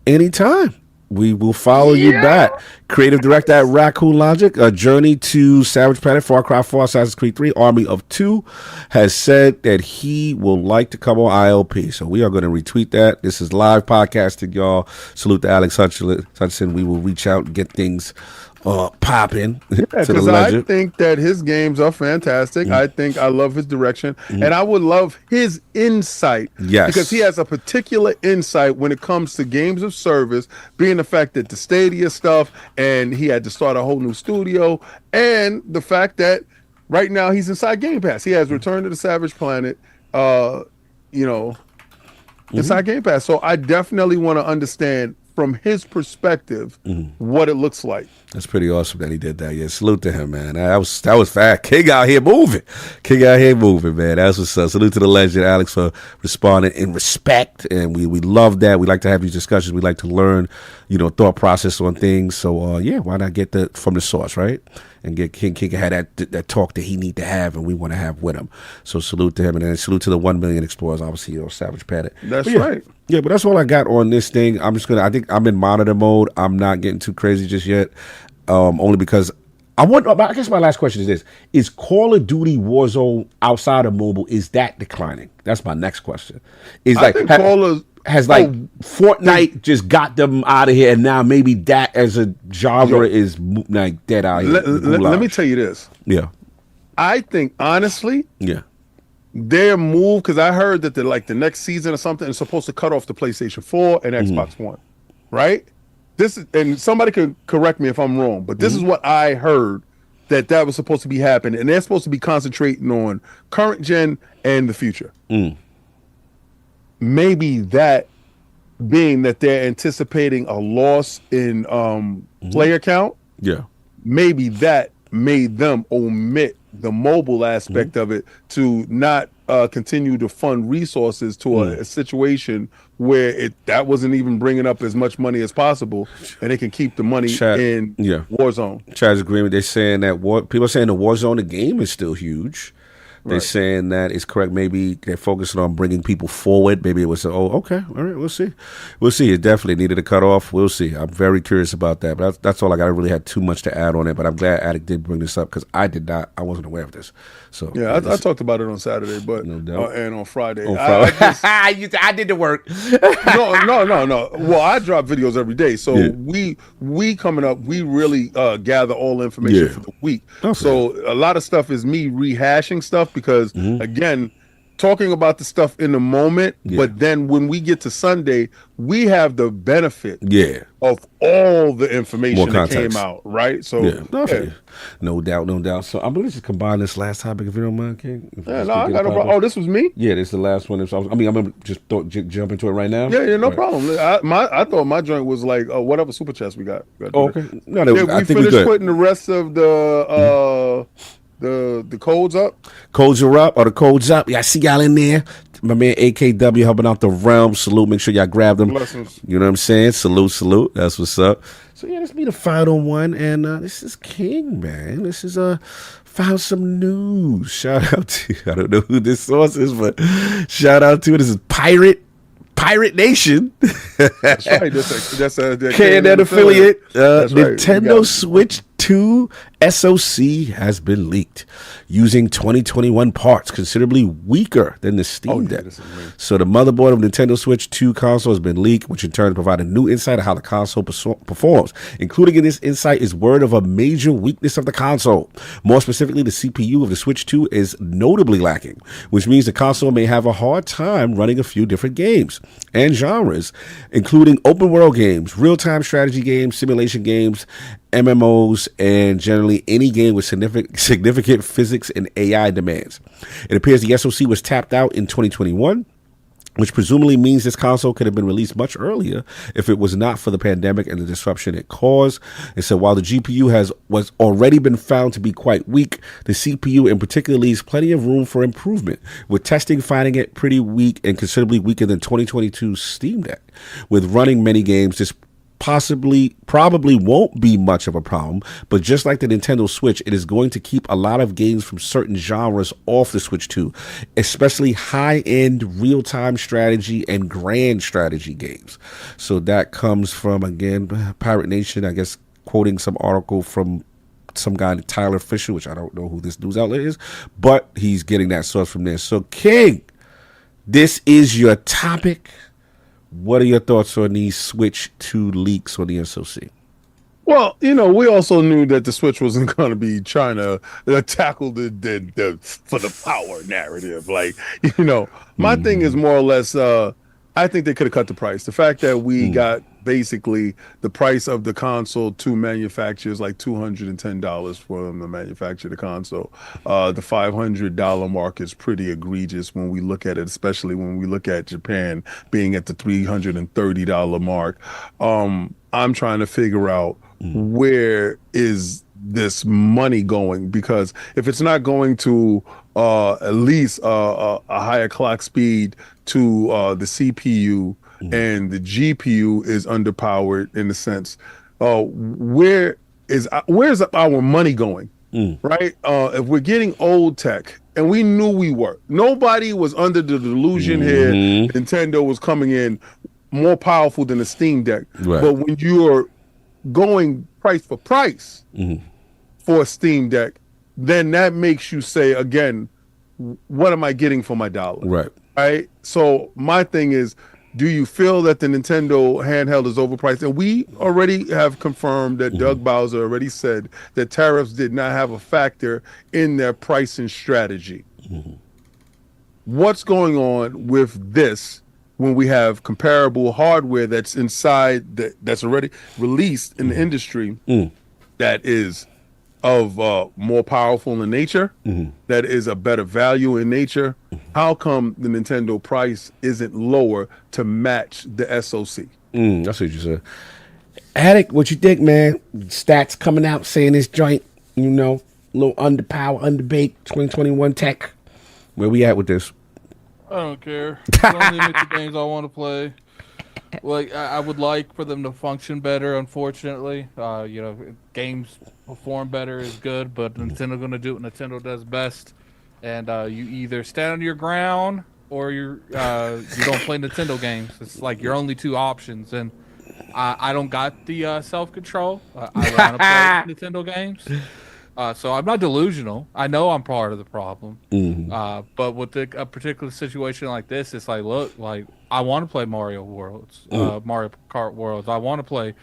anytime. We will follow you back." Creative director at Raccoon Logic, A Journey to Savage Planet, Far Cry 4, Assassin's Creed 3, Army of Two, has said that he will like to come on ILP. So we are going to retweet that. This is live podcasting, y'all. Salute to Alex Hutchinson. We will reach out and get things popping to the Because I legend. think that his games are fantastic. I think I love his direction, and I would love his insight. Yes. Because he has a particular insight when it comes to games of service, being the fact that the Stadia stuff, and he had to start a whole new studio, and the fact that right now he's inside Game Pass. He has Return to the Savage Planet, inside Game Pass. So I definitely want to understand from his perspective what it looks like. That's pretty awesome that he did that. Yeah, salute to him, man. That was fast. King out here moving. Man. That's what's up. Salute to the legend, Alex, for responding in respect. And we love that. We like to have these discussions. We like to learn, thought process on things. So why not get from the source, right? And get King had that talk that he need to have and we want to have with him. So salute to him, and then salute to the 1 million explorers, obviously, Savage Planet. That's right. Yeah, but that's all I got on this thing. I think I'm in monitor mode. I'm not getting too crazy just yet. Only because I guess my last question is this: is Call of Duty Warzone outside of mobile, is that declining? That's my next question. Fortnite just got them out of here, and now maybe that as a genre is like dead out here. Let me tell you this. Yeah. I think honestly, yeah, their move, because I heard that the next season or something is supposed to cut off the PlayStation 4 and Xbox One, right? And somebody could correct me if I'm wrong, but this is what I heard that was supposed to be happening, and they're supposed to be concentrating on current gen and the future. Maybe that being that they're anticipating a loss in player count, maybe that made them omit the mobile aspect of it to not continue to fund resources to a situation where that wasn't even bringing up as much money as possible, and they can keep the money in Warzone. Chad's agreement. They're saying that people are saying the Warzone, the game is still huge. They're saying that it's correct. Maybe they're focusing on bringing people forward. Maybe it was, okay, all right, we'll see. We'll see. It definitely needed a cutoff. We'll see. I'm very curious about that. But that's all I got. I really had too much to add on it. But I'm glad Attic did bring this up because I did not. I wasn't aware of this. So yeah, I talked about it on Saturday, but and on Friday. I did the work. No. Well, I drop videos every day, so we coming up. We really gather all information for the week. Okay. So a lot of stuff is me rehashing stuff because again, talking about the stuff in the moment, but then when we get to Sunday, we have the benefit of all the information that came out, right? So no doubt. So I'm gonna just combine this last topic if you don't mind, King. I got no problem. Oh, this was me? Yeah, this is the last one. I'm gonna just jump into it right now. Yeah, no problem. I thought my joint was like whatever super chest we got. Okay. No, we finished putting the rest of the codes up. Codes are up, or the codes up. Yeah, I see y'all in there. My man AKW helping out the realm. Salute. Make sure y'all grab them. Blessings. You know what I'm saying? Salute. That's what's up. So yeah, this be the final one, and this is King, man. This is found some news. Shout out to, I don't know who this source is, but shout out to it. This is Pirate Nation. That's right. That's a KNN affiliate. That's right. Nintendo Switch 2 SoC has been leaked using 2021 parts considerably weaker than the Steam Deck. So the motherboard of Nintendo Switch 2 console has been leaked, which in turn provided new insight of how the console performs. Including in this insight is word of a major weakness of the console. More specifically, the CPU of the Switch 2 is notably lacking, which means the console may have a hard time running a few different games and genres, including open world games, real-time strategy games, simulation games, MMOs, and generally any game with significant physics and AI demands. It appears the SoC was tapped out in 2021, which presumably means this console could have been released much earlier if it was not for the pandemic and the disruption it caused. And so while the GPU was already been found to be quite weak, the CPU in particular leaves plenty of room for improvement, with testing finding it pretty weak and considerably weaker than 2022's Steam Deck. With running many games, this probably won't be much of a problem, but just like the Nintendo Switch, it is going to keep a lot of games from certain genres off the Switch 2, especially high-end real-time strategy and grand strategy games. So that comes from, again, Pirate Nation, I guess, quoting some article from some guy named Tyler Fisher, which I don't know who this news outlet is, but he's getting that source from there. So, King, this is your topic. What are your thoughts on these Switch 2 leaks on the SoC? Well, we also knew that the Switch wasn't going to be trying to tackle the for the power narrative. Like, my thing is more or less, I think they could have cut the price. The fact that we got basically the price of the console to manufacturers like $210 for them to manufacture the console. The $500 mark is pretty egregious when we look at it, especially when we look at Japan being at the $330 mark. I'm trying to figure out where is this money going, because if it's not going to at least a higher clock speed to the CPU and the GPU is underpowered in the sense, where's our money going, right? If we're getting old tech, and we knew we were, nobody was under the delusion here Nintendo was coming in more powerful than the Steam Deck. Right. But when you're going price for price for a Steam Deck, then that makes you say, again, what am I getting for my dollar? Right. So my thing is, do you feel that the Nintendo handheld is overpriced? And we already have confirmed that Doug Bowser already said that tariffs did not have a factor in their pricing strategy. What's going on with this when we have comparable hardware that's inside that's already released in the industry that is of more powerful in nature, that is a better value in nature, how come the Nintendo price isn't lower to match the SoC? That's what you said. Attic, what you think, man? Stats coming out saying this joint, a little underpowered, underbaked 2021 tech. Where we at with this? I don't care. I only make the games I want to play. Like I would like for them to function better. Unfortunately, games perform better is good, but Nintendo gonna do what Nintendo does best, and you either stand on your ground or you don't play Nintendo games. It's like your only two options, and I don't got the self control. I want to play Nintendo games. So I'm not delusional. I know I'm part of the problem. But with a particular situation like this, it's like, look, like I want to play Mario Worlds, Mario Kart Worlds. I want to play,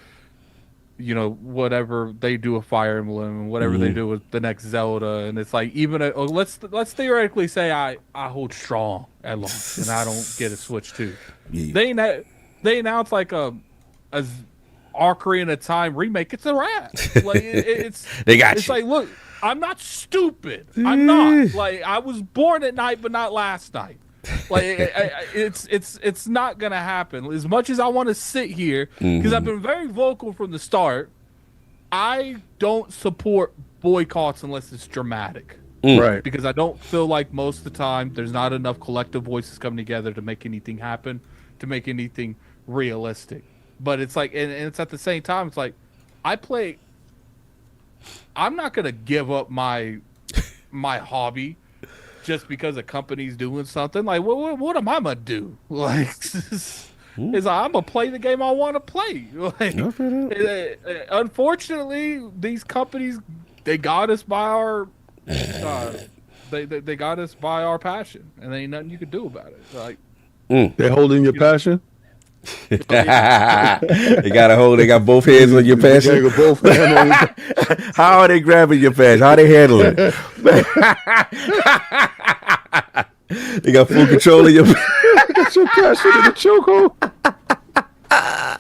whatever they do with Fire Emblem, whatever they do with the next Zelda. And it's like, even let's theoretically say I hold strong at launch and I don't get a Switch 2. Yeah. They announced like a Ocarina of Time remake. It's a wrap. Like it's they got it's you. like, look, I'm not stupid. I'm not. Like I was born at night, but not last night. Like it's not gonna happen. As much as I want to sit here, because I've been very vocal from the start, I don't support boycotts unless it's dramatic. Right. Because I don't feel like most of the time there's not enough collective voices coming together to make anything happen, to make anything realistic. But it's like, and it's at the same time, it's like, I'm not going to give up my hobby just because a company's doing something. Like, what am I going to do? Like, it's like, I'm going to play the game I want to play. Like, unfortunately, these companies, they got us by our, they got us by our passion, and there ain't nothing you can do about it. Like, They're holding your passion? They got both hands on your passion. How are they grabbing your passion? How are they handling it? They got full control of your Got your passion in the chokehold. I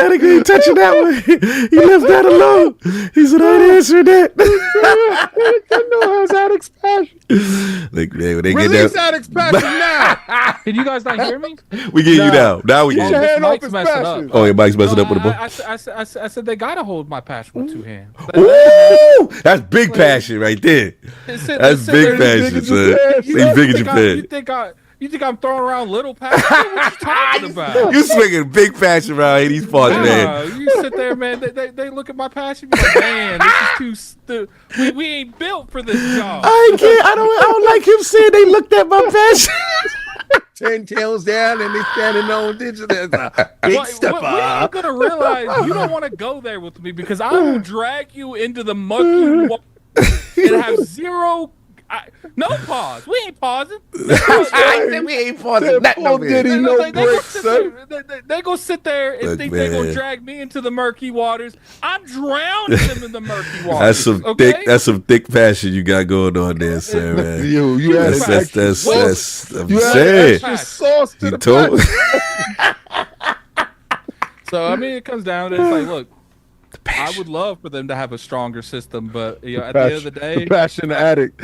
think he ain't touching that one. He left that alone. He said, I ain't answering that. I know how's Addict's passion. They Release get Addict's passion now. can you guys not hear me? We get you now. Now we Get get your you. hand off Mike's his messing passion. up. Oh, your mic's messing up with the ball. I said they gotta hold my passion with two hands. Ooh, that's big passion right there. That's big passion, son. He's big as your pen. You think I'm throwing around little passion? What you talking about? You swinging big passion around here these parts, man. You sit there, man. They look at my passion. Be like, man, this is too stupid. We ain't built for this job. I can't. I don't like him saying they looked at my passion. 10 tails down and they standing on digital. Big stepper. We ain't gonna realize you don't want to go there with me because I will drag you into the mucky water and have zero. No pause. We ain't pausing. We ain't pausing. They gonna sit there and think they gonna drag me into the murky waters. I'm drowning them in the murky waters. That's some thick passion you got going on there, sir, man. You had that's I'm you saying. extra sauce to You the told. So I mean, it comes down to it's like, look, I would love for them to have a stronger system, but at the end of the day, the passion addict.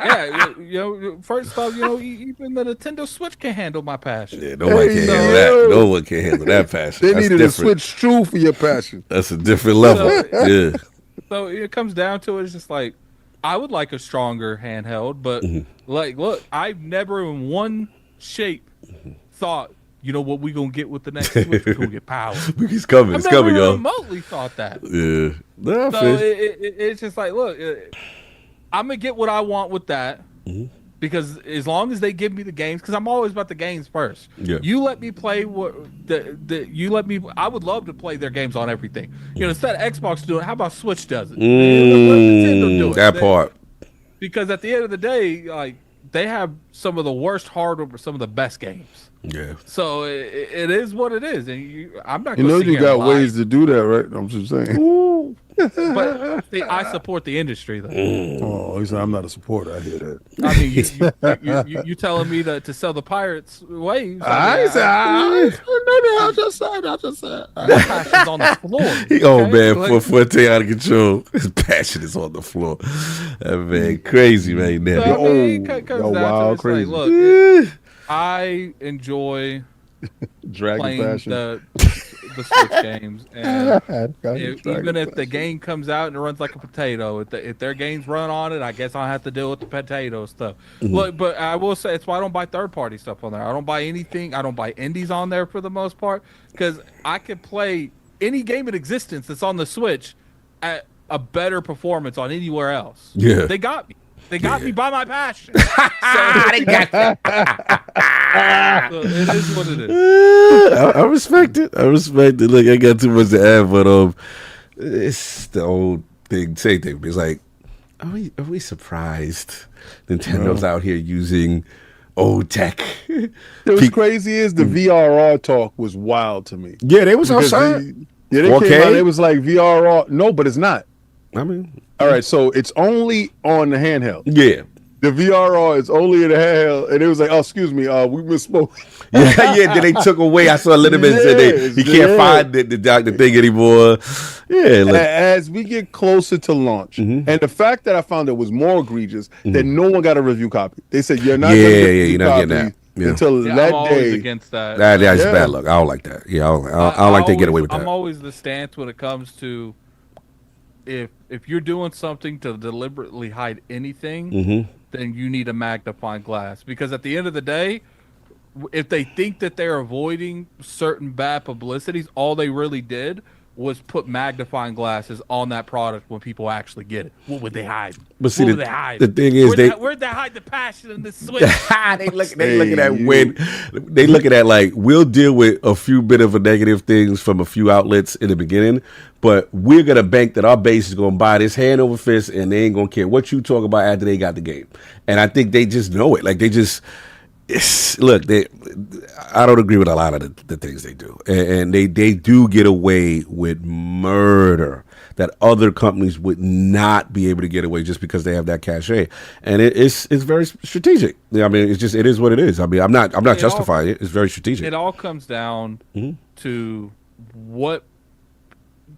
Yeah, first off, even the Nintendo Switch can handle my passion. Yeah, nobody can handle that. No one can handle that passion. They That's needed different. a Switch 2 for your passion. That's a different level. Yeah. So it comes down to it's just like I would like a stronger handheld, but like, look, I've never in one shape thought, you know what we gonna get with the next Switch? We're gonna get power. It's coming. It's coming, never y'all. remotely thought that. Yeah. Nah, So it's just like, look, I'm gonna get what I want with that because as long as they give me the games, because I'm always about the games first. Yeah. You let me play I would love to play their games on everything. Instead of Xbox doing it, how about Switch does it? Let Nintendo do it. That part. Because at the end of the day, like they have some of the worst hardware, but some of the best games. Yeah. So it is what it is, and I'm not. You gonna know sit you here got and lie. ways to do that, right? I'm just saying. But see, I support the industry though. Oh, he said I'm not a supporter. I hear that. I mean, you telling me to sell the Pirates waves? I just said. My passion's on the floor. Oh okay? man, Like, Forte out of control. His passion is on the floor. That man, crazy right now. so, I mean, Yo, it comes yo, down wild, to it's crazy. like, look, I enjoy Dragon playing fashion. the Switch games, and Dragon even if the fashion. game comes out and it runs like a potato, if their games run on it, I guess I'll have to deal with the potato stuff. Look, but I will say it's why I don't buy third-party stuff on there. I don't buy anything. I don't buy indies on there for the most part because I can play any game in existence that's on the Switch at a better performance on anywhere else. Yeah. They got me. They got me by my passion. They got So it is what it is. I respect it. I respect it. Look, I got too much to add, but it's the old thing. Same thing. It's like, are we surprised Nintendo's out here using old tech? What's crazy is the VRR talk was wild to me. Yeah, they was outside. They 4K? came out. It was like VRR. No, but it's not. I mean, All right, so it's only on the handheld. yeah. The VRR is only in the handheld, and it was like, oh, excuse me, we misspoke. Yeah. Then they took away. I saw a little bit and said he can't find the thing anymore. Yeah, like, As we get closer to launch, and the fact that I found it was more egregious that no one got a review copy. They said you're not going to get a review you're not getting copy that. Yeah. until Yeah, that I'm always day. against that. that's Yeah. bad luck. I don't like that. Yeah, I don't like they get away with that. I'm always the stance when it comes to if you're doing something to deliberately hide anything, then you need a magnifying glass. Because at the end of the day, if they think that they're avoiding certain bad publicities, all they really did was put magnifying glasses on that product when people actually get it. What would they hide? But see, what would they hide? the thing is, where'd they hide the passion in the Switch? they looking at when they looking at like we'll deal with a few bit of a negative things from a few outlets in the beginning, but we're gonna bank that our base is gonna buy this hand over fist, and they ain't gonna care what you talk about after they got the game. And I think they just know it. Like they just. Look, I don't agree with a lot of the things they do, and they do get away with murder that other companies would not be able to get away just because they have that cachet, and it's very strategic. I mean, it is what it is. I mean, I'm not justifying it. It's very strategic. It all comes down to what.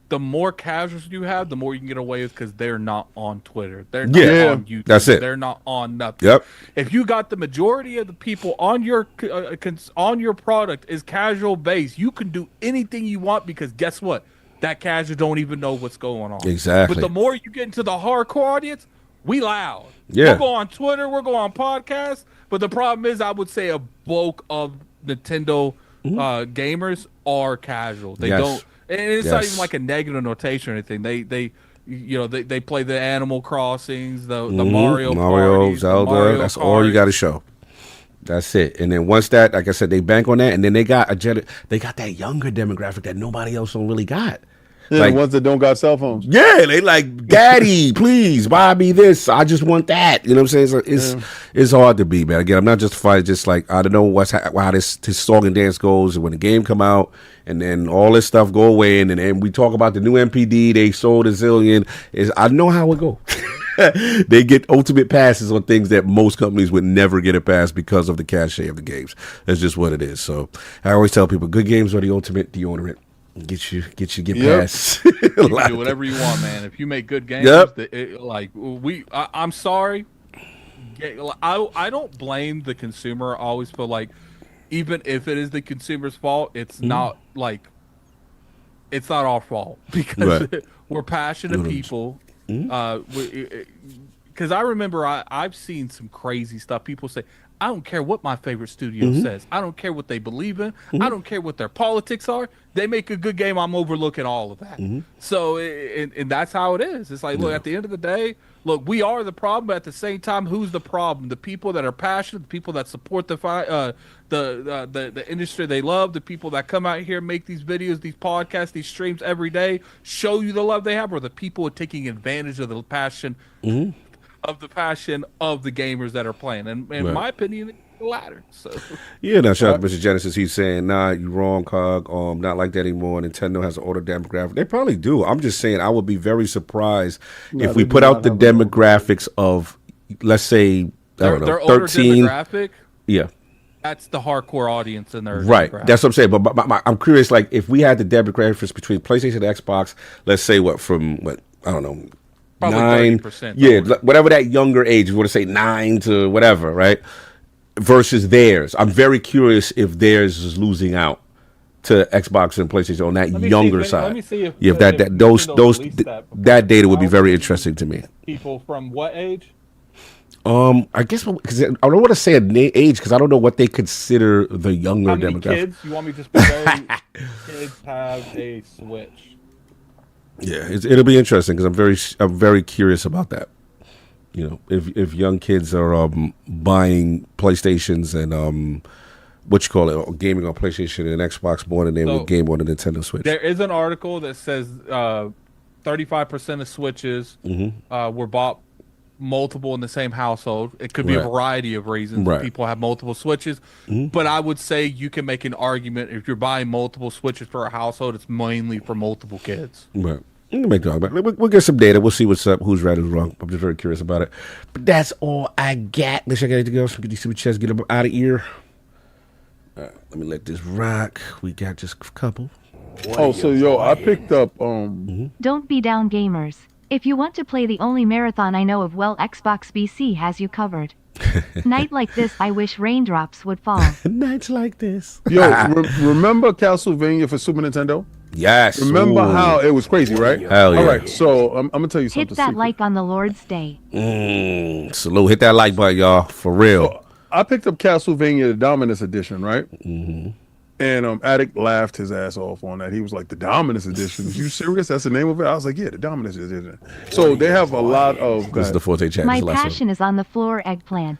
The more casuals you have, the more you can get away with because they're not on Twitter. They're not on YouTube. That's it. They're not on nothing. Yep. If you got the majority of the people on your product is casual based, you can do anything you want because guess what? That casual don't even know what's going on. Exactly. But the more you get into the hardcore audience, we loud. Yeah. We'll go on Twitter. We'll go on podcasts. But the problem is, I would say a bulk of Nintendo gamers are casual. They don't. And it's not even like a negative notation or anything. They play the Animal Crossings, the Mario parties, Zelda. Mario That's Kart. all you got to show. That's it. And then once that, like I said, they bank on that, and then they got that younger demographic that nobody else don't really got. Yeah, Like- the ones that don't got cell phones. Yeah, they like, Daddy, please buy me this. I just want that. You know what I'm saying? So it's hard to be, man. Again, I'm not justifying. Just like I don't know how this song and dance goes when the game come out, and then all this stuff go away, and then we talk about the new MPD. They sold a zillion. I know how it go. They get ultimate passes on things that most companies would never get a pass because of the cachet of the games. That's just what it is. So I always tell people, good games are the ultimate deodorant. Get you pass. You can do whatever you want, man. If you make good games, I'm sorry. I don't blame the consumer. I always feel like even if it is the consumer's fault, it's not like it's not our fault because we're passionate people. Because I remember I've seen some crazy stuff. People say, I don't care what my favorite studio says. I don't care what they believe in. I don't care what their politics are. They make a good game. I'm overlooking all of that. So, and that's how it is. It's like, look, at the end of the day, look, we are the problem. But at the same time, who's the problem? The people that are passionate, the people that support the industry they love, the people that come out here, make these videos, these podcasts, these streams every day, show you the love they have, or the people are taking advantage of the passion of the gamers that are playing. And in my opinion, the latter. So Yeah, now shout out to Mr. Genesis. He's saying, nah, you wrong, Cog. Not like that anymore. Nintendo has an older demographic. They probably do. I'm just saying I would be very surprised if we put out the demographics of, let's say, I don't know, their older 13. demographic. Yeah. That's the hardcore audience in their Right. demographic. That's what I'm saying. But I'm curious, like, if we had the demographics between PlayStation and Xbox, let's say I don't know, Probably 9, 30%. yeah, whatever that younger age, you want to say 9 to whatever, right? Versus theirs. I'm very curious if theirs is losing out to Xbox and PlayStation on that younger side. Let me see if that data would be very interesting to me. People from what age? I guess because I don't want to say age because I don't know what they consider the younger How many demographic. kids? You want me to just say kids have a Switch? Yeah, it'll be interesting because I'm very curious about that. You know, if young kids are buying PlayStations and gaming on PlayStation and Xbox more than they would game on the Nintendo Switch. There is an article that says 35% of Switches were bought multiple in the same household. It could be a variety of reasons. Right. People have multiple Switches, but I would say you can make an argument if you're buying multiple Switches for a household, it's mainly for multiple kids. Right. We can make the argument. We'll get some data. We'll see what's up, who's right, who's wrong. I'm just very curious about it. But that's all I got. Unless I got anything else, get these super chats, get them out of here. All right, let me let this rock. We got just a couple. I picked up Don't be down, gamers. If you want to play the only marathon I know of, well, Xbox BC has you covered. Night like this, I wish raindrops would fall. Nights like this. Remember Castlevania for Super Nintendo? Yes. Remember how it was crazy, right? Hell yeah. All right, so I'm gonna tell you something. Hit that like on the Lord's Day. Salute. Hit that like button, y'all. For real. So, I picked up Castlevania the Dominus Edition, right? Mm-hmm. And Attic laughed his ass off on that. He was like, "The Dominus Edition? Are you serious? That's the name of it?" I was like, "Yeah, the Dominus Edition." So they have a lot of this is the Forte chat. My passion is on the floor, eggplant.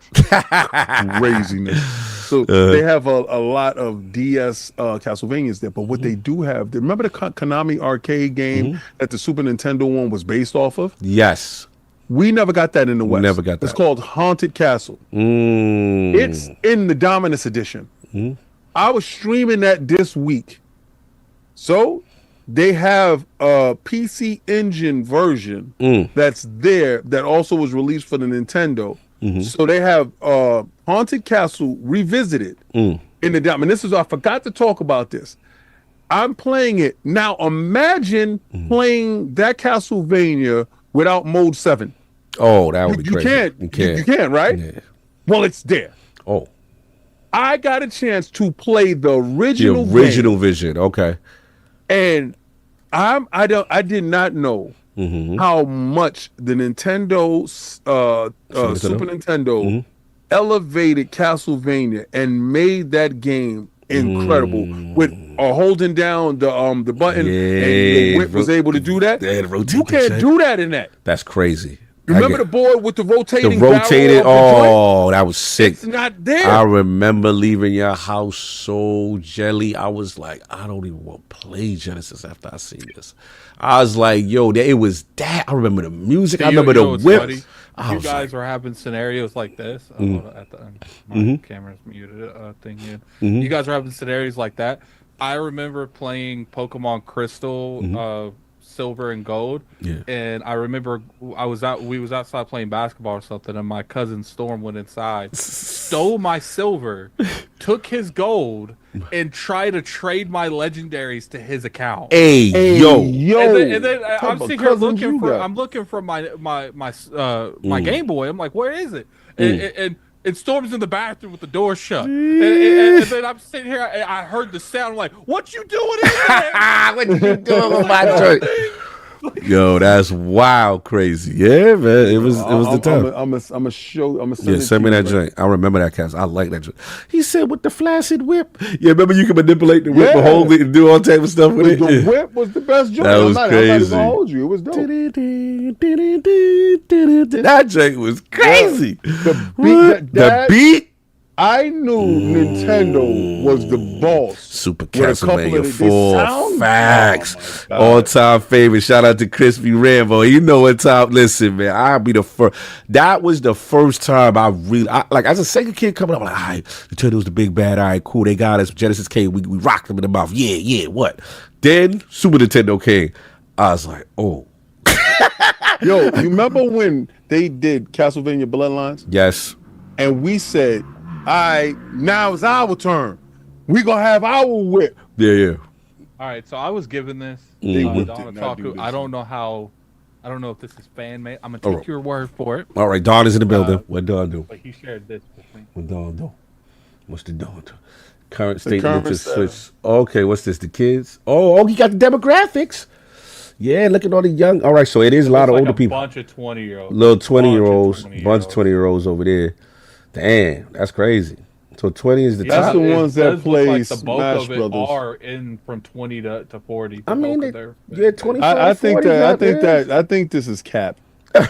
craziness. So they have a lot of DS Castlevanias there. But what they do have, remember the Konami arcade game that the Super Nintendo one was based off of? Yes. We never got that in the West. Never got that. It's called Haunted Castle. It's in the Dominus Edition. I was streaming that this week. So they have a PC Engine version that's there that also was released for the Nintendo. So they have Haunted Castle Revisited in the Dominus. I forgot to talk about this. I'm playing it. Now imagine playing that Castlevania without Mode 7. Oh, that would be crazy. You can't, right? Yeah. Well, it's there. Oh. I got a chance to play the original Vision. Okay. And I did not know how much the Nintendo Super Nintendo elevated Castlevania and made that game incredible with holding down the button and the whip was able to do that. You can't do that in that. That's crazy. Remember the board with the rotating barrel that was sick. It's not there. I remember leaving your house so jelly. I was like, I don't even want to play Genesis after I see this. I was like, yo, it was that. I remember the music. I remember the whip. You guys were having scenarios like this. At the my camera's muted. You guys were having scenarios like that. I remember playing Pokemon Crystal, Silver and Gold, and I remember we was outside playing basketball or something, and my cousin Storm went inside, stole my silver, took his gold, and tried to trade my legendaries to his account. Hey yo! And then I'm sitting here looking for my Game Boy. I'm like, where is it? And Storm's in the bathroom with the door shut. And then I'm sitting here, and I heard the sound. I'm like, what you doing in there? What you doing with my joint? Yo, that's wild crazy. Yeah, man. It was the time. I'm gonna send me that joint. I remember that cast. I like that joint. He said with the flaccid whip. Yeah, remember you can manipulate the whip and hold it and do all type of stuff with it. The whip was the best joint. That was crazy. I'm not gonna hold you. It was dope. That joint was crazy. The beat. I knew Nintendo was the boss. Super with a couple Castlevania of the 4 sound- facts. Oh my God. All time favorite. Shout out to Crispy Rambo. You know what time? Listen, man, I'll be the first. That was the first time I like as a Sega kid coming up. I'm like, all right, Nintendo's the big bad. All right, cool. They got us. Genesis came. We rocked them in the mouth. Yeah. What? Then Super Nintendo came. I was like, oh. Yo, you remember when they did Castlevania Bloodlines? Yes. And we said, all right, now it's our turn. We gonna have our whip. Yeah. All right, so I was given this. Mhm. Donna Did not do Taku. this. I don't know if this is fan made. I'm gonna take your word for it. All right, Dawn is in the building. What Dawn do? But he shared this with me. What Dawn do? What's the Dawn do? Current state current to status. switch. Okay, what's this? The kids? Oh, he got the demographics. Yeah, look at all the young. All right, so it is a lot of Looks like older a people. Bunch of 20-year-olds. Little 20-year-olds, bunch of 20-year-olds. 20-year-olds over there. Damn, that's crazy. So 20 is the Yeah, That's top. the it ones that does look play like the bulk Smash of it Brothers. are in from 20 to 40. I mean, They're 20. I think 40 that. I out think there. that. I think this is cap.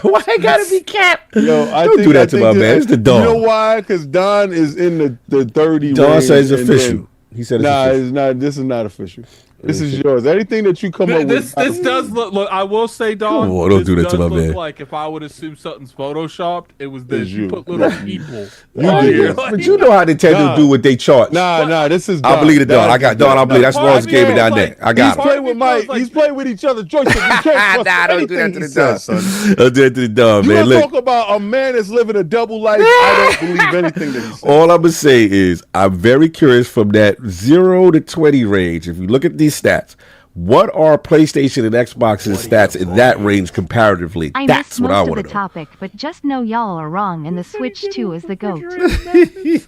Why it gotta be capped? Yo, Don't do that to my man. It's the dog. You know why? Because Don is in the 30. Don range, says it's and official. then- He said it's Nah, official. it's not. This is not official. This is yours. Anything that you come up This with. does look. I will say, Don. Come on, don't this do that to does my look man. Like if I would assume something's photoshopped, it was this. It's You you. put little people. You on did here, this. like- But you know how Nintendo Nah. do what they charge. Nah. This is. I Don. believe it, Don. That I is got Don. I believe that's Part Lawrence of gave me it down was there. like- I got He's him. playing with Mike. Like- He's playing with each other. Joystick. You can't trust Nah, don't do that anything to he the dog. says, son. Don't do that to the dog, You man. gonna Look, talk about a man that's living a double life? I don't believe anything that he says. all I'm gonna say is I'm very curious from that 0 to 20 range. If you look at these stats, what are PlayStation and Xbox's stats in that range comparatively? I That's missed what I most of want the to know. topic, but just know y'all are wrong, and the Switch 2 is the GOAT.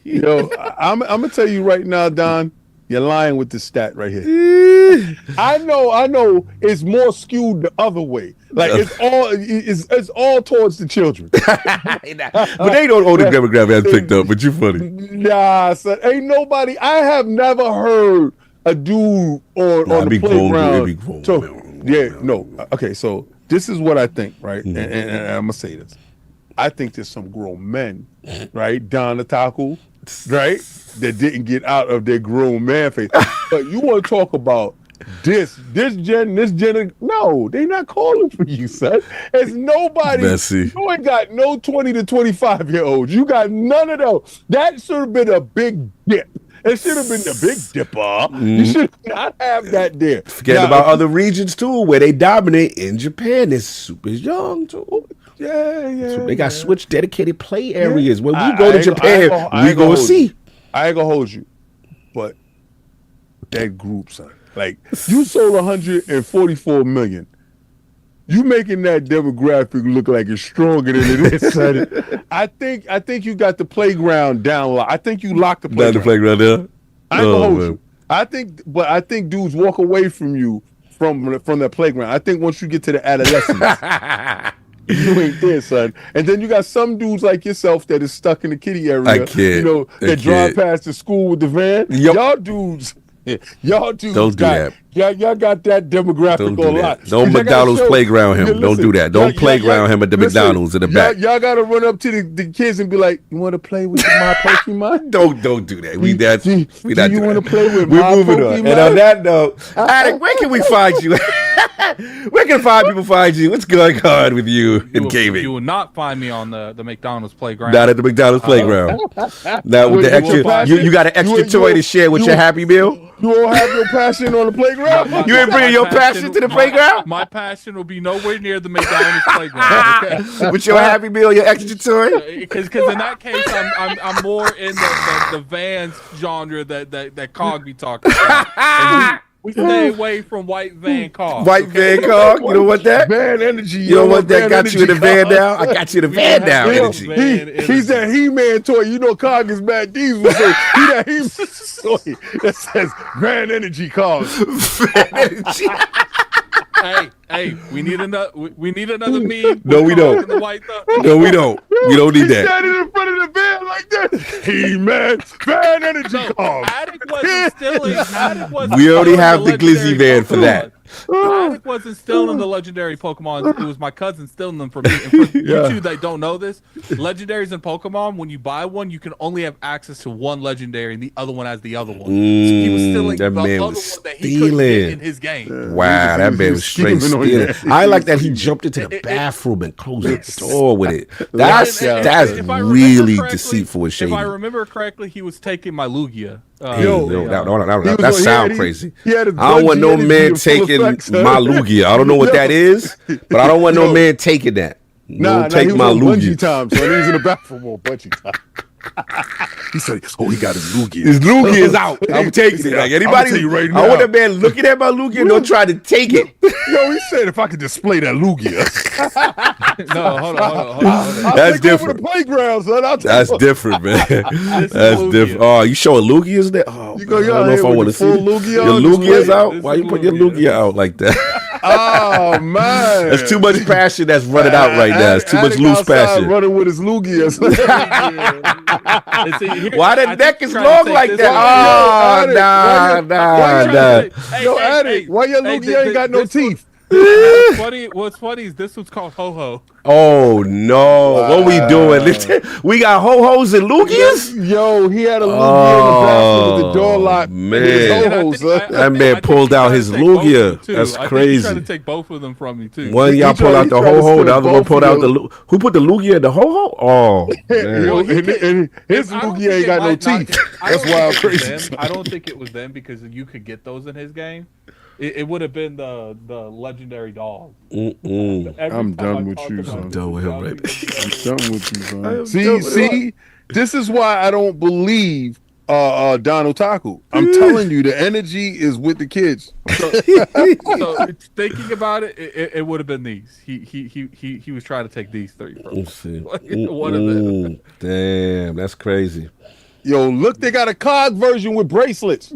Yo, I'm gonna tell you right now, Don. You're lying with this stat right here. I know. It's more skewed the other way. Like it's all towards the children. But they don't own the demographic as picked up. But you funny. Nah, son. Ain't nobody. I have never heard a dude on Nah, it the be grown, playground. it be grown, So, man. yeah, no. Okay, so this is what I think, right? Mm-hmm. And I'm gonna say this. I think there's some grown men, right? Don Otaku, right? That didn't get out of their grown man face. But you want to talk about this gen. No, they not calling for you, son. It's nobody. Messy. You ain't got no 20 to 25-year-olds. You got none of those. That should have been a big dip. It should have been the big dipper. You should not have that there. Forgetting Now, about other regions too, where they dominate in Japan. It's super young too. Yeah. So they got Switch dedicated play areas. When we I- go I to ain't Japan, gonna- I we ain't go gonna to hold see. you. I ain't gonna hold you, but that group, son. Like you sold 144 million. You making that demographic look like it's stronger than it is, son. I think you got the playground down low. I think you locked the Down playground. the playground there. I ain't gonna hold man. you. I think dudes walk away from you from that playground. I think once you get to the adolescence, you ain't there, son. And then you got some dudes like yourself that is stuck in the kiddie area. I can't. You know, I that drive can't. past the school with the van. Yup. Y'all dudes Don't do that. Y'all got that demographic Don't do on that. lock. Don't 'Cause y'all gotta McDonald's show- playground him. Yeah, Don't do that. Don't playground him at the McDonald's in the back. Y'all gotta run up to the kids and be like, "You want to play with my Pokemon?" Don't do that. We Do not you doing wanna that. play with We're my moving on. Pokemon? And on that note, Attic, where can we find you? Where can people find you? What's going on with you in You gaming? will not find me on the McDonald's playground. Not at the McDonald's playground. Now with the With extra, your passion? you got an extra You- toy to share with you- your Happy Meal. You won't have your passion on the playground. You ain't bringing your passion to the playground? My passion will be nowhere near the McDonald's playground. Okay? With your Happy Meal, your extra toy. Because in that case, I'm more in the Vans genre that Cog be talking about. And we stay away from white van Cog. White van car. You don't want that? Van energy. You don't want that? Van Got you in the energy, van Cog. now? I got you in the van now. Yeah. Energy. He's that He-Man toy. You know, Cog is Matt Diesel. So he that He-Man toy that says Van Energy Cog. Energy. Hey, we need another meme. No, we with Cog don't. and the white thug. No, we don't. We don't need He's that. standing in front of the van like that. He-Man, Van Energy Cog. Attic wasn't stealing. Attic wasn't We already stealing have the legendary Glizzy van for Pokemon. that. Attic wasn't stealing the legendary Pokemon. It was my cousin stealing them from me. And for you two that don't know this, legendaries in Pokemon, when you buy one, you can only have access to one legendary, and the other one has the other one. So he was stealing that the man other was one that he couldn't get stealing. in his game. Wow, that man was straight scheming on stealing. you. I like that he jumped into the bathroom and closed the door with it. That's And if I remember really correctly- deceitful and shady. If I remember correctly, he was taking my Lugia. That sounds crazy. he had his I don't want no Bungie man energy in full taking effect, son. my Lugia. I don't know what that is, but I don't want no man taking that. Nah, Take he was my on Bungie Lugia. time, so he was in the bathroom on Bungie time. He said, "Oh, he got his Lugia. His Lugia is out. I'm taking it. Like anybody, tell you right I want now. a man looking at my Lugia and don't try to take it. Yo, he said if I could display that Lugia, No, hold on. I'll That's take over different. the playground, son. That's different, man. That's Lugia. different. Oh, you showing Lugias there? Oh, You go, man, I don't know if I with want the to see full it. Lugia Your on Lugia's display? out? This Why is you put your Lugia. Lugia out like that? Oh man, That's too much passion that's running out right now. It's too much Attic loose outside passion. running with his Lugia. Why the neck is long like that? Oh, nah. Yo, Attic, why your Lugia ain't got no teeth? What's funny is this one's called Ho-Ho. Oh no! What we doing? We got ho-hos and Lugias? Yo, he had a Lugia in the bathroom with the door locked. Man. Ho-Ho, son. That man pulled out his Lugia. That's crazy. He's trying to take both of them from me too. One of y'all pulled out the tried to ho-ho, steal the other one both pulled of out the your- Who put the Lugia in the ho-ho? Oh, man. Yo, and his I don't Lugia think ain't it got no might not- teeth. I That's don't why I'm think it was crazy. them. I don't think it was them because you could get those in his game. It would have been the legendary dog. Mm-mm. Every I'm time I done with talk you, about son. it, I'm done with him right I'm done with you, son. done See, this is why I don't believe Donald Taku. I'm telling you, the energy is with the kids. So thinking about it, it would have been these. He was trying to take these three from me. Let's see. One of them. Damn, that's crazy. Yo, look, they got a COD version with bracelets.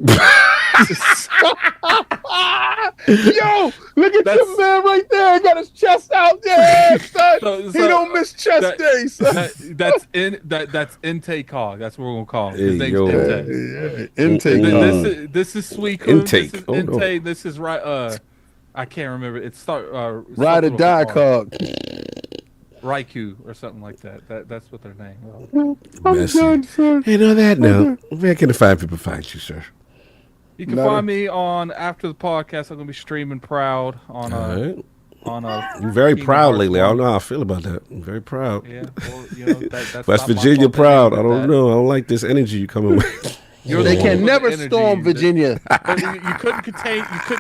Yo, look at this man right there. Got his chest out there, son. He don't miss chest day, son. That's intake cog. That's what we're gonna call him. Hey, His name's yo. Intake. Intake. This is Sweet Intake. This is Oh, no. Intake. This is right. I can't remember. It's Ride or something die with a car. cog. Raikou or something like that. That's what their name is. I'm Messy. done, son. And on that note, where can the fine people find you, sir? You can Not find me on after the podcast. I'm gonna be streaming Proud on All right. on a. You're very Kingdom proud Hearts lately. I don't 1. know how I feel about that. I'm very proud. Yeah, well, you know, that's West not my Virginia fault that proud. you I did don't that. know. I don't like this energy you coming with. You're They the can one with never the energy. storm Virginia. But you couldn't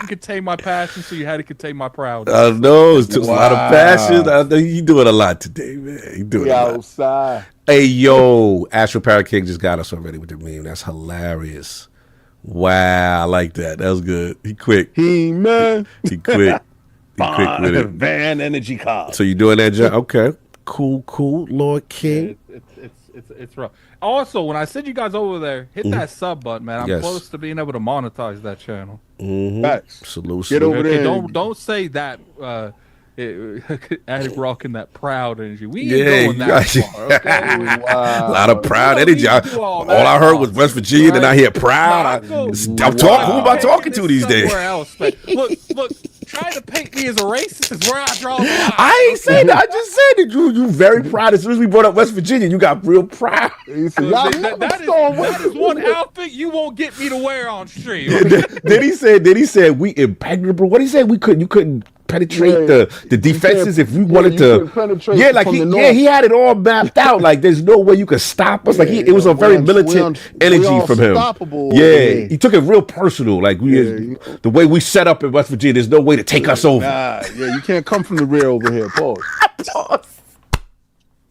contain my passion, so you had to contain my proud. I know. It took a lot of Wow. passion. I know you doing a lot today, man. You doing We a lot. outside. Hey, yo, Astro Parrot King just got us already with the meme. That's hilarious. Wow, I like that. That was good. He quick. He-Man. He quick. He quick with it. Van Energy Card. So you doing that, John? Okay. Cool. Lord King. It's rough. Also, when I send you guys over there, hit that sub button, man. I'm Yes. close to being able to monetize that channel. Facts. Salute. Get over Okay, there. don't say that. Attic rocking that proud energy. We ain't Yeah, going you that got- far. Okay? A lot of proud You know, energy. we All do all that I heard was nonsense, West Virginia, then I right? hear proud. I'm talking. Who am I talking to these days? Somewhere else, man. Look. Trying to paint me as a racist is where I draw the line. I ain't saying that. I just said that you very proud. As soon as we brought up West Virginia, you got real proud. He said, y'all That never is storm West one Virginia. outfit you won't get me to wear on stream. Then he said we impregnable. What he said you couldn't penetrate the defenses if we wanted you to. couldn't penetrate Yeah, like from he the north. he had it all mapped out. Like there's no way you could stop us. Like it was a very militant energy from him. unstoppable. Yeah, he took it real personal. Like the way we set up in West Virginia, there's no way to take us over. Nah, yeah, you can't come from the rear over here. Pause.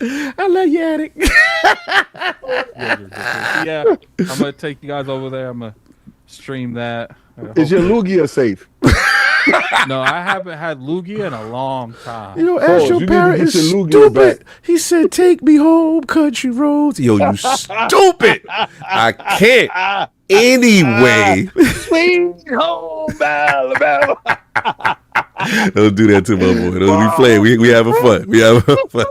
I love you, Attic. Yeah, I'm gonna take you guys over there. I'm gonna stream that. Is your Lugia safe? No, I haven't had Lugia in a long time. You know, Oh, Astro you need to Parrot get is your Lugia stupid. back. He said, "Take me home, country roads." Yo, you stupid. I can't. Anyway, Sweet home Alabama. don't do that to my boy. Don't be playing. We having fun. We having fun.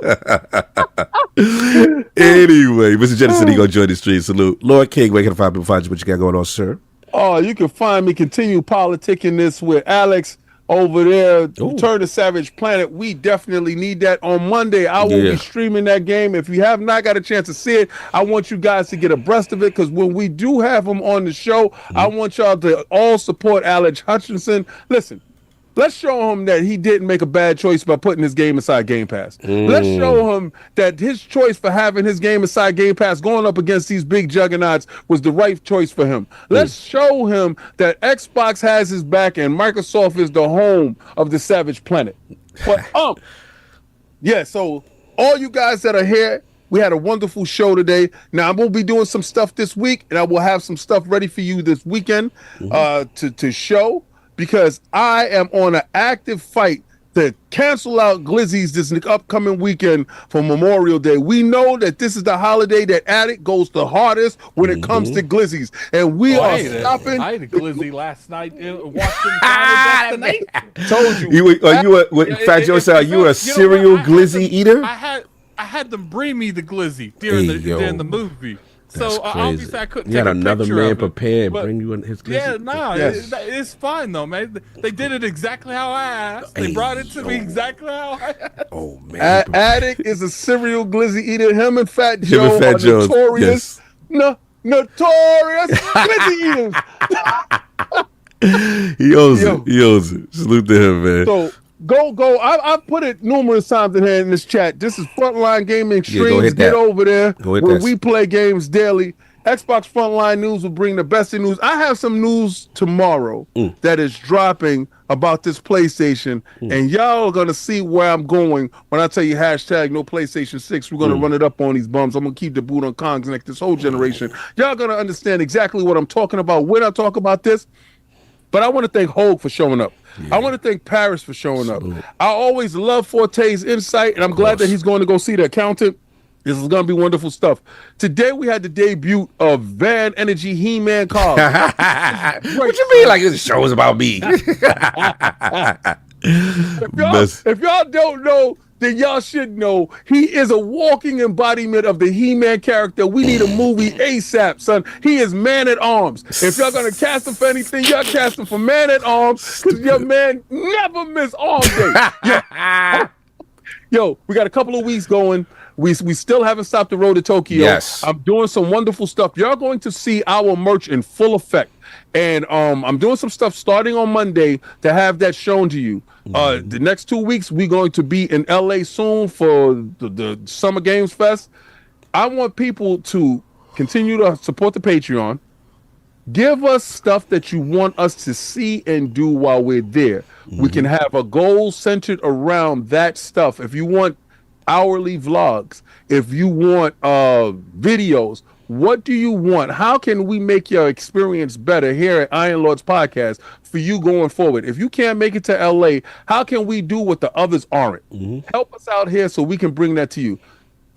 Anyway, Mr. Jennison, he gonna join the stream. Salute, Lord King. Where can find you? What you got going on, sir? Oh, you can find me continue politicking this with Alex over there, Ooh. Return to Savage Planet. We definitely need that on Monday. I will be streaming that game. If you have not got a chance to see it, I want you guys to get abreast of it, because when we do have him on the show, I want y'all to all support Alex Hutchinson. Listen, let's show him that he didn't make a bad choice by putting his game inside Game Pass. Let's show him that his choice for having his game inside Game Pass, going up against these big juggernauts, was the right choice for him. Let's show him that Xbox has his back and Microsoft is the home of the Savage Planet. But yeah, so all you guys that are here, we had a wonderful show today. Now, I'm going to be doing some stuff this week, and I will have some stuff ready for you this weekend to show, because I am on an active fight to cancel out Glizzy's this upcoming weekend for Memorial Day. We know that this is the holiday that Addict goes the hardest when it comes to Glizzy's, and we are stopping. I ate a Glizzy last night watching Final Destination. Told you. Fat Joe said, you a serial Glizzy eater? I had them bring me the Glizzy during the movie. So obviously I couldn't. You had another man prepare and bring you in his Glizzy. Yeah, it's fine though, man. They did it exactly how I asked. They brought it to me exactly how I asked. Oh man, Addict is a serial Glizzy eater. Him and Fat Joe are notorious. Notorious Glizzy eaters. He owes it. Salute to him, man. So go. I've put it numerous times in here in this chat. This is Frontline Gaming Streams. Get over there where we play games daily. Xbox Frontline News will bring the best of news. I have some news tomorrow that is dropping about this PlayStation, and y'all are going to see where I'm going when I tell you hashtag no PlayStation 6. We're going to run it up on these bums. I'm going to keep the boot on Kongs next this whole generation. Y'all going to understand exactly what I'm talking about when I talk about this. But I want to thank Hoeg for showing up. I want to thank Parris for showing up. I always love Forte's insight, and I'm glad that he's going to go see the accountant. This is going to be wonderful stuff. Today we had the debut of Van Energy He-Man Carl. What you mean like this show is about me? If y'all don't know, then y'all should know. He is a walking embodiment of the He-Man character. We need a movie ASAP, son. He is Man at Arms. If y'all gonna cast him for anything, y'all cast him for Man at Arms, because your man never miss Arm Day. Yo, we got a couple of weeks going. We still haven't stopped the road to Tokyo. Yes. I'm doing some wonderful stuff. Y'all going to see our merch in full effect. And I'm doing some stuff starting on Monday to have that shown to you. The next 2 weeks, we're going to be in LA soon for the Summer Games Fest. I want people to continue to support the Patreon. Give us stuff that you want us to see and do while we're there. We can have a goal centered around that stuff. If you want hourly vlogs, if you want videos, what do you want? How can we make your experience better here at Iron Lords Podcast for you going forward? If you can't make it to LA, how can we do what the others aren't? Help us out here so we can bring that to you.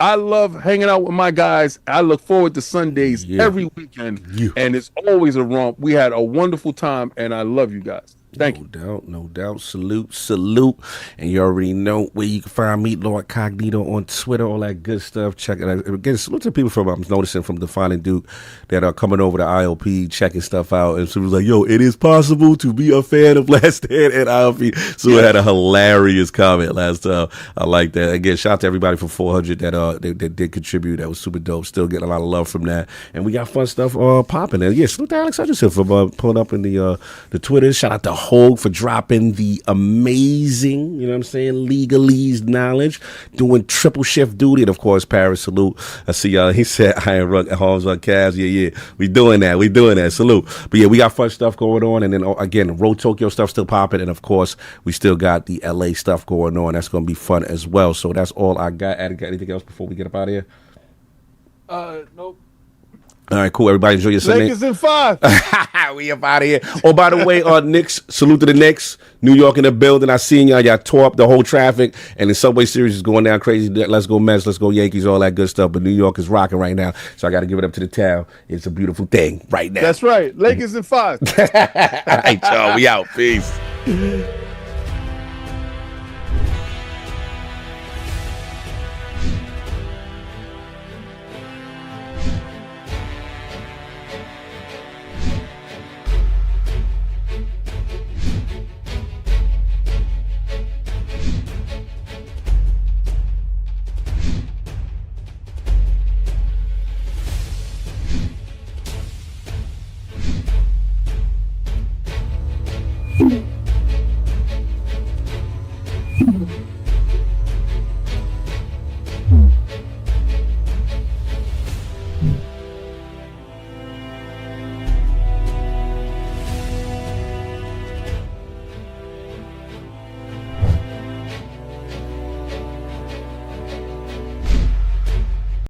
I love hanging out with my guys. I look forward to Sundays every weekend, and it's always a romp. We had a wonderful time, and I love you guys. Thank you. No doubt. Salute. And you already know where you can find me, Lord Cognito, on Twitter, all that good stuff. Check it out. Again, salute to people I'm noticing from Defining Duke that are coming over to ILP, checking stuff out. And so it was like, yo, it is possible to be a fan of Last Stand at ILP. So it had a hilarious comment last time. I like that. Again, shout out to everybody from 400 that did contribute. That was super dope. Still getting a lot of love from that. And we got fun stuff popping. And yeah, salute to Alex Hutchinson for pulling up in the Twitter. Shout out to Hoeg for dropping the amazing, you know what I'm saying, legalese knowledge, doing triple shift duty. And of course, Parris, salute. I see y'all. He said iron rug arms on calves. Yeah. We doing that. Salute. But yeah, we got fun stuff going on. And then again, Road Tokyo stuff still popping. And of course, we still got the LA stuff going on. That's going to be fun as well. So that's all I got. Got anything else before we get up out of here? Nope. All right, cool. Everybody enjoy your Sunday. Lakers in 5. We up out of here. Oh, by the way, Knicks, salute to the Knicks. New York in the building. I seen y'all tore up the whole traffic, and the Subway Series is going down crazy. Let's go Mets, let's go Yankees, all that good stuff. But New York is rocking right now, so I got to give it up to the town. It's a beautiful thing right now. That's right. Lakers in 5. All right, y'all. We out. Peace.